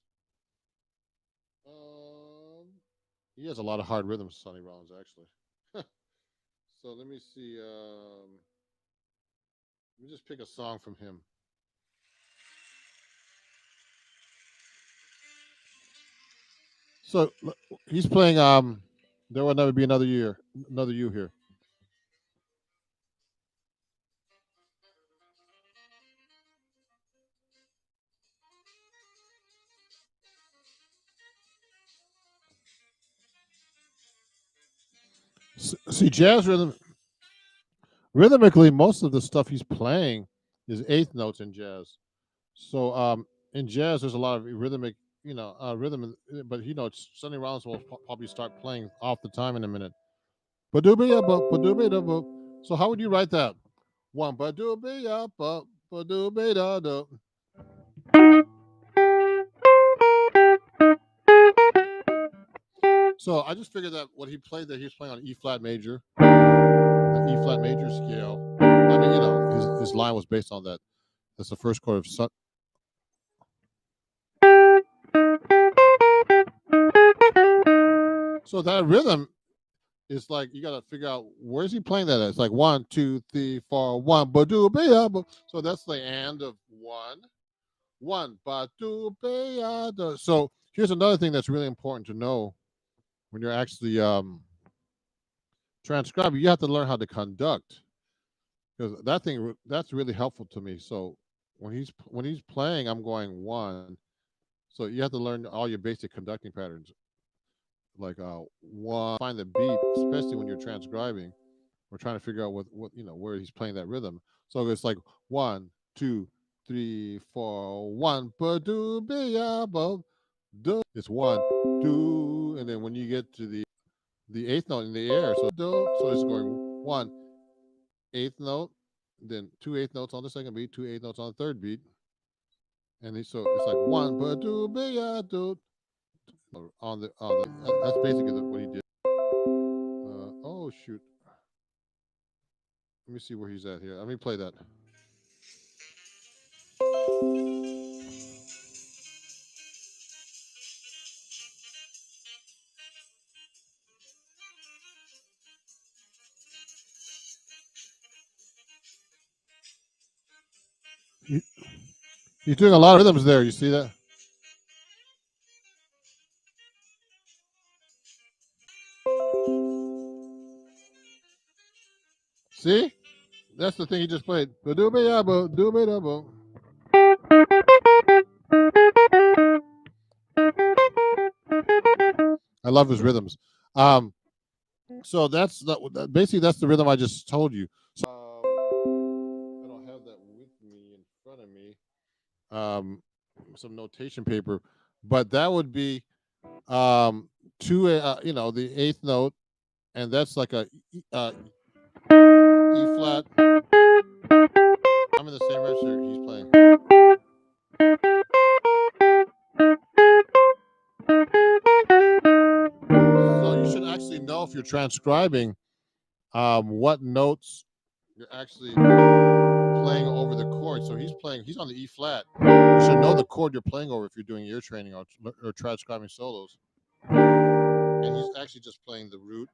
Um, he has a lot of hard rhythms, Sonny Rollins, actually. So let me see. Let me just pick a song from him. So he's playing. There will never be another year, another you here. See, jazz rhythmically, most of the stuff he's playing is eighth notes in jazz. So in jazz, there's a lot of rhythmic, rhythm. But Sonny Rollins will probably start playing off the time in a minute. Ba-doo-ba-ya-ba, ba-doo-ba-da-ba. So how would you write that? One ba-doo-ba-ya-ba, ba-doo-ba-da-da. So I just figured that what he played there, he was playing on E flat major, the E flat major scale. I mean, his line was based on that. That's the first chord of Sun. So that rhythm is like you got to figure out where's he playing that at. It's like 1, 2, 3, 4, 1, ba do ba. So that's the and of one ba do ba. So here's another thing that's really important to know when you're actually transcribing. You have to learn how to conduct because that's really helpful to me. So when he's playing, I'm going one. So you have to learn all your basic conducting patterns, like one, find the beat, especially when you're transcribing. We're trying to figure out what where he's playing that rhythm. So it's like 1, 2, 3, 4, 1, ba do be ya bo do. It's one, do, and then when you get to the eighth note in the air, so do, so it's going one eighth note, then two eighth notes on the second beat, two eighth notes on the third beat, and so it's like one ba do be ya do on the. That's basically what he did. Oh shoot, let me see where he's at here. Let me play that. He, he's doing a lot of rhythms there. You see that? See? That's the thing he just played. I love his rhythms. Um, so basically that's the rhythm I just told you. So I don't have that with me in front of me. Some notation paper, but that would be two. The eighth note, and that's like a E flat. I'm in the same register he's playing. So you should actually know if you're transcribing what notes you're actually playing over the chord. So he's on the E flat. You should know the chord you're playing over if you're doing ear training or transcribing solos. And he's actually just playing the root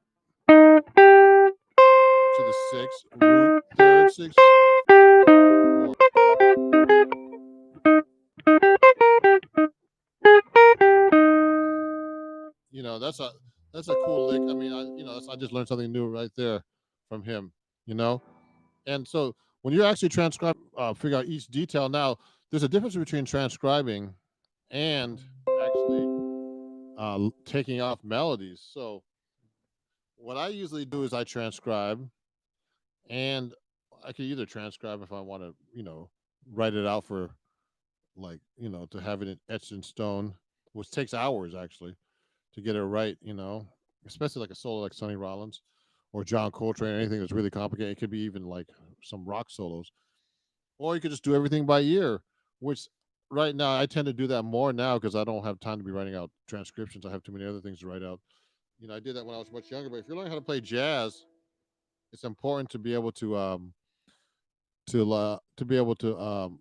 to the sixth, root, third, sixth, four. That's a cool lick. I mean, I just learned something new right there from him. You know, and so when you actually transcribe, figure out each detail. Now, there's a difference between transcribing and actually taking off melodies. So what I usually do is I transcribe, and I can either transcribe if I want to, write it out for like, to have it etched in stone, which takes hours actually to get it right, especially like a solo like Sonny Rollins or John Coltrane, anything that's really complicated. It could be even like some rock solos, or you could just do everything by ear, which right now I tend to do that more now because I don't have time to be writing out transcriptions. I have too many other things to write out. I did that when I was much younger. But if you're learning how to play jazz, it's important to be able to be able to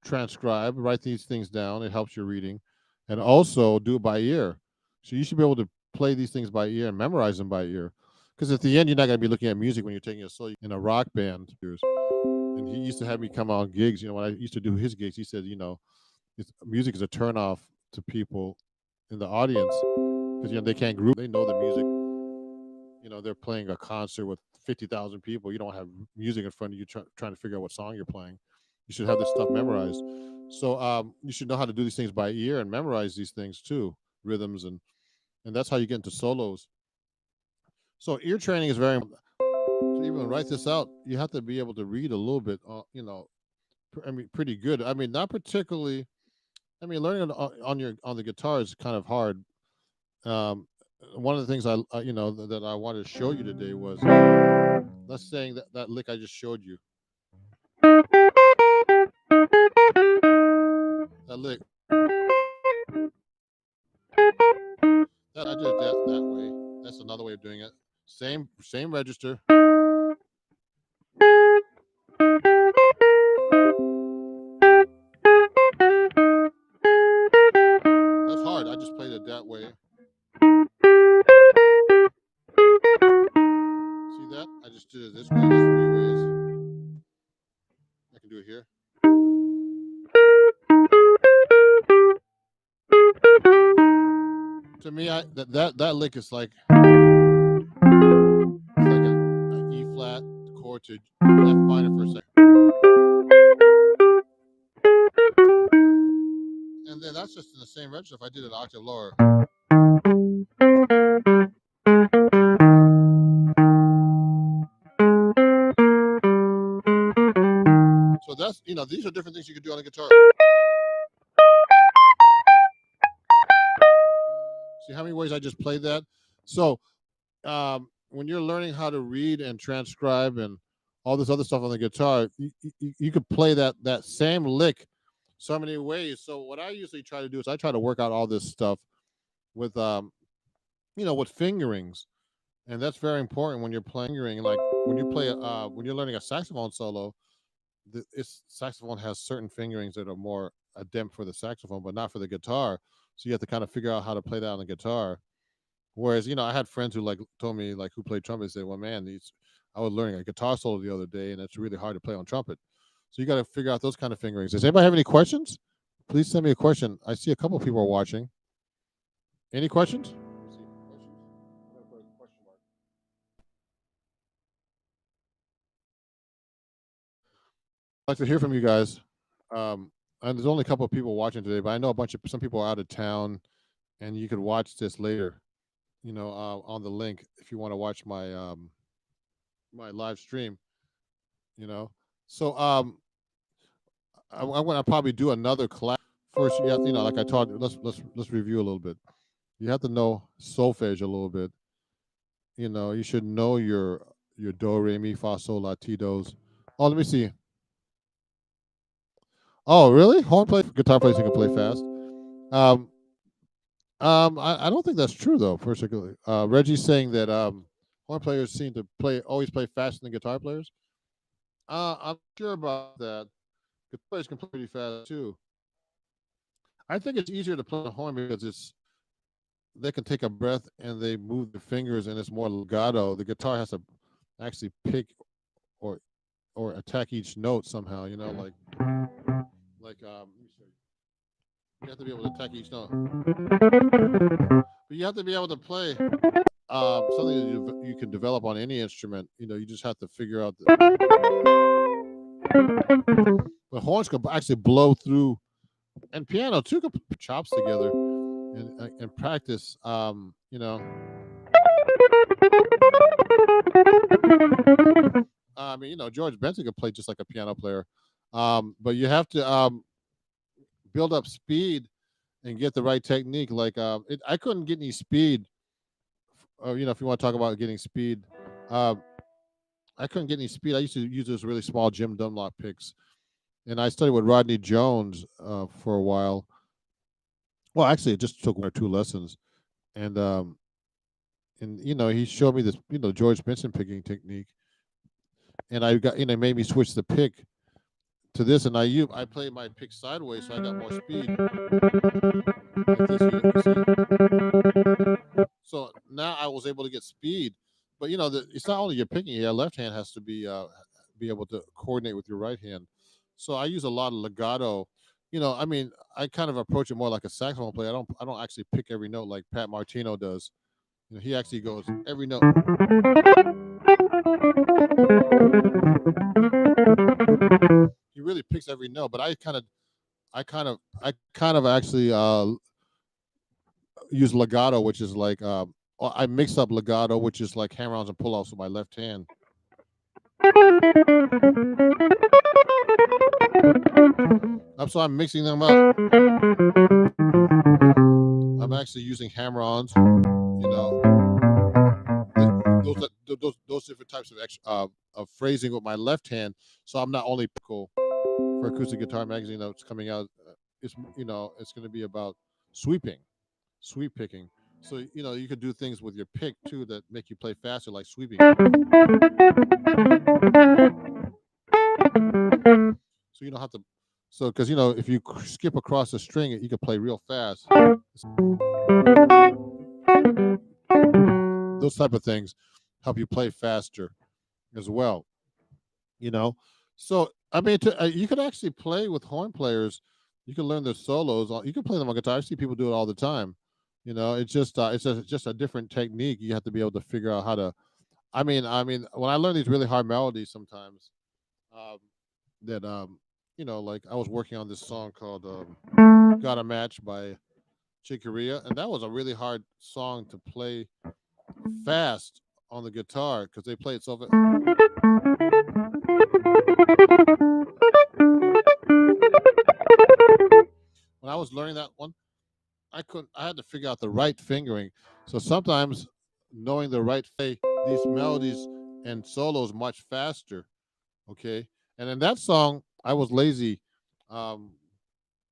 transcribe, write these things down. It helps your reading, and also do it by ear. So you should be able to play these things by ear and memorize them by ear. Because at the end, you're not going to be looking at music when you're taking a solo in a rock band. And he used to have me come on gigs. When I used to do his gigs, he said, music is a turnoff to people in the audience because they can't group. They know the music. They're playing a concert with 50,000 people. You don't have music in front of you trying to figure out what song you're playing. You should have this stuff memorized. So you should know how to do these things by ear and memorize these things too, rhythms, and that's how you get into solos. So ear training is very important. To even write this out, you have to be able to read a little bit. Pretty good. I mean, not particularly. I mean, learning on the guitar is kind of hard. Um, One of the things that I wanted to show you today was, let's saying that lick I just showed you. That lick. That I did that way. That's another way of doing it. Same register. That's hard. I just played it that way. See that? I just did it this way. There's 3 ways. I can do it here. To me, that lick is like an E flat chord to F minor for a second, and then that's just in the same register. If I did an octave lower, so that's these are different things you could do on the guitar. See how many ways I just played that? So when you're learning how to read and transcribe and all this other stuff on the guitar, you could play that same lick so many ways. So what I usually try to do is I try to work out all this stuff with with fingerings, and that's very important when you're playing fingering. Like when you're learning a saxophone solo, saxophone has certain fingerings that are more adept for the saxophone, but not for the guitar. So you have to kind of figure out how to play that on the guitar. Whereas, I had friends who told me who played trumpet, said, "Well, man, I was learning a guitar solo the other day, and it's really hard to play on trumpet." So you got to figure out those kind of fingerings. Does anybody have any questions? Please send me a question. I see a couple of people are watching. Any questions? Let's see. Questions? I'm gonna put a question mark. I'd like to hear from you guys. And there's only a couple of people watching today, but I know some people are out of town, and you could watch this later. On the link if you want to watch my live stream. You know, so I'm going to probably do another class. First, you have, like I taught. Let's review a little bit. You have to know solfege a little bit. You should know your do, re, mi, fa, sol, la, ti, dos. Oh, let me see. Oh, really? Guitar players can play fast. Um, I don't think that's true though. Particularly, Reggie's saying that horn players seem to always play faster than guitar players. I'm sure about that. Guitar players can play pretty fast too. I think it's easier to play the horn because they can take a breath and they move their fingers and it's more legato. The guitar has to actually pick or attack each note somehow. Let me show you. You have to be able to attack each note, but you have to be able to play something that you can develop on any instrument. You just have to figure out the horns can actually blow through, and piano too can put chops together and practice. George Benson could play just like a piano player, but you have to build up speed and get the right technique. I couldn't get any speed. If you want to talk about getting speed, I couldn't get any speed. I used to use those really small Jim Dunlop picks, and I studied with Rodney Jones for a while. Well, actually, it just took 1 or 2 lessons, and he showed me this George Benson picking technique, and I got made me switch the pick to this, and I play my pick sideways, so I got more speed like this. You see, so now I was able to get speed, but it's not only your picking. Your left hand has to be able to coordinate with your right hand. So I use a lot of legato. I mean, I kind of approach it more like a saxophone player. I don't actually pick every note like Pat Martino does. He actually goes every note. He really picks every note, but I kind of actually use legato, which is like I mix up legato, which is like hammer-ons and pull-offs with my left hand. So I'm mixing them up. I'm actually using hammer-ons. Those different types of phrasing with my left hand. So I'm not only pickle for acoustic guitar magazine that's coming out. It's going to be about sweeping, sweep picking. So you could do things with your pick too that make you play faster, like sweeping. So you don't have to. So because if you skip across the string, you can play real fast. Those type of things help you play faster as well. You know, so I mean, you could actually play with horn players. You can learn their solos. You can play them on guitar. I see people do it all the time. It's just a different technique. You have to be able to figure out how to. I mean, when I learn these really hard melodies, sometimes um, that like I was working on this song called "Got a Match" by Chick Corea, and that was a really hard song to play fast on the guitar because they play it so fast. When I was learning that one, I couldn't. I had to figure out the right fingering. So sometimes knowing the right these melodies and solos much faster. Okay, and in that song, I was lazy. Um,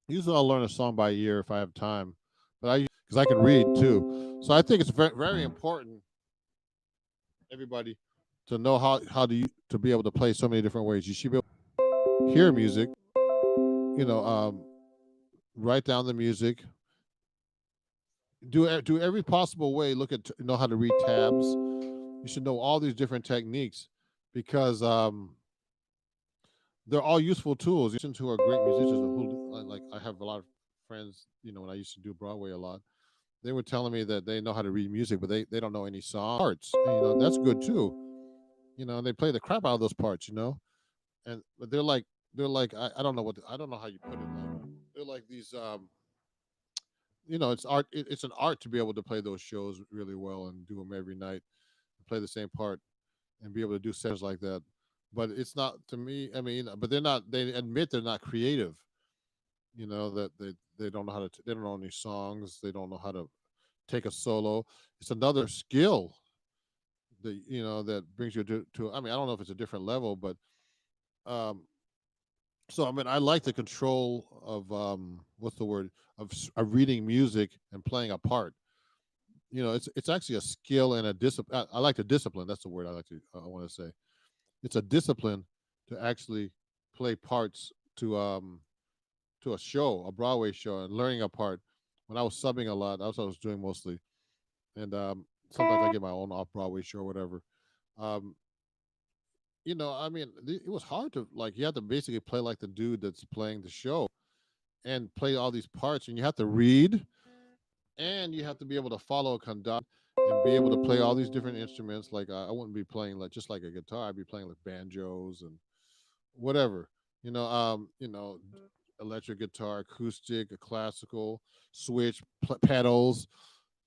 Usually, I'll learn a song by ear if I have time, but because I can read too. So I think it's very, very important, everybody, to know to be able to play so many different ways. You should be able to hear music. You know, um, Write down the music. Do every possible way. Know how to read tabs. You should know all these different techniques because they're all useful tools. Who are great musicians who like I have a lot of friends. When I used to do Broadway a lot, they were telling me that they know how to read music, but they don't know any song parts. And, that's good too. And they play the crap out of those parts. And but they're like I don't know I don't know how you put it. Like they're like these it's art. It's an art to be able to play those shows really well and do them every night, play the same part, and be able to do sets like that. But it's not to me. I mean, but they're not. They admit they're not creative. That they don't know how to. They don't know any songs. They don't know how to take a solo. It's another skill that that brings you to. I mean, I don't know if it's a different level, but um. So I mean, I like the control of what's the word of reading music and playing a part. It's actually a skill and a discipline. I like the discipline. That's the word I want to say. It's a discipline to actually play parts to a show, a Broadway show, and learning a part. When I was subbing a lot, that's what I was doing mostly, and sometimes I get my own off Broadway show or whatever. Um, I mean, it was hard to like. You have to basically play like the dude that's playing the show and play all these parts, and you have to read, and you have to be able to follow a conduct and be able to play all these different instruments. Like I wouldn't be playing like just like a guitar. I'd be playing like banjos and whatever. Electric guitar, acoustic, a classical, switch, pedals.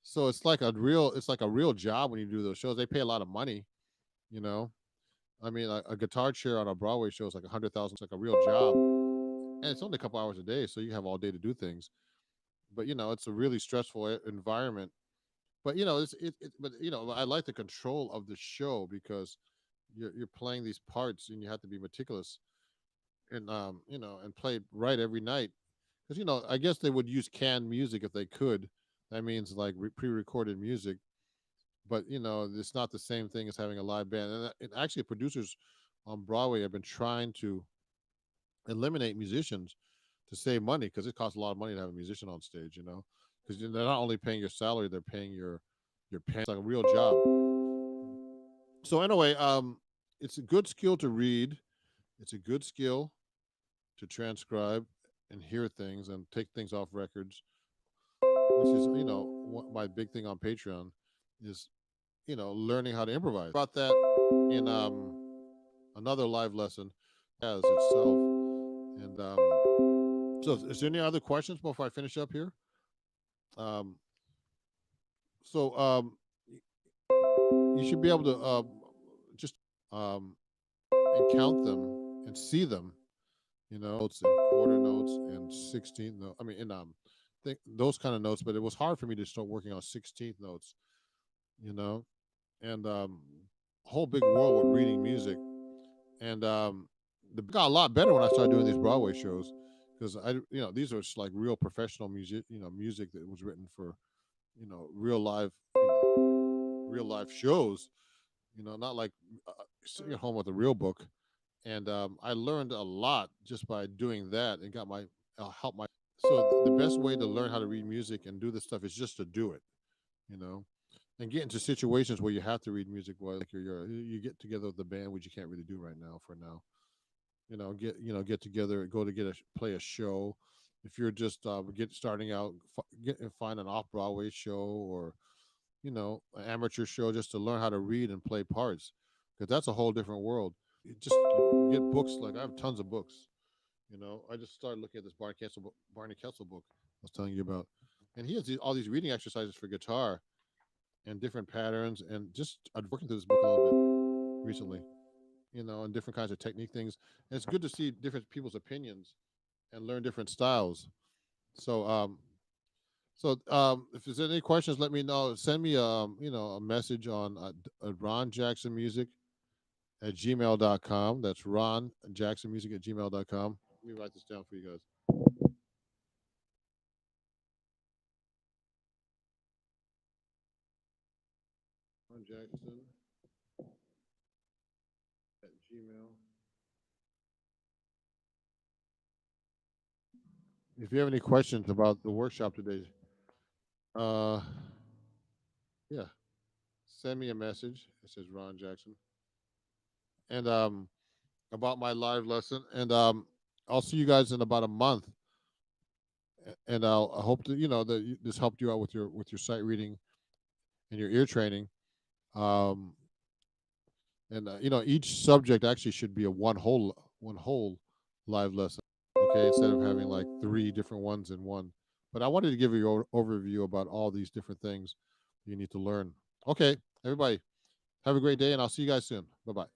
So it's like a real job when you do those shows. They pay a lot of money. You know, I mean, a guitar chair on a Broadway show is like 100,000. It's like a real job, and it's only a couple hours a day, so you have all day to do things. But it's a really stressful environment. But but I like the control of the show because you're playing these parts and you have to be meticulous and and play right every night because I guess they would use canned music if they could. That means like pre-recorded music, but it's not the same thing as having a live band. And actually, producers on Broadway have been trying to eliminate musicians to save money because it costs a lot of money to have a musician on stage. Because they're not only paying your salary, they're paying your pants like a real job. So anyway, it's a good skill to read. It's a good skill to transcribe and hear things and take things off records, which is my big thing on Patreon is learning how to improvise. About that in another live lesson as itself. And so, is there any other questions before I finish up here? Um, so you should be able to just and count them and see them, notes and quarter notes and 16th note. I mean, in those kind of notes. But it was hard for me to start working on 16th notes, and whole big world with reading music. And the got a lot better when I started doing these Broadway shows because these are just like real professional music, music that was written for, real live, real life shows, not like sitting at home with a real book. And I learned a lot just by doing that and got my help my. So the best way to learn how to read music and do this stuff is just to do it, and get into situations where you have to read music. Well, like you get together with the band, which you can't really do right now for now. Get together, go to play a show. If you're just starting out, find an off Broadway show or an amateur show just to learn how to read and play parts, because that's a whole different world. You just get books. Like I have tons of books. I just started looking at this Barney Kessel book I was telling you about, and he has all these reading exercises for guitar and different patterns, and just I'm working through this book a little bit recently, and different kinds of technique things. And it's good to see different people's opinions and learn different styles. So if there's any questions, let me know. Send me a message on Ron Jackson Music at gmail.com. That's Ron Jackson Music at gmail.com. Let me write this down for you guys. Ron Jackson at Gmail. If you have any questions about the workshop today, yeah, send me a message. It says Ron Jackson. And about my live lesson. And I'll see you guys in about a month. And I hope that that this helped you out with your sight reading and your ear training. And each subject actually should be a one whole live lesson. Okay, instead of having like 3 different ones in one. But I wanted to give you an overview about all these different things you need to learn. Okay, everybody, have a great day, and I'll see you guys soon. Bye-bye.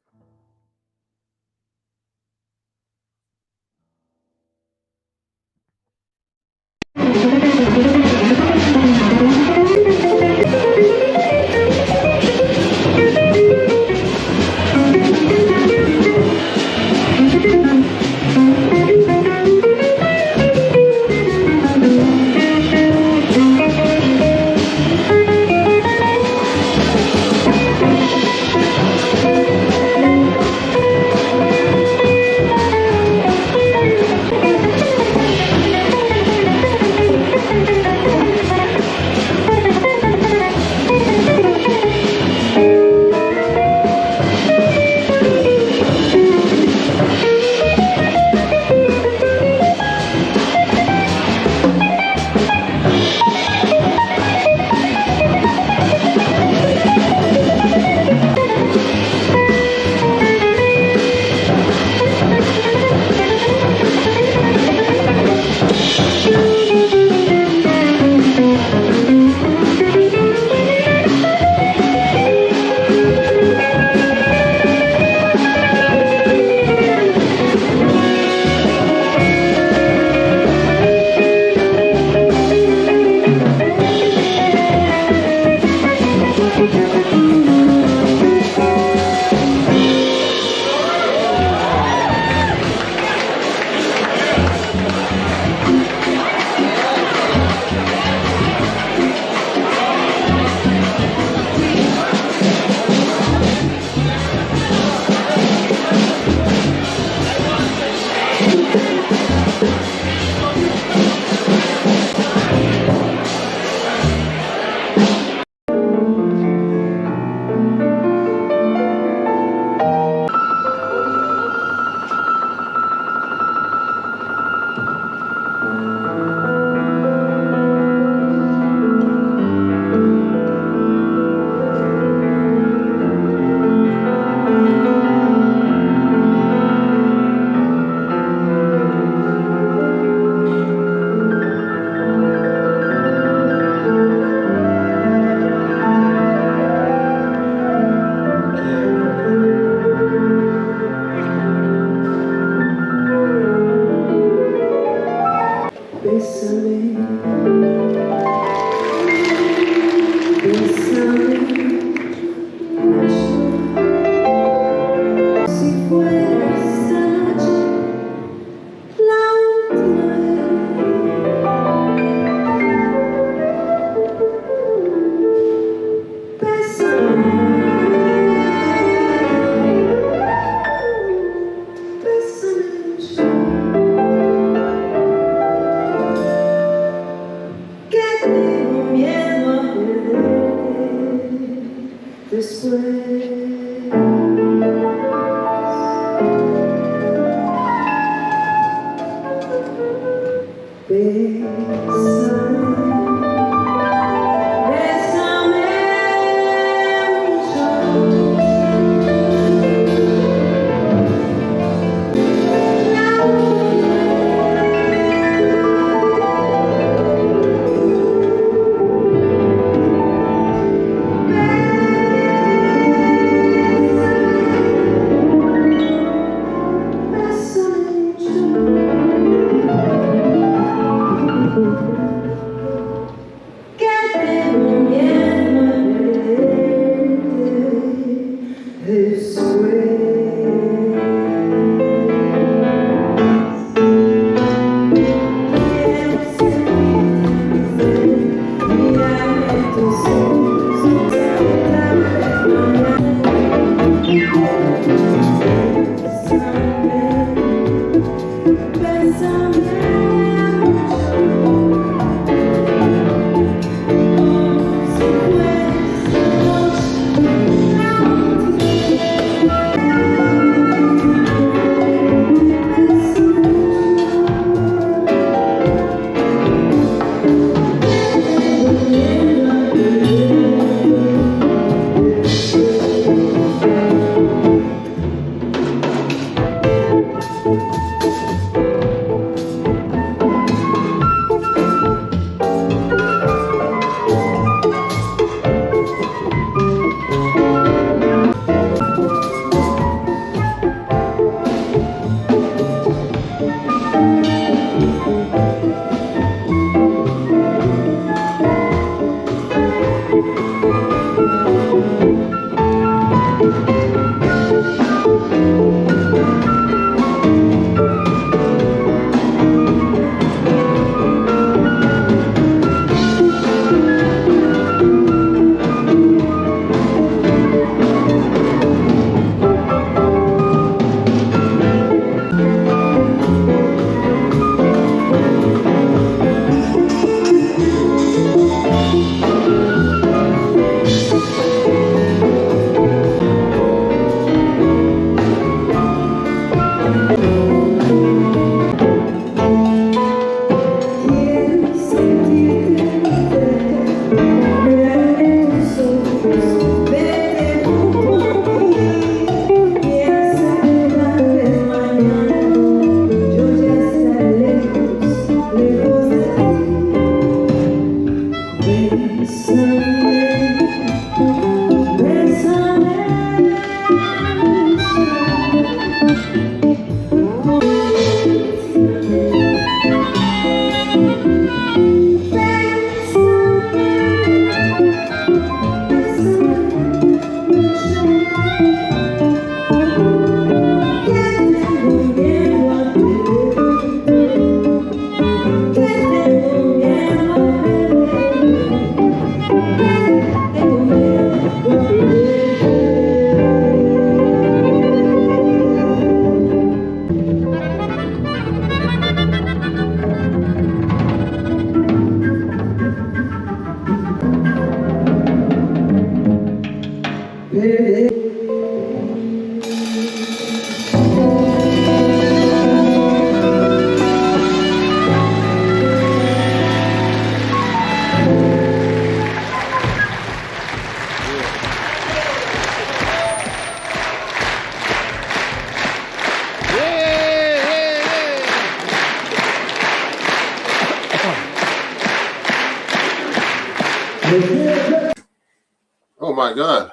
Oh my God.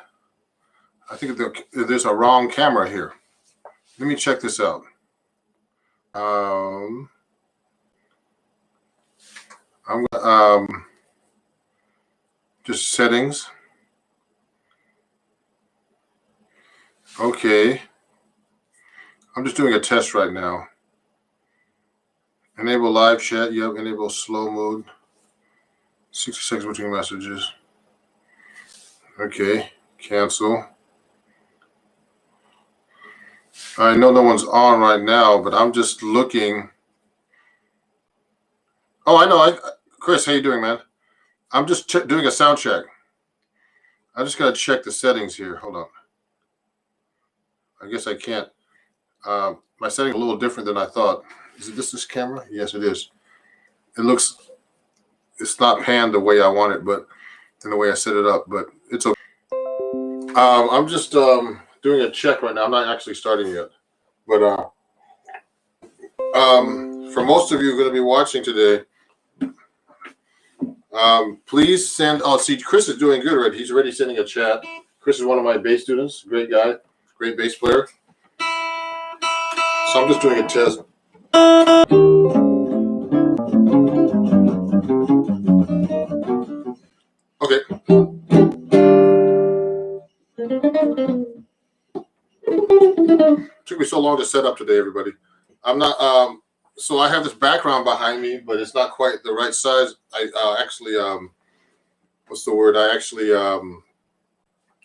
I think there's a wrong camera here. Let me check this out. I'm gonna, just settings. Okay. I'm just doing a test right now. Enable live chat. Yep. Enable slow mode. 60 seconds between messages. Okay. Cancel. I know no one's on right now, but I'm just looking. Oh, I know. Chris, how you doing, man? I'm just doing a sound check. I just got to check the settings here. Hold on. I guess I can't. My setting a little different than I thought. Is it this camera? Yes, it is. It's not panned the way I want it, but in the way I set it up, but it's okay. I'm just doing a check right now. I'm not actually starting yet, but for most of you who are going to be watching today, please send. Oh, see, Chris is doing good already. He's already sending a chat. Chris is one of my bass students. Great guy, great bass player. So I'm just doing a test. Okay. Took me so long to set up today, everybody. I'm not. So I have this background behind me, but it's not quite the right size. I actually, what's the word? I actually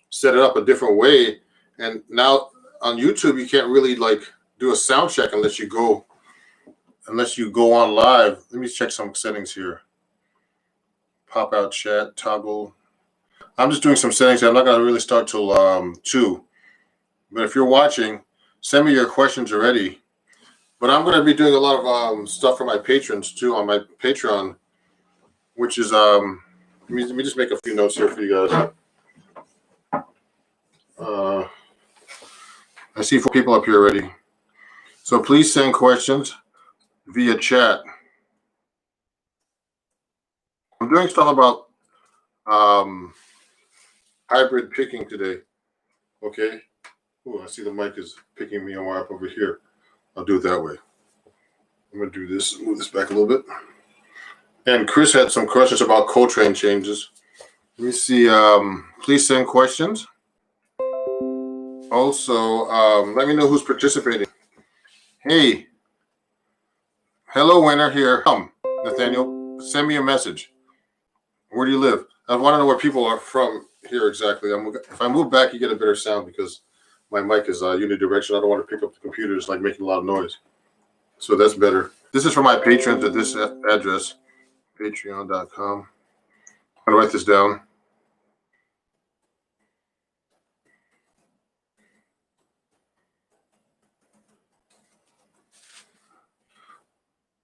set it up a different way, and now on YouTube you can't really like do a sound check unless you go on live. Let me check some settings here. Pop out chat toggle. I'm just doing some settings. I'm not gonna really start till 2. But if you're watching, send me your questions already. But I'm going to be doing a lot of stuff for my patrons too on my Patreon, which is let me just make a few notes here for you guys. I see 4 people up here already, so please send questions via chat. I'm doing stuff about hybrid picking today. Okay. Oh, I see the mic is picking me up over here. I'll do it that way. I'm going to do this, move this back a little bit. And Chris had some questions about Coltrane changes. Let me see. Please send questions. Also, let me know who's participating. Hey. Hello, winner here. Nathaniel, send me a message. Where do you live? I want to know where people are from here exactly. If I move back, you get a better sound because my mic is unidirectional. I don't want to pick up the computers like making a lot of noise. So that's better. This is for my patrons at this address, patreon.com. I'm going to write this down.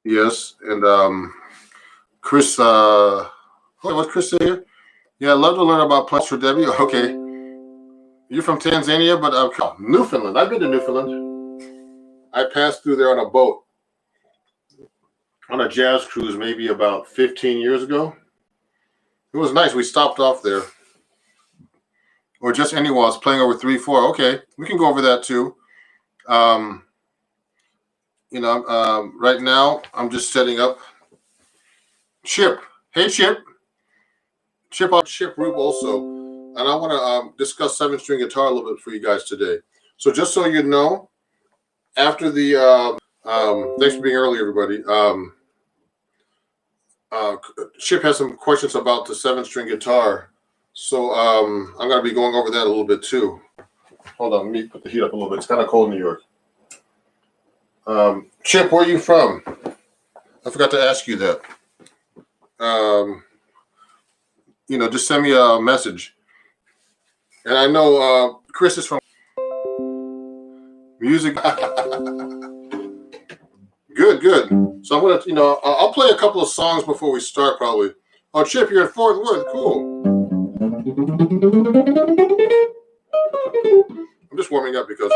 Yes, and Chris, what's Chris say here? Yeah, I'd love to learn about plants for Debbie. Okay. You're from Tanzania, but Newfoundland. I've been to Newfoundland. I passed through there on a boat on a jazz cruise maybe about 15 years ago. It was nice. We stopped off there. Or just anywhere. I was playing over 3/4. Okay, we can go over that too. Right now I'm just setting up. Chip. Hey, Chip. Chip Rube also. And I want to discuss 7-string guitar a little bit for you guys today. So just so you know, after the thanks for being early, everybody. Chip has some questions about the 7-string guitar. So I'm going to be going over that a little bit too. Hold on, let me put the heat up a little bit. It's kind of cold in New York. Chip, where are you from? I forgot to ask you that. Just send me a message. And I know Chris is from music. Good. So I'm gonna, I'll play a couple of songs before we start probably. Oh, Chip, you're in Fort Worth. Cool. I'm just warming up because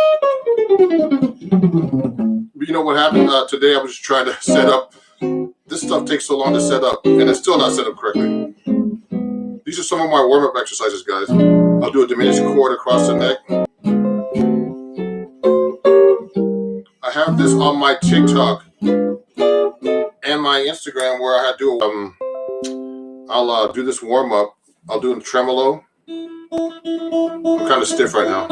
you know what happened today? I was just trying to set up. This stuff takes so long to set up, and it's still not set up correctly. These are some of my warm-up exercises, guys. I'll do a diminished chord across the neck. I have this on my TikTok and my Instagram where I do I'll do this warm up. I'll do a tremolo. I'm kind of stiff right now.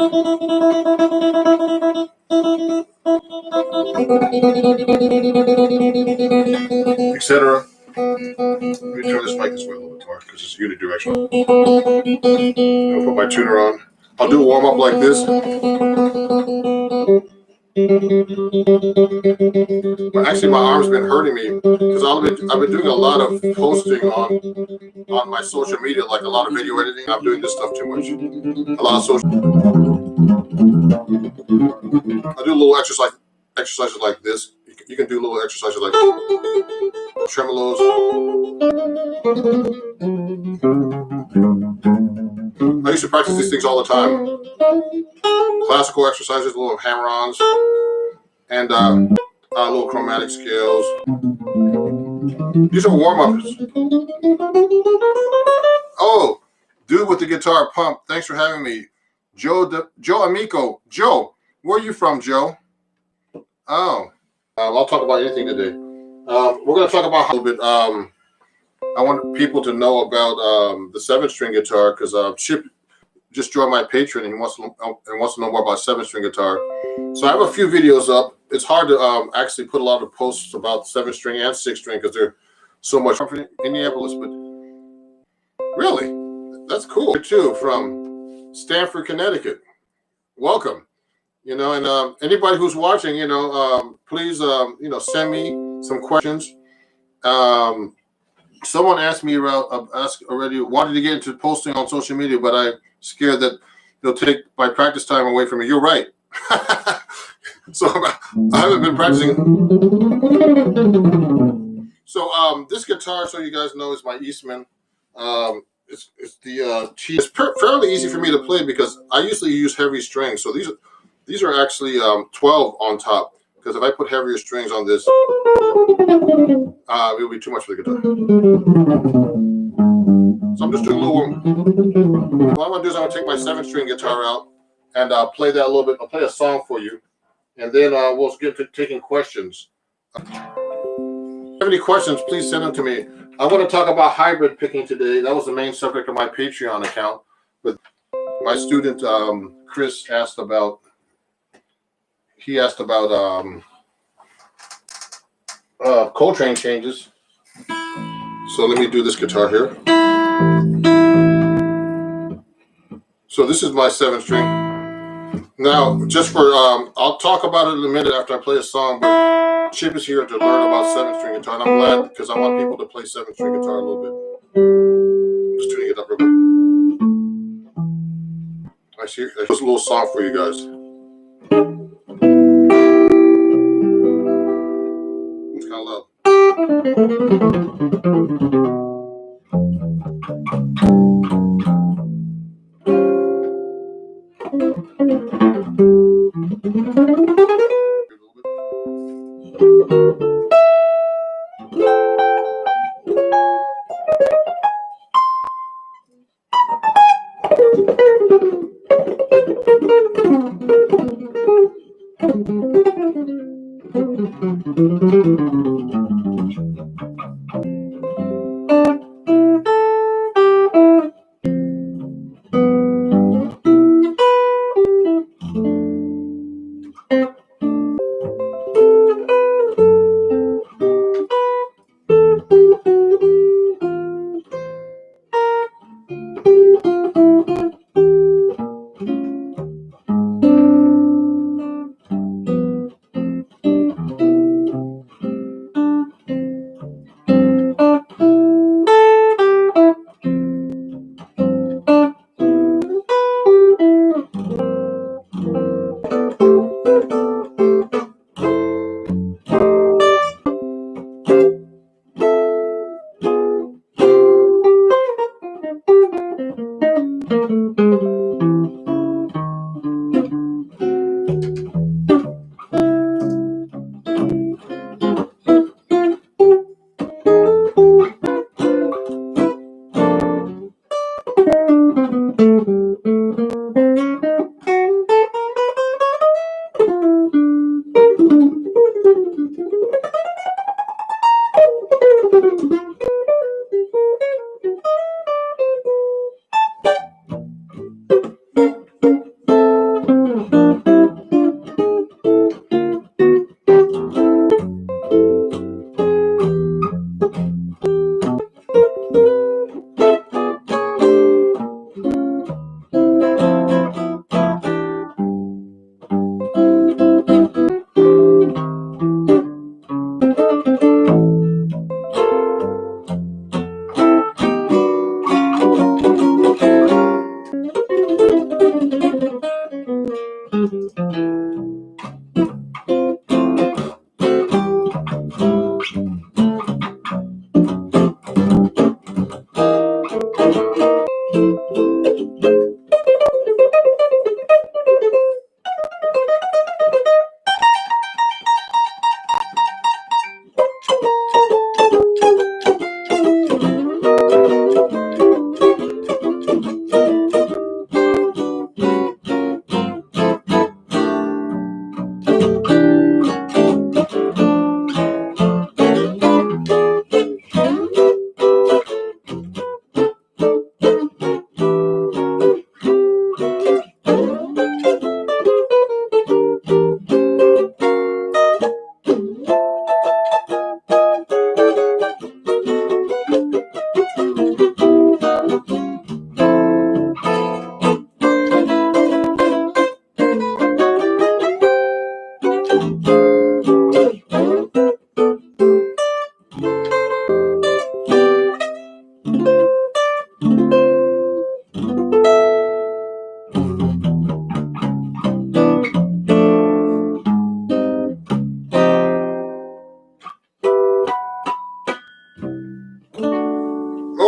Etc. Let me turn this mic this way a little bit more because it's unidirectional. I'll put my tuner on. I'll do a warm up like this. Actually, my arm's been hurting me because I've been doing a lot of posting on my social media, like a lot of video editing. I'm doing this stuff too much. A lot of social. I do a little exercises like this. You can do little exercises like tremolos. I used to practice these things all the time. Classical exercises, little hammer-ons, and little chromatic scales. These are warm-ups. Oh, dude with the guitar pump. Thanks for having me. Joe Amico. Joe, where are you from, Joe? Oh, I'll talk about anything today. We're going to talk about a little bit. I want people to know about the 7-string guitar because Chip just joined my Patreon and he wants to know more about 7-string guitar. So I have a few videos up. It's hard to actually put a lot of posts about 7-string and 6-string because they're so much from Indianapolis. But really, that's cool too, from Stamford, Connecticut. Welcome. You know, and anybody who's watching, you know, please, you know, send me some questions. Someone asked me already, wanted to get into posting on social media, but I'm scared that they'll take my practice time away from me. You're right. So I haven't been practicing. So this guitar, so you guys know, is my Eastman. It's the it's fairly easy for me to play because I usually use heavy strings. So these are actually 12 on top because if I put heavier strings on this, it would be too much for the guitar. So I'm just doing a little. What I'm gonna do is I'm gonna take my 7-string guitar out and play that a little bit. I'll play a song for you, and then we'll get to taking questions. If you have any questions, please send them to me. I want to talk about hybrid picking today. That was the main subject of my Patreon account. But my student Chris asked about. He asked about Coltrane changes. So let me do this guitar here. So this is my 7-string. Now, just for I'll talk about it in a minute after I play a song. But Chip is here to learn about 7-string guitar, and I'm glad because I want people to play 7-string guitar a little bit. I'm just tuning it up real bit. I see. There's a little song for you guys. It's kind of loud.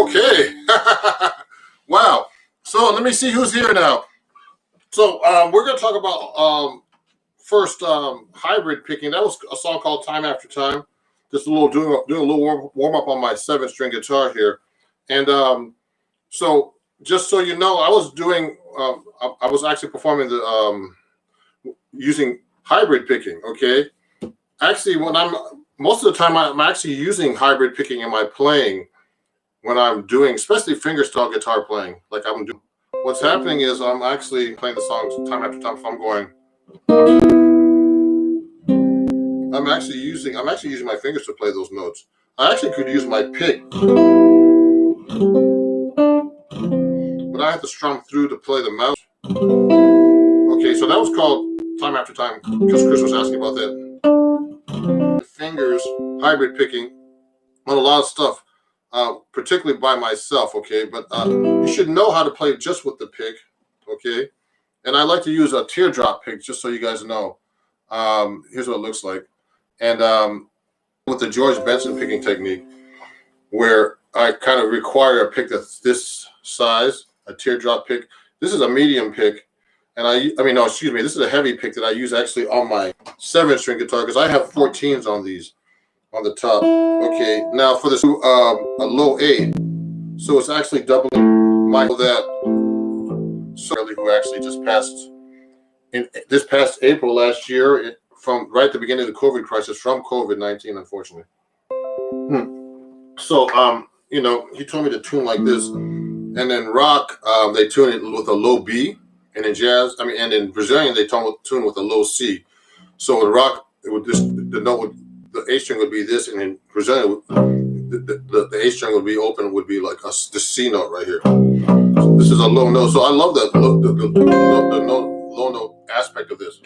Okay. Wow. So let me see who's here now. So we're going to talk about first hybrid picking. That was a song called Time After Time. Just a little doing a little warm up on my 7-string guitar here. And so just so you know, I was doing I was actually performing the using hybrid picking. Okay. Actually, most of the time I'm actually using hybrid picking in my playing when I'm doing, especially fingerstyle guitar playing. Like I'm doing. What's happening is I'm actually playing the songs time after time. If I'm going, I'm actually using my fingers to play those notes. I actually could use my pick, but I have to strum through to play the mouse. Okay, so that was called Time After Time because Chris was asking about that. Fingers, hybrid picking on a lot of stuff, particularly by myself. Okay, but you should know how to play just with the pick. Okay, and I like to use a teardrop pick just so you guys know. Here's what it looks like, and with the George Benson picking technique, where I kind of require a pick that's this size, a teardrop pick. This is a medium pick, and this is a heavy pick that I use actually on my 7-string guitar because I have 14s on these on the top. Okay, now for this a low A, so it's actually doubling my that. So who actually just passed in this past April last year, from right at the beginning of the COVID crisis from COVID-19, unfortunately. So he told me to tune like this, and then rock they tune it with a low B, and in jazz, and in Brazilian they tune with a low C. So in rock, it would just the A string would be this, and in Brazilian the A string would be open, would be like the C note right here. So this is a low note, so I love the low note aspect of this.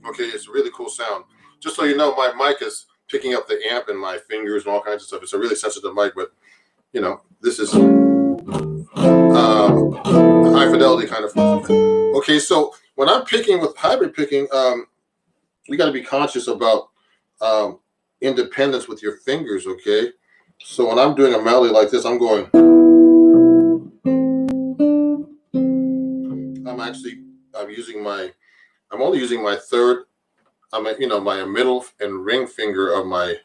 Okay, it's a really cool sound. Just so you know, my mic is picking up the amp and my fingers and all kinds of stuff. It's a really sensitive mic, but this is high fidelity kind of. Okay, so when I'm picking with hybrid picking, you got to be conscious about independence with your fingers. Okay, so when I'm doing a melody like this, I'm only using my third, my middle and ring finger of my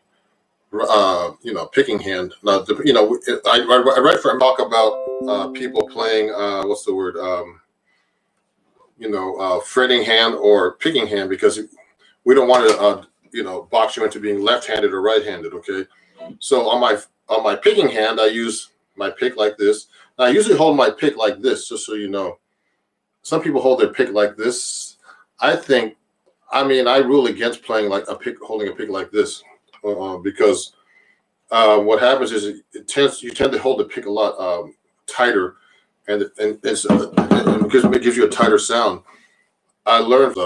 picking hand. Now, I read for talk about people playing what's the word, fretting hand or picking hand, because we don't want to box you into being left-handed or right-handed. Okay, so on my picking hand, I use my pick like this. Now, I usually hold my pick like this, just so you know. Some people hold their pick like this. I rule against playing like holding a pick like this, because what happens is you tend to hold the pick a lot tighter, and it gives you a tighter sound. I learned,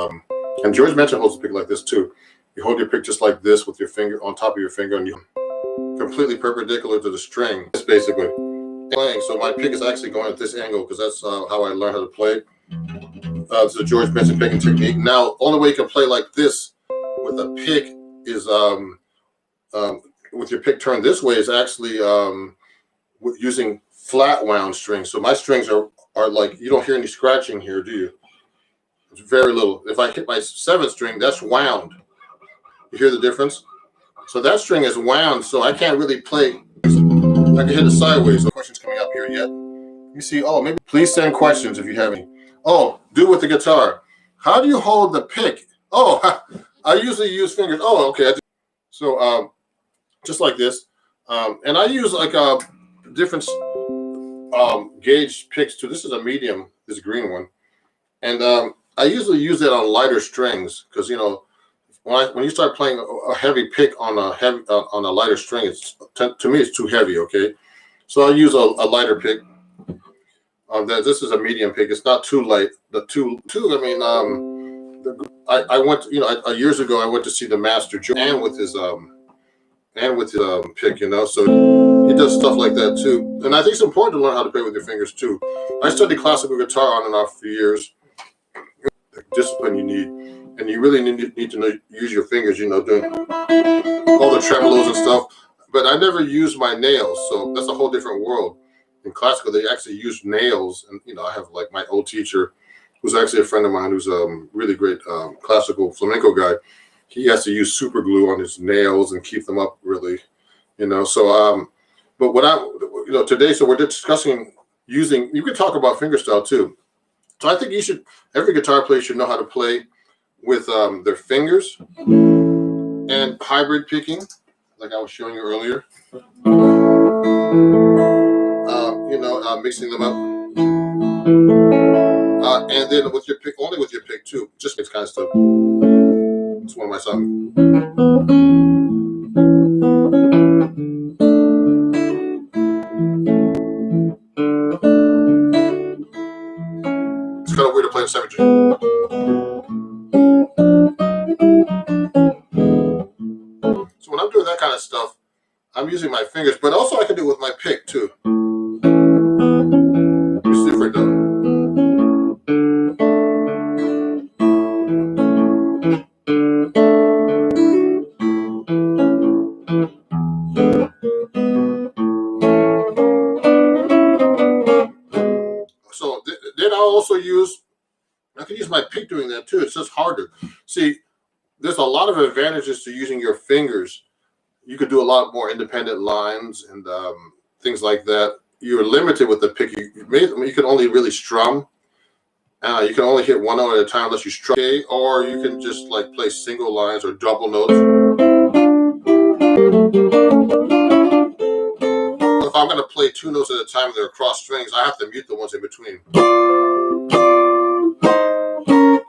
and George Benson holds the pick like this too. You hold your pick just like this with your finger on top of your finger, and you completely perpendicular to the string. That's basically playing. So my pick is actually going at this angle because that's how I learned how to play. It's the George Benson picking technique. Now, only way you can play like this with a pick is with your pick turned this way is actually using flat wound strings. So my strings are like, you don't hear any scratching here, do you? It's very little. If I hit my 7th string, that's wound. You hear the difference? So that string is wound, so I can't really play. I can hit it sideways. No questions coming up here yet. You see, maybe please send questions if you have any. Do with the guitar. How do you hold the pick? I usually use fingers. Okay. So just like this. And I use like different gauge picks too. This is a medium, this green one. And I usually use it on lighter strings because, when you start playing a heavy pick on a lighter string, to me it's too heavy. Okay, so I use a lighter pick. This is a medium pick. It's not too light. I went. Years ago I went to see the master and with his pick. So he does stuff like that too. And I think it's important to learn how to play with your fingers too. I studied classical guitar on and off for years. The discipline you need, and you really need to use your fingers. Doing all the tremolos and stuff. but I never used my nails, so that's a whole different world. In classical, they actually use nails, and I have like my old teacher, who's actually a friend of mine, who's a really great classical flamenco guy. He has to use super glue on his nails and keep them up really, So, but what today, so we're discussing using. You can talk about fingerstyle too. So I think every guitar player should know how to play with their fingers and hybrid picking, like I was showing you earlier. Mixing them up, and then with your pick, only with your pick too. Just makes kind of stuff. It's one of my songs. It's kind of weird to play in symmetry. So when I'm doing that kind of stuff, I'm using my fingers, but also I can do it with my pick too. It's different though. So then I can use my pick doing that too. It's just harder. See, there's a lot of advantages to using your fingers. You could do a lot more independent lines and things like that. You're limited with the pick. You can only really strum. You can only hit one note at a time unless you strum. Okay, or you can just like play single lines or double notes. If I'm going to play two notes at a time, they're across strings, I have to mute the ones in between.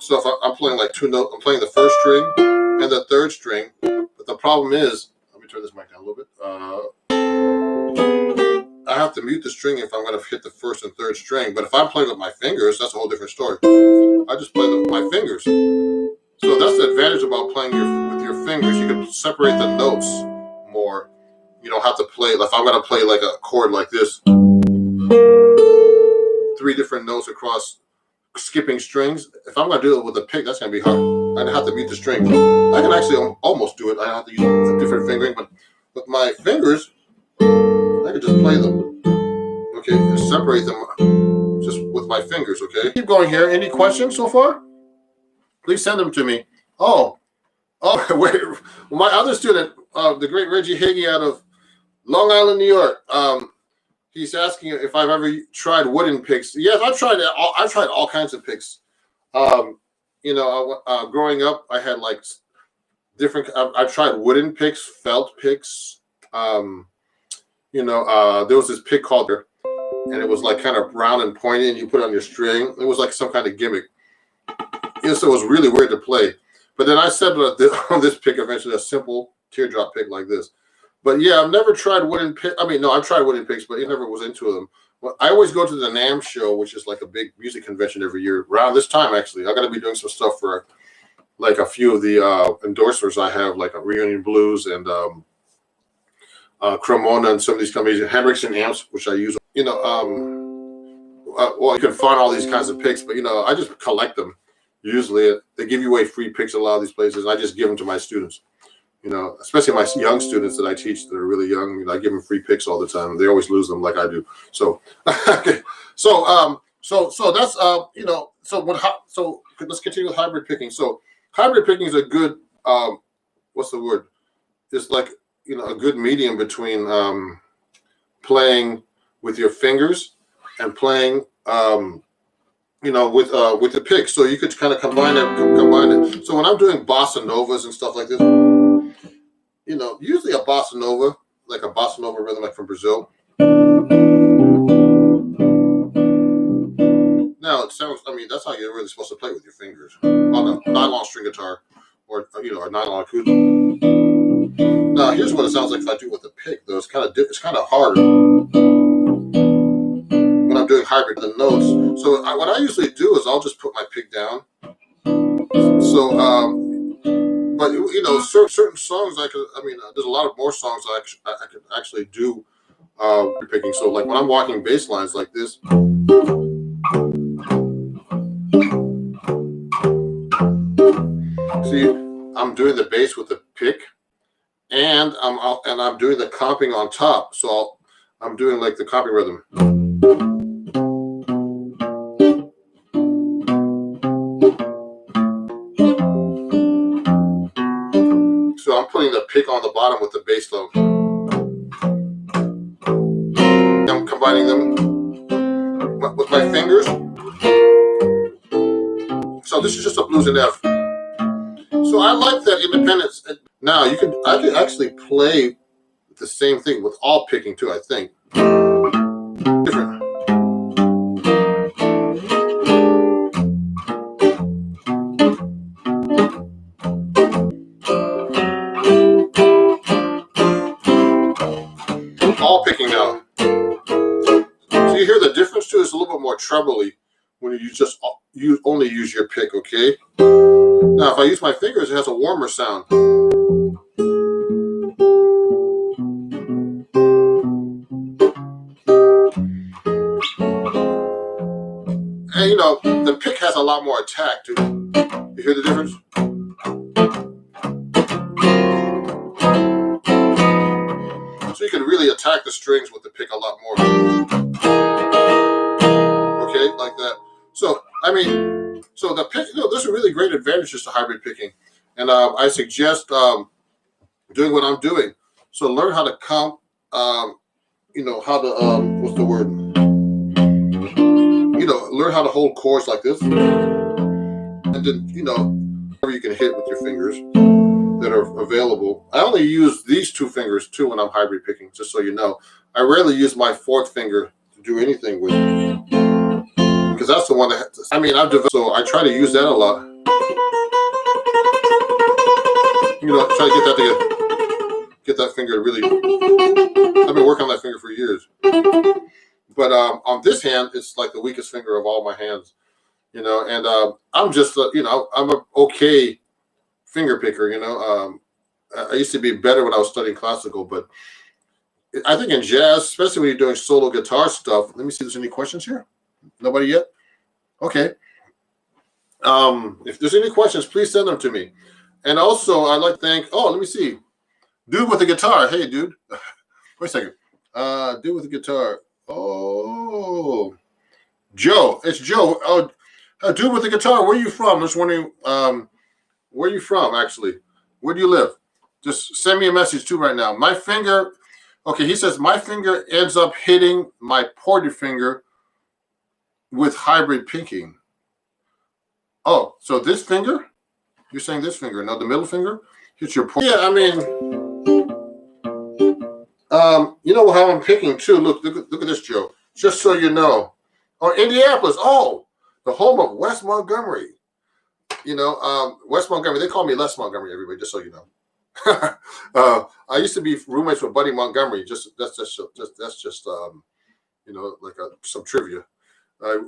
So if I'm playing like two notes, I'm playing the first string and the third string. But the problem is, let me turn this mic down a little bit. I have to mute the string if I'm going to hit the first and third string. But if I'm playing with my fingers, that's a whole different story. I just play with my fingers. So that's the advantage about playing with your fingers. You can separate the notes more. You don't have to play. If I'm going to play like a chord like this, 3 different notes across skipping strings. If I'm going to do it with a pick, that's going to be hard. I have to mute the string. I can actually almost do it. I have to use a different fingering, but with my fingers, I can just play them. Okay, and separate them just with my fingers. Okay. Keep going here. Any questions so far? Please send them to me. Oh, wait. My other student, the great Reggie Hagee out of Long Island, New York. He's asking if I've ever tried wooden picks. Yes, I've tried all kinds of picks. Growing up, I had like different. I've tried wooden picks, felt picks. There was this pick called, and it was like kind of round and pointy, and you put it on your string. It was like some kind of gimmick. So it was really weird to play. But then I settled on this pick eventually, a simple teardrop pick like this. But yeah, I've never tried wooden pick. I've tried wooden picks, but I never was into them. Well, I always go to the NAMM show, which is like a big music convention every year. Around this time, actually, I'm going to be doing some stuff for like a few of the endorsers I have, like a Reunion Blues and Cremona and some of these companies, Hendrickson amps, which I use. You can find all these kinds of picks, but I just collect them. Usually, they give you away free picks at a lot of these places. And I just give them to my students. Especially my young students that I teach that are really young. I give them free picks all the time. They always lose them like I do. So, okay. So that's So let's continue with hybrid picking. So hybrid picking is a good what's the word? It's like a good medium between playing with your fingers and playing with the pick. So you could kind of combine it. So when I'm doing bossa novas and stuff like this, usually a bossa nova, like a bossa nova rhythm, like from Brazil. Now it sounds. That's how you're really supposed to play with your fingers on a nylon string guitar, or a nylon acoustic. Now here's what it sounds like if I do it with a pick. Though it's kind of harder when I'm doing hybrid the notes. So what I usually do is I'll just put my pick down. So but certain songs there's a lot of more songs I could actually do picking. So like when I'm walking bass lines like this. See, I'm doing the bass with the pick, and I'm doing the comping on top. So I'm doing like the comping rhythm. So I'm putting the pick on the bottom with the bass low. I'm combining them with my fingers. So this is just a blues and F. So I like that independence. Now I can actually play the same thing with all picking too, I think. Different. All picking now. So you hear the difference too? It's a little bit more trebly when you only use your pick, okay? Now if I use my fingers, it has a warmer sound. And you know, the pick has a lot more attack too. You hear the difference? So you can really attack the strings with the pick a lot more. Okay, like that. So, I mean, so the pick, there's a really great advantages to hybrid picking. And I suggest doing what I'm doing. So learn how to comp, how to, what's the word? Learn how to hold chords like this. And then, whatever you can hit with your fingers that are available. I only use these two fingers too when I'm hybrid picking, just so you know. I rarely use my fourth finger to do anything with, because that's the one that I've developed. So I try to use that a lot. Try to get that finger really. I've been working on that finger for years. But on this hand, it's like the weakest finger of all my hands. And I'm just I'm an okay finger picker. I used to be better when I was studying classical, but I think in jazz, especially when you're doing solo guitar stuff. Let me see if there's any questions here. Nobody yet? Okay. If there's any questions, please send them to me. And also, I'd like to thank. Oh, let me see. Dude with the guitar. Hey, dude. Wait a second. Dude with the guitar. Oh, Joe. It's Joe. Oh, dude with the guitar. Where are you from? I'm just wondering. Where are you from? Actually, where do you live? Just send me a message too right now. My finger. Okay, he says my finger ends up hitting my pointer finger with hybrid picking. Oh, so this finger? You're saying this finger? No, the middle finger hits your pointer. Yeah, you know how I'm picking too. Look at this, Joe. Just so you know. Oh, Indianapolis. Oh, the home of West Montgomery. West Montgomery. They call me Les Montgomery. Everybody, just so you know. I used to be roommates with Buddy Montgomery. That's just some trivia.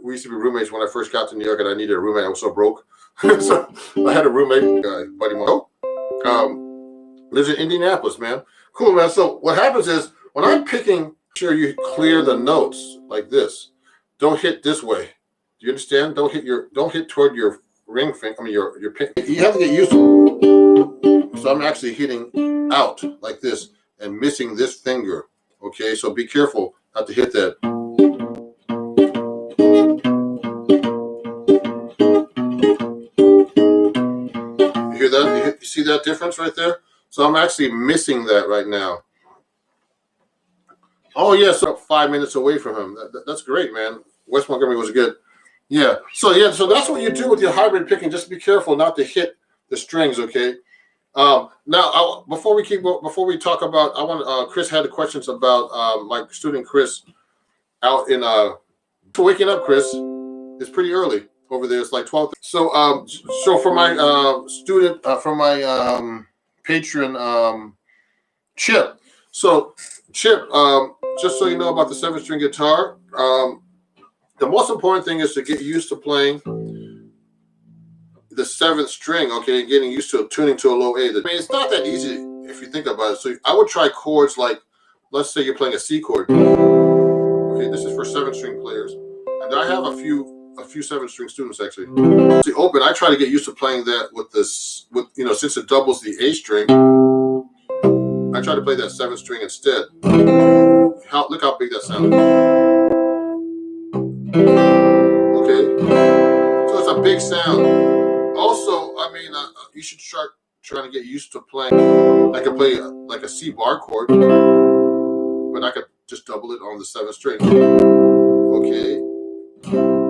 We used to be roommates when I first got to New York, and I needed a roommate. I was so broke, so I had a roommate, Buddy Montgomery. Lives in Indianapolis, man. Cool, man. So what happens is when I'm picking, sure you clear the notes like this. Don't hit this way. Do you understand? Don't hit toward your ring finger. Your pick. You have to get used to it. So I'm actually hitting out like this and missing this finger. Okay, so be careful not to hit that. You hear that? You see that difference right there? So I'm actually missing that right now. Oh yeah, so 5 minutes away from him. That's great, man. West Montgomery was good. Yeah. So that's what you do with your hybrid picking. Just be careful not to hit the strings. Okay. Now before we talk about, I want Chris had questions about my student Chris out in waking up. Chris, it's pretty early over there. It's like 12. So for my student, for my patron Chip. So Chip, just so you know about the 7-string guitar, the most important thing is to get used to playing the 7th string, okay, and getting used to tuning to a low A. It's not that easy if you think about it. So I would try chords like, let's say you're playing a C chord. Okay, this is for 7-string players, and I have a few 7-string students actually. See, open. I try to get used to playing that with this, since it doubles the A string. I try to play that 7th string instead. Look how big that sounds. Okay, so it's a big sound. Also, I mean, you should start trying to get used to playing. I could play like a C bar chord, but I could just double it on the 7th string. Okay.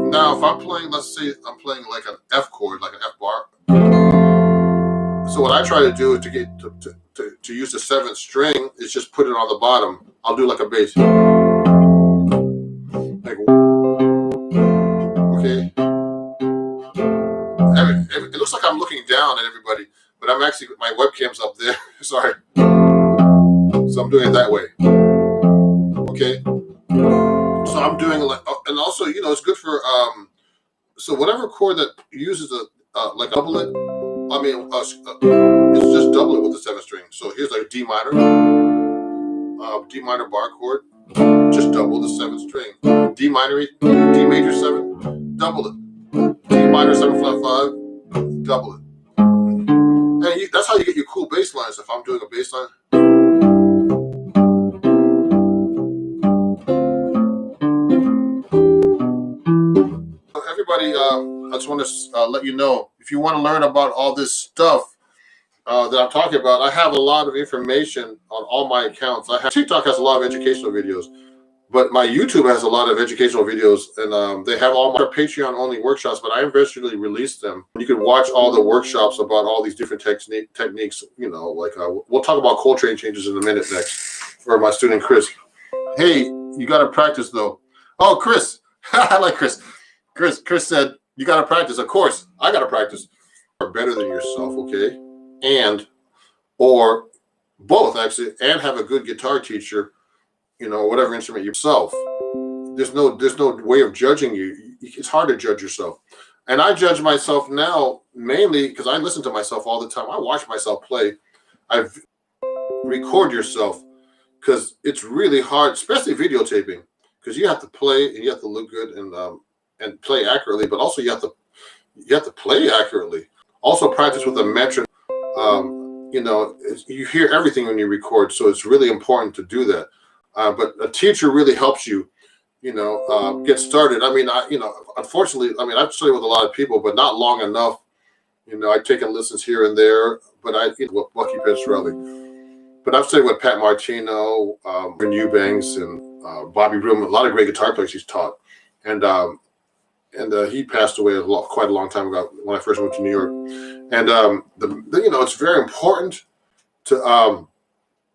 Now, if I'm playing, let's say I'm playing like an F chord, like an F bar. So what I try to do is to get to use the 7th string is just put it on the bottom. I'll do like a bass. Like, okay. It looks like I'm looking down at everybody, but I'm actually, my webcam's up there. Sorry. So I'm doing it that way. Okay. So I'm doing like, and also, you know, it's good for so whatever chord that uses a like double it. I mean, it's just double it with the 7th string. So here's like D minor bar chord. Just double the 7th string. D major 7, double it. D minor 7 flat 5, double it. And that's how you get your cool bass lines. If I'm doing a bass line. Everybody, I just want to let you know, if you want to learn about all this stuff that I'm talking about, I have a lot of information on all my accounts. TikTok has a lot of educational videos, but my YouTube has a lot of educational videos, and they have all my Patreon-only workshops, but I eventually released them. You can watch all the workshops about all these different techniques, you know, like we'll talk about Coltrane changes in a minute next for my student, Chris. Hey, you got to practice, though. Oh, Chris. I like Chris. Chris said, you got to practice. Of course, I got to practice. You're better than yourself, okay? Or both, actually, and have a good guitar teacher, you know, whatever instrument yourself. There's no way of judging you. It's hard to judge yourself. And I judge myself now mainly because I listen to myself all the time. I watch myself play. I record yourself because it's really hard, especially videotaping, because you have to play and you have to look good and play accurately, but also you have to play accurately. Also practice with a metronome. You know, you hear everything when you record, so it's really important to do that. But a teacher really helps you, you know, get started. I mean, unfortunately, I mean, I've studied with a lot of people, but not long enough. You know, I've taken lessons here and there, but with Bucky Petrelli. But I've studied with Pat Martino, Vern Eubanks, and Bobby Broom, a lot of great guitar players he's taught. And he passed away quite a long time ago when I first went to New York. And you know, it's very important to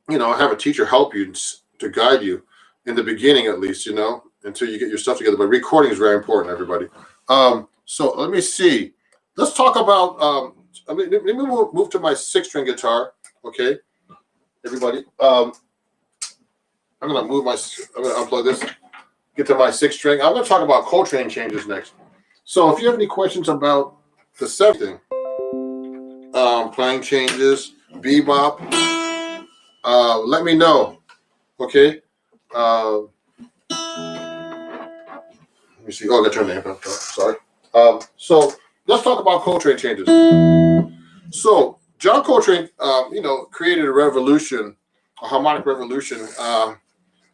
you know, have a teacher help you to guide you in the beginning, at least, you know, until you get your stuff together. But recording is very important, everybody. So let me see. Let's talk about. Let me move to my 6-string guitar, okay, everybody. I'm gonna I'm gonna unplug this. Get to my 6-string. I'm gonna talk about Coltrane changes next. So if you have any questions about the 7th thing, playing changes, bebop, let me know. Okay. Let me see. Oh, I got your name. Sorry. So let's talk about Coltrane changes. So John Coltrane, you know, created a revolution, a harmonic revolution,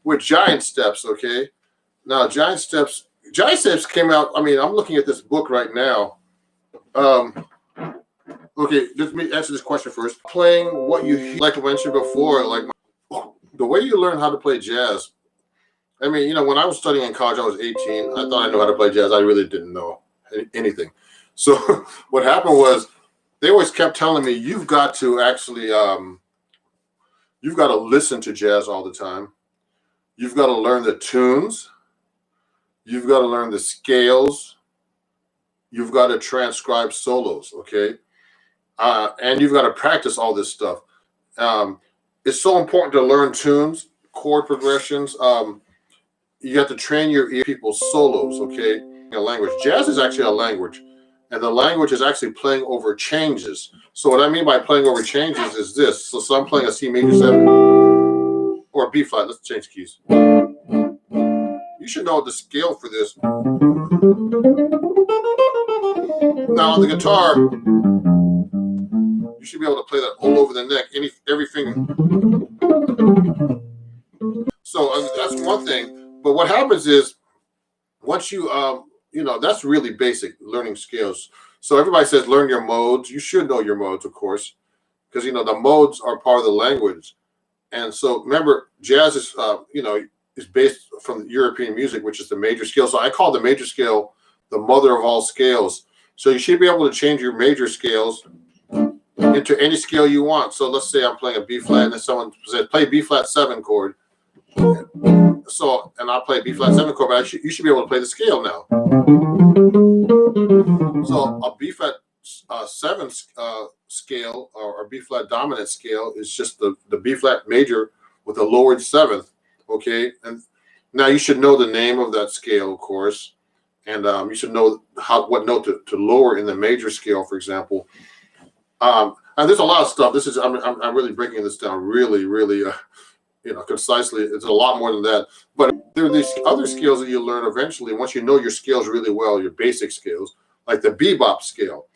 with giant steps. Okay. Now giant steps came out. I mean, I'm looking at this book right now. Okay, let me answer this question first. Playing what you hear, like I mentioned before, like the way you learn how to play jazz. I mean, you know, when I was studying in college, I was 18. I thought I knew how to play jazz. I really didn't know anything. So what happened was they always kept telling me, you've got to actually, you've got to listen to jazz all the time. You've got to learn the tunes. You've got to learn the scales. You've got to transcribe solos, okay? And you've got to practice all this stuff. It's so important to learn tunes, chord progressions. You have to train your ear people's solos, okay? A language. Jazz is actually a language, and the language is actually playing over changes. So what I mean by playing over changes is this. So I'm playing a C major 7 or a B flat. Let's change keys. You should know the scale for this. Now on the guitar, you should be able to play that all over the neck, every finger. So that's one thing. But what happens is once you that's really basic learning skills. So everybody says learn your modes. You should know your modes, of course, because the modes are part of the language. And so remember, jazz is is based from European music, which is the major scale. So I call the major scale the mother of all scales. So you should be able to change your major scales into any scale you want. So let's say I'm playing a B flat, and then someone says play B flat 7 chord. So and I'll play B flat 7 chord, but you should be able to play the scale now. So a B flat 7 scale or B flat dominant scale is just the B flat major with a lowered 7th. Okay, and now you should know the name of that scale, of course, and you should know what note to lower in the major scale, for example. And there's a lot of stuff. This is I'm really breaking this down really, really concisely. It's a lot more than that. But there are these other scales that you learn eventually once you know your scales really well, your basic scales, like the bebop scale.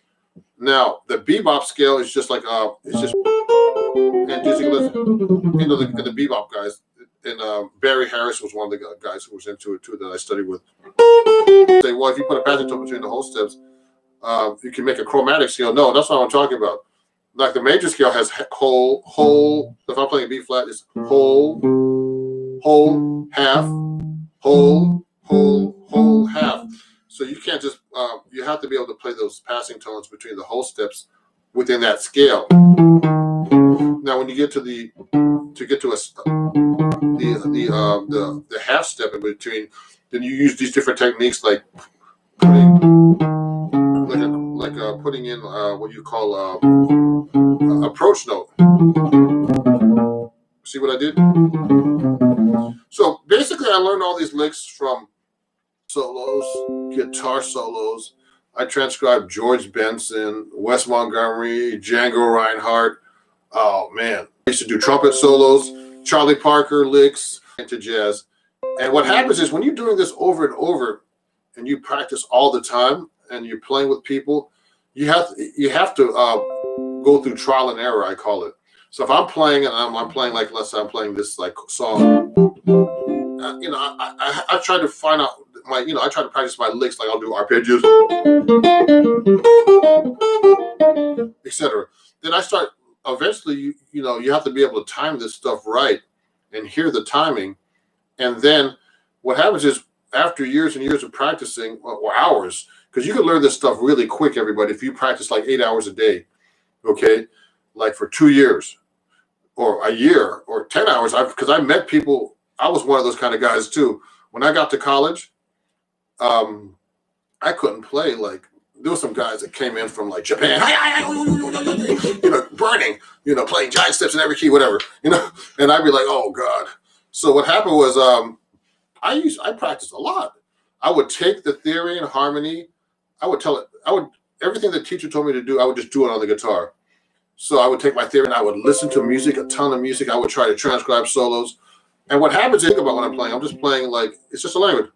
Now the bebop scale is just like it's just and just the bebop guys. And Barry Harris was one of the guys who was into it too that I studied with. Say, well, if you put a passing tone between the whole steps, you can make a chromatic scale. No, that's not what I'm talking about. Like the major scale has whole. If I'm playing a B flat, it's whole, half, whole, half. So you can't just. You have to be able to play those passing tones between the whole steps within that scale. Now, when you get to the half step in between, then you use these different techniques like putting in what you call approach note. See what I did? So basically, I learned all these licks from solos, guitar solos. I transcribed George Benson, Wes Montgomery, Django Reinhardt. Oh man, I used to do trumpet solos, Charlie Parker licks into jazz. And what happens is when you're doing this over and over, and you practice all the time, and you're playing with people, you have to go through trial and error. I call it. So if I'm playing and I'm playing like let's say I'm playing this like song, I try to find out I try to practice my licks like I'll do arpeggios, etc. Then I start. Eventually, you have to be able to time this stuff right and hear the timing. And then what happens is after years and years of practicing, or hours, because you can learn this stuff really quick, everybody, if you practice like 8 hours a day, okay, like for 2 years or a year or 10 hours. Because I met people, I was one of those kind of guys too. When I got to college, I couldn't play like. There were some guys that came in from like Japan, burning, playing giant steps in every key, whatever, and I'd be like, oh God. So what happened was, I practiced a lot. I would take the theory and harmony. Everything the teacher told me to do, I would just do it on the guitar. So I would take my theory and I would listen to music, a ton of music. I would try to transcribe solos. And what happens is, think about when I'm playing, I'm just playing like, it's just a language.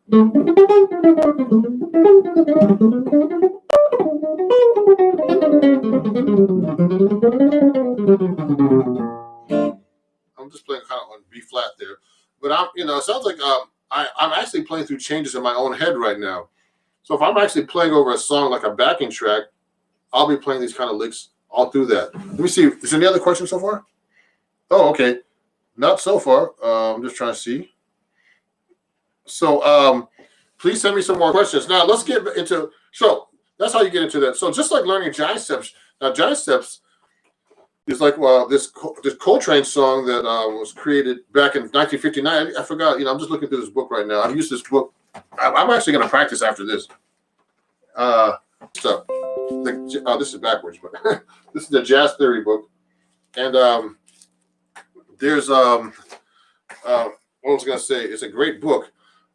I'm just playing kind of on B flat there. But it sounds like I'm actually playing through changes in my own head right now. So if I'm actually playing over a song like a backing track, I'll be playing these kind of licks all through that. Let me see. Is there any other questions so far? Oh, okay. Not so far. I'm just trying to see. So please send me some more questions. Now let's get into. So that's how you get into that. So just like learning giant steps. Now giant steps is like this Coltrane song that was created back in 1959. I forgot. I'm just looking through this book right now. I've used this book. I'm actually going to practice after this. This is backwards, but this is the Jazz Theory book, and there's what I was going to say. It's a great book,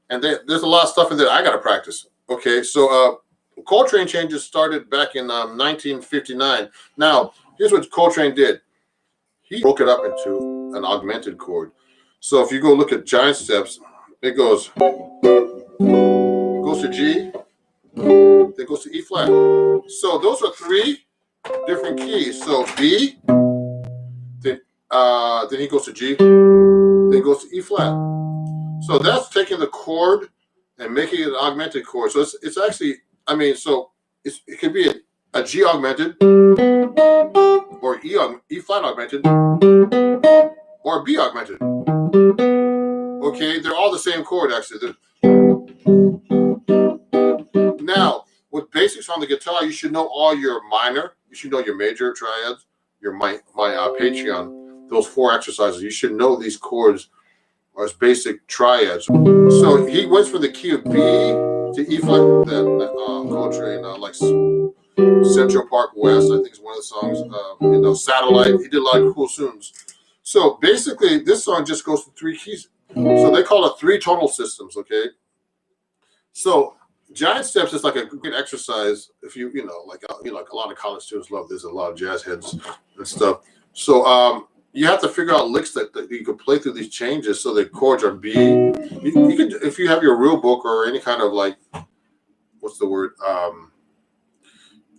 and there's a lot of stuff in there I got to practice. Okay, so Coltrane changes started back in 1959. Now, here's what Coltrane did. He broke it up into an augmented chord. So if you go look at giant steps, it goes to G, then goes to E flat. So those are 3 different keys. So B, then then he goes to G, then he goes to E flat. So that's taking the chord and making it an augmented chord. So it's actually, I mean, so it could be a G augmented, or E flat augmented, or B augmented. Okay, they're all the same chord actually. Now, with basics on the guitar, you should know all your minor. You should know your major triads, your my Patreon. Those 4 exercises. You should know these chords as basic triads. So he went from the key of B to E flat. That Coltrane, like Central Park West, I think is one of the songs. Satellite. He did a lot of cool tunes. So basically, this song just goes to 3 keys. So they call it 3 tonal systems. Okay. So giant steps is like a good exercise if you like a lot of college students love this, a lot of jazz heads and stuff. So you have to figure out licks that you can play through these changes so the chords are B. You can, if you have your real book or any kind of like, what's the word,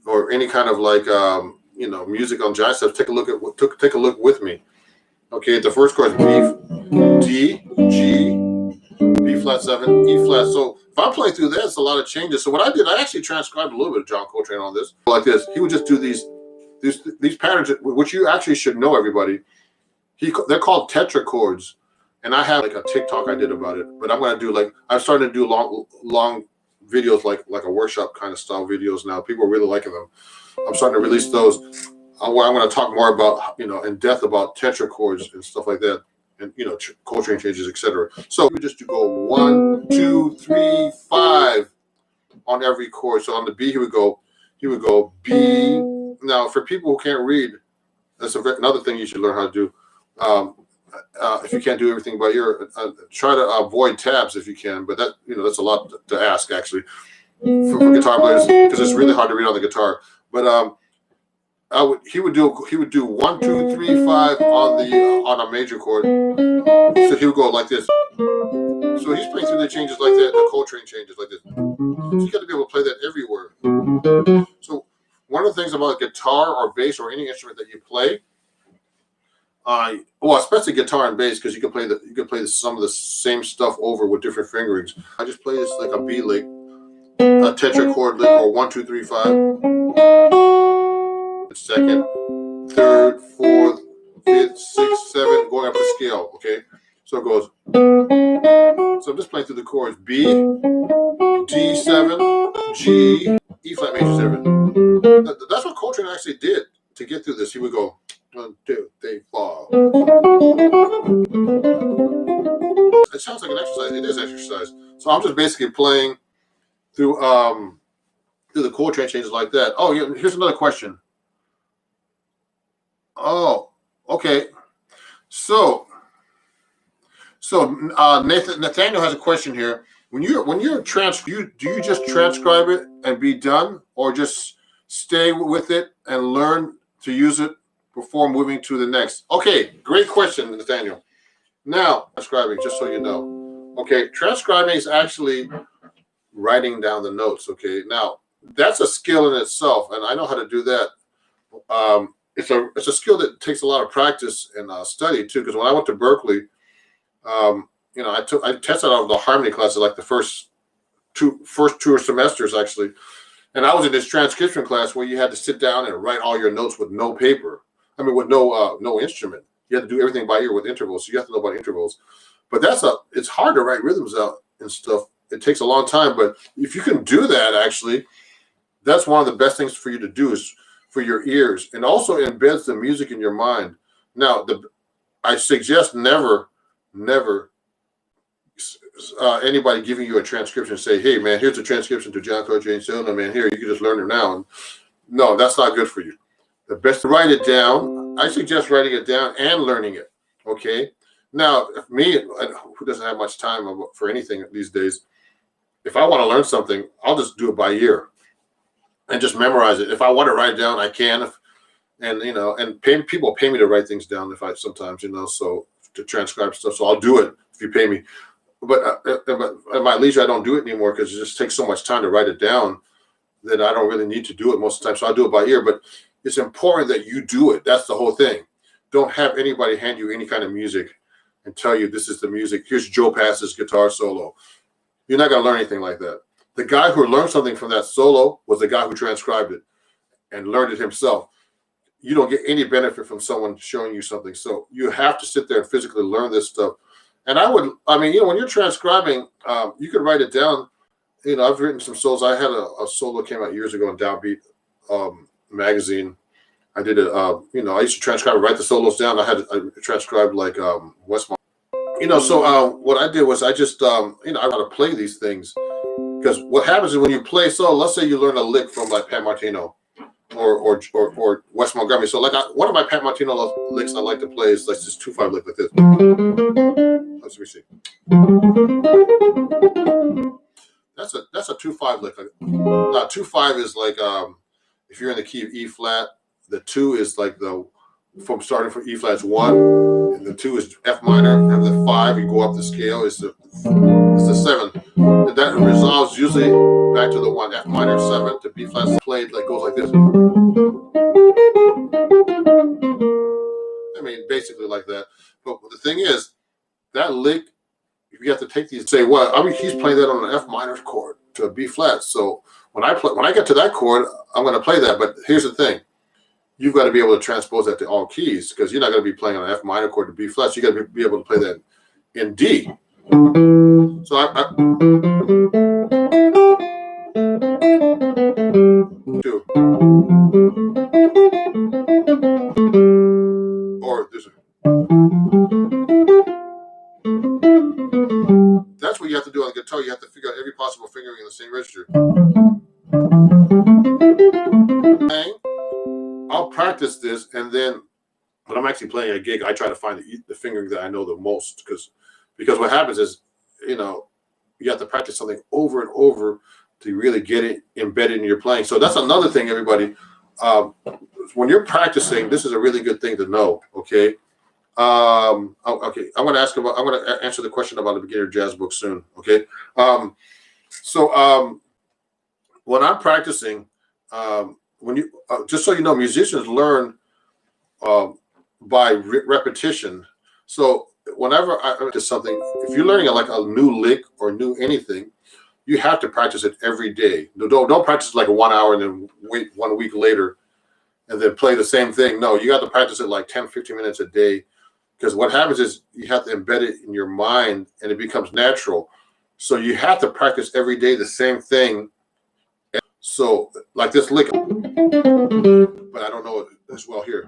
or any kind of like music on jazz steps, take a look with me. Okay, the first chord is B, D, G, B flat 7, E flat. So if I'm playing through that, it's a lot of changes. So what I did, I actually transcribed a little bit of John Coltrane on this. Like this, he would just do these patterns, which you actually should know, everybody. They're called tetrachords, and I have like a TikTok I did about it. But I'm gonna do I'm starting to do long videos, like a workshop kind of style videos now. People are really liking them. I'm starting to release those where I'm going to talk more about in depth about tetrachords and stuff like that. And Coltrane changes, etc. So we just go 1, 2, 3, 5 on every chord. So on the B, he would go B. Now, for people who can't read, that's another thing you should learn how to do. If you can't do everything by ear, try to avoid tabs if you can. But that's a lot to ask actually for guitar players, because it's really hard to read on the guitar. But he would do 1, 2, 3, 5 on a major chord. So he would go like this. So he's playing through the changes like that, the Coltrane changes like this. So you got to be able to play that everywhere. So one of the things about guitar or bass or any instrument that you play, well, especially guitar and bass, because you can play some of the same stuff over with different fingerings. I just play this like a B lick, a tetrachord lick, or 1, 2, 3, 5. Second, third, fourth, fifth, sixth, seventh, going up the scale. Okay, so it goes. So I'm just playing through the chords: B, D7, G, E flat major 7. That's what Coltrane actually did to get through this. He would go 1, 2, 3, 4. It sounds like an exercise. It is exercise. So I'm just basically playing through the Coltrane changes like that. Oh, yeah, here's another question. Oh, okay. So Nathaniel has a question here. When you're do you just transcribe it and be done, or just stay with it and learn to use it before moving to the next? Okay, great question, Nathaniel. Now, transcribing, just so you know. Okay, transcribing is actually writing down the notes. Okay, now that's a skill in itself, and I know how to do that. It's a skill that takes a lot of practice and study too. Because when I went to Berkeley, I tested out of the harmony classes like the first two semesters actually, and I was in this transcription class where you had to sit down and write all your notes with no paper. I mean, with no instrument. You had to do everything by ear with intervals. So you have to know about intervals. But it's hard to write rhythms out and stuff. It takes a long time. But if you can do that, actually, that's one of the best things for you to do is for your ears, and also embeds the music in your mind. Now, I suggest never anybody giving you a transcription say, "Hey, man, here's a transcription to John Coltrane Zelle, man. Here, you can just learn it now." And no, that's not good for you. The best to write it down. I suggest writing it down and learning it. Okay. Now, who doesn't have much time for anything these days, if I want to learn something, I'll just do it by ear and just memorize it. If I want to write it down, I can. People pay me to write things down sometimes, so to transcribe stuff. So I'll do it if you pay me. But at my leisure, I don't do it anymore because it just takes so much time to write it down that I don't really need to do it most of the time. So I do it by ear. But it's important that you do it. That's the whole thing. don't have anybody hand you any kind of music and tell you this is the music. Here's Joe Pass's guitar solo. You're not going to learn anything like that. The guy who learned something from that solo was the guy who transcribed it and learned it himself. You don't get any benefit from someone showing you something. So you have to sit there and physically learn this stuff. And when you're transcribing, you could write it down. I've written some solos. I had a solo came out years ago in Downbeat magazine. I did it. I used to transcribe, write the solos down. I transcribed like Westmont. So what I did was I just, I got to play these things, because what happens is when you play, so let's say you learn a lick from like Pat Martino or Wes Montgomery. So like one of my Pat Martino licks I like to play is like this 2/5 lick like this. Let me see. That's a 2/5 lick. Now 2/5 is like if you're in the key of E flat, the 2 is like from starting from E flat is 1, and the 2 is F minor, and the 5 you go up the scale is the 7, and that resolves usually back to the 1 F minor 7 to B flat played like goes like this. I mean, basically like that. But the thing is, that lick, you have to take these and say, well, I mean, he's playing that on an F minor chord to a B flat. So when I get to that chord, I'm going to play that. But here's the thing. You've got to be able to transpose that to all keys, because you're not going to be playing on an F minor chord to B flat. So you got to be able to play that in D. So or there's that's what you have to do on the guitar. You have to figure out every possible fingering in the same register. I'll practice this, and then when I'm actually playing a gig, I try to find the fingering that I know the most, because what happens is, you have to practice something over and over to really get it embedded in your playing. So that's another thing, everybody. When you're practicing, this is a really good thing to know. Okay. Okay. I'm going to answer the question about the beginner jazz book soon. Okay. So when I'm practicing, when you just so you know, musicians learn by repetition. So whenever I practice something, if you're learning like a new lick or new anything, you have to practice it every day. Don't practice like 1 hour and then wait 1 week later and then play the same thing. No, you got to practice it like 10, 15 minutes a day, because what happens is you have to embed it in your mind and it becomes natural. So you have to practice every day the same thing. So like this lick, but I don't know it as well here.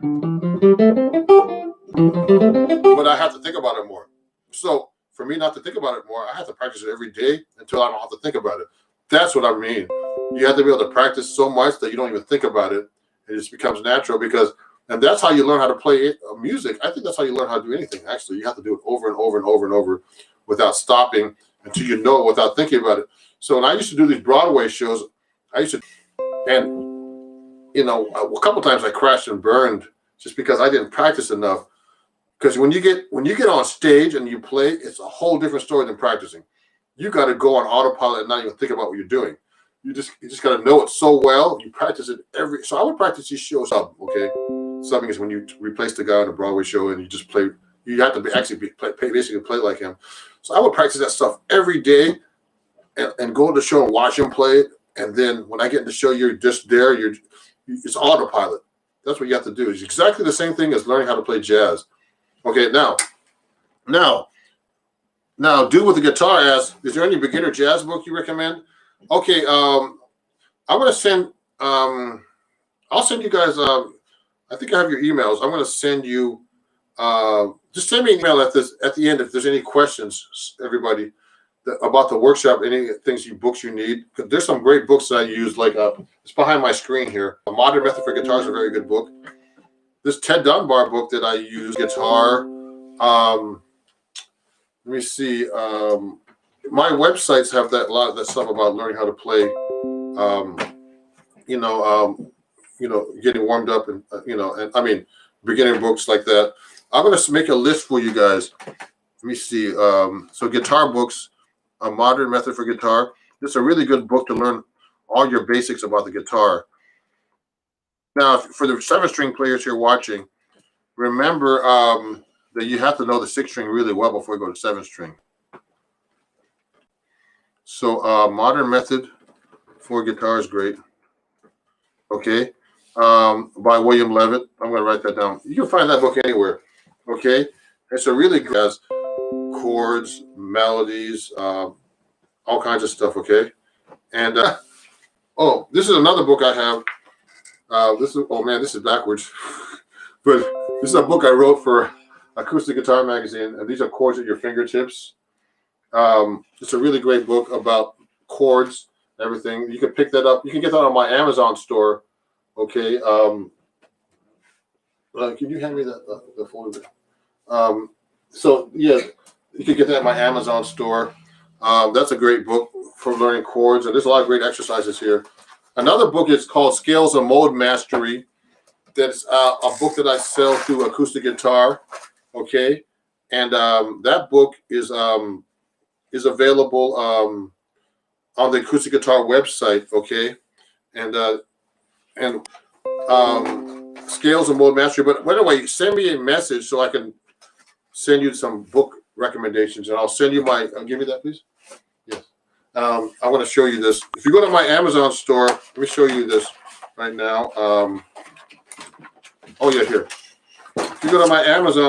But I have to think about it more. So for me not to think about it more, I have to practice it every day until I don't have to think about it. That's what I mean. You have to be able to practice so much that you don't even think about it. It just becomes natural, and that's how you learn how to play music. I think that's how you learn how to do anything. Actually, you have to do it over and over and over and over without stopping until you know it without thinking about it. So when I used to do these Broadway shows, and a couple times I crashed and burned just because I didn't practice enough. Because when you get on stage and you play, it's a whole different story than practicing. You got to go on autopilot and not even think about what you're doing. You just got to know it so well. You practice it so I would practice these shows up. Okay, subbing is when you replace the guy on a Broadway show and you just play. You have to basically play like him. So I would practice that stuff every day and go to the show and watch him play it. And then when I get in the show, you're just there. It's autopilot. That's what you have to do. It's exactly the same thing as learning how to play jazz. Okay, now, do with the guitar. Is there any beginner jazz book you recommend? Okay, I'm gonna send. I'll send you guys. I think I have your emails. I'm gonna send you. Just send me an email at the end if there's any questions, everybody, about the workshop. Any books you need. There's some great books that I use. Like it's behind my screen here. A Modern Method for Guitar is a very good book. This Ted Dunbar book that I use, guitar. Let me see. My websites have a lot of that stuff about learning how to play. Getting warmed up, and beginner books like that. I'm gonna make a list for you guys. Let me see. So guitar books, A Modern Method for Guitar. This is a really good book to learn all your basics about the guitar. Now, for the 7-string players here watching, remember that you have to know the 6th string really well before you go to 7th string. So Modern Method for Guitar is great. Okay. By William Levitt. I'm going to write that down. You can find that book anywhere. Okay. It's a really good, has chords, melodies, all kinds of stuff. Okay. And oh, this is another book I have. This is, oh man, this is backwards. But this is a book I wrote for Acoustic Guitar Magazine, and these are chords at your fingertips. It's a really great book about chords, everything. You can pick that up. You can get that on my Amazon store. Okay. Can you hand me that the folder? So yeah, you can get that at my Amazon store. That's a great book for learning chords, and there's a lot of great exercises here. Another book is called Scales of Mode Mastery. That's a book that I sell through Acoustic Guitar. Okay, and that book is available on the Acoustic Guitar website. Okay, and Scales of Mode Mastery. But anyway, send me a message so I can send you some book recommendations, and I'll send you my. Give me that, please. Yes. I want to show you this. If you go to my Amazon store, let me show you this right now. Oh yeah, here. If you go to my Amazon